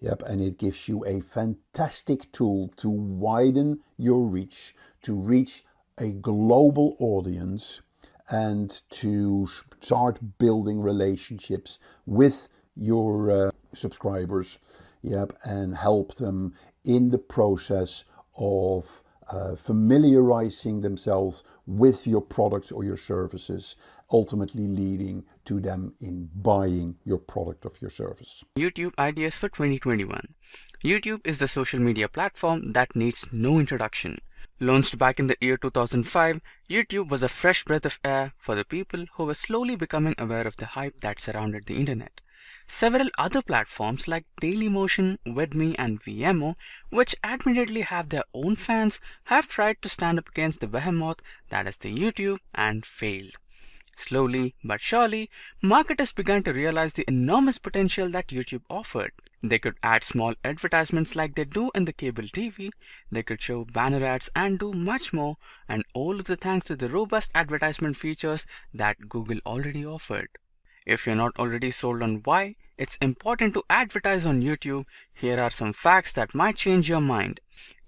Yep, and it gives you a fantastic tool to widen your reach, to reach a global audience, and to start building relationships with your subscribers. Yep, and help them in the process of familiarizing themselves with your products or your services, ultimately leading to them in buying your product or your service. YouTube ideas for 2021. YouTube is the social media platform that needs no introduction. Launched back in the year 2005, YouTube was a fresh breath of air for the people who were slowly becoming aware of the hype that surrounded the internet. Several other platforms like Dailymotion, Vidme, and Vimeo, which admittedly have their own fans, have tried to stand up against the behemoth that is the YouTube and failed. Slowly but surely, marketers began to realize the enormous potential that YouTube offered. They could add small advertisements like they do in the cable TV, they could show banner ads and do much more, and all of the thanks to the robust advertisement features that Google already offered. If you're not already sold on why it's important to advertise on YouTube, here are some facts that might change your mind.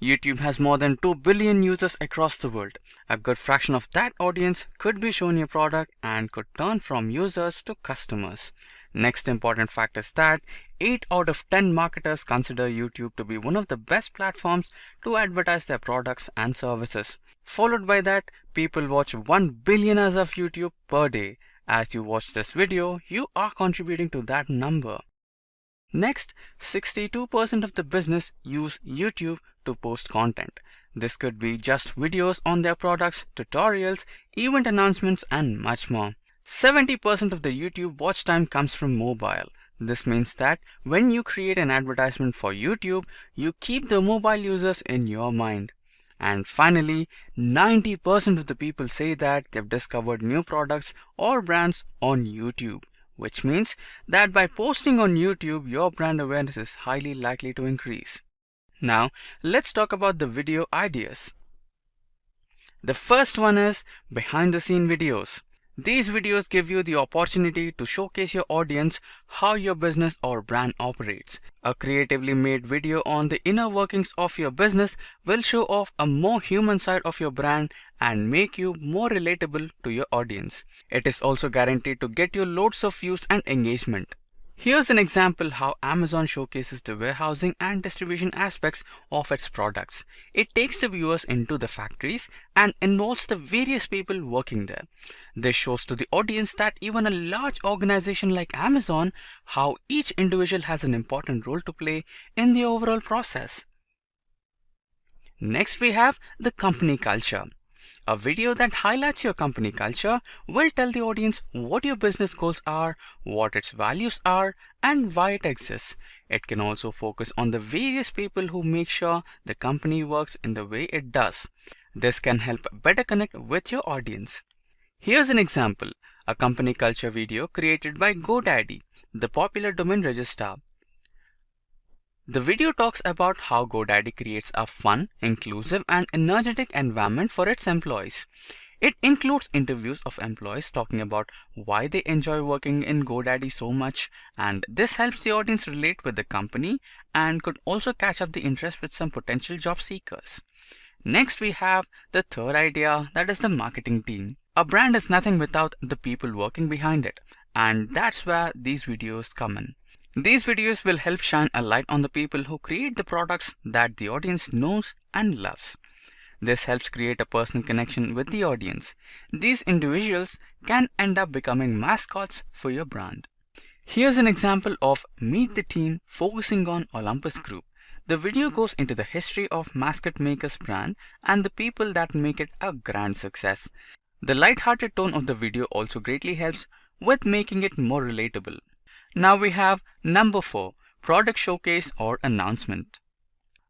YouTube has more than 2 billion users across the world. A good fraction of that audience could be shown your product and could turn from users to customers. Next important fact is that 8 out of 10 marketers consider YouTube to be one of the best platforms to advertise their products and services. Followed by that, people watch 1 billion hours of YouTube per day. As you watch this video, you are contributing to that number. Next, 62% of the business use YouTube to post content. This could be just videos on their products, tutorials, event announcements, and much more. 70% of the YouTube watch time comes from mobile. This means that when you create an advertisement for YouTube, you keep the mobile users in your mind. And finally, 90% of the people say that they've discovered new products or brands on YouTube, which means that by posting on YouTube, your brand awareness is highly likely to increase. Now, let's talk about the video ideas. The first one is behind the scene videos. These videos give you the opportunity to showcase your audience how your business or brand operates. A creatively made video on the inner workings of your business will show off a more human side of your brand and make you more relatable to your audience. It is also guaranteed to get you loads of views and engagement. Here's an example how Amazon showcases the warehousing and distribution aspects of its products. It takes the viewers into the factories and involves the various people working there. This shows to the audience that even a large organization like Amazon, how each individual has an important role to play in the overall process. Next, we have the company culture. A video that highlights your company culture will tell the audience what your business goals are, what its values are, and why it exists. It can also focus on the various people who make sure the company works in the way it does. This can help better connect with your audience. Here's an example, a company culture video created by GoDaddy, the popular domain registrar. The video talks about how GoDaddy creates a fun, inclusive, and energetic environment for its employees. It includes interviews of employees talking about why they enjoy working in GoDaddy so much, and this helps the audience relate with the company and could also catch up the interest with some potential job seekers. Next, we have the third idea, that is the marketing team. A brand is nothing without the people working behind it, and that's where these videos come in. These videos will help shine a light on the people who create the products that the audience knows and loves. This helps create a personal connection with the audience. These individuals can end up becoming mascots for your brand. Here's an example of Meet the Team focusing on Olympus Group. The video goes into the history of Mascot Maker's brand and the people that make it a grand success. The light-hearted tone of the video also greatly helps with making it more relatable. Now we have number 4, product showcase or announcement.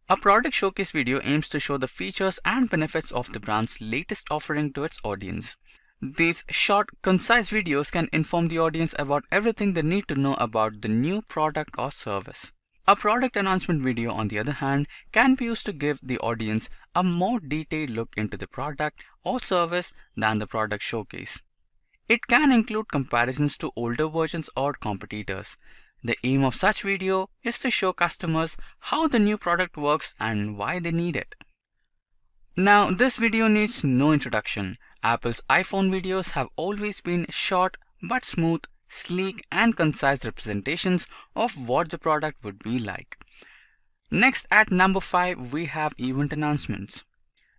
A product showcase video aims to show the features and benefits of the brand's latest offering to its audience. These short, concise videos can inform the audience about everything they need to know about the new product or service. A product announcement video, on the other hand, can be used to give the audience a more detailed look into the product or service than the product showcase. It can include comparisons to older versions or competitors. The aim of such video is to show customers how the new product works and why they need it. Now, this video needs no introduction. Apple's iPhone videos have always been short but smooth, sleek and concise representations of what the product would be like. Next, at number 5, we have event announcements.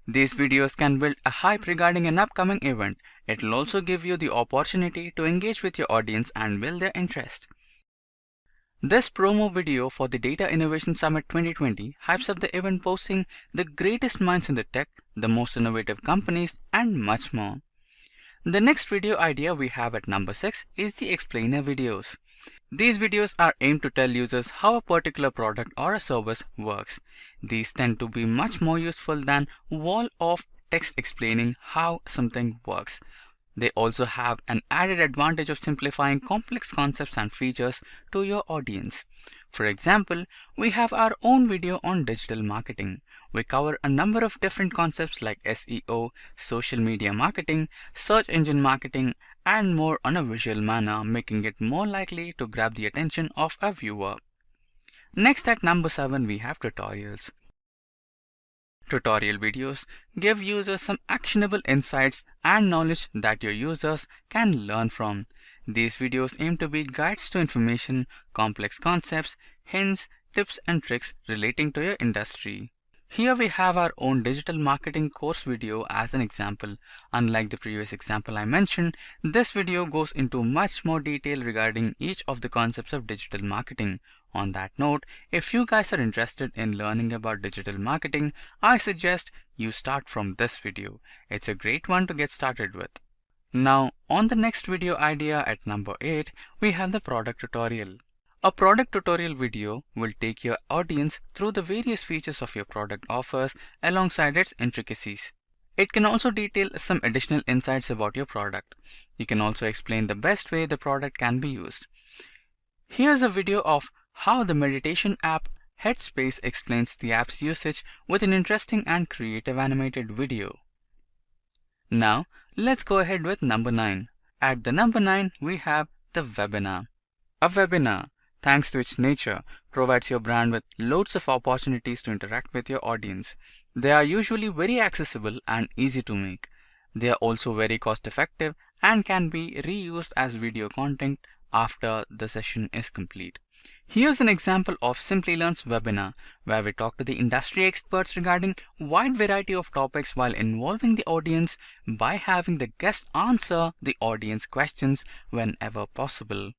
These videos can build a hype regarding an upcoming event. It will also give you the opportunity to engage with your audience and build their interest. This promo video for the Data Innovation Summit 2020 hypes up the event, boasting the greatest minds in the tech, the most innovative companies, and much more. The next video idea we have at number 6 is the explainer videos. These videos are aimed to tell users how a particular product or a service works. These tend to be much more useful than wall of text explaining how something works. They also have an added advantage of simplifying complex concepts and features to your audience. For example, we have our own video on digital marketing. We cover a number of different concepts like SEO, social media marketing, search engine marketing, and more on a visual manner, making it more likely to grab the attention of a viewer. Next, at number 7, we have tutorials. Tutorial videos give users some actionable insights and knowledge that your users can learn from. These videos aim to be guides to information, complex concepts, hints, tips and tricks relating to your industry. Here we have our own digital marketing course video as an example. Unlike the previous example I mentioned, this video goes into much more detail regarding each of the concepts of digital marketing. On that note, if you guys are interested in learning about digital marketing, I suggest you start from this video. It's a great one to get started with. Now, on the next video idea at number 8, we have the product tutorial. A product tutorial video will take your audience through the various features of your product offers alongside its intricacies. It can also detail some additional insights about your product. You can also explain the best way the product can be used. Here's a video of how the meditation app Headspace explains the app's usage with an interesting and creative animated video. Now, let's go ahead with number 9. At the number 9, we have the webinar. A webinar, thanks to its nature, provides your brand with loads of opportunities to interact with your audience. They are usually very accessible and easy to make. They are also very cost effective and can be reused as video content after the session is complete. Here's an example of Simplilearn's webinar, where we talk to the industry experts regarding a wide variety of topics while involving the audience by having the guest answer the audience questions whenever possible.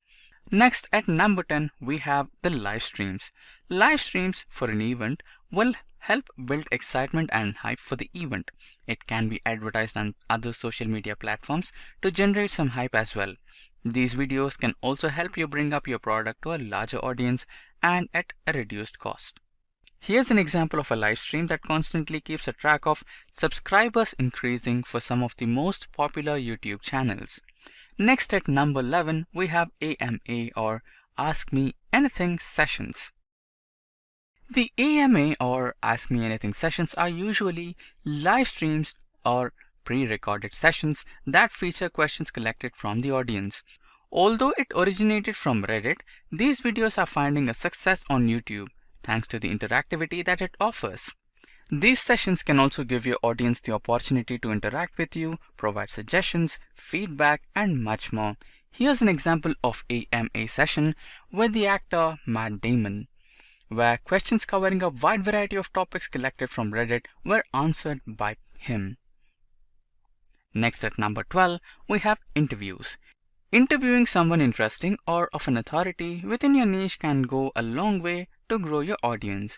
Next, at number 10, we have the live streams. Live streams for an event will help build excitement and hype for the event. It can be advertised on other social media platforms to generate some hype as well. These videos can also help you bring up your product to a larger audience and at a reduced cost. Here's an example of a live stream that constantly keeps a track of subscribers increasing for some of the most popular YouTube channels. Next, at number 11, we have AMA, or Ask Me Anything sessions. The AMA or Ask Me Anything sessions are usually live streams or pre-recorded sessions that feature questions collected from the audience. Although it originated from Reddit, these videos are finding a success on YouTube thanks to the interactivity that it offers. These sessions can also give your audience the opportunity to interact with you, provide suggestions, feedback, and much more. Here's an example of AMA session with the actor Matt Damon, where questions covering a wide variety of topics collected from Reddit were answered by him. Next, at number 12, we have interviews. Interviewing someone interesting or of an authority within your niche can go a long way to grow your audience.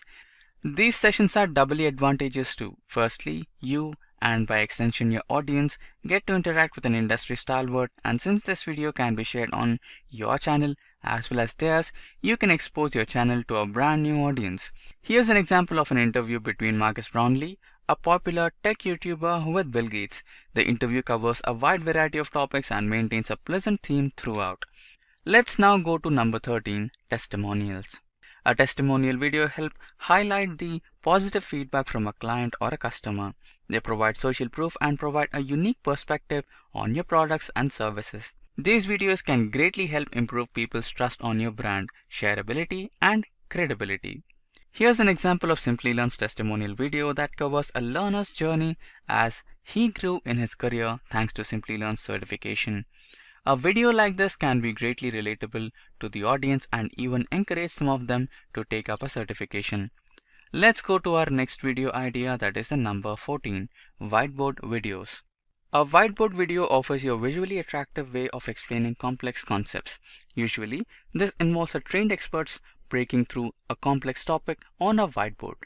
These sessions are doubly advantageous too. Firstly, you and by extension your audience get to interact with an industry stalwart, and since this video can be shared on your channel as well as theirs, you can expose your channel to a brand new audience. Here's an example of an interview between Marcus Brownlee, a popular tech YouTuber, with Bill Gates. The interview covers a wide variety of topics and maintains a pleasant theme throughout. Let's now go to number 13, testimonials. A testimonial video helps highlight the positive feedback from a client or a customer. They provide social proof and provide a unique perspective on your products and services. These videos can greatly help improve people's trust on your brand, shareability, and credibility. Here's an example of Simplilearn's testimonial video that covers a learner's journey as he grew in his career thanks to Simplilearn's certification. A video like this can be greatly relatable to the audience and even encourage some of them to take up a certification. Let's go to our next video idea, that is the number 14, whiteboard videos. A whiteboard video offers you a visually attractive way of explaining complex concepts. Usually, this involves a trained experts breaking through a complex topic on a whiteboard.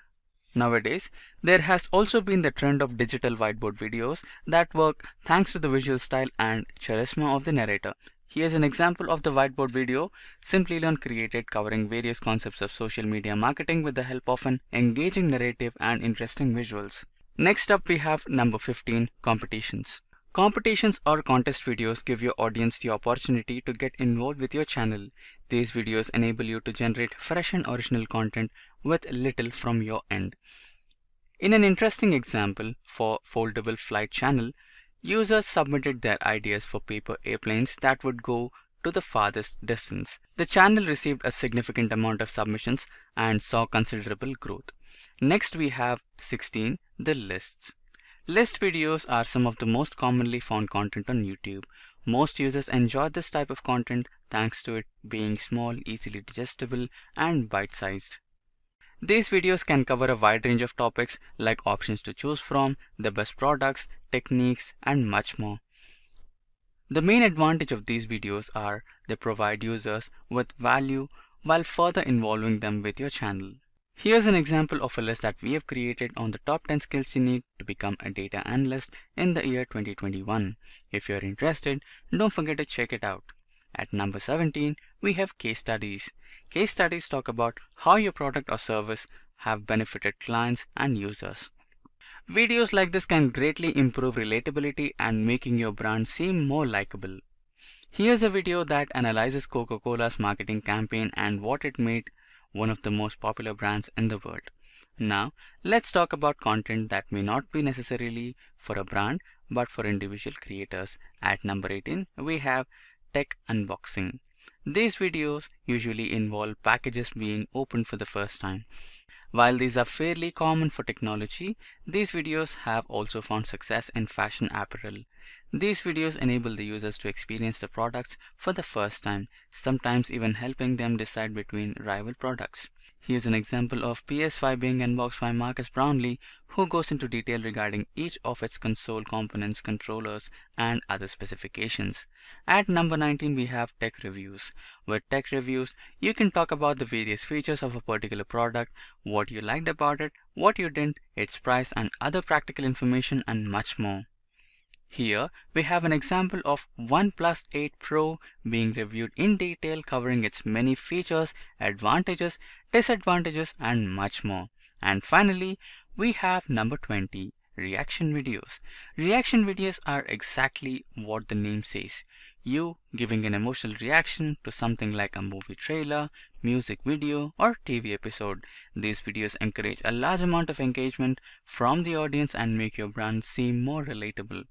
Nowadays, there has also been the trend of digital whiteboard videos that work thanks to the visual style and charisma of the narrator. Here's an example of the whiteboard video Simplilearn created covering various concepts of social media marketing with the help of an engaging narrative and interesting visuals. Next up, we have number 15, competitions. Competitions or contest videos give your audience the opportunity to get involved with your channel. These videos enable you to generate fresh and original content with little from your end. In an interesting example for foldable flight channel, users submitted their ideas for paper airplanes that would go to the farthest distance. The channel received a significant amount of submissions and saw considerable growth. Next, we have 16, the lists. List videos are some of the most commonly found content on YouTube. Most users enjoy this type of content thanks to it being small, easily digestible, and bite-sized. These videos can cover a wide range of topics like options to choose from, the best products, techniques, and much more. The main advantage of these videos are they provide users with value while further involving them with your channel. Here's an example of a list that we have created on the top 10 skills you need to become a data analyst in the year 2021. If you're interested, don't forget to check it out. At number 17, we have case studies. Case studies talk about how your product or service have benefited clients and users. Videos like this can greatly improve relatability and making your brand seem more likable. Here's a video that analyzes Coca-Cola's marketing campaign and what it made one of the most popular brands in the world. Now, let's talk about content that may not be necessarily for a brand but for individual creators. At number 18, we have tech unboxing. These videos usually involve packages being opened for the first time. While these are fairly common for technology, these videos have also found success in fashion apparel. These videos enable the users to experience the products for the first time, sometimes even helping them decide between rival products. Here's an example of PS5 being unboxed by Marcus Brownlee, who goes into detail regarding each of its console components, controllers, and other specifications. At number 19, we have tech reviews. With tech reviews, you can talk about the various features of a particular product, what you liked about it, what you did, its price and other practical information and much more. Here we have an example of OnePlus 8 Pro being reviewed in detail, covering its many features, advantages, disadvantages and much more. And finally, we have number 20, reaction videos. Reaction videos are exactly what the name says. You giving an emotional reaction to something like a movie trailer, music video or TV episode. These videos encourage a large amount of engagement from the audience and make your brand seem more relatable.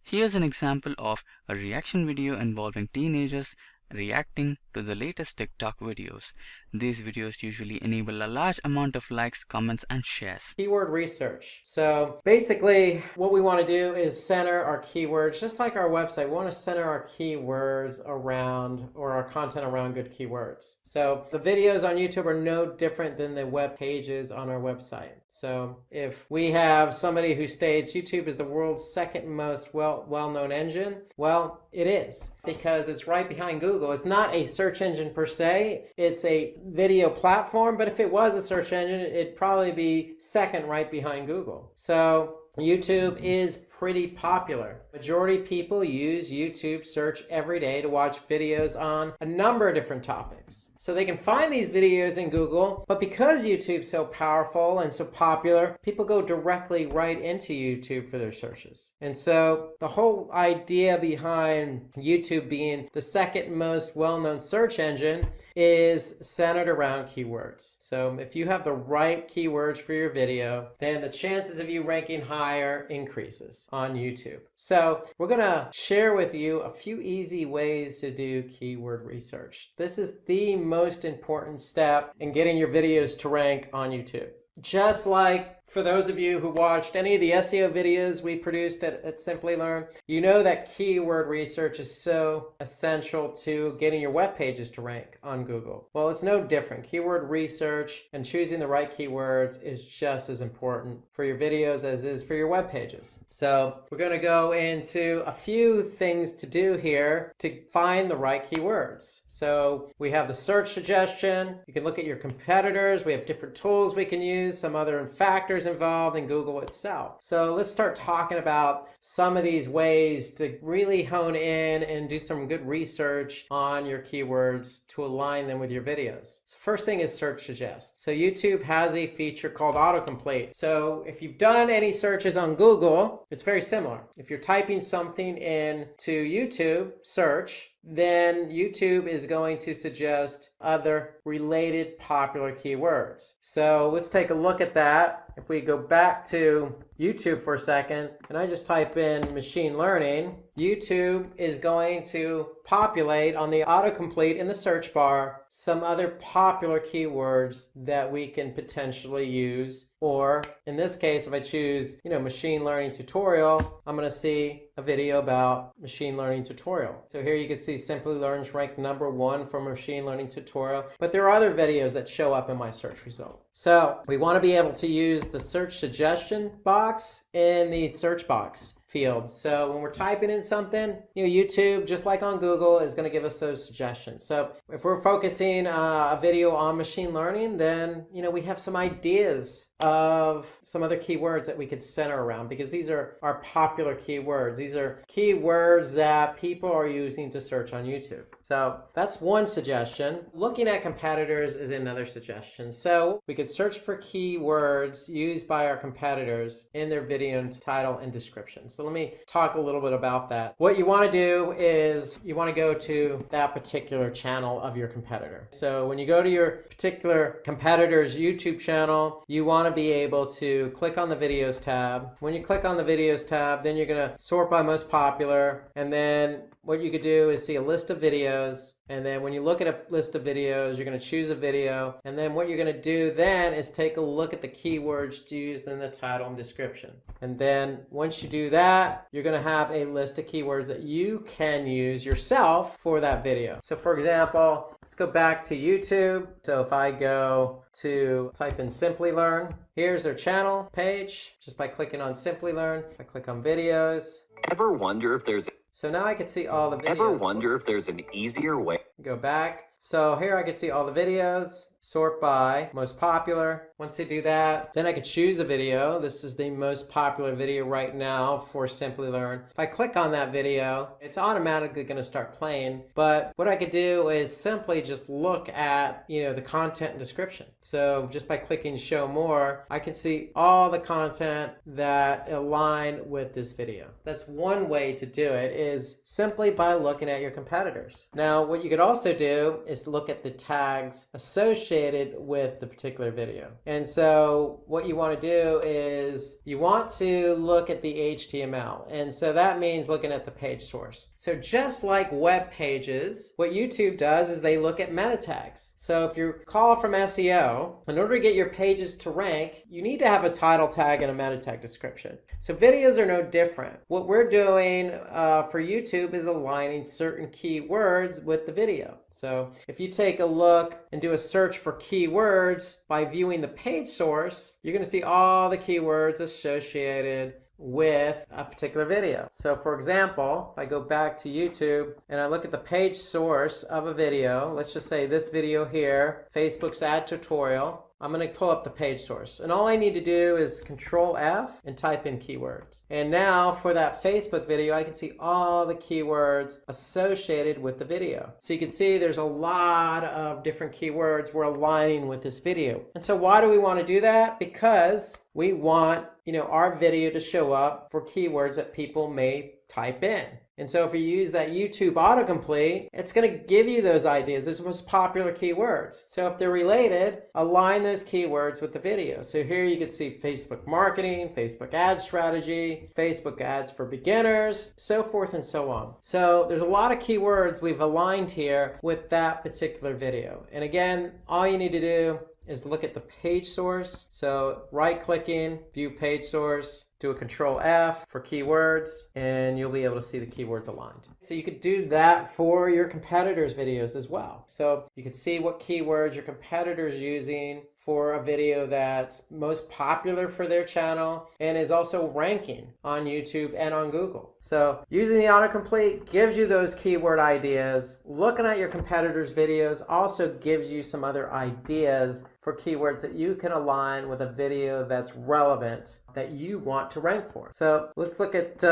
Here's an example of a reaction video involving teenagers reacting to the latest TikTok videos. These videos usually enable a large amount of likes, comments, and shares. Keyword research. So basically what we want to do is center our keywords, just like our website. We want to center our keywords around, or our content around, good keywords. So the videos on YouTube are no different than the web pages on our website. So if we have somebody who states YouTube is the world's second most well-known engine, well, it is, because it's right behind Google. It's not a search engine per se, it's a video platform, but if it was a search engine, it'd probably be second right behind Google. So YouTube is pretty popular. Majority of people use YouTube search every day to watch videos on a number of different topics. So they can find these videos in Google, but because YouTube's so powerful and so popular, people go directly right into YouTube for their searches. And so the whole idea behind YouTube being the second most well-known search engine is centered around keywords. So if you have the right keywords for your video, then the chances of you ranking higher increases on YouTube. So we're going to share with you a few easy ways to do keyword research. This is the most important step in getting your videos to rank on YouTube. Just like for those of you who watched any of the SEO videos we produced at Simplilearn, you know that keyword research is so essential to getting your web pages to rank on Google. Well, it's no different. Keyword research and choosing the right keywords is just as important for your videos as it is for your web pages. So we're going to go into a few things to do here to find the right keywords. So we have the search suggestion. You can look at your competitors. We have different tools we can use, some other factors involved in Google itself. So let's start talking about some of these ways to really hone in and do some good research on your keywords to align them with your videos. So first thing is search suggest. So YouTube has a feature called autocomplete. So if you've done any searches on Google, it's very similar. If you're typing something into YouTube search, then YouTube is going to suggest other related popular keywords. So let's take a look at that. If we go back to YouTube for a second, and I just type in machine learning, YouTube is going to populate on the autocomplete in the search bar some other popular keywords that we can potentially use. Or in this case, if I choose, machine learning tutorial, I'm going to see a video about machine learning tutorial. So here you can see Simplilearn's ranked #1 for machine learning tutorial, but there are other videos that show up in my search result. So we want to be able to use the search suggestion box in the search box field. So when we're typing in something, YouTube, just like on Google, is going to give us those suggestions. So if we're focusing a video on machine learning, then, we have some ideas of some other keywords that we could center around, because these are our popular keywords. These are keywords that people are using to search on YouTube. So that's one suggestion. Looking at competitors is another suggestion. So we could search for keywords used by our competitors in their video title and description. So let me talk a little bit about that. What you want to do is you want to go to that particular channel of your competitor. So when you go to your particular competitor's YouTube channel, you want to be able to click on the videos tab. When you click on the videos tab, then you're going to sort by most popular, and then what you could do is see a list of videos, and then when you look at a list of videos, you're going to choose a video, and then what you're going to do then is take a look at the keywords used in the title and description. And then once you do that, you're going to have a list of keywords that you can use yourself for that video. So for example, let's go back to YouTube. So if I go to type in Simplilearn, here's their channel page just by clicking on Simplilearn. If I click on videos. Ever wonder if there's So now I can see all the videos. Ever wonder if there's an easier way? Go back. So here I can see all the videos, sort by most popular, Once I do that, then I could choose a video. This is the most popular video right now for Simplilearn. If I click on that video, it's automatically going to start playing. But what I could do is simply just look at, the content and description. So just by clicking show more, I can see all the content that align with this video. That's one way to do it, is simply by looking at your competitors. Now, what you could also do is look at the tags associated with the particular video. And so what you want to do is you want to look at the HTML. And so that means looking at the page source. So just like web pages, what YouTube does is they look at meta tags. So if you call from SEO, in order to get your pages to rank, you need to have a title tag and a meta tag description. So videos are no different. What we're doing for YouTube is aligning certain keywords with the video. So if you take a look and do a search for keywords by viewing the page source, you're going to see all the keywords associated with a particular video. So for example, if I go back to YouTube and I look at the page source of a video, let's just say this video here, Facebook's ad tutorial, I'm going to pull up the page source. And all I need to do is Control F and type in keywords. And now for that Facebook video, I can see all the keywords associated with the video. So you can see there's a lot of different keywords we're aligning with this video. And so why do we want to do that? Because we want, our video to show up for keywords that people may type in. And so if you use that YouTube autocomplete, it's going to give you those ideas, those most popular keywords. So if they're related, align those keywords with the video. So here you can see Facebook marketing, Facebook ad strategy, Facebook ads for beginners, so forth and so on. So there's a lot of keywords we've aligned here with that particular video. And again, all you need to do is look at the page source. So right-clicking, view page source, do a Control F for keywords, and you'll be able to see the keywords aligned. So you could do that for your competitors' videos as well. So you could see what keywords your competitors using for a video that's most popular for their channel and is also ranking on YouTube and on Google. So using the autocomplete gives you those keyword ideas. Looking at your competitors' videos also gives you some other ideas for keywords that you can align with a video that's relevant that you want to rank for. So let's look at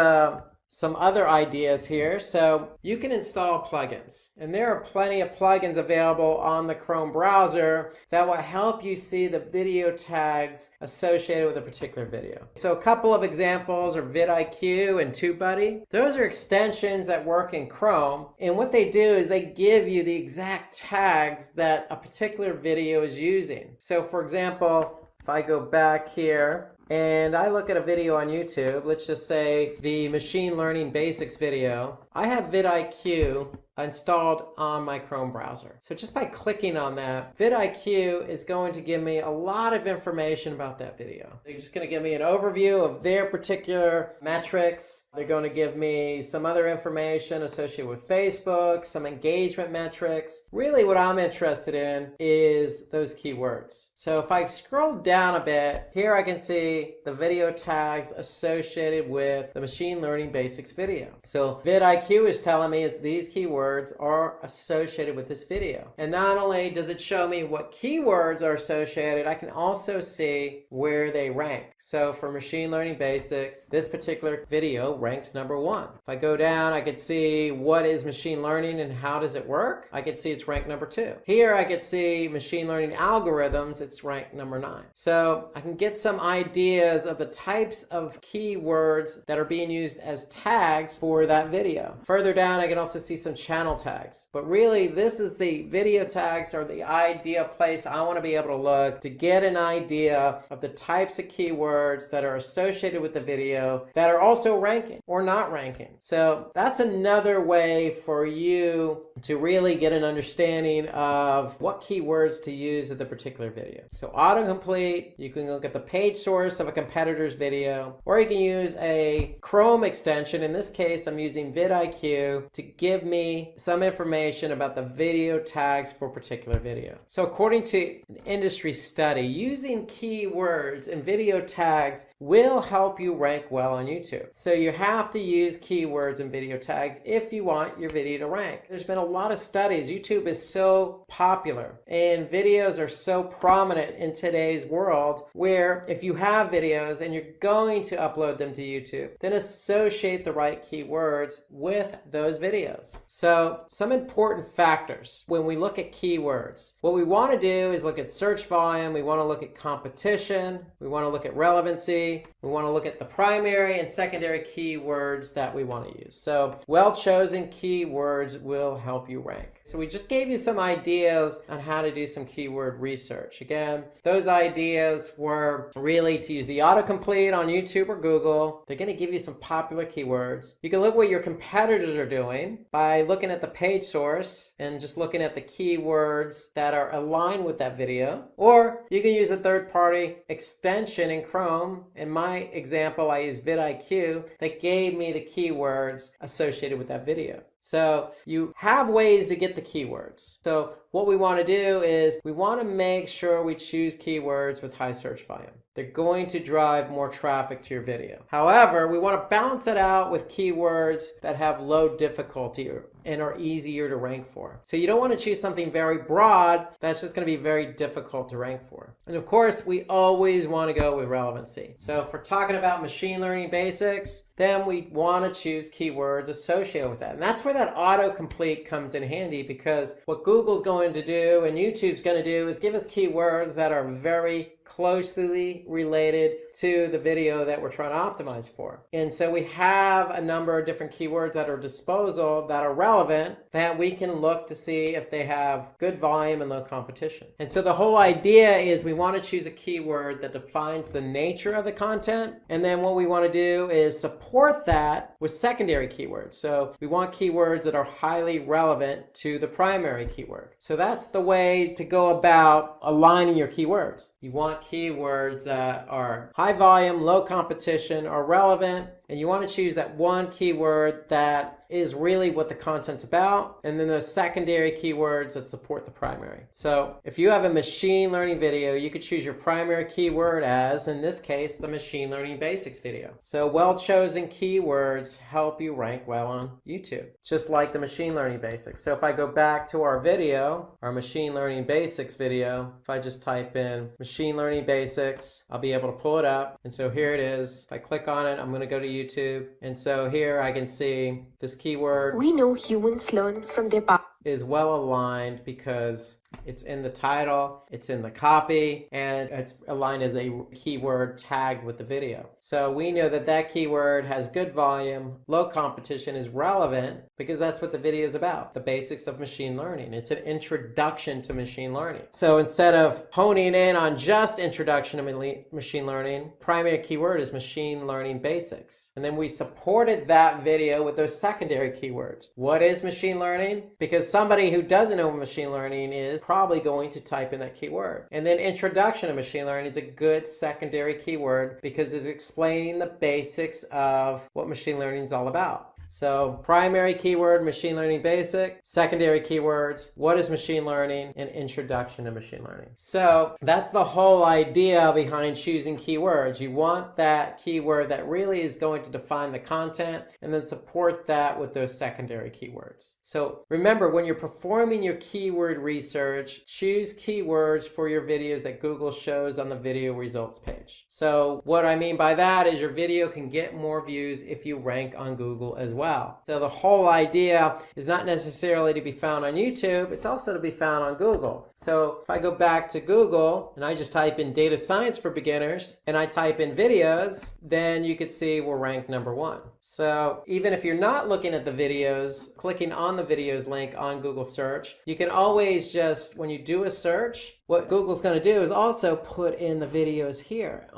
some other ideas here. So you can install plugins, and there are plenty of plugins available on the Chrome browser that will help you see the video tags associated with a particular video. So a couple of examples are vidIQ and TubeBuddy. Those are extensions that work in Chrome, and what they do is they give you the exact tags that a particular video is using. So for example, if I go back here and I look at a video on YouTube, let's just say the machine learning basics video, I have vidIQ installed on my Chrome browser. So just by clicking on that, vidIQ is going to give me a lot of information about that video. They're just going to give me an overview of their particular metrics. They're going to give me some other information associated with Facebook, some engagement metrics. Really what I'm interested in is those keywords. So if I scroll down a bit, here I can see the video tags associated with the machine learning basics video. So vidIQ is telling me is these keywords are associated with this video. And not only does it show me what keywords are associated, I can also see where they rank. So for machine learning basics, this particular video ranks number 1. If I go down, I could see what is machine learning and how does it work. I could see it's ranked number 2. Here I could see machine learning algorithms, it's ranked number 9. So I can get some ideas of the types of keywords that are being used as tags for that video. Further down, I can also see some channel tags. But really, this is the video tags are the idea place I want to be able to look to get an idea of the types of keywords that are associated with the video that are also ranking or not ranking. So that's another way for you to really get an understanding of what keywords to use with a particular video. So autocomplete, you can look at the page source of a competitor's video, or you can use a Chrome extension. In this case, I'm using vidIQ to give me some information about the video tags for a particular video. So according to an industry study, using keywords and video tags will help you rank well on YouTube. So you have to use keywords and video tags if you want your video to rank. There's been a lot of studies. YouTube is so popular and videos are so prominent in today's world, where if you have videos and you're going to upload them to YouTube, then associate the right keywords with those videos. So some important factors when we look at keywords. What we want to do is look at search volume, we want to look at competition, we want to look at relevancy, we want to look at the primary and secondary keywords that we want to use. So well-chosen keywords will help you rank. So we just gave you some ideas on how to do some keyword research. Again, those ideas were really to use the autocomplete on YouTube or Google. They're going to give you some popular keywords. You can look what your competitors are doing by looking at the page source and just looking at the keywords that are aligned with that video. Or you can use a third-party extension in Chrome. In my example, I used vidIQ that gave me the keywords associated with that video. So you have ways to get the keywords. So what we want to do is we want to make sure we choose keywords with high search volume. They're going to drive more traffic to your video. However, we want to balance it out with keywords that have low difficulty and are easier to rank for. So you don't want to choose something very broad that's just going to be very difficult to rank for. And of course, we always want to go with relevancy. So if we're talking about machine learning basics, then we want to choose keywords associated with that. And that's where that autocomplete comes in handy, because what Google's going to do and YouTube's going to do is give us keywords that are very closely related to the video that we're trying to optimize for. And so we have a number of different keywords at our disposal that are relevant that we can look to see if they have good volume and low competition. And so the whole idea is we want to choose a keyword that defines the nature of the content. And then what we want to do is support that with secondary keywords. So we want keywords that are highly relevant to the primary keyword. So that's the way to go about aligning your keywords. You want keywords that are high volume, low competition, are relevant, and you want to choose that one keyword that is really what the content's about, and then those secondary keywords that support the primary. So if you have a machine learning video, you could choose your primary keyword as, in this case, the machine learning basics video. So well-chosen keywords help you rank well on YouTube, just like the machine learning basics. So if I go back to our video, our machine learning basics video, if I just type in machine learning basics, I'll be able to pull it up. And so here it is. If I click on it, I'm going to go to YouTube. And so here I can see this keyword. We know humans learn from their past. Is well aligned because it's in the title, it's in the copy, and it's aligned as a keyword tagged with the video. So we know that that keyword has good volume, low competition, is relevant because that's what the video is about, the basics of machine learning. It's an introduction to machine learning. So instead of honing in on just introduction to machine learning, primary keyword is machine learning basics. And then we supported that video with those secondary keywords. What is machine learning? Because somebody who doesn't know what machine learning is probably going to type in that keyword. And then introduction to machine learning is a good secondary keyword because it's explaining the basics of what machine learning is all about. So primary keyword, machine learning basic, secondary keywords, what is machine learning, and introduction to machine learning. So that's the whole idea behind choosing keywords. You want that keyword that really is going to define the content and then support that with those secondary keywords. So remember, when you're performing your keyword research, choose keywords for your videos that Google shows on the video results page. So what I mean by that is your video can get more views if you rank on Google as well. So the whole idea is not necessarily to be found on YouTube, it's also to be found on Google. So if I go back to Google and I just type in data science for beginners and I type in videos, then you could see we're ranked #1. So even if you're not looking at the videos, clicking on the videos link on Google search, you can always just, when you do a search, what Google's going to do is also put in the videos here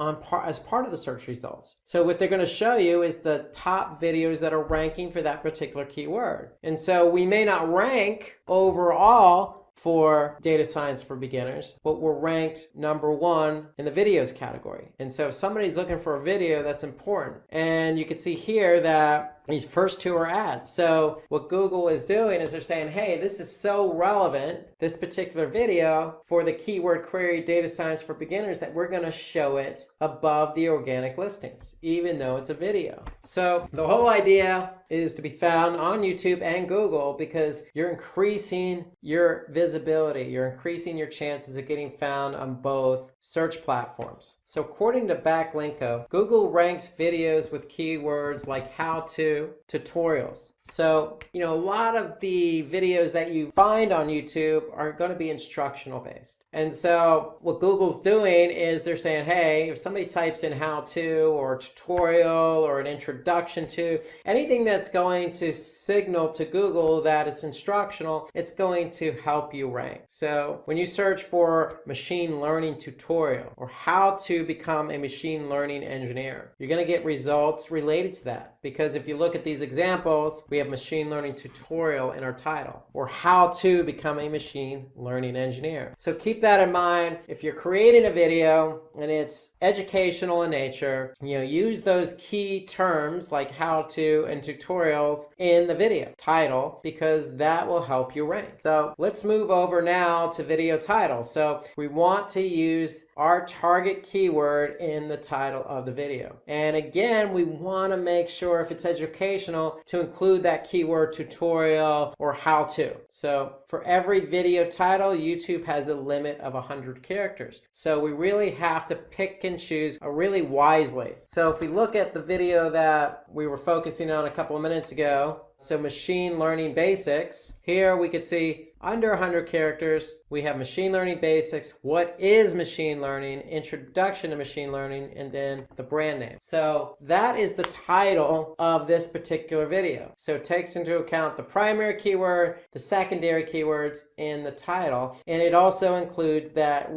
as part of the search results. So what they're going to show you is the top videos that are ranking for that particular keyword. And so we may not rank overall for data science for beginners, but we're ranked #1 in the videos category. And so if somebody's looking for a video, that's important. And you can see here that these first two are ads. So what Google is doing is they're saying, hey, this is so relevant, this particular video, for the keyword query data science for beginners, that we're going to show it above the organic listings, even though it's a video. So the whole idea is to be found on YouTube and Google, because you're increasing your visibility, you're increasing your chances of getting found on both search platforms. So according to Backlinko, Google ranks videos with keywords like how-to, tutorials. So, a lot of the videos that you find on YouTube are going to be instructional based. And so what Google's doing is they're saying, hey, if somebody types in how to or tutorial or an introduction to, anything that's going to signal to Google that it's instructional, it's going to help you rank. So when you search for machine learning tutorial or how to become a machine learning engineer, you're going to get results related to that. Because if you look at these examples, we have machine learning tutorial in our title, or how to become a machine learning engineer. So keep that in mind. If you're creating a video and it's educational in nature, use those key terms like how to and tutorials in the video title, because that will help you rank. So let's move over now to video title. So we want to use our target keyword in the title of the video. And again, we want to make sure if it's educational to include that keyword tutorial or how to. So for every video title, YouTube has a limit of 100 characters. So we really have to pick and choose really wisely. So if we look at the video that we were focusing on a couple of minutes ago, so machine learning basics, here we could see under 100 characters, we have machine learning basics, what is machine learning, introduction to machine learning, and then the brand name. So that is the title of this particular video. So it takes into account the primary keyword, the secondary keywords in the title, and it also includes that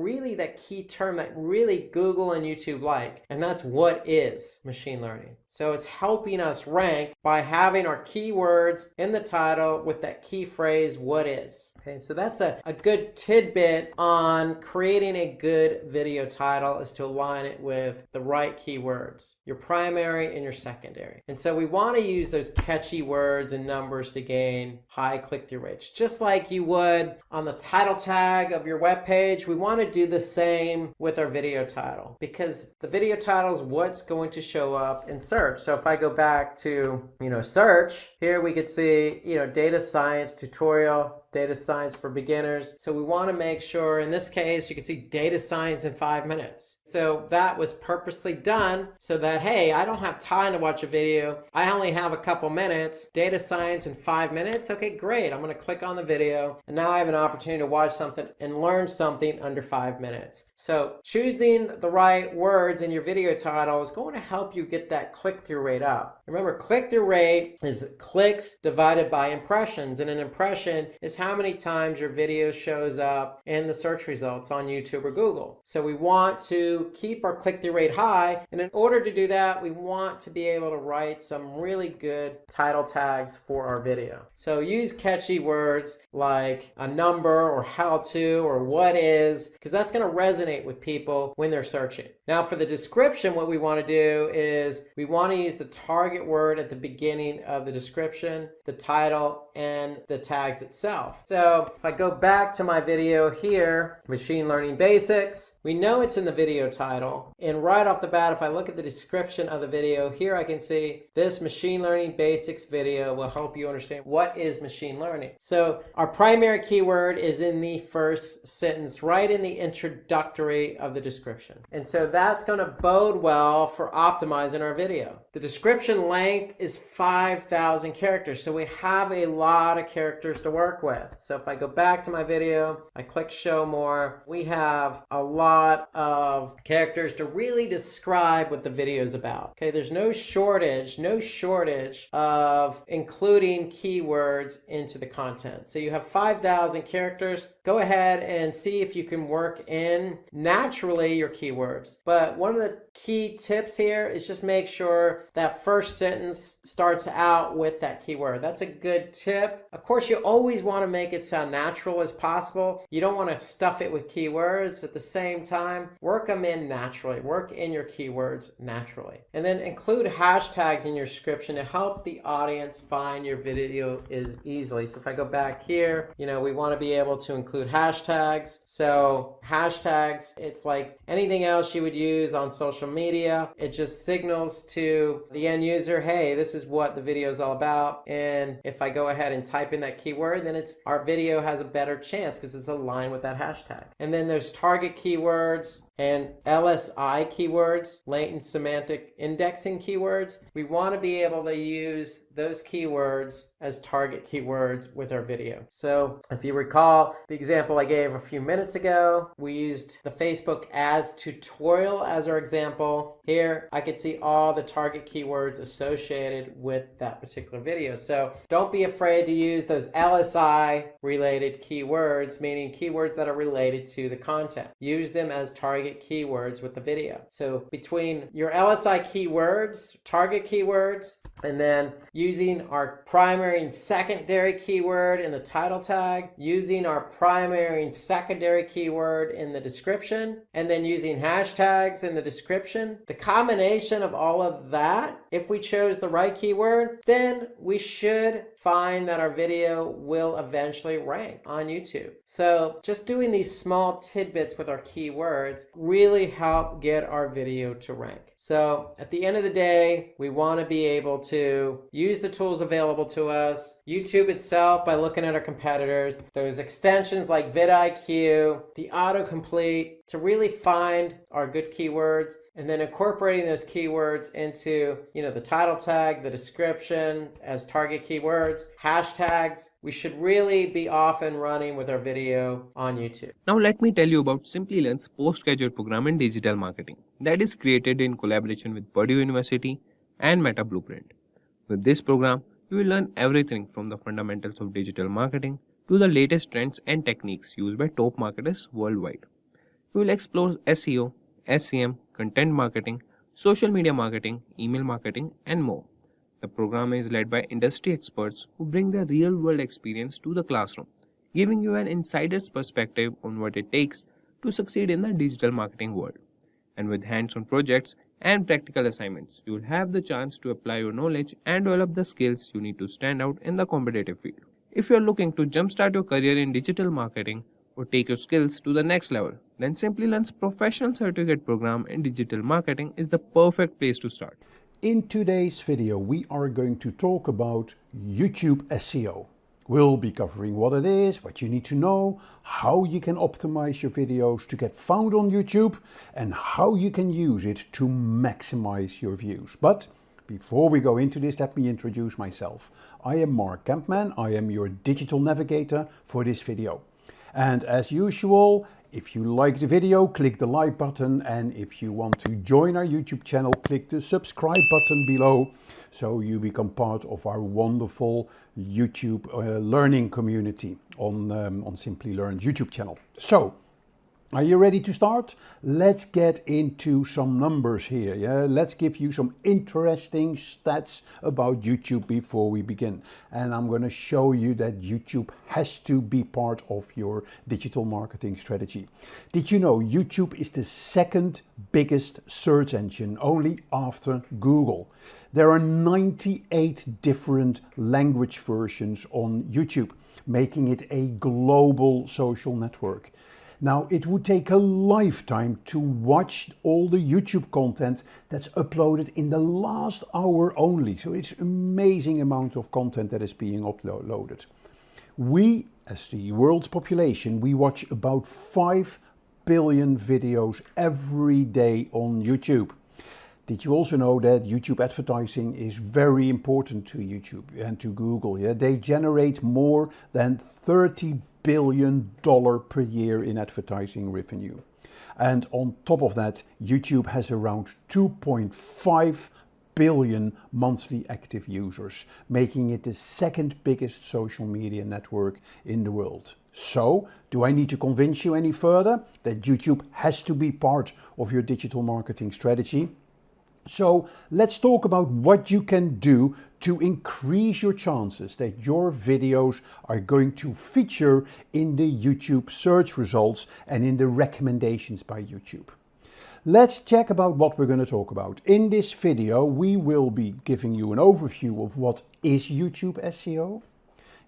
key term that really Google and YouTube like, and that's what is machine learning. So it's helping us rank by having our keywords in the title with that key phrase, what is. Okay, so that's a good tidbit on creating a good video title, is to align it with the right keywords, your primary and your secondary. And so we want to use those catchy words and numbers to gain high click-through rates. Just like you would on the title tag of your web page, we want to do the same with our video title, because the video title is what's going to show up in search. So if I go back to, search, here we could see, data science tutorial, data science for beginners. So we want to make sure, in this case, you can see data science in 5 minutes. So that was purposely done so that, hey, I don't have time to watch a video. I only have a couple minutes. Data science in 5 minutes. Okay, great. I'm going to click on the video, and now I have an opportunity to watch something and learn something under 5 minutes. So choosing the right words in your video title is going to help you get that click-through rate up. Remember, click-through rate is clicks divided by impressions, and an impression is how many times your video shows up in the search results on YouTube or Google. So we want to keep our click-through rate high, and in order to do that, we want to be able to write some really good title tags for our video. So use catchy words like a number or how to or what is, because that's going to resonate with people when they're searching. Now for the description, what we want to do is we want to use the target word at the beginning of the description, the title, and the tags itself. So if I go back to my video here, machine learning basics, we know it's in the video title. And right off the bat, if I look at the description of the video here, I can see this machine learning basics video will help you understand what is machine learning. So our primary keyword is in the first sentence, right in the introductory of the description. And so that's going to bode well for optimizing our video. The description length is 5,000 characters. So we have a lot of characters to work with. So if I go back to my video, I click show more, we have a lot lot of characters to really describe what the video is about. Okay, there's no shortage of including keywords into the content. So you have 5,000 characters. Go ahead and see if you can work in naturally your keywords. But one of the key tips here is just make sure that first sentence starts out with that keyword. That's a good tip. Of course, you always want to make it sound natural as possible. You don't want to stuff it with keywords. At the same time, work them in naturally. Work in your keywords naturally. And then include hashtags in your description to help the audience find your video easily. So if I go back here, we want to be able to include hashtags. So hashtags, it's like anything else you would use on social media. It just signals to the end user, hey, this is what the video is all about. And if I go ahead and type in that keyword, then our video has a better chance because it's aligned with that hashtag. And then there's target keywords and LSI keywords, latent semantic indexing keywords. We want to be able to use those keywords as target keywords with our video. So if you recall the example I gave a few minutes ago, we used the Facebook ads tutorial as our example. Here I could see all the target keywords associated with that particular video. So don't be afraid to use those LSI related keywords, meaning keywords that are related to the content. Use them as target keywords with the video. So between your LSI keywords, target keywords, and then using our primary and secondary keyword in the title tag, using our primary and secondary keyword in the description, and then using hashtags in the description, the combination of all of that, if we chose the right keyword, then we should find that our video will eventually rank on YouTube. So just doing these small tidbits with our keywords really help get our video to rank. So at the end of the day, we want to be able to use the tools available to us, YouTube itself by looking at our competitors, those extensions like vidIQ, the autocomplete, to really find our good keywords, and then incorporating those keywords into, the title tag, the description as target keywords, hashtags. We should really be off and running with our video on YouTube. Now let me tell you about Simplilearn's postgraduate program in digital marketing that is created in collaboration with Purdue University and Meta Blueprint. With this program, you will learn everything from the fundamentals of digital marketing to the latest trends and techniques used by top marketers worldwide. We will explore SEO, SEM, content marketing, social media marketing, email marketing, and more. The program is led by industry experts who bring their real-world experience to the classroom, giving you an insider's perspective on what it takes to succeed in the digital marketing world. And with hands-on projects and practical assignments, you will have the chance to apply your knowledge and develop the skills you need to stand out in the competitive field. If you are looking to jumpstart your career in digital marketing or take your skills to the next level, then Simplilearn's professional certificate program in digital marketing is the perfect place to start. In today's video, we are going to talk about YouTube SEO. We'll be covering what it is, what you need to know, how you can optimize your videos to get found on YouTube, and how you can use it to maximize your views. But before we go into this, let me introduce myself. I am Mark Kempman. I am your digital navigator for this video. And as usual, if you like the video, click the like button, and if you want to join our YouTube channel, click the subscribe button below so you become part of our wonderful YouTube learning community on Simplilearn's YouTube channel. So, are you ready to start? Let's get into some numbers here. Yeah? Let's give you some interesting stats about YouTube before we begin. And I'm going to show you that YouTube has to be part of your digital marketing strategy. Did you know YouTube is the second biggest search engine, only after Google? There are 98 different language versions on YouTube, making it a global social network. Now, it would take a lifetime to watch all the YouTube content that's uploaded in the last hour only. So it's an amazing amount of content that is being uploaded. We, as the world's population, we watch about 5 billion videos every day on YouTube. Did you also know that YouTube advertising is very important to YouTube and to Google? Yeah? They generate more than $30 billion per year in advertising revenue. And on top of that, YouTube has around 2.5 billion monthly active users, making it the second biggest social media network in the world. So, do I need to convince you any further that YouTube has to be part of your digital marketing strategy? So, let's talk about what you can do to increase your chances that your videos are going to feature in the YouTube search results and in the recommendations by YouTube. Let's check about what we're going to talk about. In this video, we will be giving you an overview of what is YouTube SEO.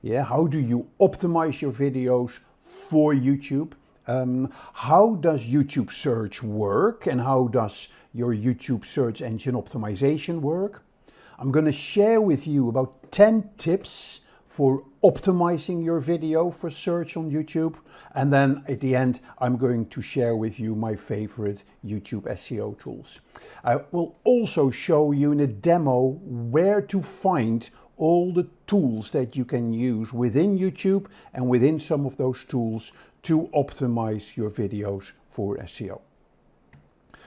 Yeah, how do you optimize your videos for YouTube? How does YouTube search work and how does your YouTube search engine optimization work? I'm going to share with you about 10 tips for optimizing your video for search on YouTube. And then at the end, I'm going to share with you my favorite YouTube SEO tools. I will also show you in a demo where to find all the tools that you can use within YouTube and within some of those tools to optimize your videos for SEO.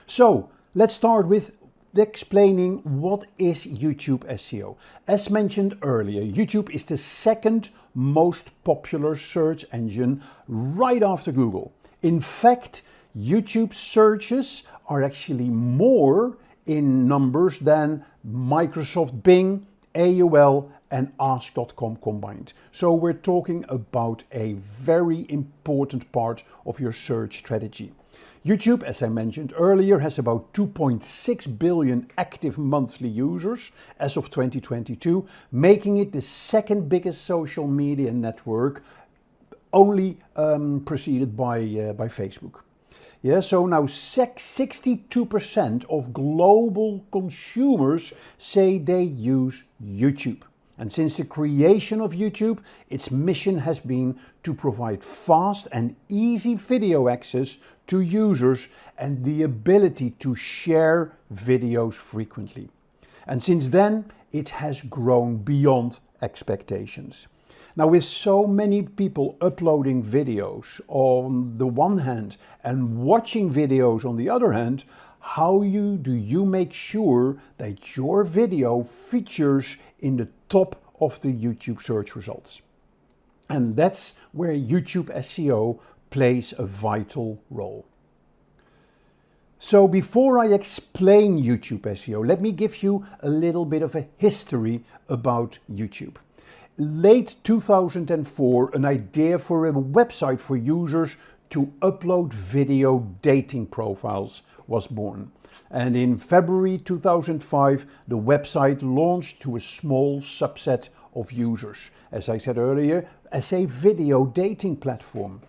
So let's start with explaining what is YouTube SEO. As mentioned earlier, YouTube is the second most popular search engine right after Google. In fact, YouTube searches are actually more in numbers than Microsoft Bing, AOL and Ask.com combined. So we're talking about a very important part of your search strategy. YouTube, as I mentioned earlier, has about 2.6 billion active monthly users as of 2022, making it the second biggest social media network, only preceded by Facebook. Yeah, so now 62% of global consumers say they use YouTube. And since the creation of YouTube, its mission has been to provide fast and easy video access to users and the ability to share videos frequently. And since then, it has grown beyond expectations. Now, with so many people uploading videos on the one hand and watching videos on the other hand, how do you make sure that your video features in the top of the YouTube search results? And that's where YouTube SEO plays a vital role. So before I explain YouTube SEO, let me give you a little bit of a history about YouTube. Late 2004, an idea for a website for users to upload video dating profiles was born. And in February 2005, the website launched to a small subset of users, as I said earlier, as a video dating platform.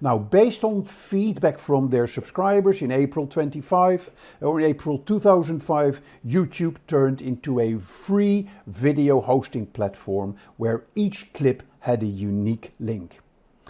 Now, based on feedback from their subscribers in April 2005, YouTube turned into a free video hosting platform where each clip had a unique link.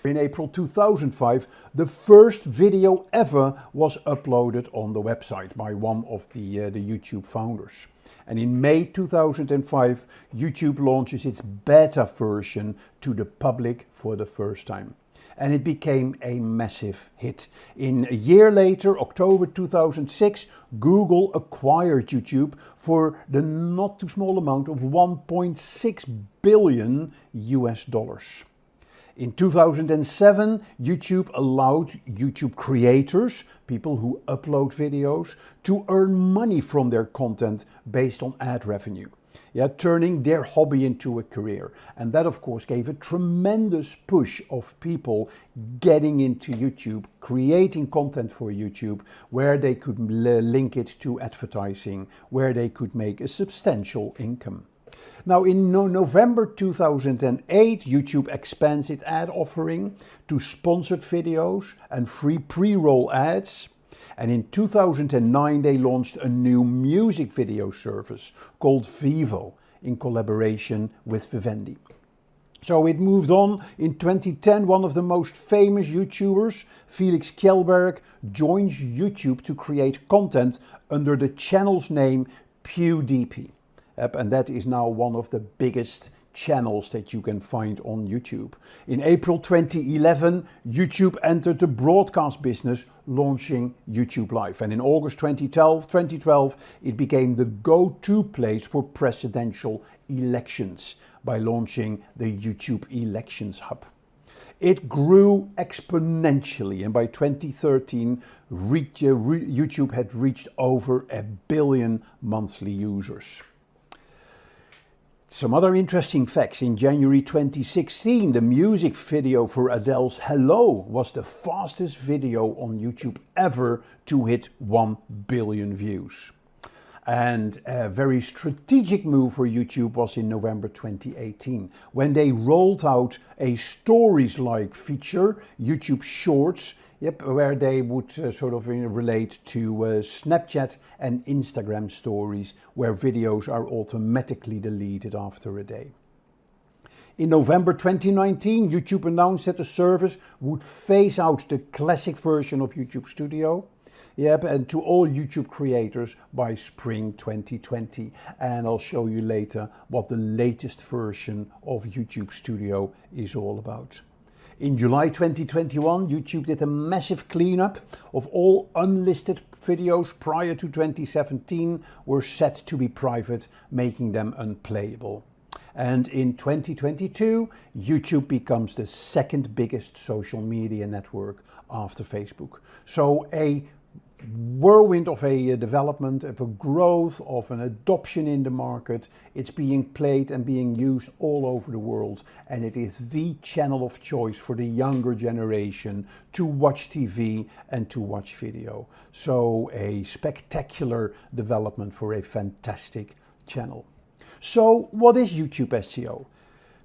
In April 2005, the first video ever was uploaded on the website by one of the YouTube founders. And in May 2005, YouTube launches its beta version to the public for the first time. And it became a massive hit. A year later, October 2006, Google acquired YouTube for the not too small amount of $1.6 billion US. In 2007, YouTube allowed YouTube creators, people who upload videos, to earn money from their content based on ad revenue. Yeah, turning their hobby into a career. And that, of course, gave a tremendous push of people getting into YouTube, creating content for YouTube, where they could link it to advertising, where they could make a substantial income. Now, in November 2008, YouTube expands its ad offering to sponsored videos and free pre-roll ads. And in 2009, they launched a new music video service called Vivo in collaboration with Vivendi. So it moved on. In 2010, one of the most famous YouTubers, Felix Kjellberg, joins YouTube to create content under the channel's name PewDiePie. And that is now one of the biggest channels that you can find on YouTube. In April 2011, YouTube entered the broadcast business, launching YouTube Live. And in August 2012, it became the go-to place for presidential elections by launching the YouTube Elections Hub. It grew exponentially, and by 2013, YouTube had reached over 1 billion monthly users. Some other interesting facts. In January 2016, the music video for Adele's Hello was the fastest video on YouTube ever to hit 1 billion views. And a very strategic move for YouTube was in November 2018, when they rolled out a stories-like feature, YouTube Shorts, where they would sort of relate to Snapchat and Instagram stories, where videos are automatically deleted after a day. In November 2019, YouTube announced that the service would phase out the classic version of YouTube Studio, and to all YouTube creators by spring 2020. And I'll show you later what the latest version of YouTube Studio is all about. In July 2021, YouTube did a massive cleanup of all unlisted videos prior to 2017 were set to be private, making them unplayable. And in 2022, YouTube becomes the second biggest social media network after Facebook. So a whirlwind of a development, of a growth, of an adoption in the market. It's being played and being used all over the world, and it is the channel of choice for the younger generation to watch TV and to watch video. So a spectacular development for a fantastic channel. So what is YouTube SEO?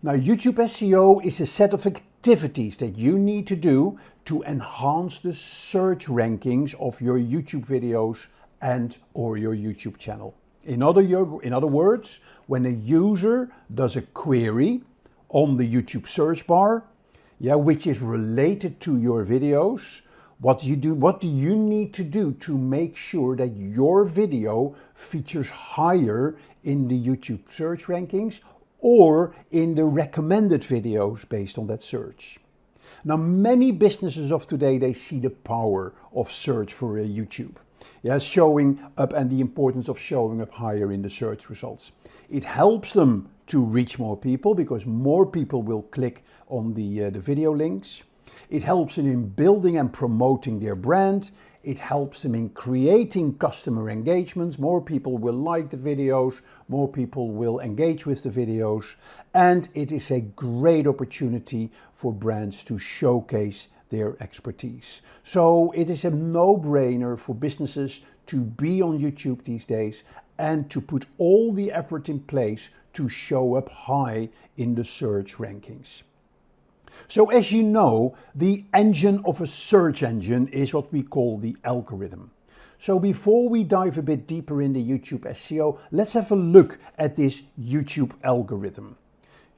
Now, YouTube SEO is a set of activities that you need to do to enhance the search rankings of your YouTube videos and or your YouTube channel. In other words, when a user does a query on the YouTube search bar, which is related to your videos, what do you need to do to make sure that your video features higher in the YouTube search rankings or in the recommended videos based on that search? Now, many businesses of today, they see the power of search for YouTube. Showing up and the importance of showing up higher in the search results. It helps them to reach more people because more people will click on the video links. It helps them in building and promoting their brand. It helps them in creating customer engagements. More people will like the videos, more people will engage with the videos, and it is a great opportunity for brands to showcase their expertise. So it is a no-brainer for businesses to be on YouTube these days and to put all the effort in place to show up high in the search rankings. So as you know, the engine of a search engine is what we call the algorithm. So before we dive a bit deeper into YouTube SEO, let's have a look at this YouTube algorithm.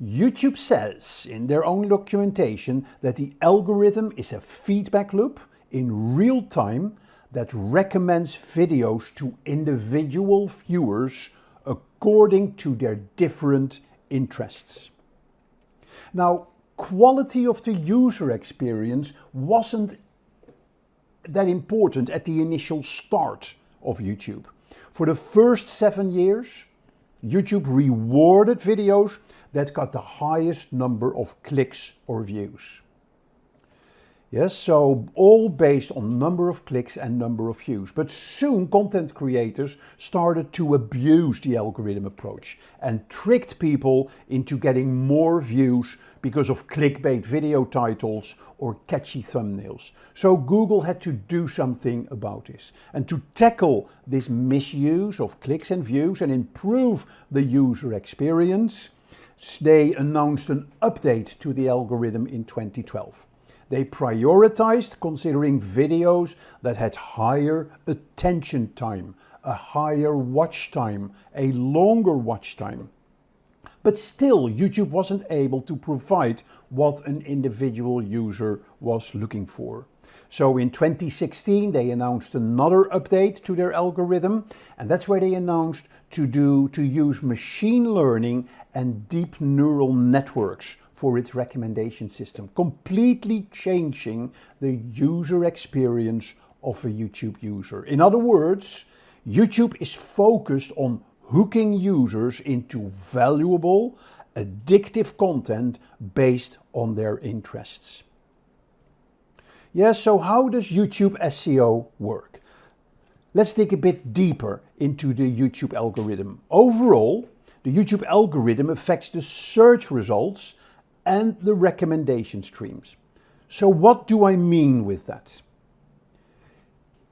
YouTube says in their own documentation that the algorithm is a feedback loop in real time that recommends videos to individual viewers according to their different interests. Now, quality of the user experience wasn't that important at the initial start of YouTube. For the first 7 years, YouTube rewarded videos that got the highest number of clicks or views. Yes, so all based on number of clicks and number of views. But soon content creators started to abuse the algorithm approach and tricked people into getting more views because of clickbait video titles or catchy thumbnails. So Google had to do something about this. And to tackle this misuse of clicks and views and improve the user experience, they announced an update to the algorithm in 2012. They prioritized considering videos that had higher attention time, a higher watch time, a longer watch time. But still, YouTube wasn't able to provide what an individual user was looking for. So in 2016, they announced another update to their algorithm, and that's where they announced to use machine learning and deep neural networks for its recommendation system, completely changing the user experience of a YouTube user. In other words, YouTube is focused on hooking users into valuable, addictive content based on their interests. Yes, so how does YouTube SEO work? Let's dig a bit deeper into the YouTube algorithm. Overall, the YouTube algorithm affects the search results and the recommendation streams. So what do I mean with that?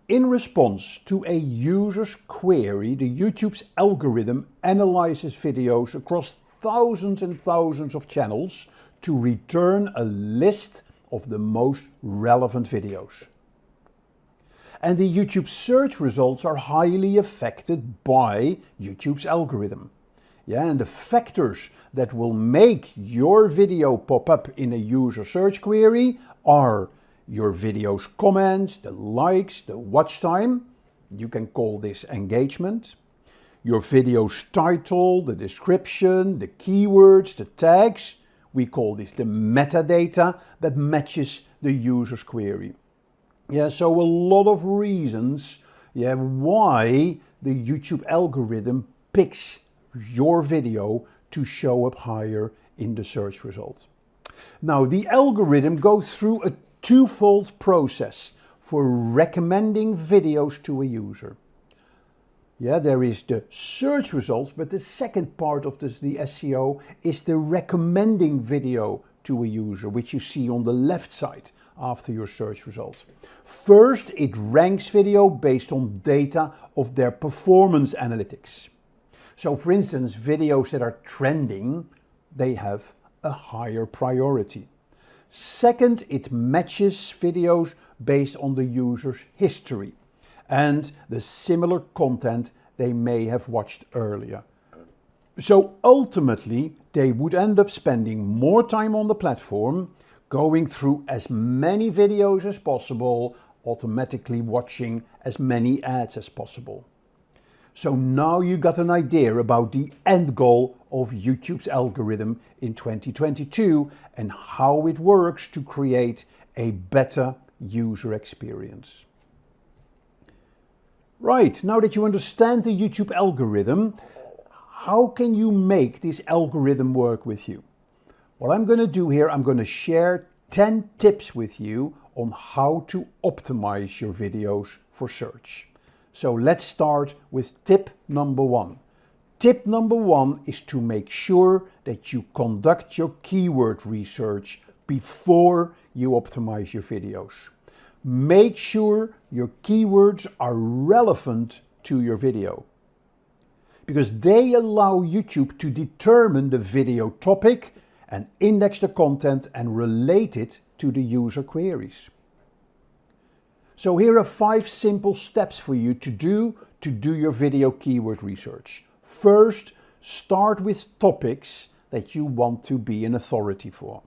In response to a user's query, the YouTube's algorithm analyzes videos across thousands and thousands of channels to return a list of the most relevant videos. And the YouTube search results are highly affected by YouTube's algorithm. Yeah, and the factors that will make your video pop up in a user search query are your video's comments, the likes, the watch time. You can call this engagement. Your video's title, the description, the keywords, the tags. We call this the metadata that matches the user's query. Yeah, so a lot of reasons, yeah, why the YouTube algorithm picks your video to show up higher in the search results. Now, the algorithm goes through a twofold process for recommending videos to a user. Yeah, there is the search results, but the second part of the SEO is the recommending video to a user, which you see on the left side after your search results. First, it ranks video based on data of their performance analytics. So for instance, videos that are trending, they have a higher priority. Second, it matches videos based on the user's history and the similar content they may have watched earlier. So ultimately, they would end up spending more time on the platform, going through as many videos as possible, automatically watching as many ads as possible. So now you got an idea about the end goal of YouTube's algorithm in 2022 and how it works to create a better user experience. Right, now that you understand the YouTube algorithm, how can you make this algorithm work with you? What I'm going to do here, I'm going to share 10 tips with you on how to optimize your videos for search. So let's start with tip number 1. Tip number 1 is to make sure that you conduct your keyword research before you optimize your videos. Make sure your keywords are relevant to your video, because they allow YouTube to determine the video topic and index the content and relate it to the user queries. So here are 5 simple steps for you to do your video keyword research. First, start with topics that you want to be an authority for.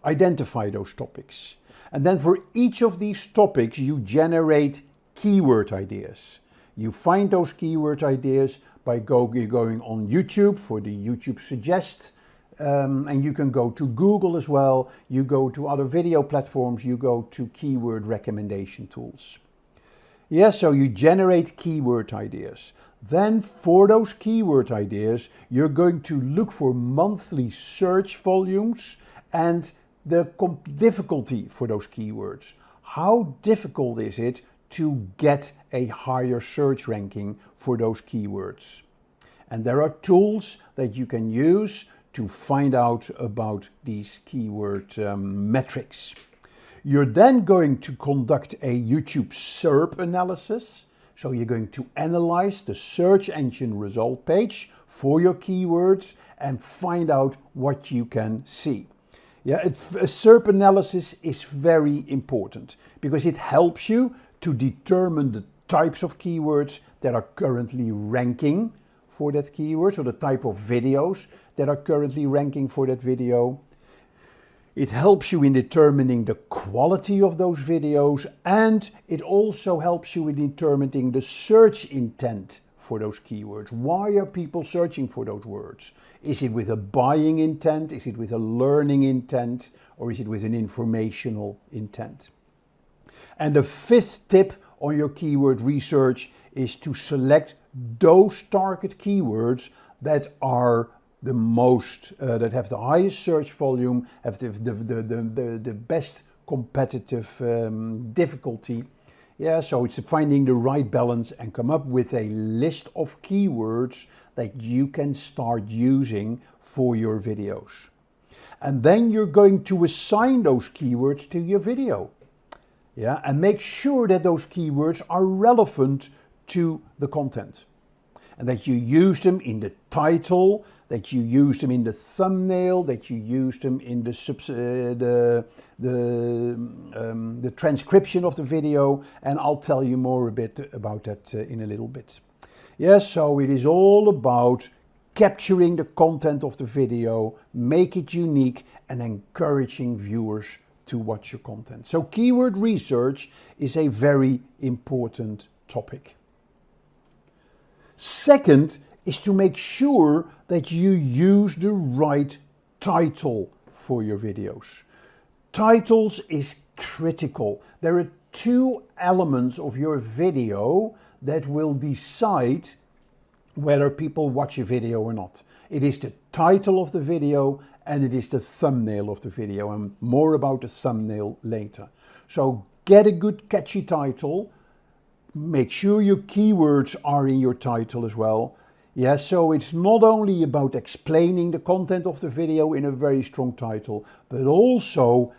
Identify those topics. And then for each of these topics, you generate keyword ideas. You find those keyword ideas by going on YouTube for the YouTube Suggest, and you can go to Google as well. You go to other video platforms, you go to keyword recommendation tools. Yes, so you generate keyword ideas. Then for those keyword ideas, you're going to look for monthly search volumes and the difficulty for those keywords. How difficult is it to get a higher search ranking for those keywords? And there are tools that you can use to find out about these keyword metrics. You're then going to conduct a YouTube SERP analysis. So you're going to analyze the search engine result page for your keywords and find out what you can see. Yeah, a SERP analysis is very important because it helps you to determine the types of keywords that are currently ranking for that keyword, so the type of videos that are currently ranking for that video. It helps you in determining the quality of those videos, and it also helps you in determining the search intent for those keywords. Why are people searching for those words? Is it with a buying intent? Is it with a learning intent? Or is it with an informational intent? And the fifth tip on your keyword research is to select those target keywords that are the most, that have the highest search volume, have the best competitive difficulty. Yeah, so it's finding the right balance and come up with a list of keywords that you can start using for your videos. And then you're going to assign those keywords to your video. Yeah, and make sure that those keywords are relevant to the content. And that you use them in the title, that you use them in the thumbnail, that you use them in the transcription of the video, and I'll tell you more a bit about that in a little bit. Yes, so it is all about capturing the content of the video, make it unique, and encouraging viewers to watch your content. So keyword research is a very important topic. Second is to make sure that you use the right title for your videos. Titles is critical. There are two elements of your video that will decide whether people watch a video or not. It is the title of the video and it is the thumbnail of the video, and more about the thumbnail later. So get a good catchy title. Make sure your keywords are in your title as well. Yeah, so it's not only about explaining the content of the video in a very strong title, but also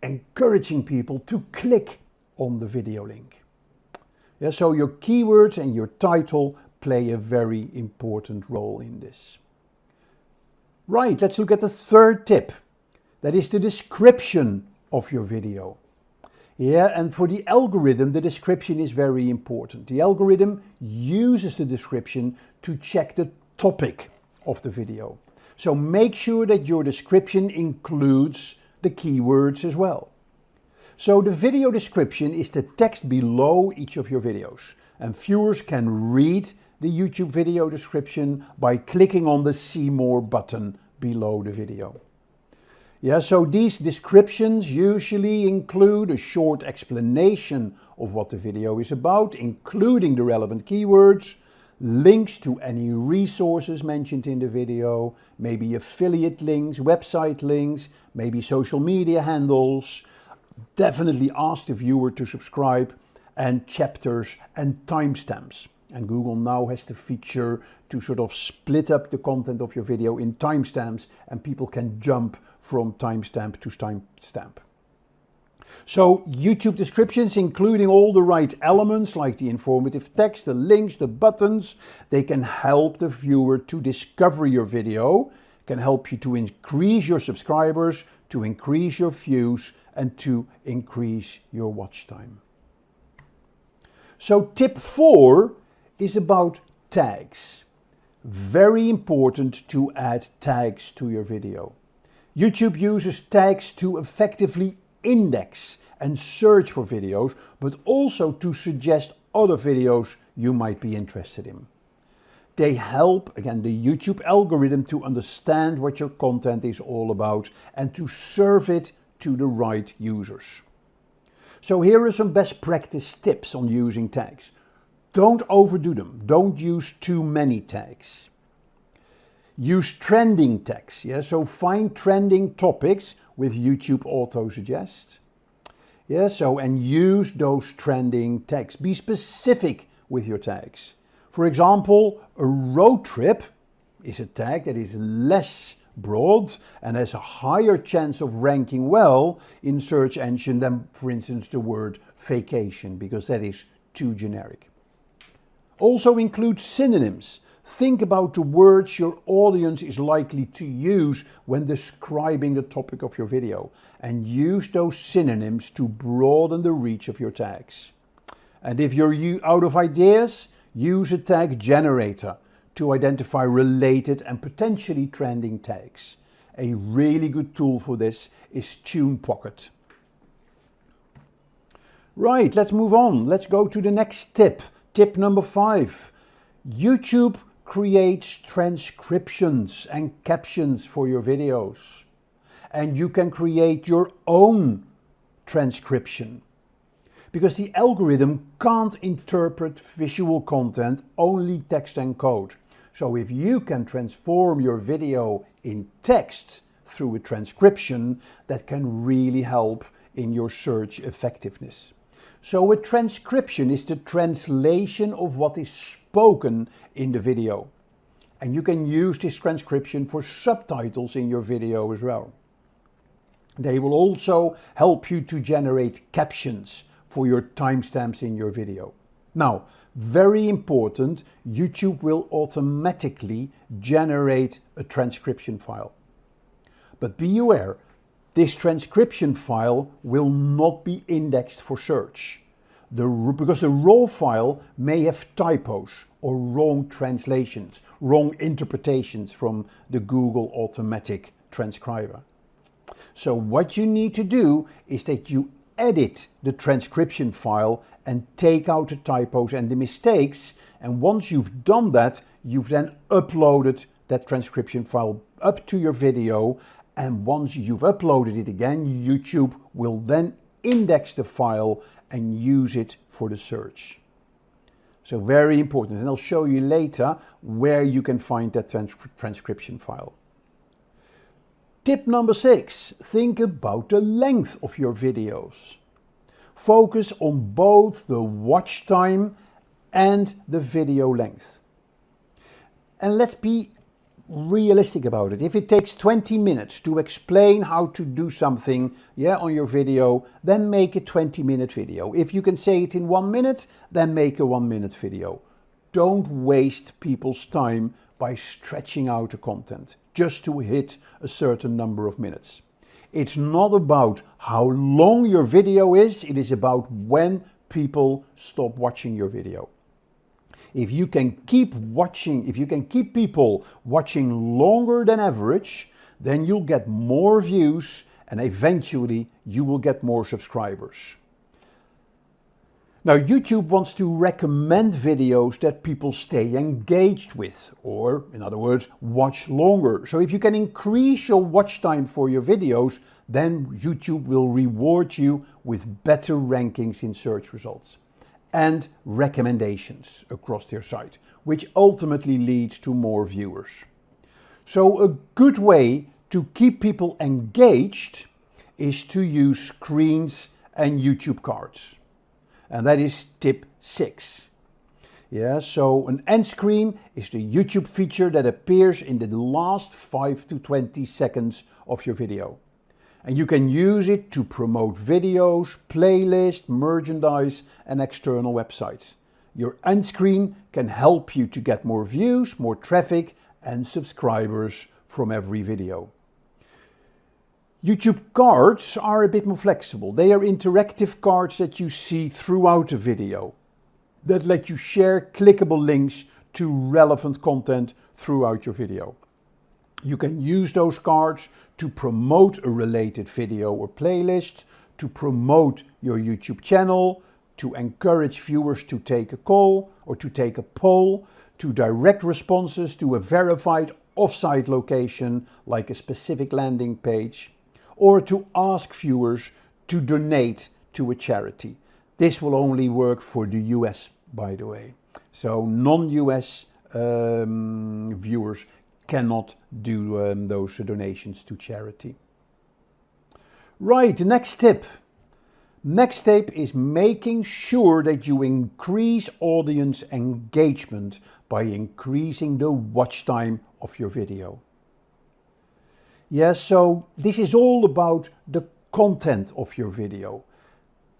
encouraging people to click on the video link. Yeah, so your keywords and your title play a very important role in this. Right, let's look at the third tip. That is the description of your video. Yeah, and for the algorithm, the description is very important. The algorithm uses the description to check the topic of the video. So make sure that your description includes the keywords as well. So the video description is the text below each of your videos, and viewers can read the YouTube video description by clicking on the See More button below the video. Yeah, so these descriptions usually include a short explanation of what the video is about, including the relevant keywords, links to any resources mentioned in the video, maybe affiliate links, website links, maybe social media handles. Definitely ask the viewer to subscribe, and chapters and timestamps. And Google now has the feature to sort of split up the content of your video in timestamps, and people can jump from timestamp to timestamp. So YouTube descriptions, including all the right elements like the informative text, the links, the buttons, they can help the viewer to discover your video, can help you to increase your subscribers, to increase your views, and to increase your watch time. So tip 4 is about tags. Very important to add tags to your video. YouTube uses tags to effectively index and search for videos, but also to suggest other videos you might be interested in. They help, again, the YouTube algorithm to understand what your content is all about and to serve it to the right users. So here are some best practice tips on using tags. Don't overdo them. Don't use too many tags. Use trending tags. Yeah, so find trending topics with YouTube auto suggest. Yeah, so and use those trending tags. Be specific with your tags. For example, a road trip is a tag that is less broad and has a higher chance of ranking well in search engine than, for instance, the word vacation, because that is too generic. Also include synonyms. Think about the words your audience is likely to use when describing the topic of your video, and use those synonyms to broaden the reach of your tags. And if you're out of ideas, use a tag generator to identify related and potentially trending tags. A really good tool for this is TunePocket. Right, let's move on. Let's go to the next tip. Tip number 5. YouTube creates transcriptions and captions for your videos. And you can create your own transcription. Because the algorithm can't interpret visual content, only text and code. So if you can transform your video in text through a transcription, that can really help in your search effectiveness. So a transcription is the translation of what is spoken in the video. And you can use this transcription for subtitles in your video as well. They will also help you to generate captions for your timestamps in your video. Now, very important, YouTube will automatically generate a transcription file. But be aware, this transcription file will not be indexed for search. Because the raw file may have typos or wrong translations, wrong interpretations from the Google automatic transcriber. So what you need to do is that you edit the transcription file and take out the typos and the mistakes, and once you've done that, you've then uploaded that transcription file up to your video, and once you've uploaded it again, YouTube will then index the file and use it for the search. So very important, and I'll show you later where you can find that transcription file. Tip number 6, think about the length of your videos. Focus on both the watch time and the video length. And let's be realistic about it. If it takes 20 minutes to explain how to do something on your video, then make a 20-minute video. If you can say it in 1 minute, then make a 1-minute video. Don't waste people's time by stretching out the content just to hit a certain number of minutes. It's not about how long your video is, it is about when people stop watching your video. If you can keep people watching longer than average, then you'll get more views and eventually you will get more subscribers. Now, YouTube wants to recommend videos that people stay engaged with, or in other words, watch longer. So if you can increase your watch time for your videos, then YouTube will reward you with better rankings in search results and recommendations across their site, which ultimately leads to more viewers. So a good way to keep people engaged is to use screens and YouTube cards. And that is tip 6. So an end screen is the YouTube feature that appears in the last 5 to 20 seconds of your video. And you can use it to promote videos, playlists, merchandise, and external websites. Your end screen can help you to get more views, more traffic, and subscribers from every video. YouTube cards are a bit more flexible. They are interactive cards that you see throughout the video that let you share clickable links to relevant content throughout your video. You can use those cards to promote a related video or playlist, to promote your YouTube channel, to encourage viewers to take a call or to take a poll, to direct responses to a verified off-site location like a specific landing page, or to ask viewers to donate to a charity. This will only work for the US, by the way. So non-US viewers cannot do those donations to charity. Right, the next tip. Next tip is making sure that you increase audience engagement by increasing the watch time of your video. So this is all about the content of your video.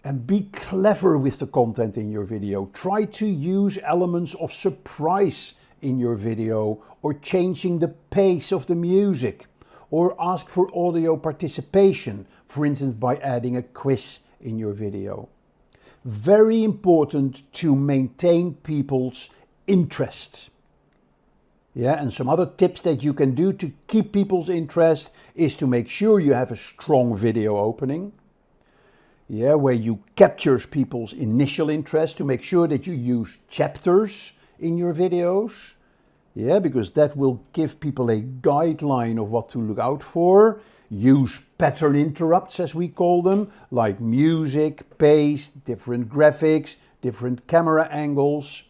And be clever with the content in your video. Try to use elements of surprise in your video, or changing the pace of the music, or ask for audio participation, for instance by adding a quiz in your video. Very important to maintain people's interest. Yeah, and some other tips that you can do to keep people's interest is to make sure you have a strong video opening. Yeah, where you capture people's initial interest, to make sure that you use chapters in your videos. Yeah, because that will give people a guideline of what to look out for. Use pattern interrupts, as we call them, like music, pace, different graphics, different camera angles.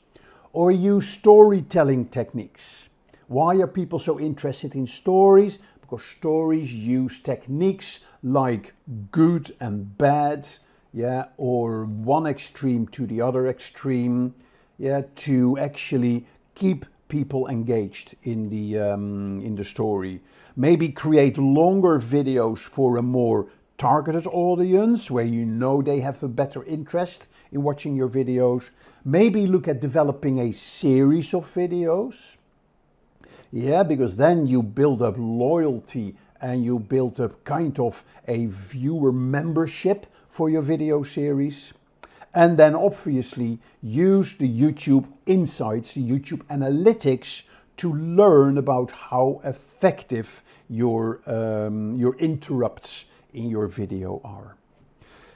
Or use storytelling techniques. Why are people so interested in stories? Because stories use techniques like good and bad, yeah, or one extreme to the other extreme, yeah, to actually keep people engaged in the story. Maybe create longer videos for a more targeted audience where you know they have a better interest in watching your videos. Maybe look at developing a series of videos. Yeah, because then you build up loyalty and you build up kind of a viewer membership for your video series. And then obviously use the YouTube insights, the YouTube analytics to learn about how effective your interrupts in your video are.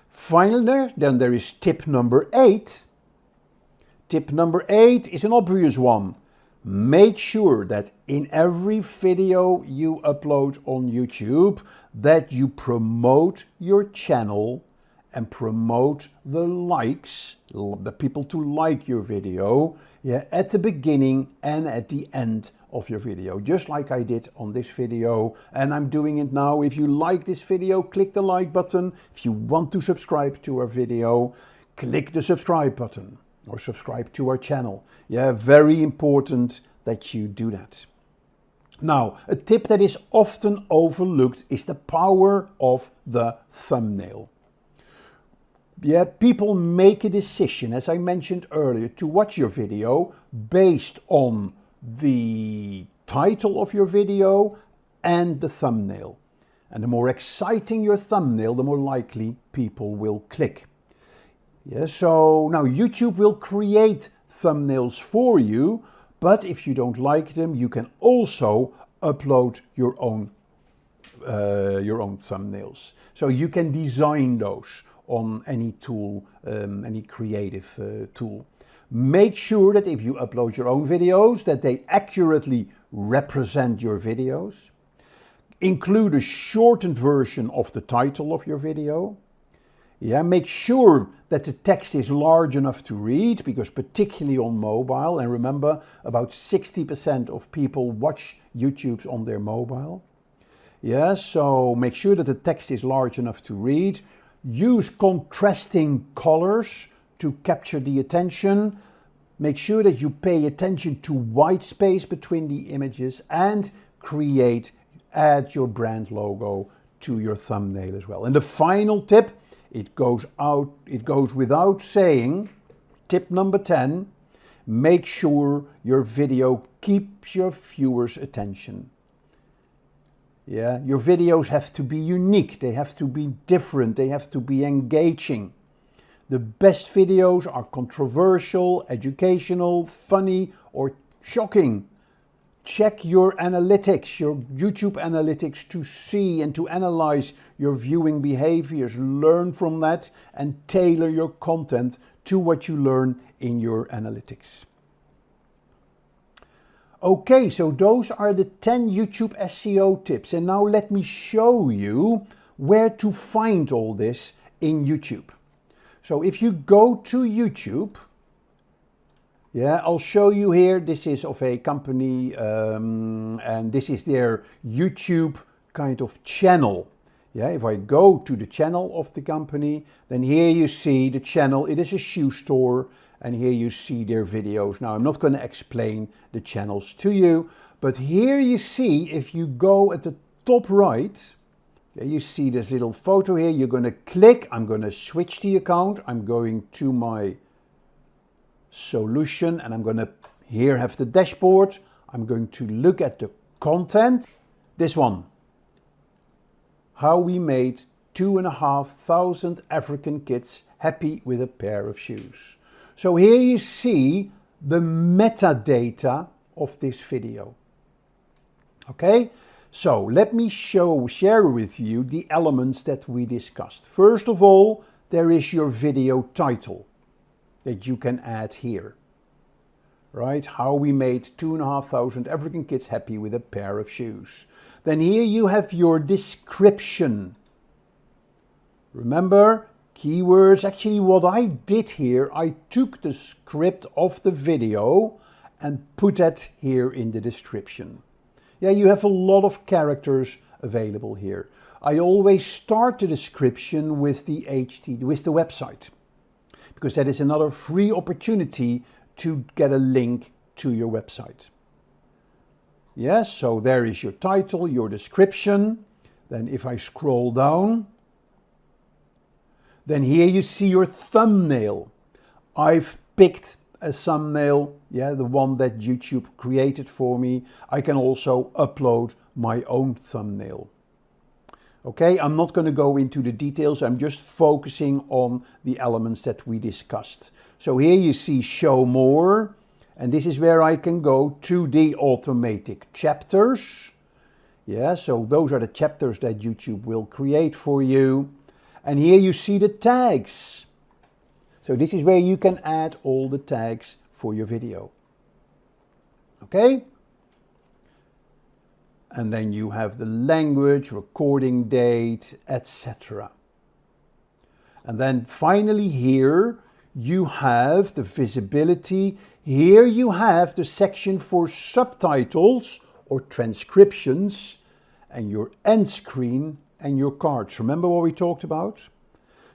Finally, then there is tip number 8. Tip number 8 is an obvious one. Make sure that in every video you upload on YouTube that you promote your channel and promote the likes, the people to like your video, yeah, at the beginning and at the end of your video, just like I did on this video, and I'm doing it now. If you like this video, click the like button. If you want to subscribe to our video, click the subscribe button or subscribe to our channel. Yeah, very important that you do that. Now, a tip that is often overlooked is the power of the thumbnail. Yeah, people make a decision, as I mentioned earlier, to watch your video based on the title of your video and the thumbnail. And the more exciting your thumbnail, the more likely people will click. Yeah, so now YouTube will create thumbnails for you, but if you don't like them, you can also upload your own thumbnails. So you can design those on any tool, any creative tool. Make sure that if you upload your own videos, that they accurately represent your videos. Include a shortened version of the title of your video. Yeah, make sure that the text is large enough to read, because particularly on mobile, and remember, about 60% of people watch YouTube on their mobile. Yeah, so make sure that the text is large enough to read. Use contrasting colors to capture the attention. Make sure that you pay attention to white space between the images, and add your brand logo to your thumbnail as well. And the final tip, it goes without saying, tip number 10, make sure your video keeps your viewers' attention. Yeah, your videos have to be unique, they have to be different, they have to be engaging. The best videos are controversial, educational, funny, or shocking. Check your analytics, your YouTube analytics, to see and to analyze your viewing behaviors. Learn from that and tailor your content to what you learn in your analytics. Okay, so those are the 10 YouTube SEO tips. And now let me show you where to find all this in YouTube. So if you go to YouTube, yeah, I'll show you here. This is of a company and this is their YouTube kind of channel. Yeah, if I go to the channel of the company, then here you see the channel. It is a shoe store, and here you see their videos. Now, I'm not going to explain the channels to you, but here you see, if you go at the top right, you see this little photo here. You're going to click. I'm going to switch the account. I'm going to my solution, and I'm going to here have the dashboard. I'm going to look at the content. This one. How we made 2,500 African kids happy with a pair of shoes. So here you see the metadata of this video. Okay, so let me share with you the elements that we discussed. First of all, there is your video title that you can add here. Right, how we made 2,500 African kids happy with a pair of shoes. Then here you have your description. Remember, keywords. Actually, what I did here, I took the script of the video and put that here in the description. Yeah, you have a lot of characters available here. I always start the description with the website, because that is another free opportunity to get a link to your website. Yes, so there is your title, your description. Then if I scroll down, then here you see your thumbnail. I've picked a thumbnail, yeah, the one that YouTube created for me. I can also upload my own thumbnail. Okay, I'm not going to go into the details. I'm just focusing on the elements that we discussed. So here you see show more, and this is where I can go to the automatic chapters. Yeah, so those are the chapters that YouTube will create for you. And here you see the tags. So this is where you can add all the tags for your video. Okay? And then you have the language, recording date, etc. And then finally here you have the visibility. Here you have the section for subtitles or transcriptions and your end screen and your cards. Remember what we talked about?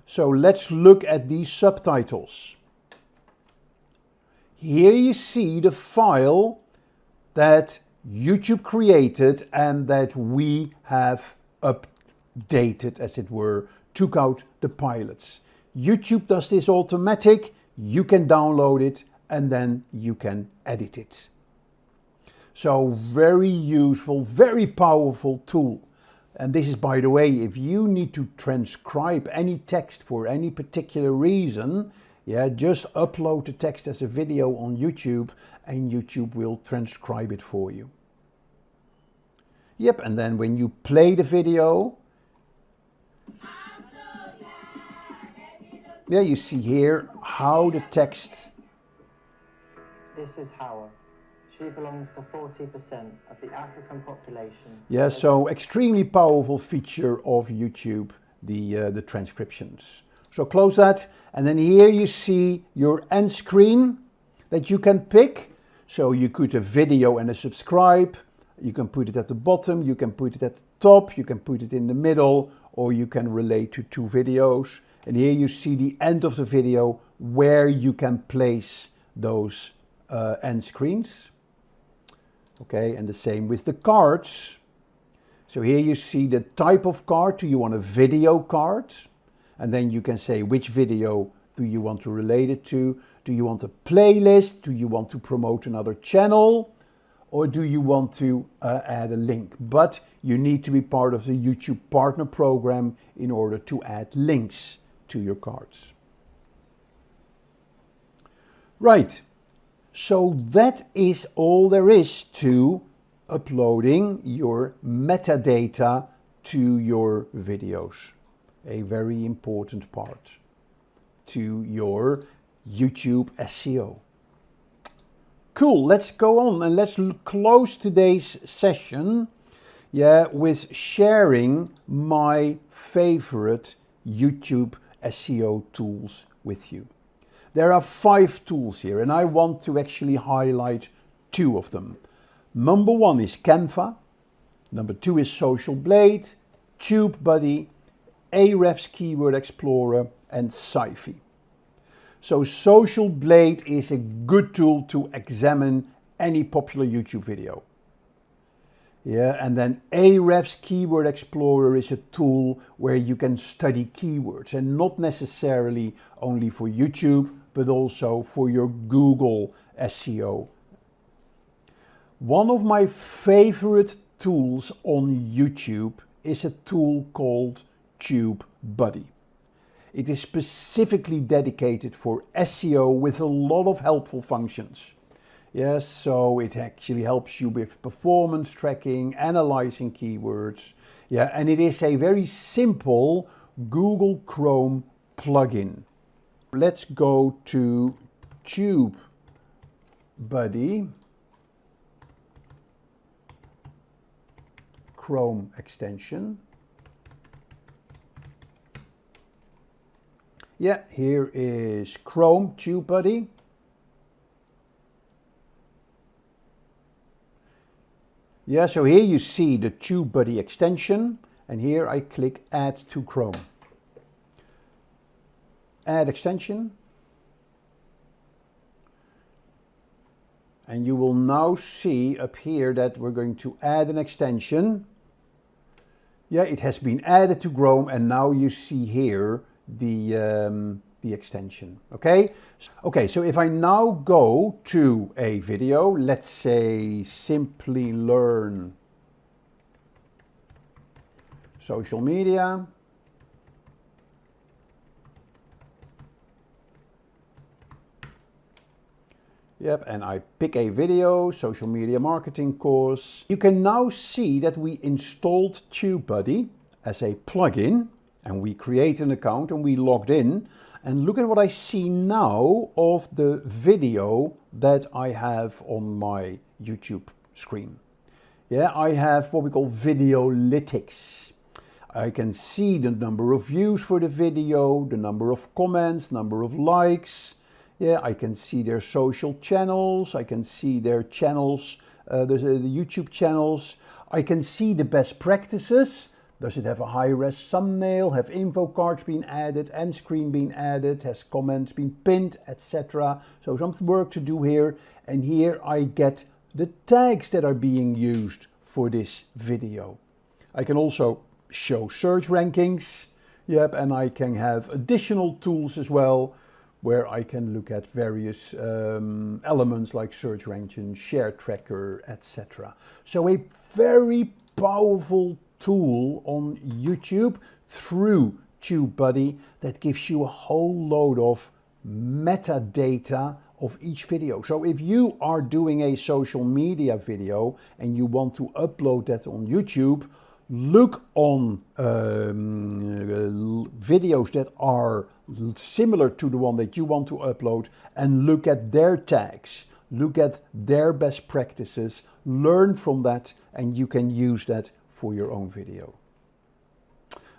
So let's look at these subtitles. Here you see the file that YouTube created and that we have updated, as it were, took out the pilots. YouTube does this automatic, you can download it and then you can edit it. So very useful, very powerful tool. And this is, by the way, if you need to transcribe any text for any particular reason, yeah, just upload the text as a video on YouTube and YouTube will transcribe it for you. Yep, and then when you play the video, yeah, you see here how the text. This is Howard. She belongs to 40% of the African population. Yeah, so extremely powerful feature of YouTube, the transcriptions. So close that, and then here you see your end screen that you can pick. So you could have video and a subscribe. You can put it at the bottom, you can put it at the top, you can put it in the middle, or you can relate to two videos. And here you see the end of the video where you can place those end screens. Okay, and the same with the cards. So here you see the type of card. Do you want a video card? And then you can say which video do you want to relate it to? Do you want a playlist? Do you want to promote another channel? Or do you want to add a link? But you need to be part of the YouTube Partner Program in order to add links to your cards. Right. So that is all there is to uploading your metadata to your videos. A very important part to your YouTube SEO. Cool, let's go on and let's close today's session, yeah, with sharing my favorite YouTube SEO tools with you. There are 5 tools here and I want to actually highlight 2 of them. Number 1 is Canva, number 2 is Social Blade, TubeBuddy, Ahrefs Keyword Explorer and Sci-Fi. So Social Blade is a good tool to examine any popular YouTube video. Yeah, and then Ahrefs Keyword Explorer is a tool where you can study keywords and not necessarily only for YouTube, but also for your Google SEO. One of my favorite tools on YouTube is a tool called TubeBuddy. It is specifically dedicated for SEO with a lot of helpful functions. Yes, so it actually helps you with performance tracking, analyzing keywords. Yeah, and it is a very simple Google Chrome plugin. Let's go to TubeBuddy Chrome extension. Yeah, here is Chrome TubeBuddy. Yeah, so here you see the TubeBuddy extension, and here I click Add to Chrome. Add extension. And you will now see up here that we're going to add an extension. Yeah, it has been added to Chrome, and now you see here the extension. Okay? Okay, so if I now go to a video, let's say Simplilearn social media. Yep, and I pick a video, social media marketing course. You can now see that we installed TubeBuddy as a plugin, and we create an account and we logged in. And look at what I see now of the video that I have on my YouTube screen. Yeah, I have what we call Videolytics. I can see the number of views for the video, the number of comments, number of likes. Yeah, I can see their social channels, I can see their channels, the YouTube channels. I can see the best practices. Does it have a high-res thumbnail, have info cards been added, end screen been added, has comments been pinned, etc. So some work to do here. And here I get the tags that are being used for this video. I can also show search rankings. Yep, and I can have additional tools as well, where I can look at various elements like search ranking, share tracker, etc. So a very powerful tool on YouTube through TubeBuddy that gives you a whole load of metadata of each video. So if you are doing a social media video and you want to upload that on YouTube, look on videos that are similar to the one that you want to upload and look at their tags, look at their best practices, learn from that, and you can use that for your own video.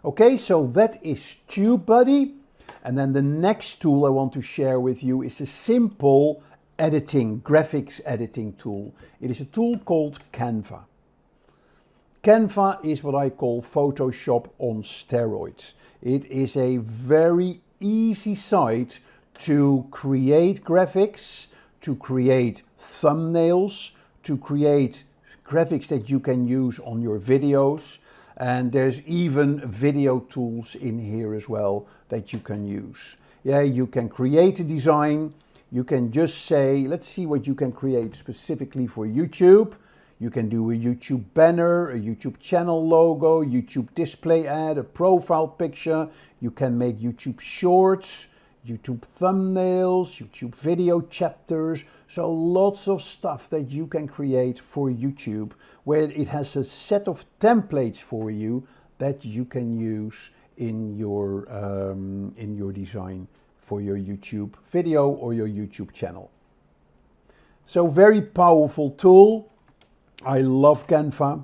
Okay, so that is TubeBuddy. And then the next tool I want to share with you is a simple editing, graphics editing tool. It is a tool called Canva. Canva is what I call Photoshop on steroids. It is a very easy site to create graphics, to create thumbnails, to create graphics that you can use on your videos. And there's even video tools in here as well that you can use. Yeah, you can create a design. You can just say, let's see what you can create specifically for YouTube. You can do a YouTube banner, a YouTube channel logo, YouTube display ad, a profile picture. You can make YouTube shorts, YouTube thumbnails, YouTube video chapters. So lots of stuff that you can create for YouTube, where it has a set of templates for you that you can use in your design for your YouTube video or your YouTube channel. So very powerful tool. I love Canva.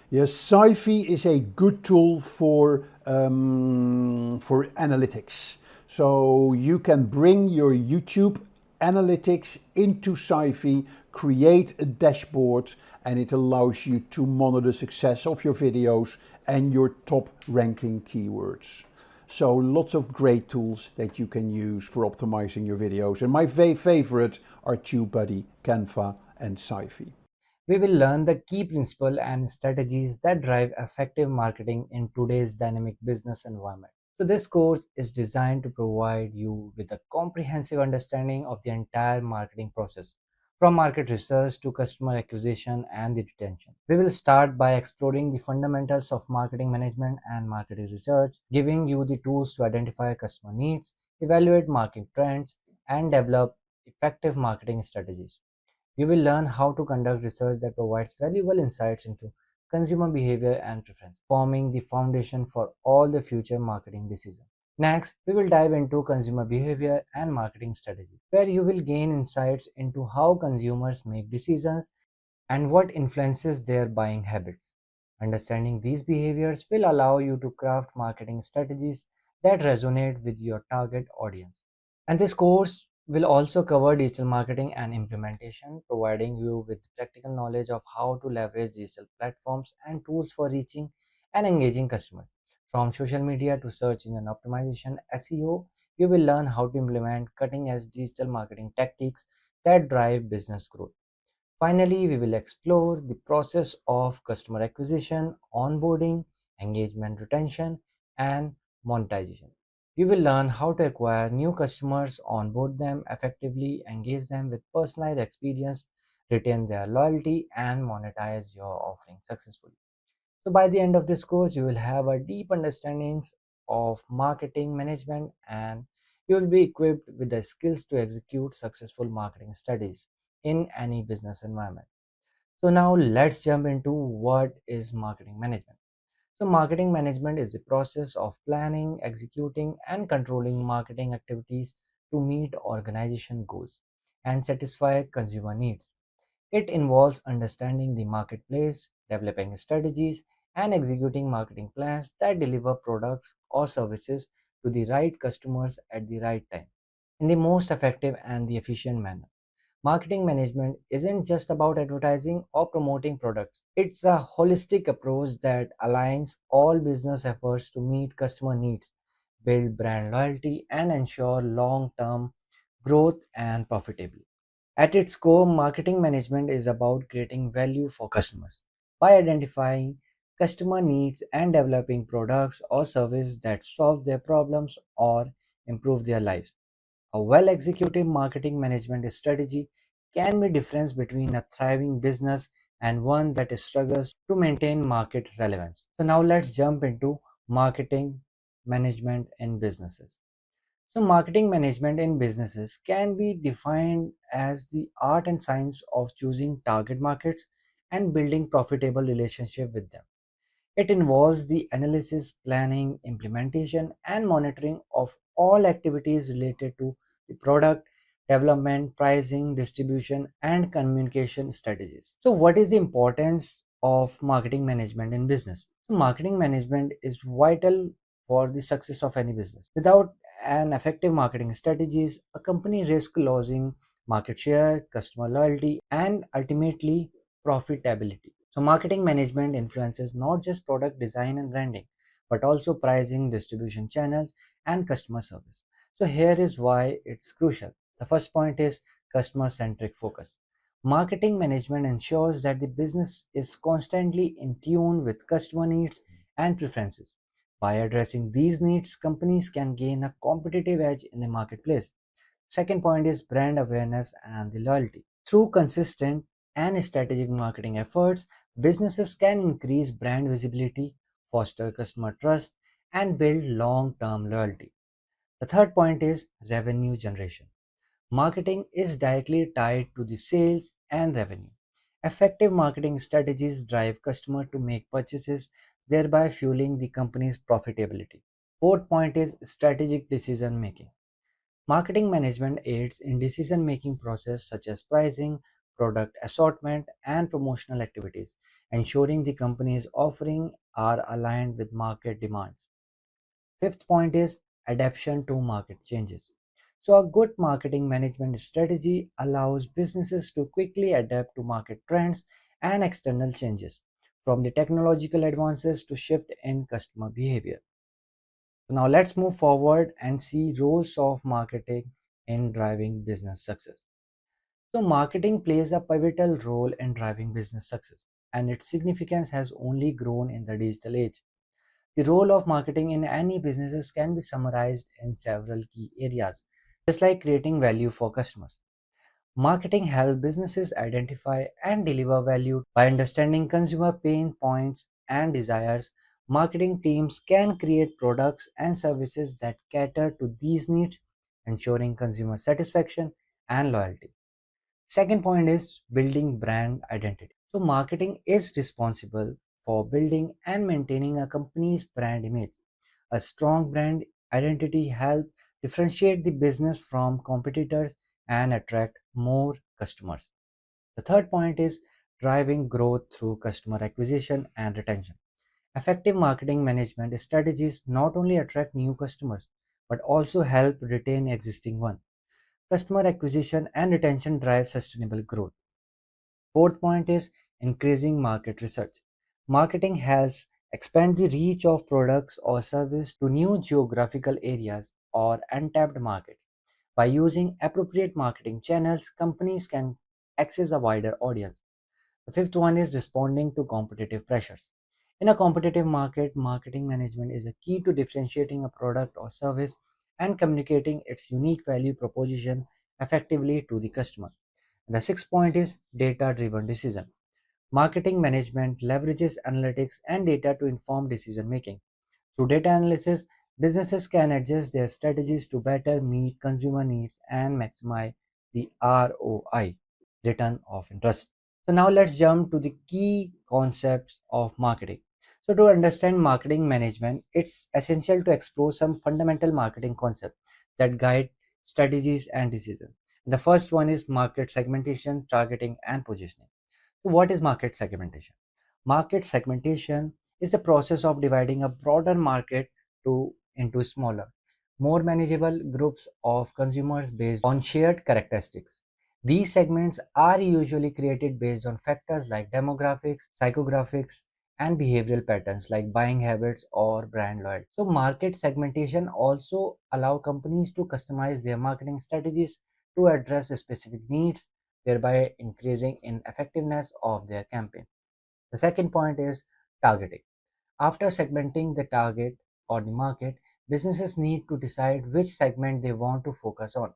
Yes, Sci-Fi is a good tool for analytics. So you can bring your YouTube analytics into Sci-Fi, create a dashboard, and it allows you to monitor the success of your videos and your top ranking keywords. So lots of great tools that you can use for optimizing your videos. And my favorite are TubeBuddy, Canva, and Sci-Fi. We will learn the key principles and strategies that drive effective marketing in today's dynamic business environment. So this course is designed to provide you with a comprehensive understanding of the entire marketing process, from market research to customer acquisition and the retention. We will start by exploring the fundamentals of marketing management and marketing research, giving you the tools to identify customer needs, evaluate market trends, and develop effective marketing strategies. You will learn how to conduct research that provides valuable insights into consumer behavior and preference, forming the foundation for all the future marketing decisions. Next, we will dive into consumer behavior and marketing strategy, where you will gain insights into how consumers make decisions and what influences their buying habits. Understanding these behaviors will allow you to craft marketing strategies that resonate with your target audience. And this course will also cover digital marketing and implementation, providing you with practical knowledge of how to leverage digital platforms and tools for reaching and engaging customers. From social media to search engine optimization, SEO, you will learn how to implement cutting edge digital marketing tactics that drive business growth. Finally, we will explore the process of customer acquisition, onboarding, engagement retention, and monetization. You will learn how to acquire new customers, onboard them effectively, engage them with personalized experience, retain their loyalty, and monetize your offering successfully. So by the end of this course, you will have a deep understanding of marketing management and you will be equipped with the skills to execute successful marketing studies in any business environment. So now let's jump into what is marketing management. So marketing management is the process of planning, executing and controlling marketing activities to meet organization goals and satisfy consumer needs. It involves understanding the marketplace, developing strategies, and executing marketing plans that deliver products or services to the right customers at the right time in the most effective and the efficient manner. Marketing management isn't just about advertising or promoting products. It's a holistic approach that aligns all business efforts to meet customer needs, build brand loyalty, and ensure long term growth and profitability. At its core, marketing management is about creating value for customers by identifying customer needs and developing products or services that solve their problems or improve their lives. A well executed marketing management strategy can be difference between a thriving business and one that struggles to maintain market relevance. So now let's jump into marketing management in businesses. So, marketing management in businesses can be defined as the art and science of choosing target markets and building profitable relationship with them. It involves the analysis, planning, implementation, and monitoring of all activities related to the product development, pricing, distribution, and communication strategies. So, what is the importance of marketing management in business? So, marketing management is vital for the success of any business. Without an effective marketing strategies, a company risks losing market share, customer loyalty, and ultimately profitability. So, marketing management influences not just product design and branding, but also pricing, distribution channels, and customer service. So, here is why it's crucial. The first point is customer centric focus. Marketing management ensures that the business is constantly in tune with customer needs and preferences. By addressing these needs, companies can gain a competitive edge in the marketplace. Second point is brand awareness and the loyalty. Through consistent and strategic marketing efforts, businesses can increase brand visibility, foster customer trust, and build long term loyalty. The third point is revenue generation. Marketing is directly tied to the sales and revenue. Effective marketing strategies drive customers to make purchases, thereby fueling the company's profitability. Fourth point is strategic decision making. Marketing management aids in decision-making process such as pricing, product assortment, and promotional activities, ensuring the company's offering are aligned with market demands. Fifth point is adaptation to market changes. So, a good marketing management strategy allows businesses to quickly adapt to market trends and external changes, from the technological advances to shift in customer behavior. So now let's move forward and see roles of marketing in driving business success. So marketing plays a pivotal role in driving business success, and its significance has only grown in the digital age. The role of marketing in any businesses can be summarized in several key areas, just like creating value for customers. Marketing helps businesses identify and deliver value by understanding consumer pain points and desires. Marketing teams can create products and services that cater to these needs, ensuring consumer satisfaction and loyalty. Second point is building brand identity. So marketing is responsible for building and maintaining a company's brand image. A strong brand identity helps differentiate the business from competitors and attract more customers. The third point is driving growth through customer acquisition and retention. Effective marketing management strategies not only attract new customers but also help retain existing ones. Customer acquisition and retention drive sustainable growth. Fourth point is increasing market research. Marketing helps expand the reach of products or service to new geographical areas or untapped markets. By using appropriate marketing channels, companies can access a wider audience. The fifth one is responding to competitive pressures. In a competitive market, marketing management is a key to differentiating a product or service and communicating its unique value proposition effectively to the customer. The sixth point is data driven decision. Marketing management leverages analytics and data to inform decision making. Through data analysis, businesses can adjust their strategies to better meet consumer needs and maximize the ROI, return of interest. So now let's jump to the key concepts of marketing. So to understand marketing management, it's essential to explore some fundamental marketing concepts that guide strategies and decisions. The first one is market segmentation, targeting, and positioning. So what is market segmentation? Market segmentation is the process of dividing a broader market into smaller, more manageable groups of consumers based on shared characteristics. These segments are usually created based on factors like demographics, psychographics, and behavioral patterns like buying habits or brand loyalty. So market segmentation also allow companies to customize their marketing strategies to address specific needs, thereby increasing in effectiveness of their campaign. The second point is targeting. After segmenting the target or the market, businesses need to decide which segment they want to focus on.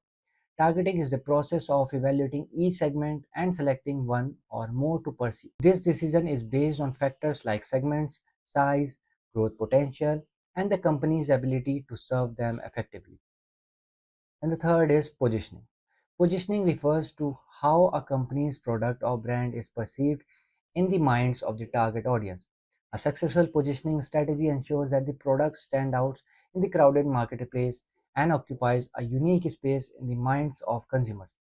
Targeting is the process of evaluating each segment and selecting one or more to pursue. This decision is based on factors like segments, size, growth potential, and the company's ability to serve them effectively. And the third is positioning. Positioning refers to how a company's product or brand is perceived in the minds of the target audience. A successful positioning strategy ensures that the product stands out in the crowded marketplace and occupies a unique space in the minds of consumers.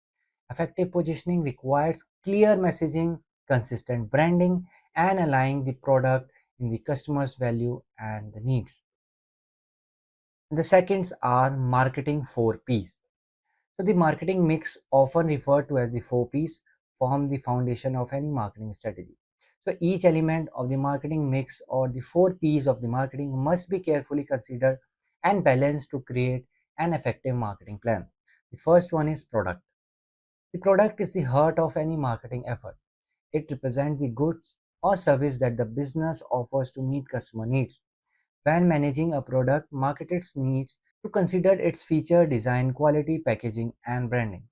Effective positioning requires clear messaging, consistent branding, and aligning the product in the customer's value and the needs. The seconds are marketing 4Ps. So the marketing mix, often referred to as the 4Ps, form the foundation of any marketing strategy. So each element of the marketing mix or the 4Ps of the marketing must be carefully considered and balanced to create an effective marketing plan. The first one is product. The product is the heart of any marketing effort. It represents the goods or service that the business offers to meet customer needs. When managing a product, marketers needs to consider its feature, design, quality, packaging, and branding.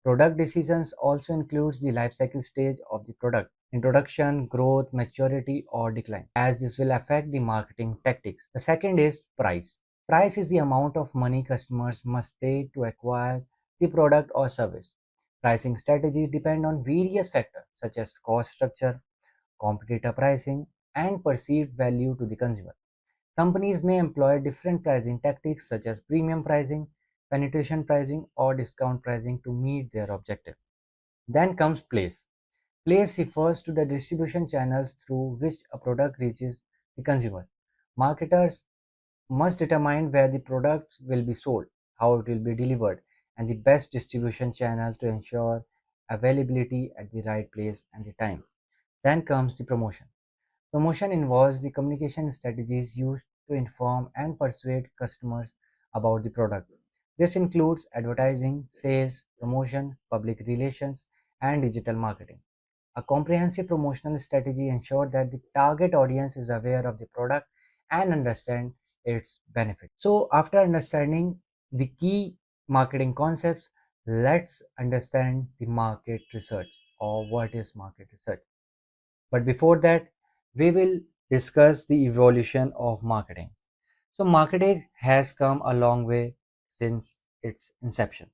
Product decisions also includes the life cycle stage of the product, introduction, growth, maturity, or decline, as this will affect the marketing tactics. The second is price. Price is the amount of money customers must pay to acquire the product or service. Pricing strategies depend on various factors such as cost structure, competitor pricing, and perceived value to the consumer. Companies may employ different pricing tactics such as premium pricing, penetration pricing, or discount pricing to meet their objective. Then comes place. Place refers to the distribution channels through which a product reaches the consumer. Marketers must determine where the product will be sold, how it will be delivered, and the best distribution channel to ensure availability at the right place and the time. Then comes the promotion. Promotion involves the communication strategies used to inform and persuade customers about the product. This includes advertising, sales, promotion, public relations, and digital marketing. A comprehensive promotional strategy ensures that the target audience is aware of the product and understand its benefits. So, after understanding the key marketing concepts, let's understand the market research or what is market research. But before that, we will discuss the evolution of marketing. So, marketing has come a long way since its inception.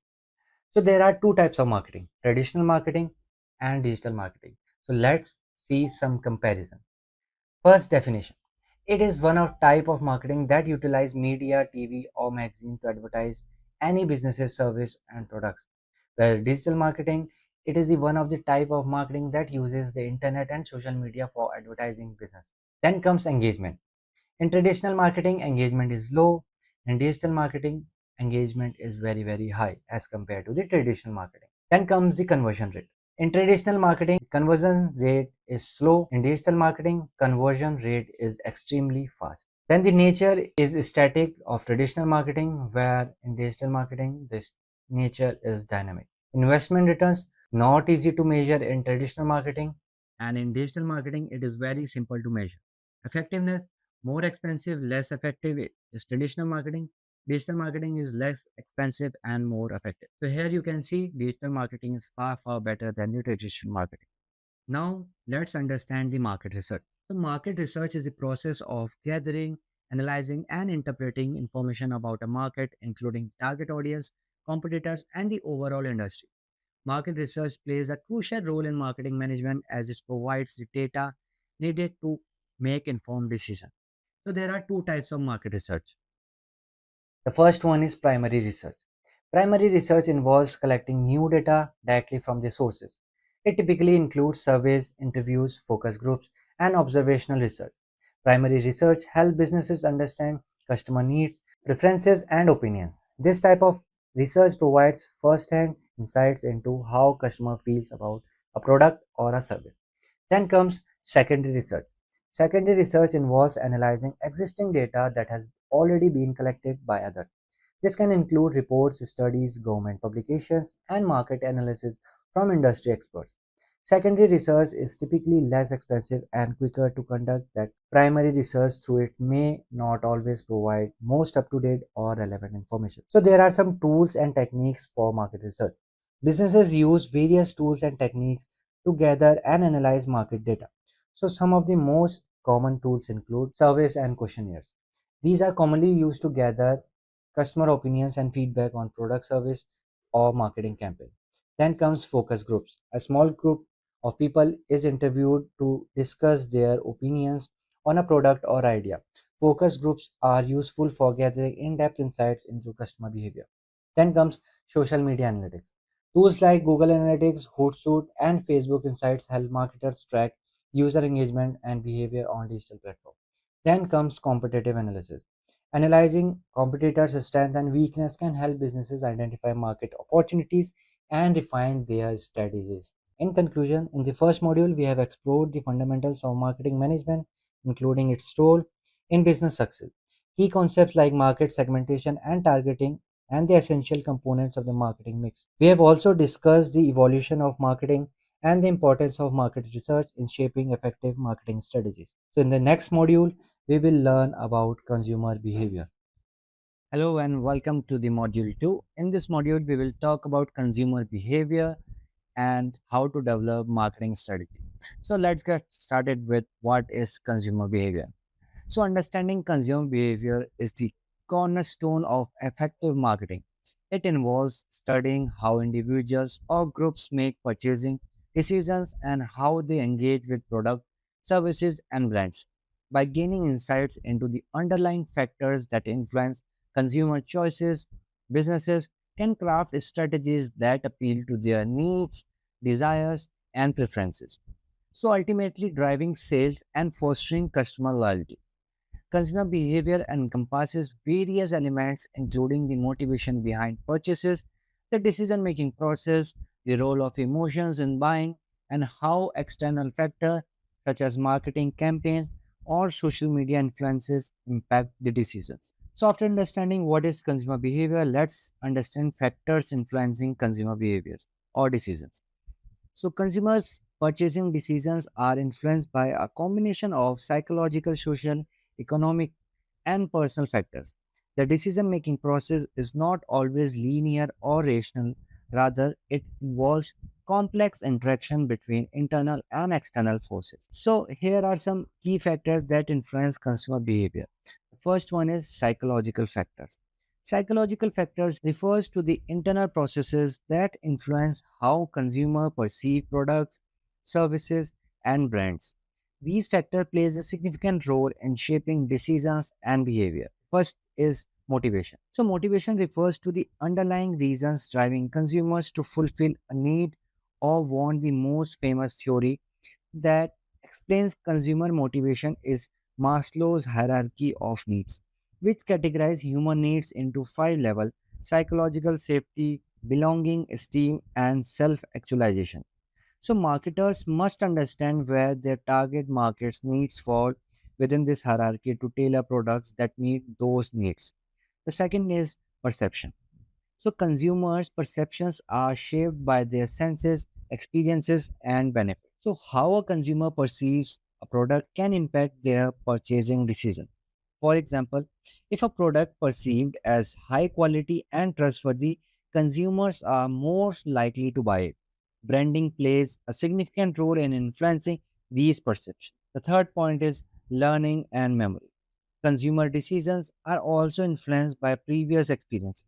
So there are two types of marketing, traditional marketing and digital marketing. So let's see some comparison. First definition. It is one of type of marketing that utilize media, TV or magazine to advertise any business's service and products. Where digital marketing, it is the one of the type of marketing that uses the internet and social media for advertising business. Then comes engagement. In traditional marketing, engagement is low. In digital marketing, engagement is very high as compared to the traditional marketing. Then comes the conversion rate. In traditional marketing, conversion rate is slow. In digital marketing, conversion rate is extremely fast. Then the nature is static of traditional marketing, where in digital marketing, this nature is dynamic. Investment returns not easy to measure in traditional marketing, and in digital marketing, it is very simple to measure. Effectiveness, more expensive, less effective is traditional marketing. Digital marketing is less expensive and more effective. So here you can see digital marketing is far better than the traditional marketing. Now let's understand the market research. So market research is the process of gathering, analyzing and interpreting information about a market, including target audience, competitors and the overall industry. Market research plays a crucial role in marketing management as it provides the data needed to make informed decisions. So there are two types of market research. The first one is primary research. Primary research involves collecting new data directly from the sources. It typically includes surveys, interviews, focus groups, and observational research. Primary research helps businesses understand customer needs, preferences, and opinions. This type of research provides first-hand insights into how customer feels about a product or a service. Then comes secondary research. Secondary research involves analyzing existing data that has already been collected by others. This can include reports, studies, government publications, and market analysis from industry experts. Secondary research is typically less expensive and quicker to conduct than primary research, through it may not always provide most up-to-date or relevant information. So there are some tools and techniques for market research. Businesses use various tools and techniques to gather and analyze market data. So some of the most common tools include surveys and questionnaires. These are commonly used to gather customer opinions and feedback on product, service, or marketing campaign. Then comes focus groups. A small group of people is interviewed to discuss their opinions on a product or idea. Focus groups are useful for gathering in-depth insights into customer behavior. Then comes social media analytics. Tools like Google Analytics, Hootsuite, and Facebook Insights help marketers track user engagement and behavior on digital platforms. Then comes competitive analysis. Analyzing competitors' strength and weakness can help businesses identify market opportunities and refine their strategies. In conclusion, in the first module, we have explored the fundamentals of marketing management, including its role in business success. Key concepts like market segmentation and targeting, and the essential components of the marketing mix. We have also discussed the evolution of marketing and the importance of market research in shaping effective marketing strategies. So, in the next module, we will learn about consumer behavior. Hello and welcome to the module 2. In this module, we will talk about consumer behavior and how to develop marketing strategy. So let's get started with what is consumer behavior. So understanding consumer behavior is the cornerstone of effective marketing. It involves studying how individuals or groups make purchasing decisions and how they engage with product, services, and brands. By gaining insights into the underlying factors that influence consumer choices, businesses can craft strategies that appeal to their needs, desires, and preferences. So ultimately driving sales and fostering customer loyalty. Consumer behavior encompasses various elements, including the motivation behind purchases, the decision making process, the role of emotions in buying, and how external factors such as marketing campaigns or social media influences impact the decisions. So, after understanding what is consumer behavior, let's understand factors influencing consumer behaviors or decisions. So, consumers' purchasing decisions are influenced by a combination of psychological, social, economic, and personal factors. The decision making process is not always linear or rational, rather, it involves complex interaction between internal and external forces. So, here are some key factors that influence consumer behavior. The first one is psychological factors. Psychological factors refers to the internal processes that influence how consumers perceive products, services, and brands. These factors plays a significant role in shaping decisions and behavior. First is motivation. So motivation refers to the underlying reasons driving consumers to fulfill a need or want. The most famous theory that explains consumer motivation is Maslow's hierarchy of needs, which categorizes human needs into five levels: psychological safety, belonging, esteem, and self actualization. So, marketers must understand where their target market's needs fall within this hierarchy to tailor products that meet those needs. The second is perception. So, consumers' perceptions are shaped by their senses, experiences, and benefits. So, how a consumer perceives a product can impact their purchasing decision. For example, if a product perceived as high quality and trustworthy, consumers are more likely to buy it. Branding plays a significant role in influencing these perceptions. The third point is learning and memory. Consumer decisions are also influenced by previous experiences.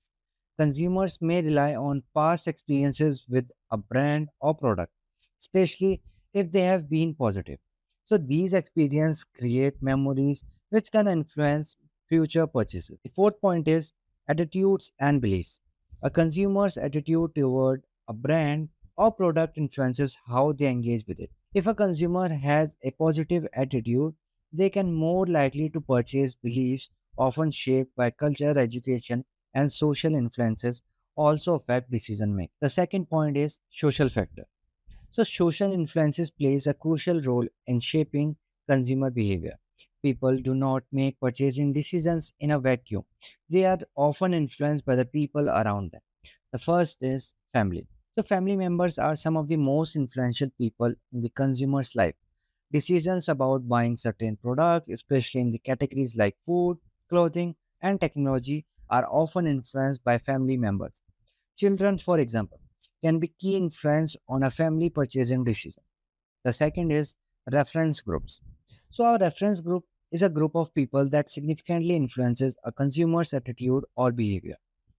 Consumers may rely on past experiences with a brand or product, especially if they have been positive. So these experiences create memories which can influence future purchases. The fourth point is attitudes and beliefs. A consumer's attitude toward a brand or product influences how they engage with it. If a consumer has a positive attitude, they can more likely to purchase. Beliefs often shaped by culture, education, and social influences also affect decision making. The second point is social factor. So social influences plays a crucial role in shaping consumer behavior. People do not make purchasing decisions in a vacuum. They are often influenced by the people around them. The first is family. So family members are some of the most influential people in the consumer's life. Decisions about buying certain products, especially in the categories like food, clothing, and technology, are often influenced by family members. Children, for example, can be key influence on a family purchasing decision. The second is reference groups. So, our reference group is a group of people that significantly influences a consumer's attitude or behavior.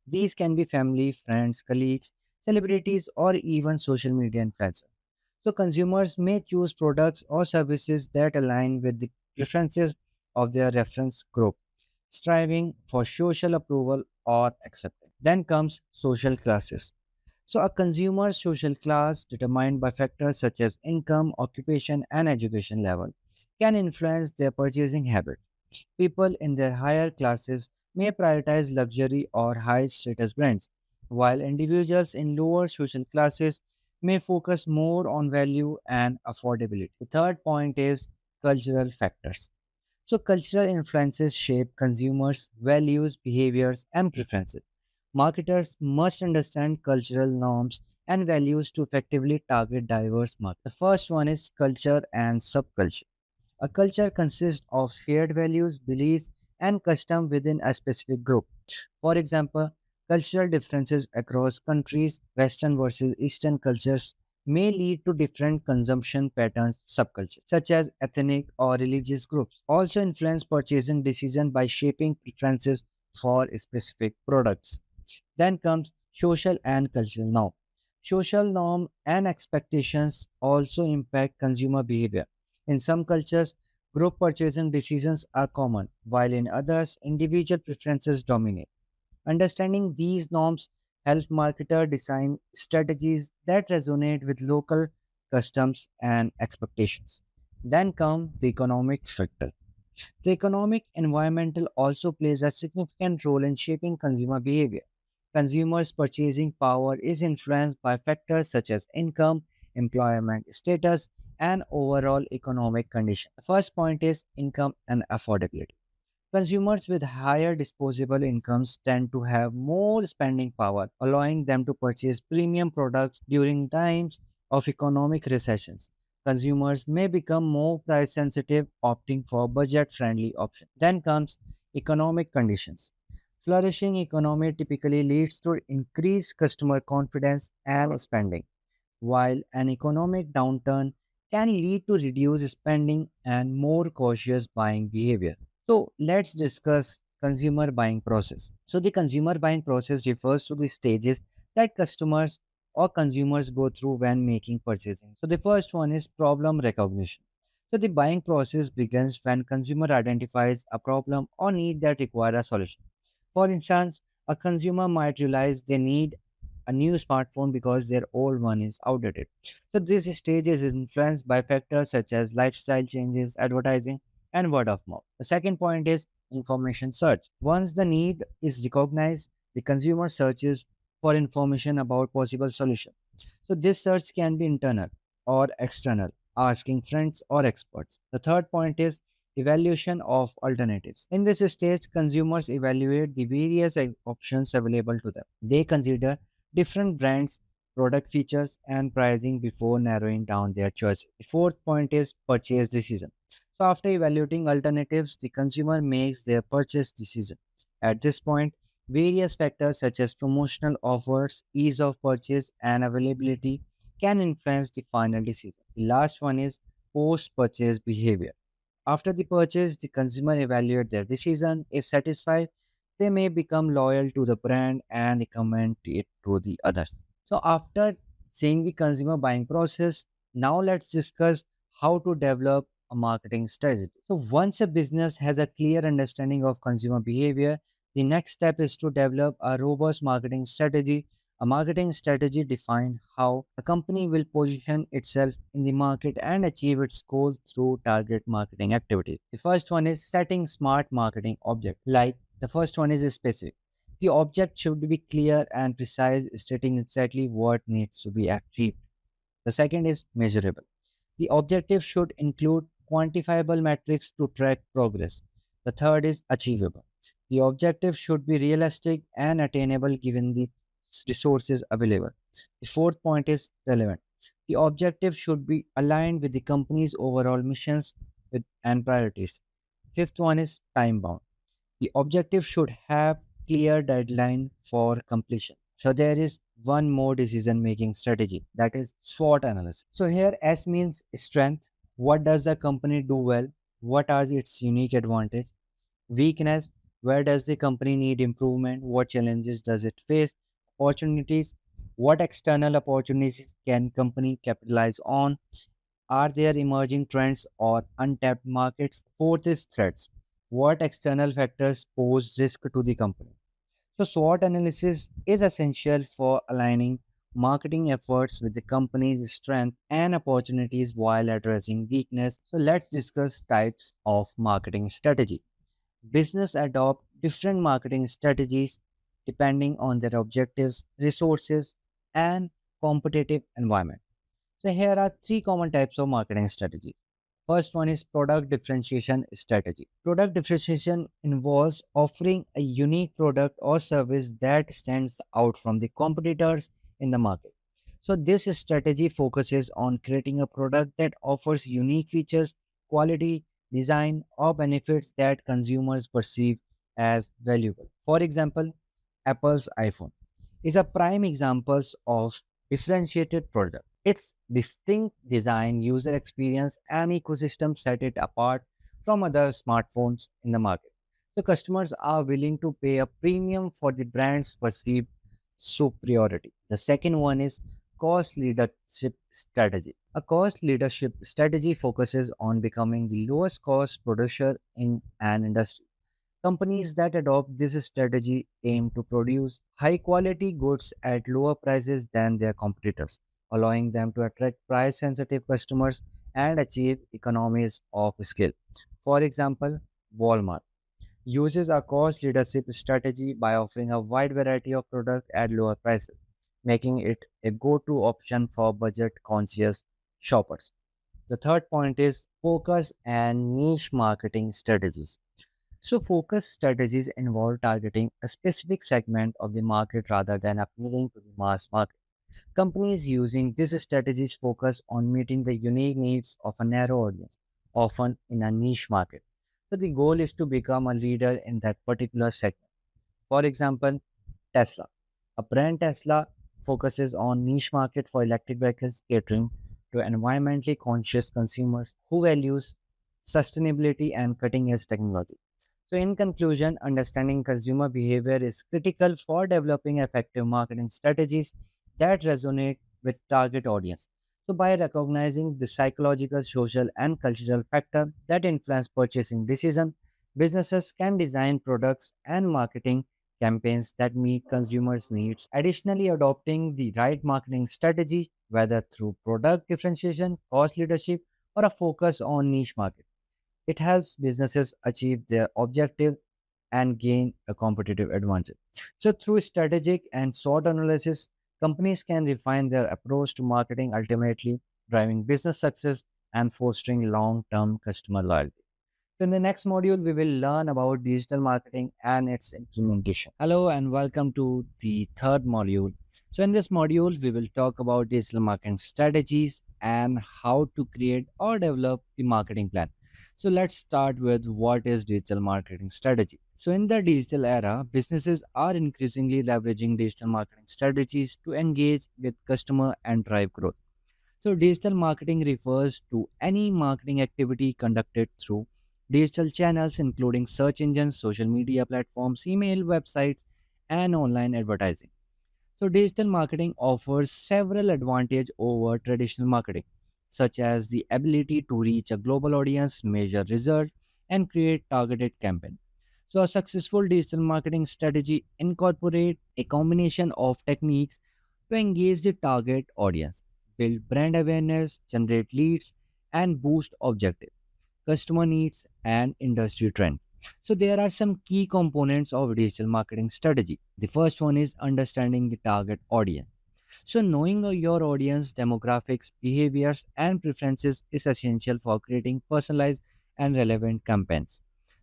These can be family, friends, colleagues, celebrities, or even social media influencers. So, consumers may choose products or services that align with the preferences of their reference group, striving for social approval or acceptance. Then comes social classes. So, a consumer's social class, determined by factors such as income, occupation, and education level, can influence their purchasing habits. People in their higher classes may prioritize luxury or high status brands, while individuals in lower social classes may focus more on value and affordability. The third point is cultural factors. So, cultural influences shape consumers' values, behaviors, and preferences. Marketers must understand cultural norms and values to effectively target diverse markets. The first one is culture and subculture. A culture consists of shared values, beliefs, and custom within a specific group. For example, cultural differences across countries, Western versus Eastern cultures, may lead to different consumption patterns. Subcultures, such as ethnic or religious groups, also influence purchasing decisions by shaping preferences for specific products. Then comes social and cultural norm. Social norm and expectations also impact consumer behavior. In some cultures, group purchasing decisions are common, while in others, individual preferences dominate. Understanding these norms helps marketers design strategies that resonate with local customs and expectations. Then come the economic factor. The economic environmental also plays a significant role in shaping consumer behavior. Consumers' purchasing power is influenced by factors such as income, employment status, and overall economic condition. The first point is income and affordability. Consumers with higher disposable incomes tend to have more spending power, allowing them to purchase premium products during times of economic recessions. Consumers may become more price sensitive, opting for budget friendly options. Then comes economic conditions. Flourishing economy typically leads to increased customer confidence and spending, while an economic downturn can lead to reduced spending and more cautious buying behavior. So let's discuss consumer buying process. So the consumer buying process refers to the stages that customers or consumers go through when making purchasing. So the first one is problem recognition. So the buying process begins when consumer identifies a problem or need that require a solution. For instance, a consumer might realize they need a new smartphone because their old one is outdated. So this stage is influenced by factors such as lifestyle changes, advertising, and word of mouth. The second point is information search. Once the need is recognized, the consumer searches for information about possible solutions. So this search can be internal or external, asking friends or experts. The third point is evaluation of alternatives. In this stage, consumers evaluate the various options available to them. They consider different brands, product features, and pricing before narrowing down their choice. The fourth point is purchase decision. So, after evaluating alternatives, the consumer makes their purchase decision. At this point, various factors such as promotional offers, ease of purchase, and availability can influence the final decision. The last one is post purchase behavior. After the purchase, the consumer evaluate their decision. If satisfied, they may become loyal to the brand and recommend it to the others. So after seeing the consumer buying process, now let's discuss how to develop a marketing strategy. So once a business has a clear understanding of consumer behavior, the next step is to develop a robust marketing strategy. A marketing strategy defines how a company will position itself in the market and achieve its goals through target marketing activities. The first one is setting smart marketing object. Like the first one is specific. The object should be clear and precise, stating exactly what needs to be achieved. The second is measurable. The objective should include quantifiable metrics to track progress. The third is achievable. The objective should be realistic and attainable given the resources available. The fourth point is relevant. The objective should be aligned with the company's overall missions and priorities. Fifth one is time bound. The objective should have clear deadline for completion. So there is one more decision making strategy, that is SWOT analysis. So here S means strength. What does the company do well? What are its unique advantage? Weakness, where does the company need improvement? What challenges does it face? Opportunities, what external opportunities can company capitalize on? Are there emerging trends or untapped markets? Fourth is threats. What external factors pose risk to the company? So, SWOT analysis is essential for aligning marketing efforts with the company's strength and opportunities while addressing weakness. So, let's discuss types of marketing strategy. Business adopt different marketing strategies depending on their objectives, resources, and competitive environment. So here are three common types of marketing strategy. First one is product differentiation strategy. Product differentiation involves offering a unique product or service that stands out from the competitors in the market. So this strategy focuses on creating a product that offers unique features, quality, design, or benefits that consumers perceive as valuable. For example, Apple's iPhone is a prime example of differentiated product. Its distinct design, user experience, and ecosystem set it apart from other smartphones in the market. So customers are willing to pay a premium for the brand's perceived superiority. The second one is cost leadership strategy. A cost leadership strategy focuses on becoming the lowest cost producer in an industry. Companies that adopt this strategy aim to produce high quality goods at lower prices than their competitors, allowing them to attract price sensitive customers and achieve economies of scale. For example, Walmart uses a cost leadership strategy by offering a wide variety of products at lower prices, making it a go to option for budget conscious shoppers. The third point is focus and niche marketing strategies. So, focus strategies involve targeting a specific segment of the market rather than appealing to the mass market. Companies using these strategies focus on meeting the unique needs of a narrow audience, often in a niche market. So, the goal is to become a leader in that particular segment. For example, Tesla. A brand Tesla focuses on niche market for electric vehicles catering to environmentally conscious consumers who values sustainability and cutting edge technology. So, in conclusion, understanding consumer behavior is critical for developing effective marketing strategies that resonate with target audience. So, by recognizing the psychological, social, and cultural factor that influence purchasing decision, businesses can design products and marketing campaigns that meet consumers' needs. Additionally, adopting the right marketing strategy, whether through product differentiation, cost leadership, or a focus on niche market, it helps businesses achieve their objective and gain a competitive advantage. So, through strategic and SWOT analysis, companies can refine their approach to marketing, ultimately driving business success and fostering long term customer loyalty. So, in the next module, we will learn about digital marketing and its implementation. Hello, and welcome to the third module. So, in this module, we will talk about digital marketing strategies and how to create or develop the marketing plan. So, let's start with what is digital marketing strategy. So, in the digital era, businesses are increasingly leveraging digital marketing strategies to engage with customer and drive growth. So, digital marketing refers to any marketing activity conducted through digital channels, including search engines, social media platforms, email, websites, and online advertising. So, digital marketing offers several advantages over traditional marketing, such as the ability to reach a global audience, measure results, and create targeted campaigns. So, a successful digital marketing strategy incorporates a combination of techniques to engage the target audience, build brand awareness, generate leads, and boost objective customer needs, and industry trends. So, there are some key components of digital marketing strategy. The first one is understanding the target audience. So, knowing your audience demographics, behaviors, and preferences is essential for creating personalized and relevant campaigns.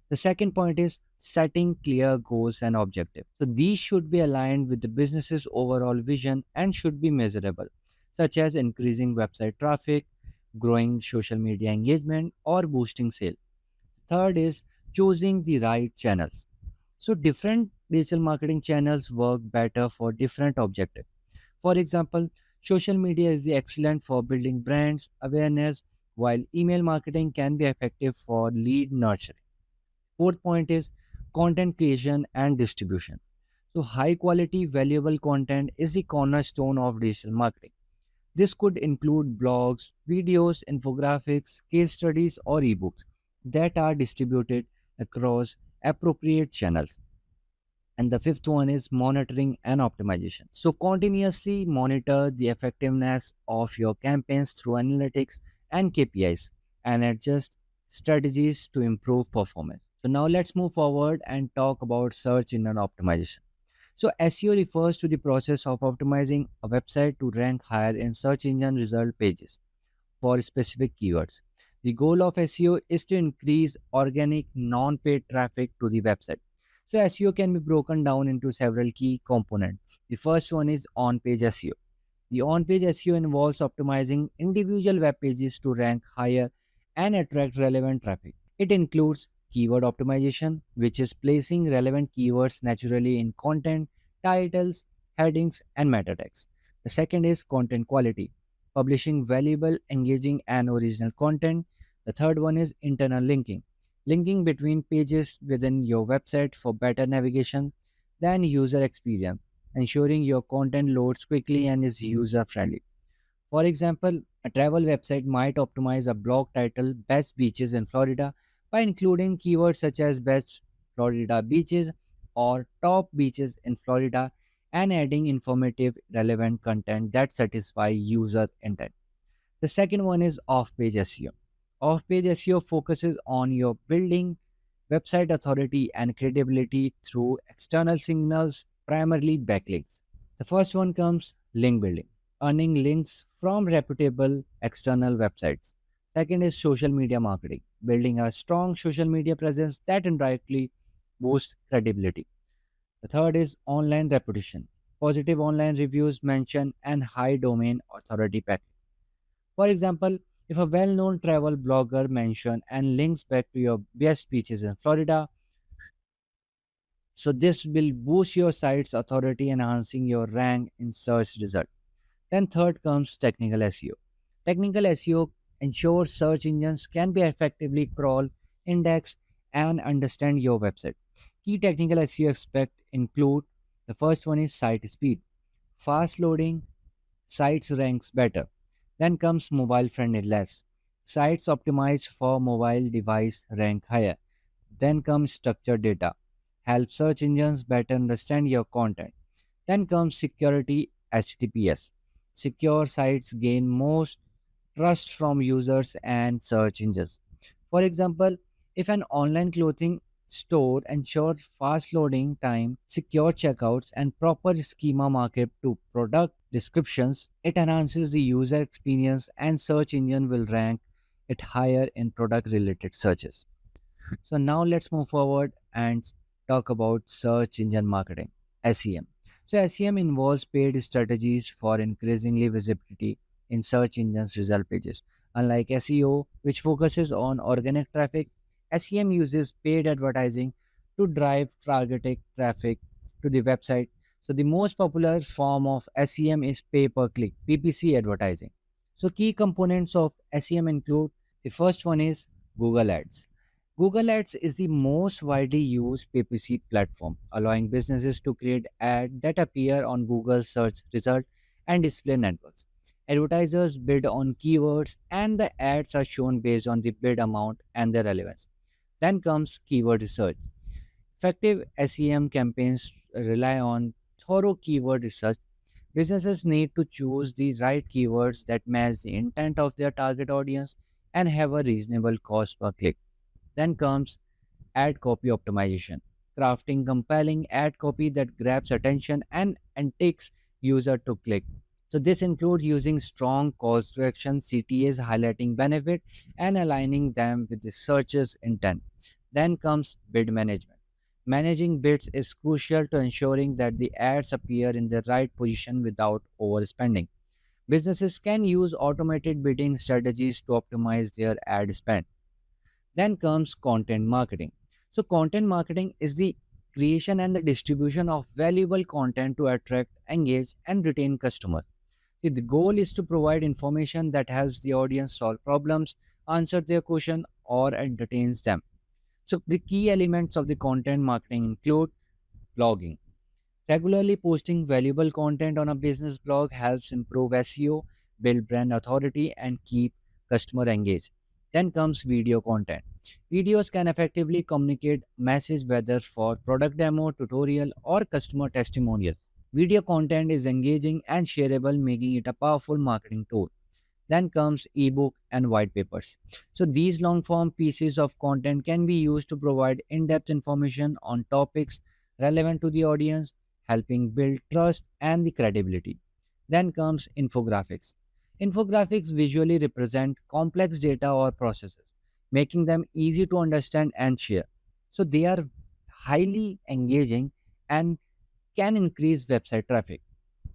The second point is setting clear goals and objectives. So, these should be aligned with the business's overall vision and should be measurable, such as increasing website traffic, growing social media engagement, or boosting sales. Third is choosing the right channels. So, different digital marketing channels work better for different objectives. For example, social media is the excellent for building brands awareness, while email marketing can be effective for lead nurturing. Fourth point is content creation and distribution. So, high quality, valuable content is the cornerstone of digital marketing. This could include blogs, videos, infographics, case studies, or ebooks that are distributed across appropriate channels. And the fifth one is monitoring and optimization. So, continuously monitor the effectiveness of your campaigns through analytics and KPIs and adjust strategies to improve performance. So, now let's move forward and talk about search engine optimization. So, SEO refers to the process of optimizing a website to rank higher in search engine result pages for specific keywords. The goal of SEO is to increase organic non paid traffic to the website. So, SEO can be broken down into several key components. The first one is on page SEO. The on page SEO involves optimizing individual web pages to rank higher and attract relevant traffic. It includes keyword optimization, which is placing relevant keywords naturally in content, titles, headings, and meta tags. The second is content quality, publishing valuable, engaging, and original content. The third one is internal linking, linking between pages within your website for better navigation than user experience, ensuring your content loads quickly and is user friendly. For example, a travel website might optimize a blog title Best Beaches in Florida by including keywords such as Best Florida Beaches or Top Beaches in Florida and adding informative, relevant content that satisfy user intent. The second one is off page SEO. Off page SEO focuses on your building website authority and credibility through external signals, primarily backlinks. The first one comes link building, earning links from reputable external websites. Second is social media marketing, building a strong social media presence that indirectly boosts credibility. The third is online reputation, positive online reviews, mention, and high domain authority package. For example, if a well known travel blogger mentions and links back to your best beaches in Florida, so this will boost your site's authority, enhancing your rank in search results. Then third comes technical SEO. Technical SEO ensures search engines can be effectively crawl, index, and understand your website. Key technical SEO aspects include: the first one is site speed. Fast loading sites ranks better. Then comes mobile friendliness. Sites optimized for mobile device rank higher. Then comes structured data. Help search engines better understand your content. Then comes security HTTPS. Secure sites gain most trust from users and search engines. For example, if an online clothing store ensures fast loading time, secure checkouts, and proper schema markup to product descriptions, it enhances the user experience and search engine will rank it higher in product related searches. So now let's move forward and talk about search engine marketing, SEM. So SEM involves paid strategies for increasingly visibility in search engines result pages. Unlike SEO, which focuses on organic traffic, SEM uses paid advertising to drive targeted traffic to the website. So the most popular form of SEM is pay per click, PPC advertising. So key components of SEM include: the first one is Google Ads. Google Ads is the most widely used PPC platform, allowing businesses to create ads that appear on Google search result and display networks. Advertisers bid on keywords and the ads are shown based on the bid amount and their relevance. Then comes keyword research. Effective SEM campaigns rely on thorough keyword research. Businesses need to choose the right keywords that match the intent of their target audience and have a reasonable cost per click. Then comes ad copy optimization, crafting compelling ad copy that grabs attention and takes user to click. So this includes using strong calls to action, CTAs, highlighting benefit and aligning them with the searcher's intent. Then comes bid management. Managing bids is crucial to ensuring that the ads appear in the right position without overspending. Businesses can use automated bidding strategies to optimize their ad spend. Then comes content marketing. So, content marketing is the creation and the distribution of valuable content to attract, engage, and retain customers. The goal is to provide information that helps the audience solve problems, answer their question, or entertains them. So, the key elements of the content marketing include blogging. Regularly posting valuable content on a business blog helps improve SEO, build brand authority, and keep customer engaged. Then comes video content. Videos can effectively communicate message whether for product demo, tutorial, or customer testimonial. Video content is engaging and shareable, making it a powerful marketing tool. Then comes ebook and white papers. So these long form pieces of content can be used to provide in-depth information on topics relevant to the audience, helping build trust and the credibility. Then comes infographics. Infographics visually represent complex data or processes, making them easy to understand and share. So they are highly engaging and can increase website traffic.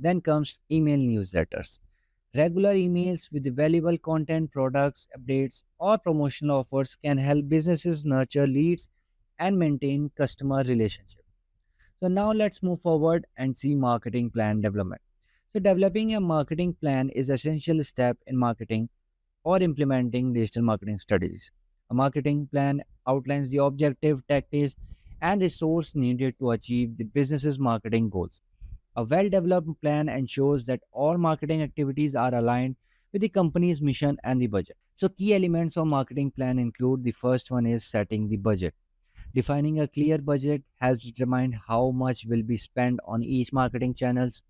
Then comes email newsletters. Regular emails with valuable content, products, updates, or promotional offers can help businesses nurture leads and maintain customer relationships. So now let's move forward and see marketing plan development. So developing a marketing plan is essential step in marketing or implementing digital marketing strategies. A marketing plan outlines the objective, tactics, and resource needed to achieve the business's marketing goals. A well developed plan ensures that all marketing activities are aligned with the company's mission and the budget. So, key elements of marketing plan include: the first one is setting the budget. Defining a clear budget has determined how much will be spent on each marketing channels,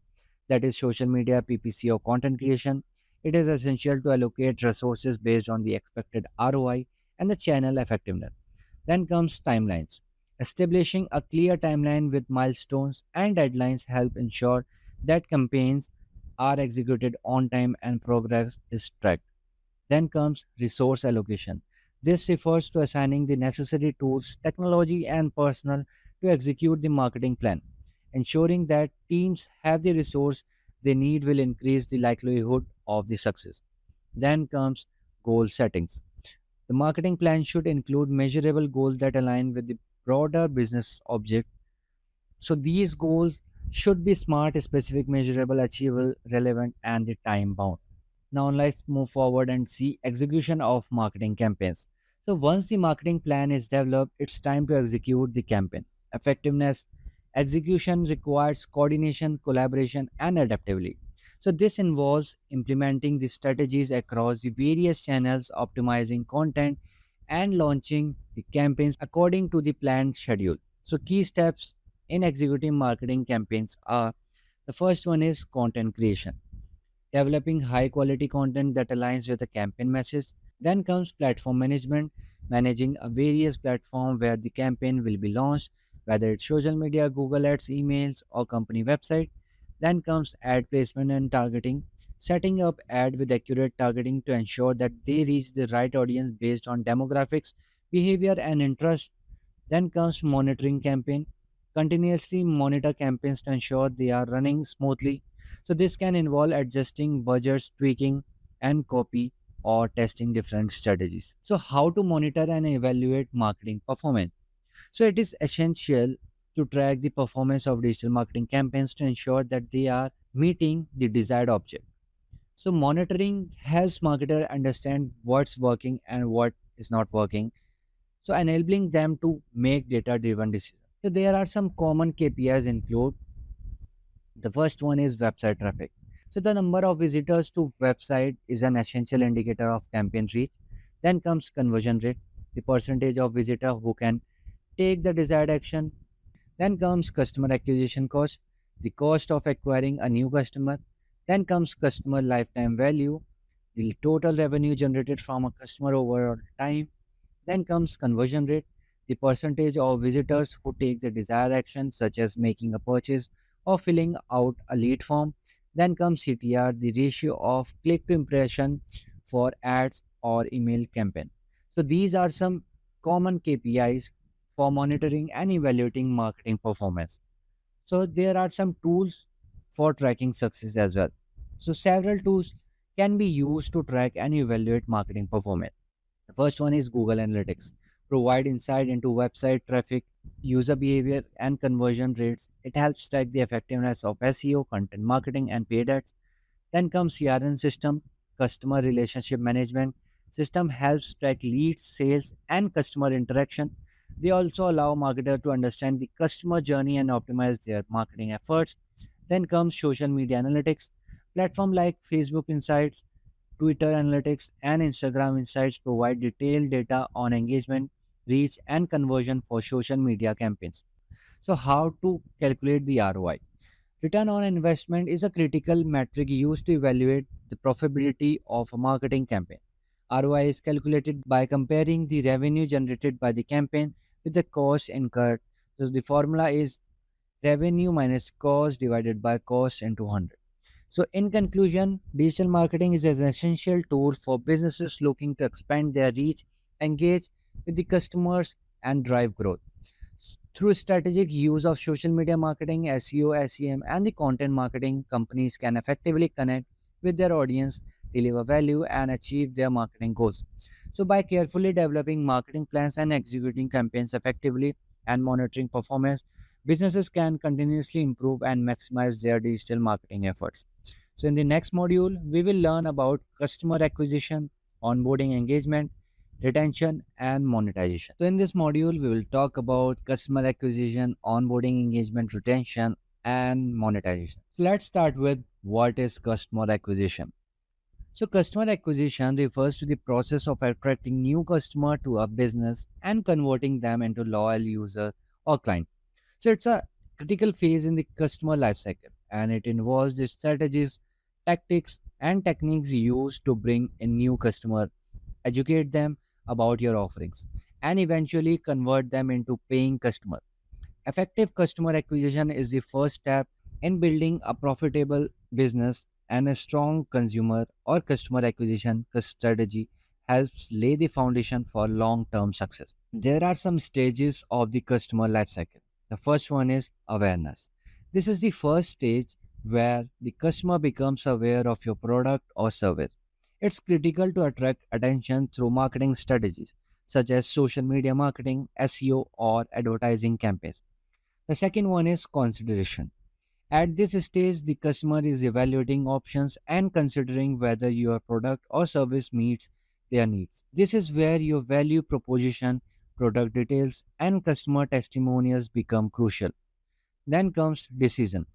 that is social media, PPC, or content creation. It is essential to allocate resources based on the expected ROI and the channel effectiveness. Then comes timelines. Establishing a clear timeline with milestones and deadlines help ensure that campaigns are executed on time and progress is tracked. Then comes resource allocation. This refers to assigning the necessary tools, technology, and personnel to execute the marketing plan. Ensuring that teams have the resource they need will increase the likelihood of the success. Then comes goal settings. The marketing plan should include measurable goals that align with the broader business object. So these goals should be smart, specific, measurable, achievable, relevant, and the time bound. Now let's move forward and see execution of marketing campaigns. So once the marketing plan is developed, it's time to execute the campaign. Effectiveness execution requires coordination, collaboration, and adaptability. So this involves implementing the strategies across the various channels, optimizing content, and launching the campaigns according to the planned schedule. So key steps in executing marketing campaigns are: the first one is content creation, developing high quality content that aligns with the campaign message. Then comes platform management, managing a various platform where the campaign will be launched, whether it's social media, Google Ads, emails, or company website. Then comes ad placement and targeting, setting up ad with accurate targeting to ensure that they reach the right audience based on demographics, behavior, and interest. Then comes monitoring campaign. Continuously monitor campaigns to ensure they are running smoothly. So this can involve adjusting budgets, tweaking and copy, or testing different strategies. So how to monitor and evaluate marketing performance? So it is essential to track the performance of digital marketing campaigns to ensure that they are meeting the desired object. So monitoring helps marketer understand what's working and what is not working, so enabling them to make data driven decisions. So there are some common KPIs include: the first one is website traffic. So the number of visitors to website is an essential indicator of campaign reach. Then comes conversion rate, the percentage of visitor who can take the desired action. Then comes customer acquisition cost, the cost of acquiring a new customer. Then comes customer lifetime value, the total revenue generated from a customer over time. Then comes conversion rate, the percentage of visitors who take the desired action, such as making a purchase or filling out a lead form. Then comes CTR, the ratio of click to impression for ads or email campaign. So these are some common KPIs for monitoring and evaluating marketing performance. So there are some tools for tracking success as well. So several tools can be used to track and evaluate marketing performance. The first one is Google Analytics. Provide insight into website traffic, user behavior, and conversion rates. It helps track the effectiveness of SEO, content marketing, and paid ads. Then comes CRM system, customer relationship management. System helps track leads, sales, and customer interaction. They also allow marketers to understand the customer journey and optimize their marketing efforts. Then comes social media analytics. Platform like Facebook Insights, Twitter Analytics, and Instagram Insights provide detailed data on engagement, reach, and conversion for social media campaigns. So, how to calculate the ROI? Return on investment is a critical metric used to evaluate the profitability of a marketing campaign. ROI is calculated by comparing the revenue generated by the campaign with the cost incurred. So, the formula is revenue minus cost divided by cost into 100. So, in conclusion, digital marketing is an essential tool for businesses looking to expand their reach, engage with the customers, and drive growth. Through strategic use of social media marketing, SEO, SEM, and the content marketing, companies can effectively connect with their audience, deliver value, and achieve their marketing goals. So, by carefully developing marketing plans and executing campaigns effectively and monitoring performance, businesses can continuously improve and maximize their digital marketing efforts. So, in the next module, we will learn about customer acquisition, onboarding engagement, retention, and monetization. So, in this module, we will talk about customer acquisition, onboarding engagement, retention, and monetization. So, let's start with what is customer acquisition. So, customer acquisition refers to the process of attracting new customer to a business and converting them into loyal user or client. So, it's a critical phase in the customer lifecycle, and it involves the strategies, tactics, and techniques used to bring in new customer, educate them about your offerings, and eventually convert them into paying customer. Effective customer acquisition is the first step in building a profitable business, and a strong consumer or customer acquisition strategy helps lay the foundation for long-term success. There are some stages of the customer lifecycle. The first one is awareness. This is the first stage where the customer becomes aware of your product or service. It's critical to attract attention through marketing strategies such as social media marketing, SEO, or advertising campaigns. The second one is consideration. At this stage, the customer is evaluating options and considering whether your product or service meets their needs. This is where your value proposition, product details, and customer testimonials become crucial. Then comes decision.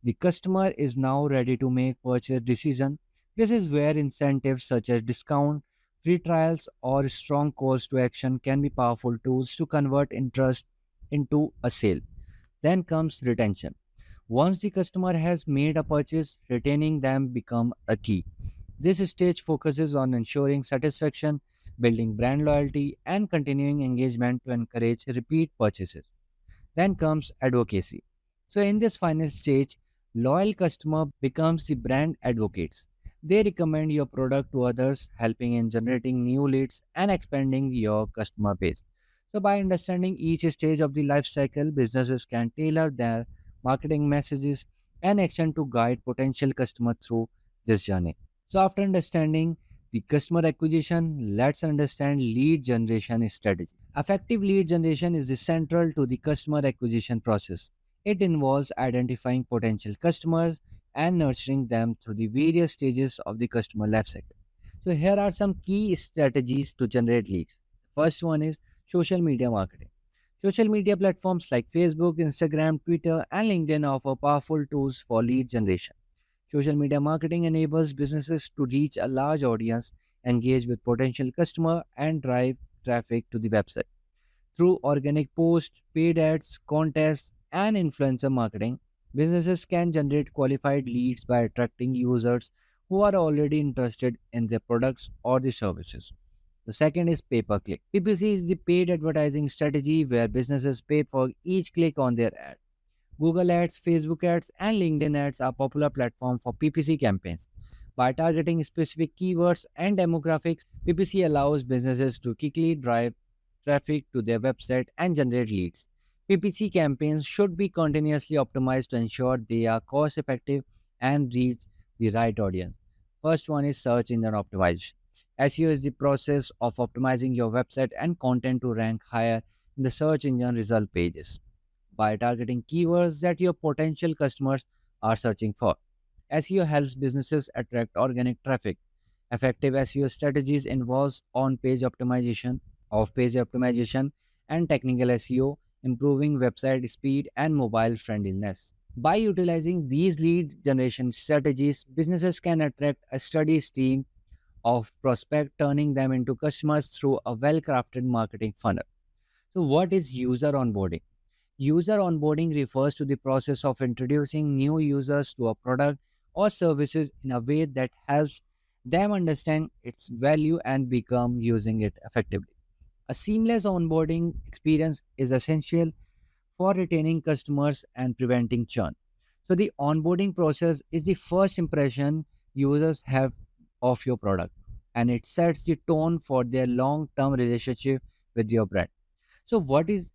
The customer is now ready to make purchase decision. This is where incentives such as discount, free trials, or strong calls to action can be powerful tools to convert interest into a sale. Then comes retention. Once the customer has made a purchase, retaining them become a key. This stage focuses on ensuring satisfaction, building brand loyalty, and continuing engagement to encourage repeat purchases. Then comes advocacy. So in this final stage, loyal customer becomes the brand advocates. They recommend your product to others, helping in generating new leads and expanding your customer base. So by understanding each stage of the life cycle, businesses can tailor their marketing messages and action to guide potential customer through this journey. So after understanding the customer acquisition, let's understand lead generation strategy. Effective lead generation is the central to the customer acquisition process. It involves identifying potential customers and nurturing them through the various stages of the customer lifecycle. So here are some key strategies to generate leads. First one is social media marketing. Social media platforms like Facebook, Instagram, Twitter, and LinkedIn offer powerful tools for lead generation. Social media marketing enables businesses to reach a large audience, engage with potential customer, and drive traffic to the website. Through organic posts, paid ads, contests, and influencer marketing, businesses can generate qualified leads by attracting users who are already interested in their products or the services. The second is pay per click. PPC is the paid advertising strategy where businesses pay for each click on their ad. Google Ads, Facebook Ads, and LinkedIn Ads are popular platforms for PPC campaigns. By targeting specific keywords and demographics, PPC allows businesses to quickly drive traffic to their website and generate leads. PPC campaigns should be continuously optimized to ensure they are cost effective and reach the right audience. First one is search engine optimization. SEO is the process of optimizing your website and content to rank higher in the search engine result pages by targeting keywords that your potential customers are searching for. SEO helps businesses attract organic traffic. Effective SEO strategies involves on-page optimization, off-page optimization, and technical SEO, improving website speed and mobile friendliness. By utilizing these lead generation strategies, businesses can attract a steady stream of prospects, turning them into customers through a well-crafted marketing funnel. So, what is user onboarding? User onboarding refers to the process of introducing new users to a product or services in a way that helps them understand its value and become using it effectively. A seamless onboarding experience is essential for retaining customers and preventing churn. So the onboarding process is the first impression users have of your product, and it sets the tone for their long-term relationship with your brand. So what is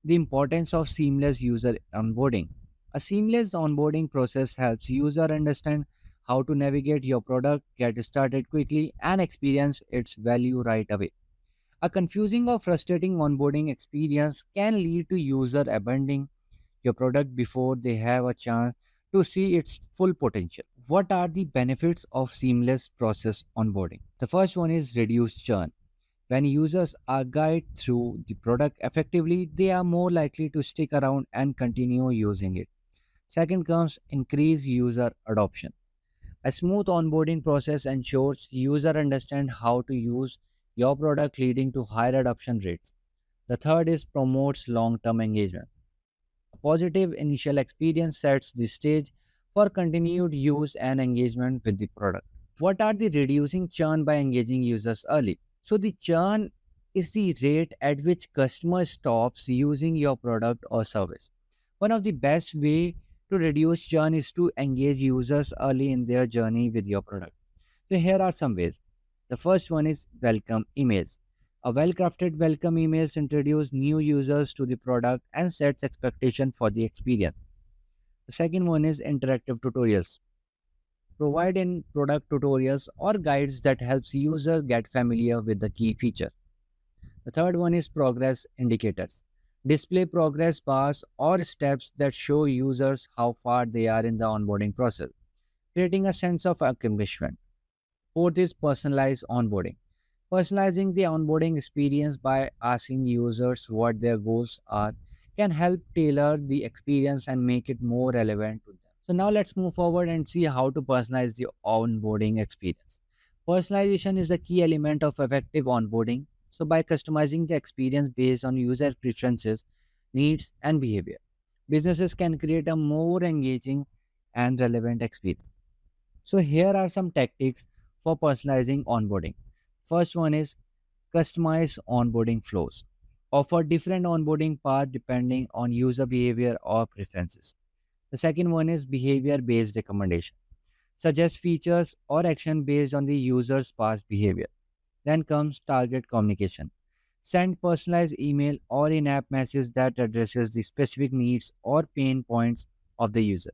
the importance of seamless user onboarding? A seamless onboarding process helps user understand how to navigate your product, get started quickly, and experience its value right away. A confusing or frustrating onboarding experience can lead to user abandoning your product before they have a chance to see its full potential. What are the benefits of seamless process onboarding? The first one is reduced churn. When users are guided through the product effectively, they are more likely to stick around and continue using it. Second comes increased user adoption. A smooth onboarding process ensures user understand how to use your product, leading to higher adoption rates. The third is promotes long-term engagement. A positive initial experience sets the stage for continued use and engagement with the product. What are the reducing churn by engaging users early? So the churn is the rate at which customer stops using your product or service. One of the best way to reduce churn is to engage users early in their journey with your product. So here are some ways. The first one is welcome emails. A well-crafted welcome emails introduce new users to the product and sets expectation for the experience. The second one is interactive tutorials. Provide in product tutorials or guides that helps user get familiar with the key features. The third one is progress indicators. Display progress bars or steps that show users how far they are in the onboarding process, creating a sense of accomplishment. Fourth is personalized onboarding. Personalizing the onboarding experience by asking users what their goals are can help tailor the experience and make it more relevant to them. So now let's move forward and see how to personalize the onboarding experience. Personalization is a key element of effective onboarding. So by customizing the experience based on user preferences, needs, and behavior, businesses can create a more engaging and relevant experience. So here are some tactics for personalizing onboarding. First one is customize onboarding flows. Offer different onboarding paths depending on user behavior or preferences. The second one is behavior based recommendation. Suggest features or action based on the user's past behavior. Then comes target communication. Send personalized email or in-app message that addresses the specific needs or pain points of the user.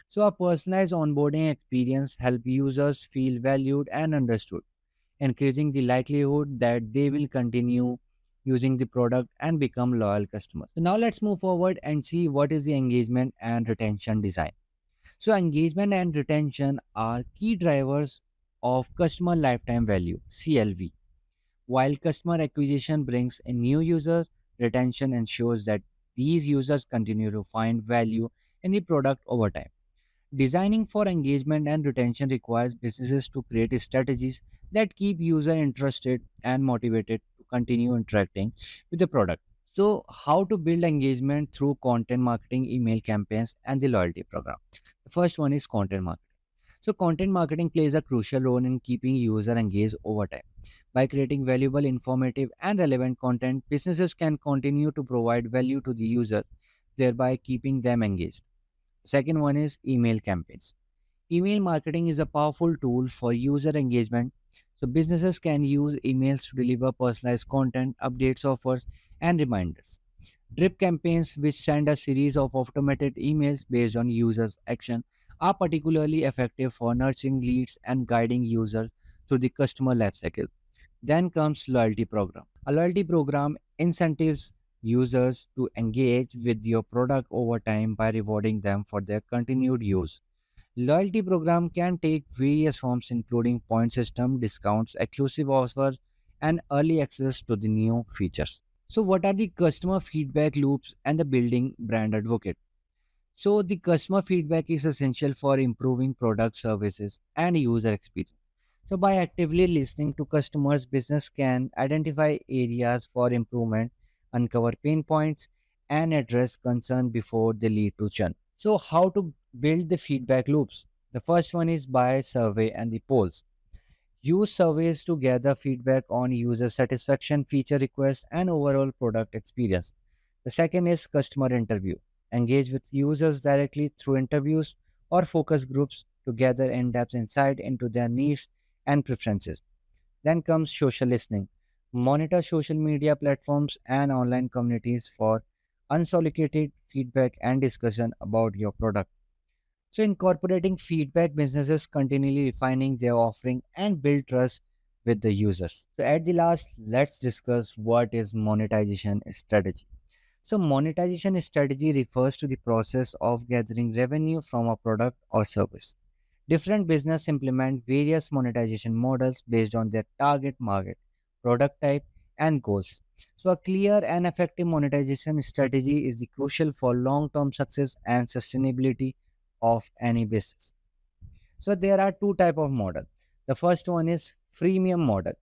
So a personalized onboarding experience helps users feel valued and understood, increasing the likelihood that they will continue using the product and become loyal customers. So now let's move forward and see what is the engagement and retention design. So engagement and retention are key drivers of customer lifetime value, CLV. While customer acquisition brings in new users, retention ensures that these users continue to find value in the product over time. Designing for engagement and retention requires businesses to create strategies that keep user interested and motivated to continue interacting with the product. So, how to build engagement through content marketing, email campaigns, and the loyalty program? The first one is content marketing. So, content marketing plays a crucial role in keeping user engaged over time. By creating valuable, informative, and relevant content, businesses can continue to provide value to the user, thereby keeping them engaged. Second one is email campaigns. Email marketing is a powerful tool for user engagement. So businesses can use emails to deliver personalized content, updates, offers, and reminders. Drip campaigns, which send a series of automated emails based on users' action, are particularly effective for nurturing leads and guiding users through the customer lifecycle. Then comes loyalty program. A loyalty program incentives users to engage with your product over time by rewarding them for their continued use. Loyalty program can take various forms including point system, discounts, exclusive offers, and early access to the new features. So what are the customer feedback loops and the building brand advocate? So the customer feedback is essential for improving product services and user experience. So by actively listening to customers, business can identify areas for improvement, uncover pain points, and address concern before they lead to churn. So how to build the feedback loops? The first one is by survey and the polls. Use surveys to gather feedback on user satisfaction, feature requests, and overall product experience. The second is customer interview. Engage with users directly through interviews or focus groups to gather in depth insight into their needs and preferences. Then comes social listening. Monitor social media platforms and online communities for unsolicited feedback and discussion about your product. So, incorporating feedback, businesses continually refining their offering and build trust with the users. So, at the last, let's discuss what is monetization strategy. So, monetization strategy refers to the process of gathering revenue from a product or service. Different business implement various monetization models based on their target market, product type, and goals. So, a clear and effective monetization strategy is the crucial for long-term success and sustainability of any business. So there are two type of model. The first one is freemium model.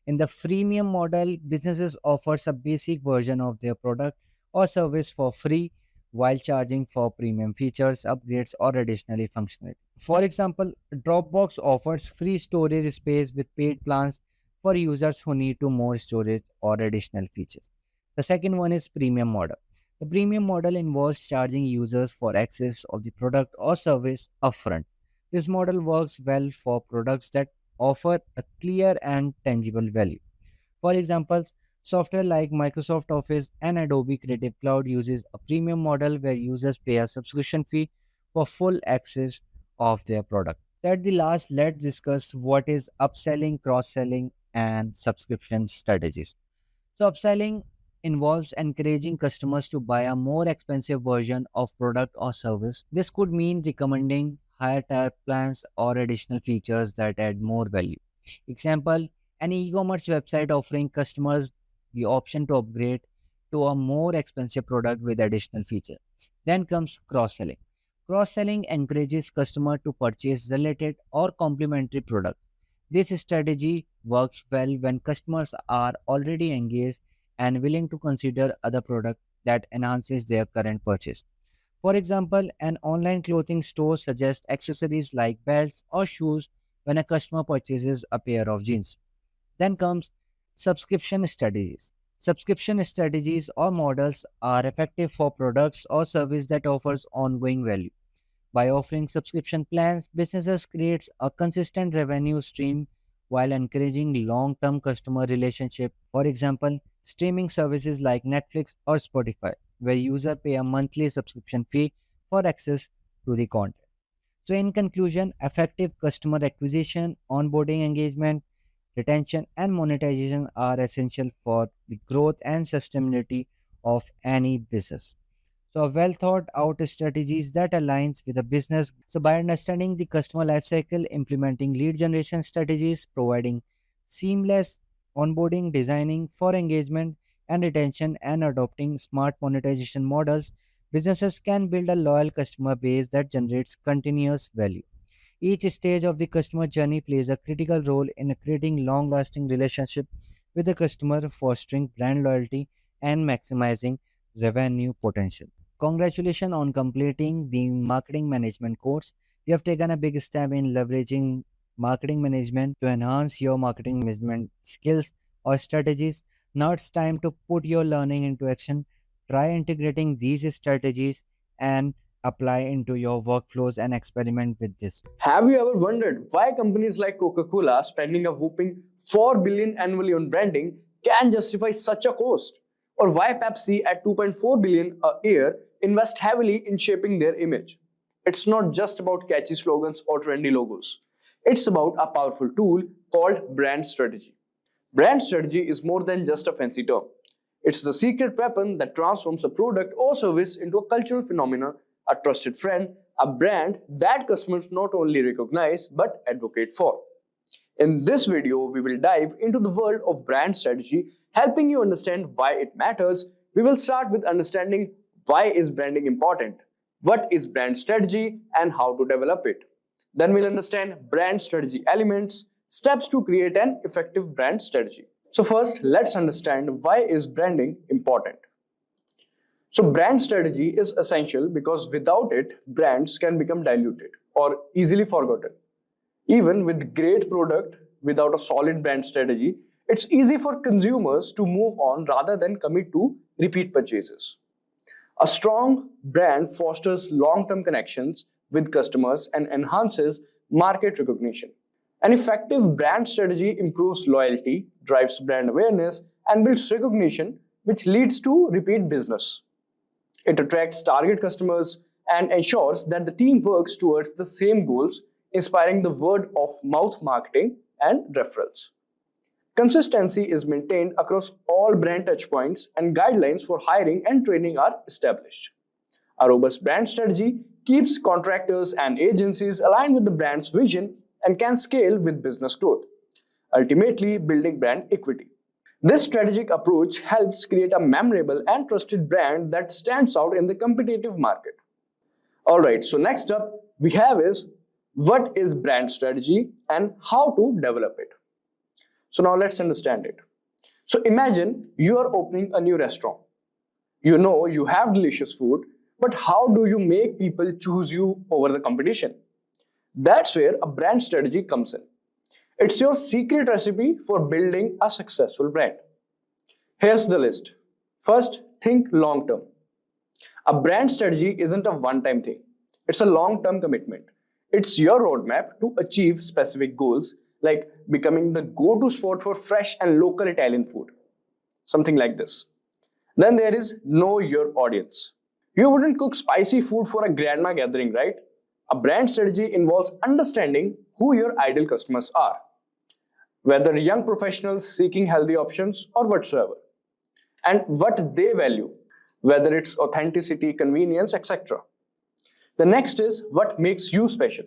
In the freemium model, businesses offers a basic version of their product or service for free while charging for premium features, upgrades, or additionally functionality. For example, Dropbox offers free storage space with paid plans for users who need to more storage or additional features. The second one is premium model. The premium model involves charging users for access of the product or service upfront. This model works well for products that offer a clear and tangible value. For example, software like Microsoft Office and Adobe Creative Cloud uses a premium model where users pay a subscription fee for full access of their product. At the last, let's discuss what is upselling, cross-selling, and subscription strategies. So upselling involves encouraging customers to buy a more expensive version of product or service. This could mean recommending higher tier plans or additional features that add more value. Example, An e-commerce website offering customers the option to upgrade to a more expensive product with additional feature. Then comes cross-selling. Cross-selling encourages customer to purchase related or complementary product. This strategy works well when customers are already engaged and willing to consider other product that enhances their current purchase. For example, an online clothing store suggests accessories like belts or shoes when a customer purchases a pair of jeans. Then comes subscription strategies. Subscription strategies or models are effective for products or service that offers ongoing value. By offering subscription plans, businesses create a consistent revenue stream while encouraging long-term customer relationship. For example, streaming services like Netflix or Spotify, where users pay a monthly subscription fee for access to the content. So, in conclusion, effective customer acquisition, onboarding engagement, retention, and monetization are essential for the growth and sustainability of any business. So, a well thought out strategies that aligns with the business. So, by understanding the customer lifecycle, implementing lead generation strategies, providing seamless onboarding, designing for engagement and retention, and adopting smart monetization models, businesses can build a loyal customer base that generates continuous value. Each stage of the customer journey plays a critical role in creating long lasting relationship with the customer, fostering brand loyalty, and maximizing revenue potential. Congratulations on completing the marketing management course. You have taken a big step in leveraging marketing management to enhance your marketing management skills or strategies. Now it's time to put your learning into action. Try integrating these strategies and apply into your workflows and experiment with this. Have you ever wondered why companies like Coca-Cola spending a whopping 4 billion annually on branding can justify such a cost? Or why Pepsi at 2.4 billion a year invest heavily in shaping their image? It's not just about catchy slogans or trendy logos. It's about a powerful tool called brand strategy. Brand strategy is more than just a fancy term. It's the secret weapon that transforms a product or service into a cultural phenomenon, a trusted friend, a brand that customers not only recognize but advocate for. In this video, we will dive into the world of brand strategy, helping you understand why it matters. We will start with understanding why is branding important, what is brand strategy, and how to develop it. Then we'll understand brand strategy elements, steps to create an effective brand strategy. So first, let's understand why is branding important. So brand strategy is essential because without it, brands can become diluted or easily forgotten. Even with great product, without a solid brand strategy, it's easy for consumers to move on rather than commit to repeat purchases. A strong brand fosters long-term connections with customers and enhances market recognition. An effective brand strategy improves loyalty, drives brand awareness, and builds recognition, which leads to repeat business. It attracts target customers and ensures that the team works towards the same goals, inspiring the word of mouth marketing and referrals. Consistency is maintained across all brand touchpoints, and guidelines for hiring and training are established. A robust brand strategy keeps contractors and agencies aligned with the brand's vision and can scale with business growth, ultimately building brand equity. This strategic approach helps create a memorable and trusted brand that stands out in the competitive market. Alright, so next up we have is what is brand strategy and how to develop it. So now let's understand it. So imagine you are opening a new restaurant. You know you have delicious food, but how do you make people choose you over the competition? That's where a brand strategy comes in. It's your secret recipe for building a successful brand. Here's the list. First, think long term. A brand strategy isn't a one-time thing. It's a long-term commitment. It's your roadmap to achieve specific goals like becoming the go-to spot for fresh and local Italian food. Something like this. Then there is know your audience. You wouldn't cook spicy food for a grandma gathering, right? A brand strategy involves understanding who your ideal customers are, whether young professionals seeking healthy options or whatsoever, and what they value, whether it's authenticity, convenience, etc. The next is what makes you special.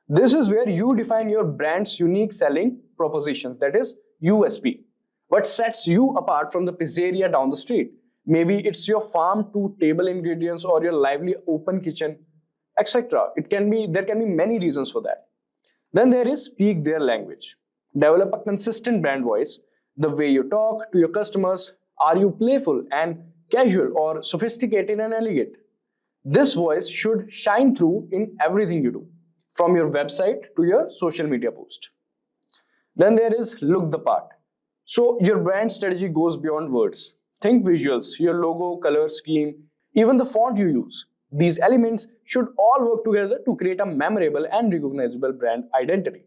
This is where you define your brand's unique selling propositions, that is, USP. What sets you apart from the pizzeria down the street? Maybe it's your farm to table ingredients or your lively open kitchen, etc. There can be many reasons for that. Then there is speak their language. Develop a consistent brand voice. The way you talk to your customers. Are you playful and casual or sophisticated and elegant? This voice should shine through in everything you do, from your website to your social media post. Then there is look the part. So your brand strategy goes beyond words. Think visuals, your logo, color scheme, even the font you use. These elements should all work together to create a memorable and recognizable brand identity.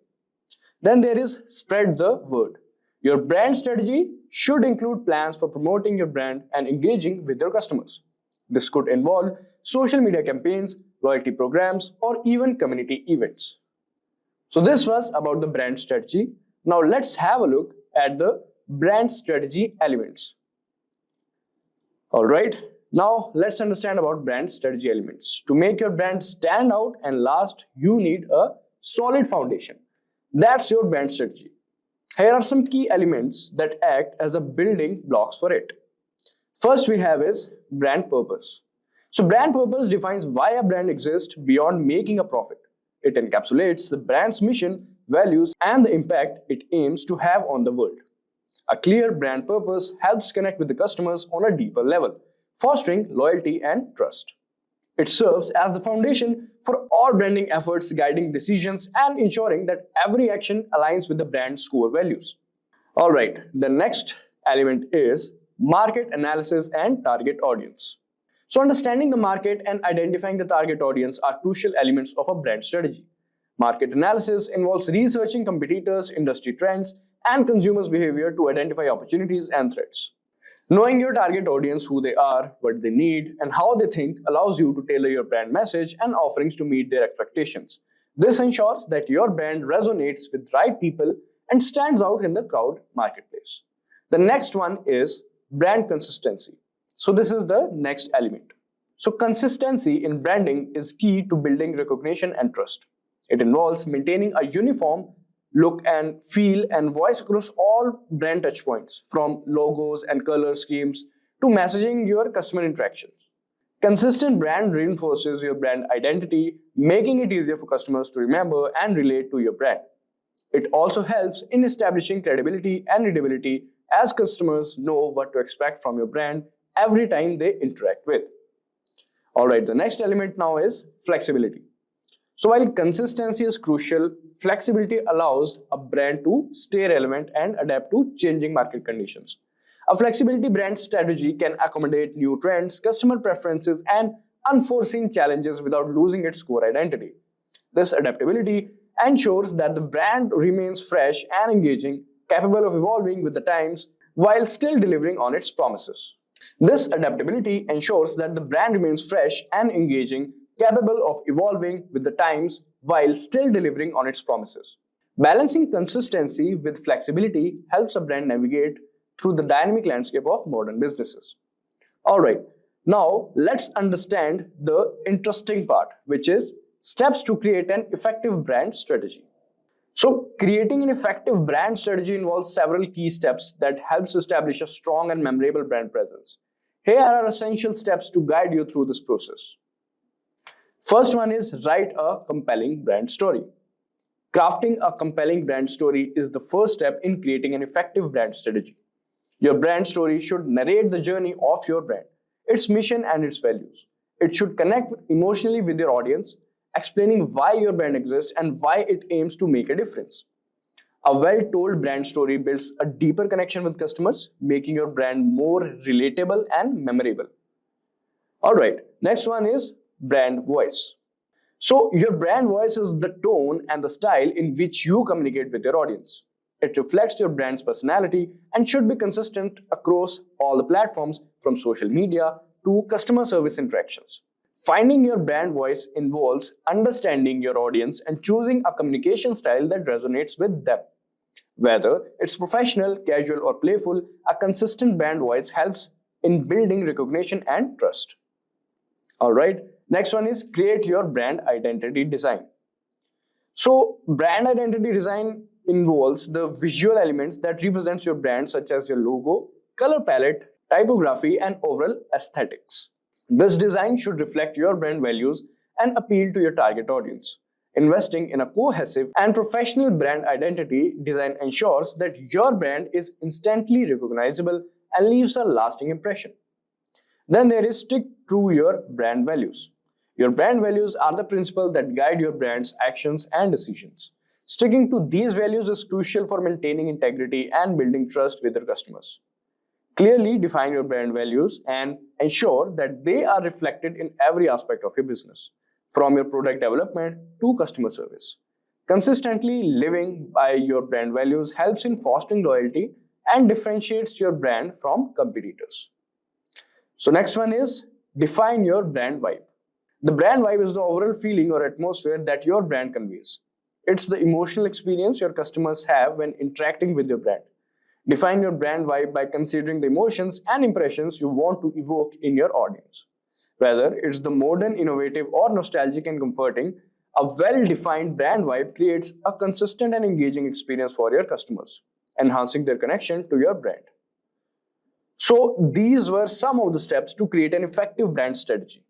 Then there is spread the word. Your brand strategy should include plans for promoting your brand and engaging with your customers. This could involve social media campaigns, loyalty programs, or even community events. So this was about the brand strategy. Now let's have a look at the brand strategy elements. All right, now let's understand about brand strategy elements. To make your brand stand out and last, you need a solid foundation. That's your brand strategy. Here are some key elements that act as a building blocks for it. First we have is brand purpose. So brand purpose defines why a brand exists beyond making a profit. It encapsulates the brand's mission, values, and the impact it aims to have on the world. A clear brand purpose helps connect with the customers on a deeper level, fostering loyalty and trust. It serves as the foundation for all branding efforts, guiding decisions and ensuring that every action aligns with the brand's core values. All right, the next element is market analysis and target audience. So understanding the market and identifying the target audience are crucial elements of a brand strategy. Market analysis involves researching competitors, industry trends, and consumers' behavior to identify opportunities and threats. Knowing your target audience, who they are, what they need, and how they think allows you to tailor your brand message and offerings to meet their expectations. This ensures that your brand resonates with right people and stands out in the crowd marketplace. The next one is brand consistency. So this is the next element. So consistency in branding is key to building recognition and trust. It involves maintaining a uniform look and feel and voice across all brand touchpoints, from logos and color schemes to messaging your customer interactions. Consistent brand reinforces your brand identity, making it easier for customers to remember and relate to your brand. It also helps in establishing credibility and readability, as customers know what to expect from your brand every time they interact with. All right, the next element now is flexibility. So while consistency is crucial, flexibility allows a brand to stay relevant and adapt to changing market conditions. A flexibility brand strategy can accommodate new trends, customer preferences, and unforeseen challenges without losing its core identity. This adaptability ensures that the brand remains fresh and engaging, capable of evolving with the times while still delivering on its promises. This adaptability ensures that the brand remains fresh and engaging, capable of evolving with the times while still delivering on its promises. Balancing consistency with flexibility helps a brand navigate through the dynamic landscape of modern businesses. All right, now let's understand the interesting part, which is steps to create an effective brand strategy. So creating an effective brand strategy involves several key steps that helps establish a strong and memorable brand presence. Here are essential steps to guide you through this process. First one is write a compelling brand story. Crafting a compelling brand story is the first step in creating an effective brand strategy. Your brand story should narrate the journey of your brand, its mission and its values. It should connect emotionally with your audience, explaining why your brand exists and why it aims to make a difference. A well-told brand story builds a deeper connection with customers, making your brand more relatable and memorable. All right, next one is brand voice. So your brand voice is the tone and the style in which you communicate with your audience. It reflects your brand's personality and should be consistent across all the platforms, from social media to customer service interactions. Finding your brand voice involves understanding your audience and choosing a communication style that resonates with them. Whether it's professional, casual, or playful, a consistent brand voice helps in building recognition and trust. All right, next one is create your brand identity design. So brand identity design involves the visual elements that represents your brand, such as your logo, color palette, typography, and overall aesthetics. This design should reflect your brand values and appeal to your target audience. Investing in a cohesive and professional brand identity design ensures that your brand is instantly recognizable and leaves a lasting impression. Then there is stick to your brand values. Your brand values are the principles that guide your brand's actions and decisions. Sticking to these values is crucial for maintaining integrity and building trust with your customers. Clearly define your brand values and ensure that they are reflected in every aspect of your business, from your product development to customer service. Consistently living by your brand values helps in fostering loyalty and differentiates your brand from competitors. So next one is define your brand vibe. The brand vibe is the overall feeling or atmosphere that your brand conveys. It's the emotional experience your customers have when interacting with your brand. Define your brand vibe by considering the emotions and impressions you want to evoke in your audience. Whether it's the modern, innovative, or nostalgic and comforting, a well-defined brand vibe creates a consistent and engaging experience for your customers, enhancing their connection to your brand. So these were some of the steps to create an effective brand strategy.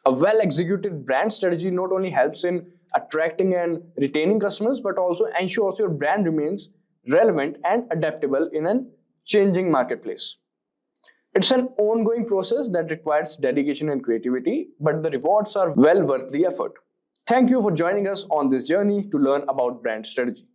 A well-executed brand strategy not only helps in attracting and retaining customers, but also ensures your brand remains relevant and adaptable in a changing marketplace. It's an ongoing process that requires dedication and creativity, but the rewards are well worth the effort. Thank you for joining us on this journey to learn about brand strategy.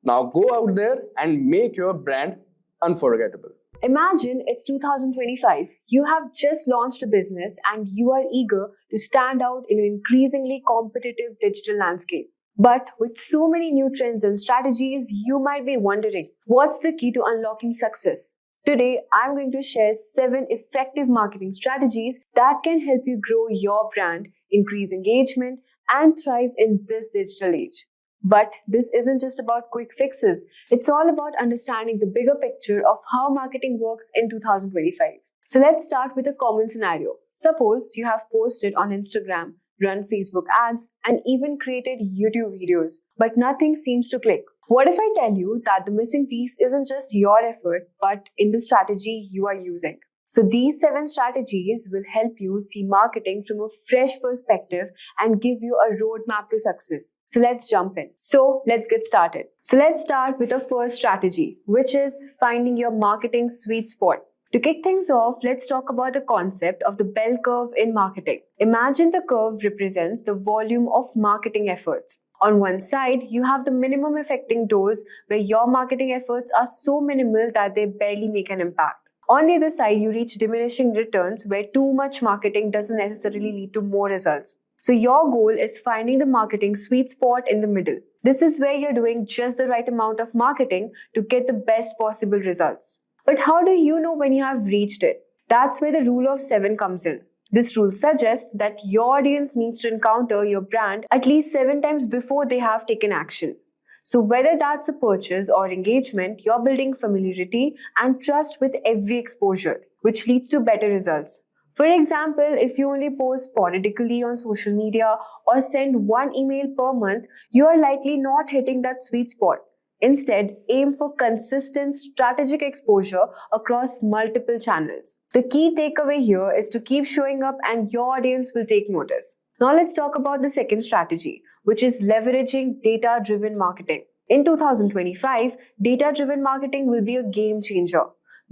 Now go out there and make your brand unforgettable. Imagine it's 2025. You have just launched a business and you are eager to stand out in an increasingly competitive digital landscape. But with so many new trends and strategies, you might be wondering, what's the key to unlocking success? Today, I'm going to share 7 effective marketing strategies that can help you grow your brand, increase engagement, and thrive in this digital age. But this isn't just about quick fixes. It's all about understanding the bigger picture of how marketing works in 2025. So let's start with a common scenario. Suppose you have posted on Instagram, run Facebook ads, and even created YouTube videos, but nothing seems to click. What if I tell you that the missing piece isn't just your effort, but in the strategy you are using? So these 7 strategies will help you see marketing from a fresh perspective and give you a roadmap to success. So let's jump in. So let's get started. So let's start with the first strategy, which is finding your marketing sweet spot. To kick things off, let's talk about the concept of the bell curve in marketing. Imagine the curve represents the volume of marketing efforts. On one side, you have the minimum affecting dose where your marketing efforts are so minimal that they barely make an impact. On the other side, you reach diminishing returns where too much marketing doesn't necessarily lead to more results. So your goal is finding the marketing sweet spot in the middle. This is where you're doing just the right amount of marketing to get the best possible results. But how do you know when you have reached it? That's where the rule of 7 comes in. This rule suggests that your audience needs to encounter your brand at least 7 times before they have taken action. So whether that's a purchase or engagement, you're building familiarity and trust with every exposure, which leads to better results. For example, if you only post sporadically on social media or send 1 email per month, you are likely not hitting that sweet spot. Instead, aim for consistent strategic exposure across multiple channels. The key takeaway here is to keep showing up and your audience will take notice. Now let's talk about the second strategy, which is leveraging data-driven marketing. In 2025, data-driven marketing will be a game changer.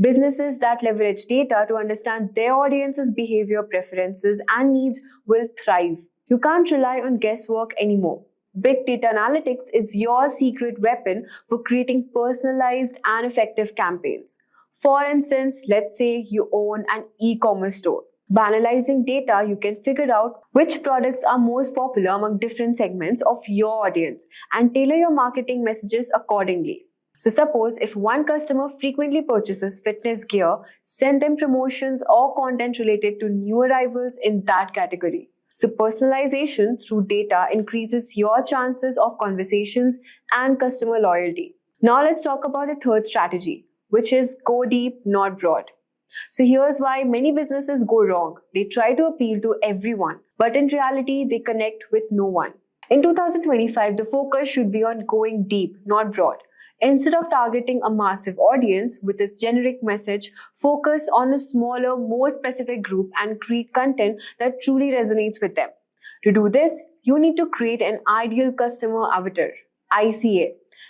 Businesses that leverage data to understand their audience's behavior, preferences, and needs will thrive. You can't rely on guesswork anymore. Big data analytics is your secret weapon for creating personalized and effective campaigns. For instance, let's say you own an e-commerce store. By analyzing data, you can figure out which products are most popular among different segments of your audience and tailor your marketing messages accordingly. So suppose if one customer frequently purchases fitness gear, send them promotions or content related to new arrivals in that category. So personalization through data increases your chances of conversations and customer loyalty. Now let's talk about the third strategy, which is go deep, not broad. So here's why many businesses go wrong. They try to appeal to everyone, but in reality, they connect with no one. In 2025, the focus should be on going deep, not broad. Instead of targeting a massive audience with this generic message, focus on a smaller, more specific group and create content that truly resonates with them. To do this, you need to create an ideal customer avatar, ICA.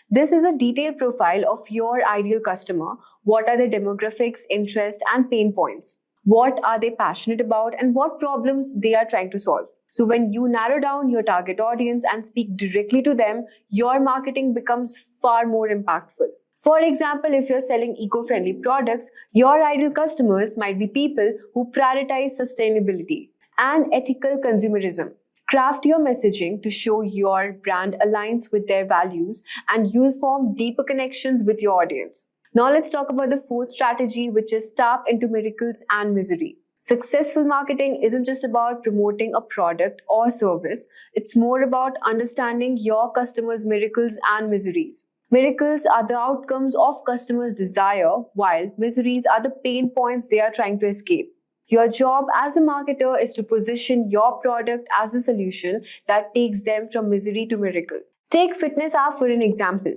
This is a detailed profile of your ideal customer. What are their demographics, interests, and pain points? What are they passionate about and what problems they are trying to solve? So when you narrow down your target audience and speak directly to them, your marketing becomes far more impactful. For example, if you're selling eco-friendly products, your ideal customers might be people who prioritize sustainability and ethical consumerism. Craft your messaging to show your brand aligns with their values and you'll form deeper connections with your audience. Now let's talk about the fourth strategy, which is tap into miracles and misery. Successful marketing isn't just about promoting a product or service, it's more about understanding your customers' miracles and miseries. Miracles are the outcomes of customers' desire, while miseries are the pain points they are trying to escape. Your job as a marketer is to position your product as a solution that takes them from misery to miracle. Take fitness app for an example.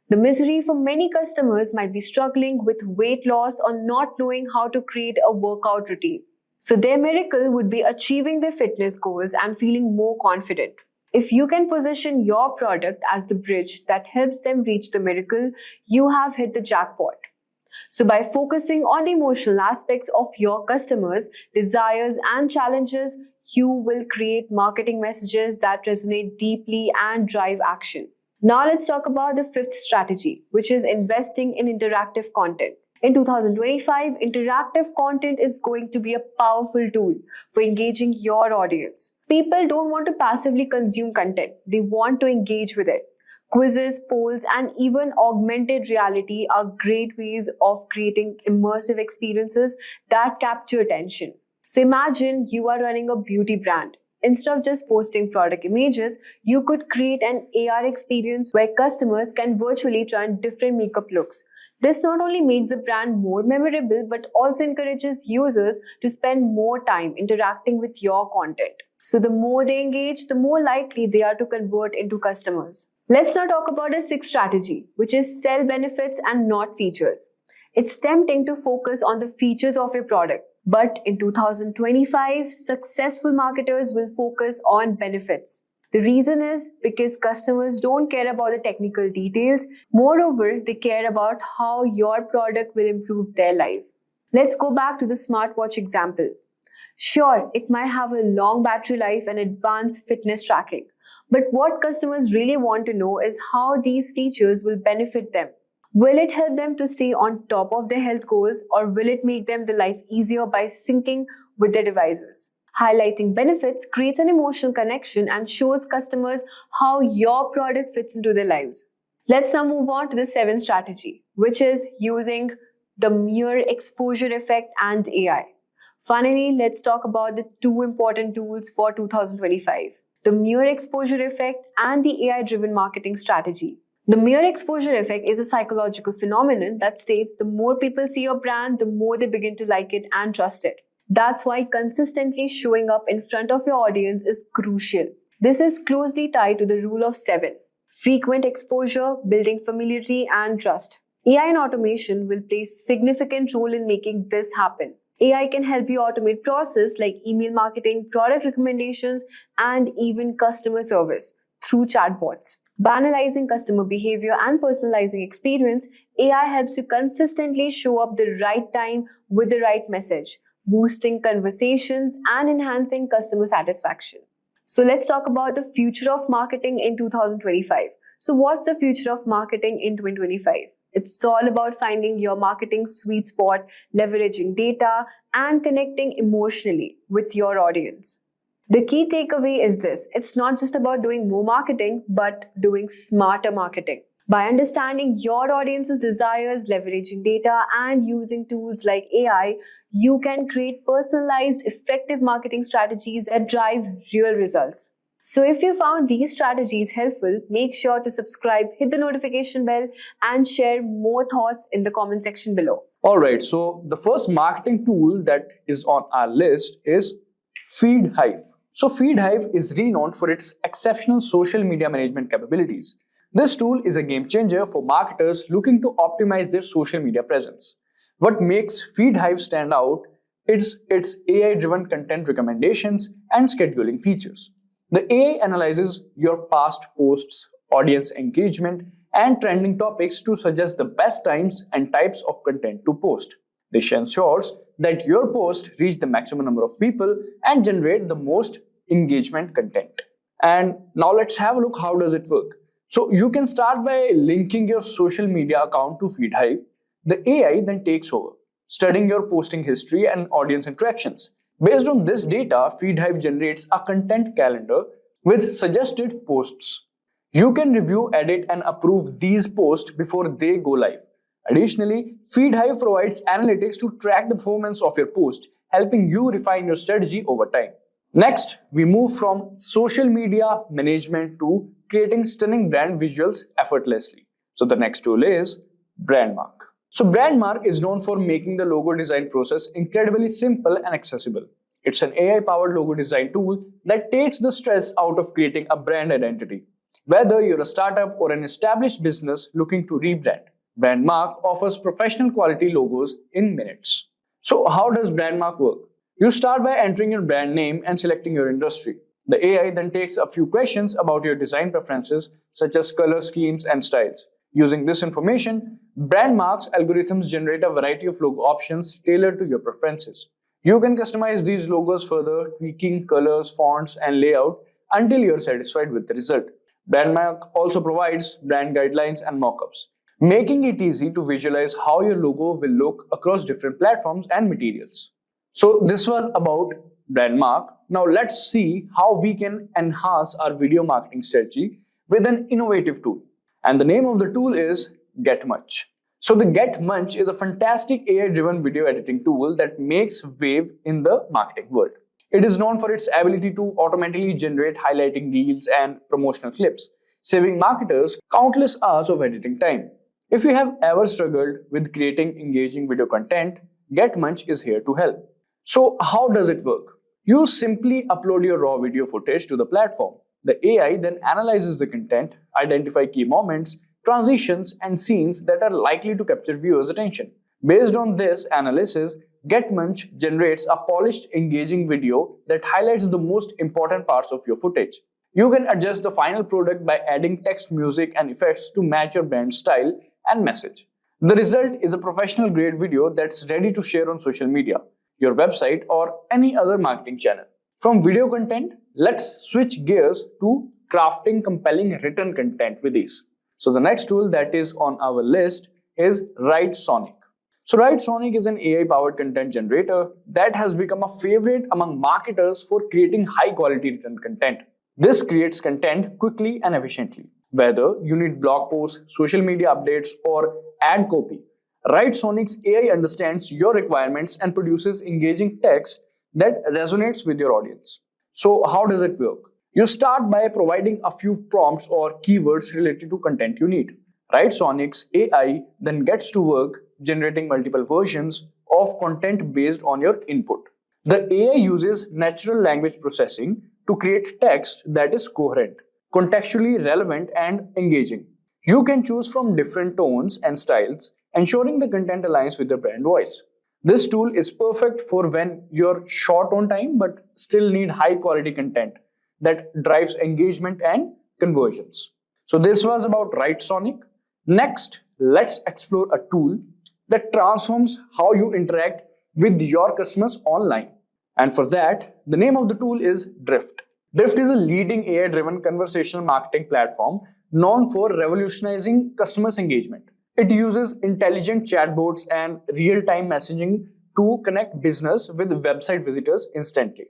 The misery for many customers might be struggling with weight loss or not knowing how to create a workout routine. So their miracle would be achieving their fitness goals and feeling more confident. If you can position your product as the bridge that helps them reach the miracle, you have hit the jackpot. So by focusing on the emotional aspects of your customers' desires and challenges, you will create marketing messages that resonate deeply and drive action. Now let's talk about the fifth strategy, which is investing in interactive content. In 2025, interactive content is going to be a powerful tool for engaging your audience. People don't want to passively consume content, they want to engage with it. Quizzes, polls, and even augmented reality are great ways of creating immersive experiences that capture attention. So imagine you are running a beauty brand. Instead of just posting product images, you could create an AR experience where customers can virtually try on different makeup looks. This not only makes the brand more memorable, but also encourages users to spend more time interacting with your content. So the more they engage, the more likely they are to convert into customers. Let's now talk about a sixth strategy, which is sell benefits and not features. It's tempting to focus on the features of your product, but in 2025, successful marketers will focus on benefits. The reason is because customers don't care about the technical details. Moreover, they care about how your product will improve their life. Let's go back to the smartwatch example. Sure, it might have a long battery life and advanced fitness tracking. But what customers really want to know is how these features will benefit them. Will it help them to stay on top of their health goals, or will it make them the life easier by syncing with their devices? Highlighting benefits creates an emotional connection and shows customers how your product fits into their lives. Let's now move on to the seventh strategy, which is using the mere exposure effect and AI. Finally, let's talk about the two important tools for 2025. The mere exposure effect and the AI-driven marketing strategy. The mere exposure effect is a psychological phenomenon that states the more people see your brand, the more they begin to like it and trust it. That's why consistently showing up in front of your audience is crucial. This is closely tied to the rule of 7. Frequent exposure, building familiarity and trust. AI and automation will play a significant role in making this happen. AI can help you automate processes like email marketing, product recommendations, and even customer service through chatbots. Banalizing customer behavior and personalizing experience, AI helps you consistently show up the right time with the right message, boosting conversations and enhancing customer satisfaction. So let's talk about the future of marketing in 2025. So what's the future of marketing in 2025? It's all about finding your marketing sweet spot, leveraging data, and connecting emotionally with your audience. The key takeaway is this: it's not just about doing more marketing, but doing smarter marketing. By understanding your audience's desires, leveraging data, and using tools like AI, you can create personalized, effective marketing strategies that drive real results. So if you found these strategies helpful, make sure to subscribe, hit the notification bell, and share more thoughts in the comment section below. Alright, so the first marketing tool that is on our list is Feed Hive. So FeedHive is renowned for its exceptional social media management capabilities. This tool is a game changer for marketers looking to optimize their social media presence. What makes FeedHive stand out is its AI-driven content recommendations and scheduling features. The AI analyzes your past posts, audience engagement, and trending topics to suggest the best times and types of content to post. This ensures that your post reach the maximum number of people and generate the most engagement content. And now let's have a look how does it work. So you can start by linking your social media account to FeedHive. The AI then takes over, studying your posting history and audience interactions. Based on this data, FeedHive generates a content calendar with suggested posts. You can review, edit, and approve these posts before they go live. Additionally, FeedHive provides analytics to track the performance of your post, helping you refine your strategy over time. Next, we move from social media management to creating stunning brand visuals effortlessly. So the next tool is Brandmark. So Brandmark is known for making the logo design process incredibly simple and accessible. It's an AI-powered logo design tool that takes the stress out of creating a brand identity. Whether you're a startup or an established business looking to rebrand, Brandmark offers professional quality logos in minutes. So how does Brandmark work? You start by entering your brand name and selecting your industry. The AI then takes a few questions about your design preferences, such as color schemes and styles. Using this information, Brandmark's algorithms generate a variety of logo options tailored to your preferences. You can customize these logos further, tweaking colors, fonts, and layout until you're satisfied with the result. Brandmark also provides brand guidelines and mockups, making it easy to visualize how your logo will look across different platforms and materials. So this was about Brandmark. Now let's see how we can enhance our video marketing strategy with an innovative tool. And the name of the tool is GetMuch. So the GetMuch is a fantastic AI-driven video editing tool that makes wave in the marketing world. It is known for its ability to automatically generate highlighting reels and promotional clips, saving marketers countless hours of editing time. If you have ever struggled with creating engaging video content, GetMuch is here to help. So how does it work? You simply upload your raw video footage to the platform. The AI then analyzes the content, identify key moments, transitions, and scenes that are likely to capture viewers' attention. Based on this analysis, GetMuch generates a polished, engaging video that highlights the most important parts of your footage. You can adjust the final product by adding text, music, and effects to match your brand style and message. The result is a professional-grade video that's ready to share on social media, your website, or any other marketing channel. From video content, let's switch gears to crafting compelling written content with ease. So the next tool that is on our list is WriteSonic. So WriteSonic is an AI-powered content generator that has become a favorite among marketers for creating high-quality written content. This creates content quickly and efficiently. Whether you need blog posts, social media updates, or ad copy, WriteSonic's AI understands your requirements and produces engaging text that resonates with your audience. So how does it work? You start by providing a few prompts or keywords related to content you need. WriteSonic's AI then gets to work generating multiple versions of content based on your input. The AI uses natural language processing to create text that is coherent, contextually relevant, and engaging. You can choose from different tones and styles, ensuring the content aligns with your brand voice. This tool is perfect for when you're short on time but still need high quality content that drives engagement and conversions. So this was about WriteSonic. Next, let's explore a tool that transforms how you interact with your customers online. And for that, the name of the tool is Drift. Drift is a leading AI-driven conversational marketing platform known for revolutionizing customers' engagement. It uses intelligent chatbots and real-time messaging to connect business with website visitors instantly.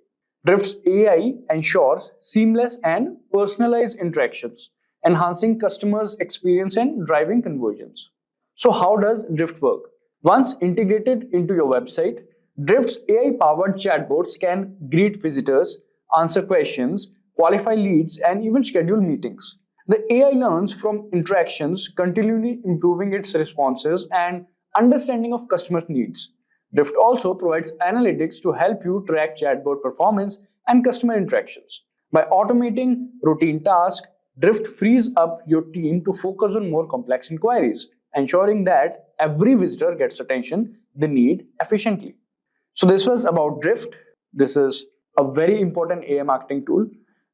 Drift's AI ensures seamless and personalized interactions, enhancing customers' experience and driving conversions. So how does Drift work? Once integrated into your website, Drift's AI-powered chatbots can greet visitors, answer questions, qualify leads, and even schedule meetings. The AI learns from interactions, continually improving its responses and understanding of customers' needs. Drift also provides analytics to help you track chatbot performance and customer interactions. By automating routine tasks, Drift frees up your team to focus on more complex inquiries, ensuring that every visitor gets attention they need efficiently. So this was about Drift. This is a very important AI marketing tool.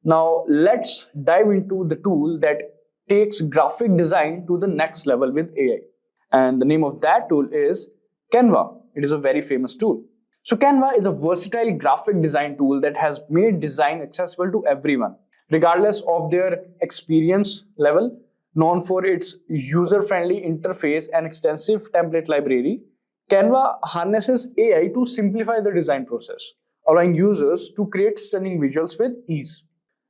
Now let's dive into the tool that takes graphic design to the next level with AI. And the name of that tool is Canva. It is a very famous tool. So Canva is a versatile graphic design tool that has made design accessible to everyone, regardless of their experience level. Known for its user-friendly interface and extensive template library, Canva harnesses AI to simplify the design process, allowing users to create stunning visuals with ease.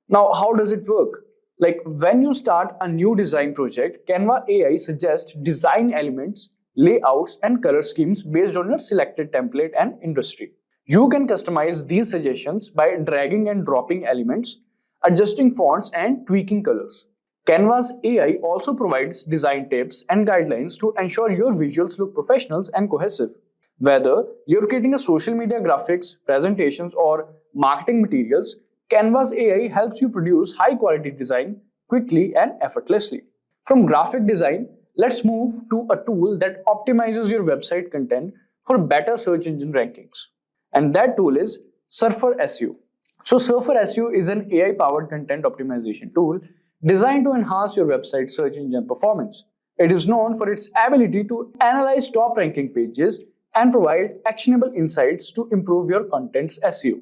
Now, how does it work? Like when you start a new design project, Canva AI suggests design elements, layouts, and color schemes based on your selected template and industry. You can customize these suggestions by dragging and dropping elements, adjusting fonts, and tweaking colors. Canva's AI also provides design tips and guidelines to ensure your visuals look professional and cohesive. Whether you're creating a social media graphics, presentations, or marketing materials, Canva's AI helps you produce high quality design quickly and effortlessly. From graphic design, let's move to a tool that optimizes your website content for better search engine rankings. And that tool is Surfer SEO. So Surfer SEO is an AI powered content optimization tool designed to enhance your website search engine performance. It is known for its ability to analyze top ranking pages and provide actionable insights to improve your content's SEO.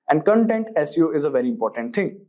And content SEO is a very important thing.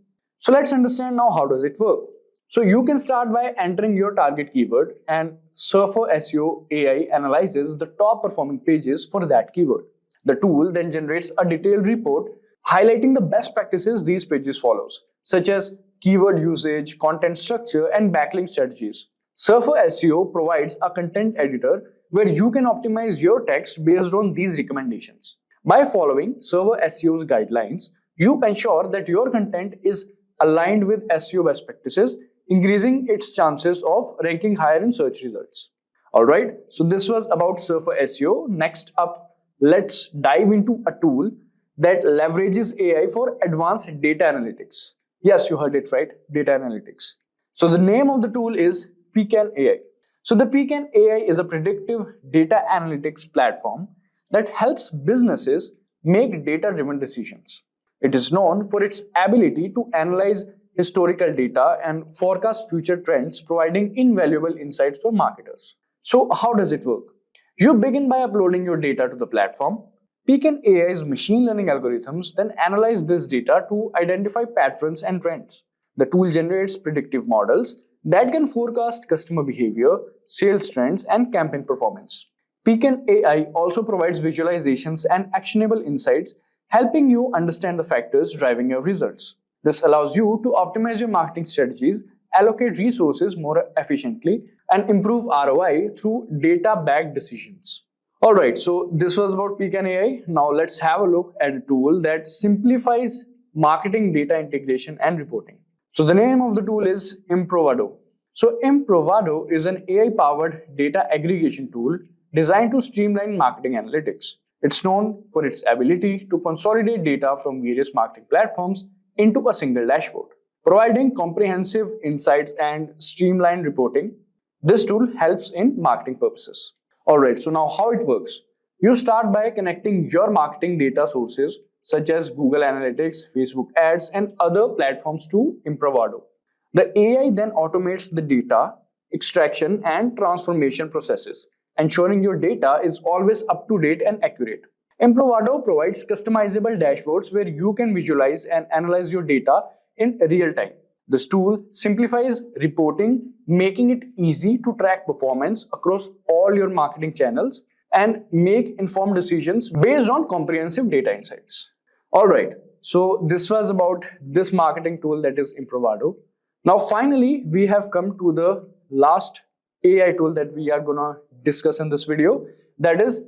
So let's understand now how does it work. So you can start by entering your target keyword, and Surfer SEO AI analyzes the top performing pages for that keyword. The tool then generates a detailed report highlighting the best practices these pages follows, such as keyword usage, content structure, and backlink strategies. Surfer SEO provides a content editor where you can optimize your text based on these recommendations. By following Surfer SEO's guidelines, you ensure that your content is aligned with SEO best practices, increasing its chances of ranking higher in search results. Alright, so this was about Surfer SEO. Next up, let's dive into a tool that leverages AI for advanced data analytics. Yes, you heard it right, data analytics. So the name of the tool is Pecan AI. So the Pecan AI is a predictive data analytics platform that helps businesses make data-driven decisions. It is known for its ability to analyze historical data and forecast future trends, providing invaluable insights for marketers. So how does it work? You begin by uploading your data to the platform. Pecan AI's machine learning algorithms then analyze this data to identify patterns and trends. The tool generates predictive models that can forecast customer behavior, sales trends, and campaign performance. Pecan AI also provides visualizations and actionable insights, helping you understand the factors driving your results. This allows you to optimize your marketing strategies, allocate resources more efficiently, and improve ROI through data-backed decisions. Alright, so this was about Pecan AI. Now let's have a look at a tool that simplifies marketing data integration and reporting. So the name of the tool is Improvado. So Improvado is an AI-powered data aggregation tool designed to streamline marketing analytics. It's known for its ability to consolidate data from various marketing platforms into a single dashboard, providing comprehensive insights and streamlined reporting. This tool helps in marketing purposes. Alright, so now how it works. You start by connecting your marketing data sources such as Google Analytics, Facebook ads, and other platforms to Improvado. The AI then automates the data extraction and transformation processes, ensuring your data is always up to date and accurate. Improvado provides customizable dashboards where you can visualize and analyze your data in real time. This tool simplifies reporting, making it easy to track performance across all your marketing channels and make informed decisions based on comprehensive data insights. Alright, so this was about this marketing tool, that is Improvado. Now finally, we have come to the last AI tool that we are gonna discuss in this video, that is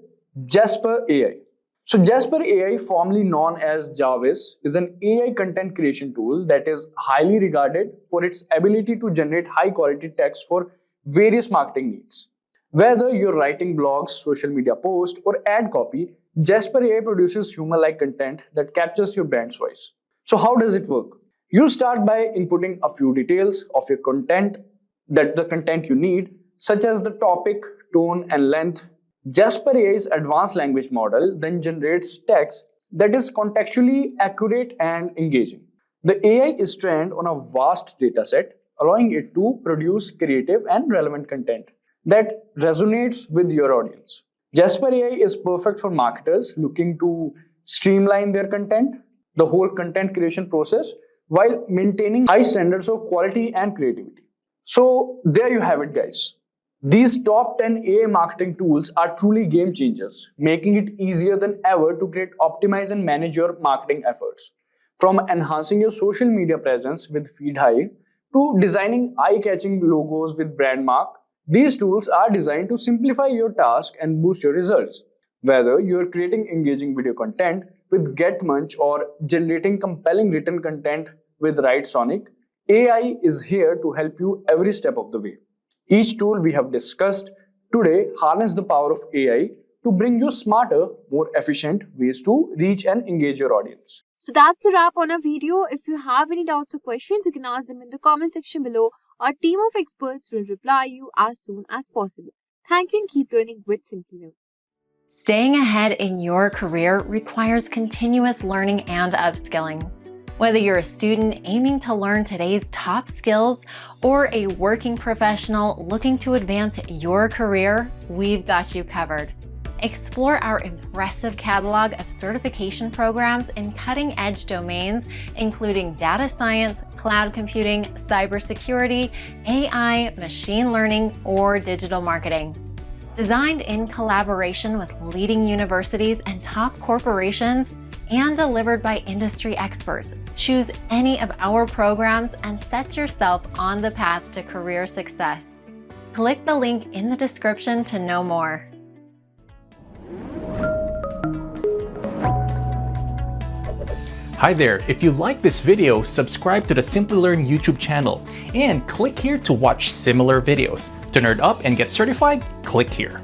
Jasper AI. So Jasper AI, formerly known as Jarvis, is an AI content creation tool that is highly regarded for its ability to generate high quality text for various marketing needs. Whether you're writing blogs, social media posts, or ad copy, Jasper AI produces human-like content that captures your brand's voice. So how does it work? You start by inputting a few details of your content, the content you need, such as the topic, tone, and length. Jasper AI's advanced language model then generates text that is contextually accurate and engaging. The AI is trained on a vast dataset, allowing it to produce creative and relevant content that resonates with your audience. Jasper AI is perfect for marketers looking to streamline their content, the whole content creation process, while maintaining high standards of quality and creativity. So there you have it, guys. These top 10 AI marketing tools are truly game changers, making it easier than ever to create, optimize, and manage your marketing efforts. From enhancing your social media presence with FeedHive to designing eye-catching logos with Brandmark, these tools are designed to simplify your task and boost your results. Whether you're creating engaging video content with GetMunch or generating compelling written content with WriteSonic, AI is here to help you every step of the way. Each tool we have discussed today harness the power of AI to bring you smarter, more efficient ways to reach and engage your audience. So that's a wrap on our video. If you have any doubts or questions, you can ask them in the comment section below. Our team of experts will reply you as soon as possible. Thank you and keep learning with Simplilearn. Staying ahead in your career requires continuous learning and upskilling. Whether you're a student aiming to learn today's top skills or a working professional looking to advance your career, we've got you covered. Explore our impressive catalog of certification programs in cutting-edge domains, including data science, cloud computing, cybersecurity, AI, machine learning, or digital marketing. Designed in collaboration with leading universities and top corporations, and delivered by industry experts, choose any of our programs and set yourself on the path to career success. Click the link in the description to know more. Hi there, if you like this video, subscribe to the Simplilearn YouTube channel and click here to watch similar videos. To nerd up and get certified, click here.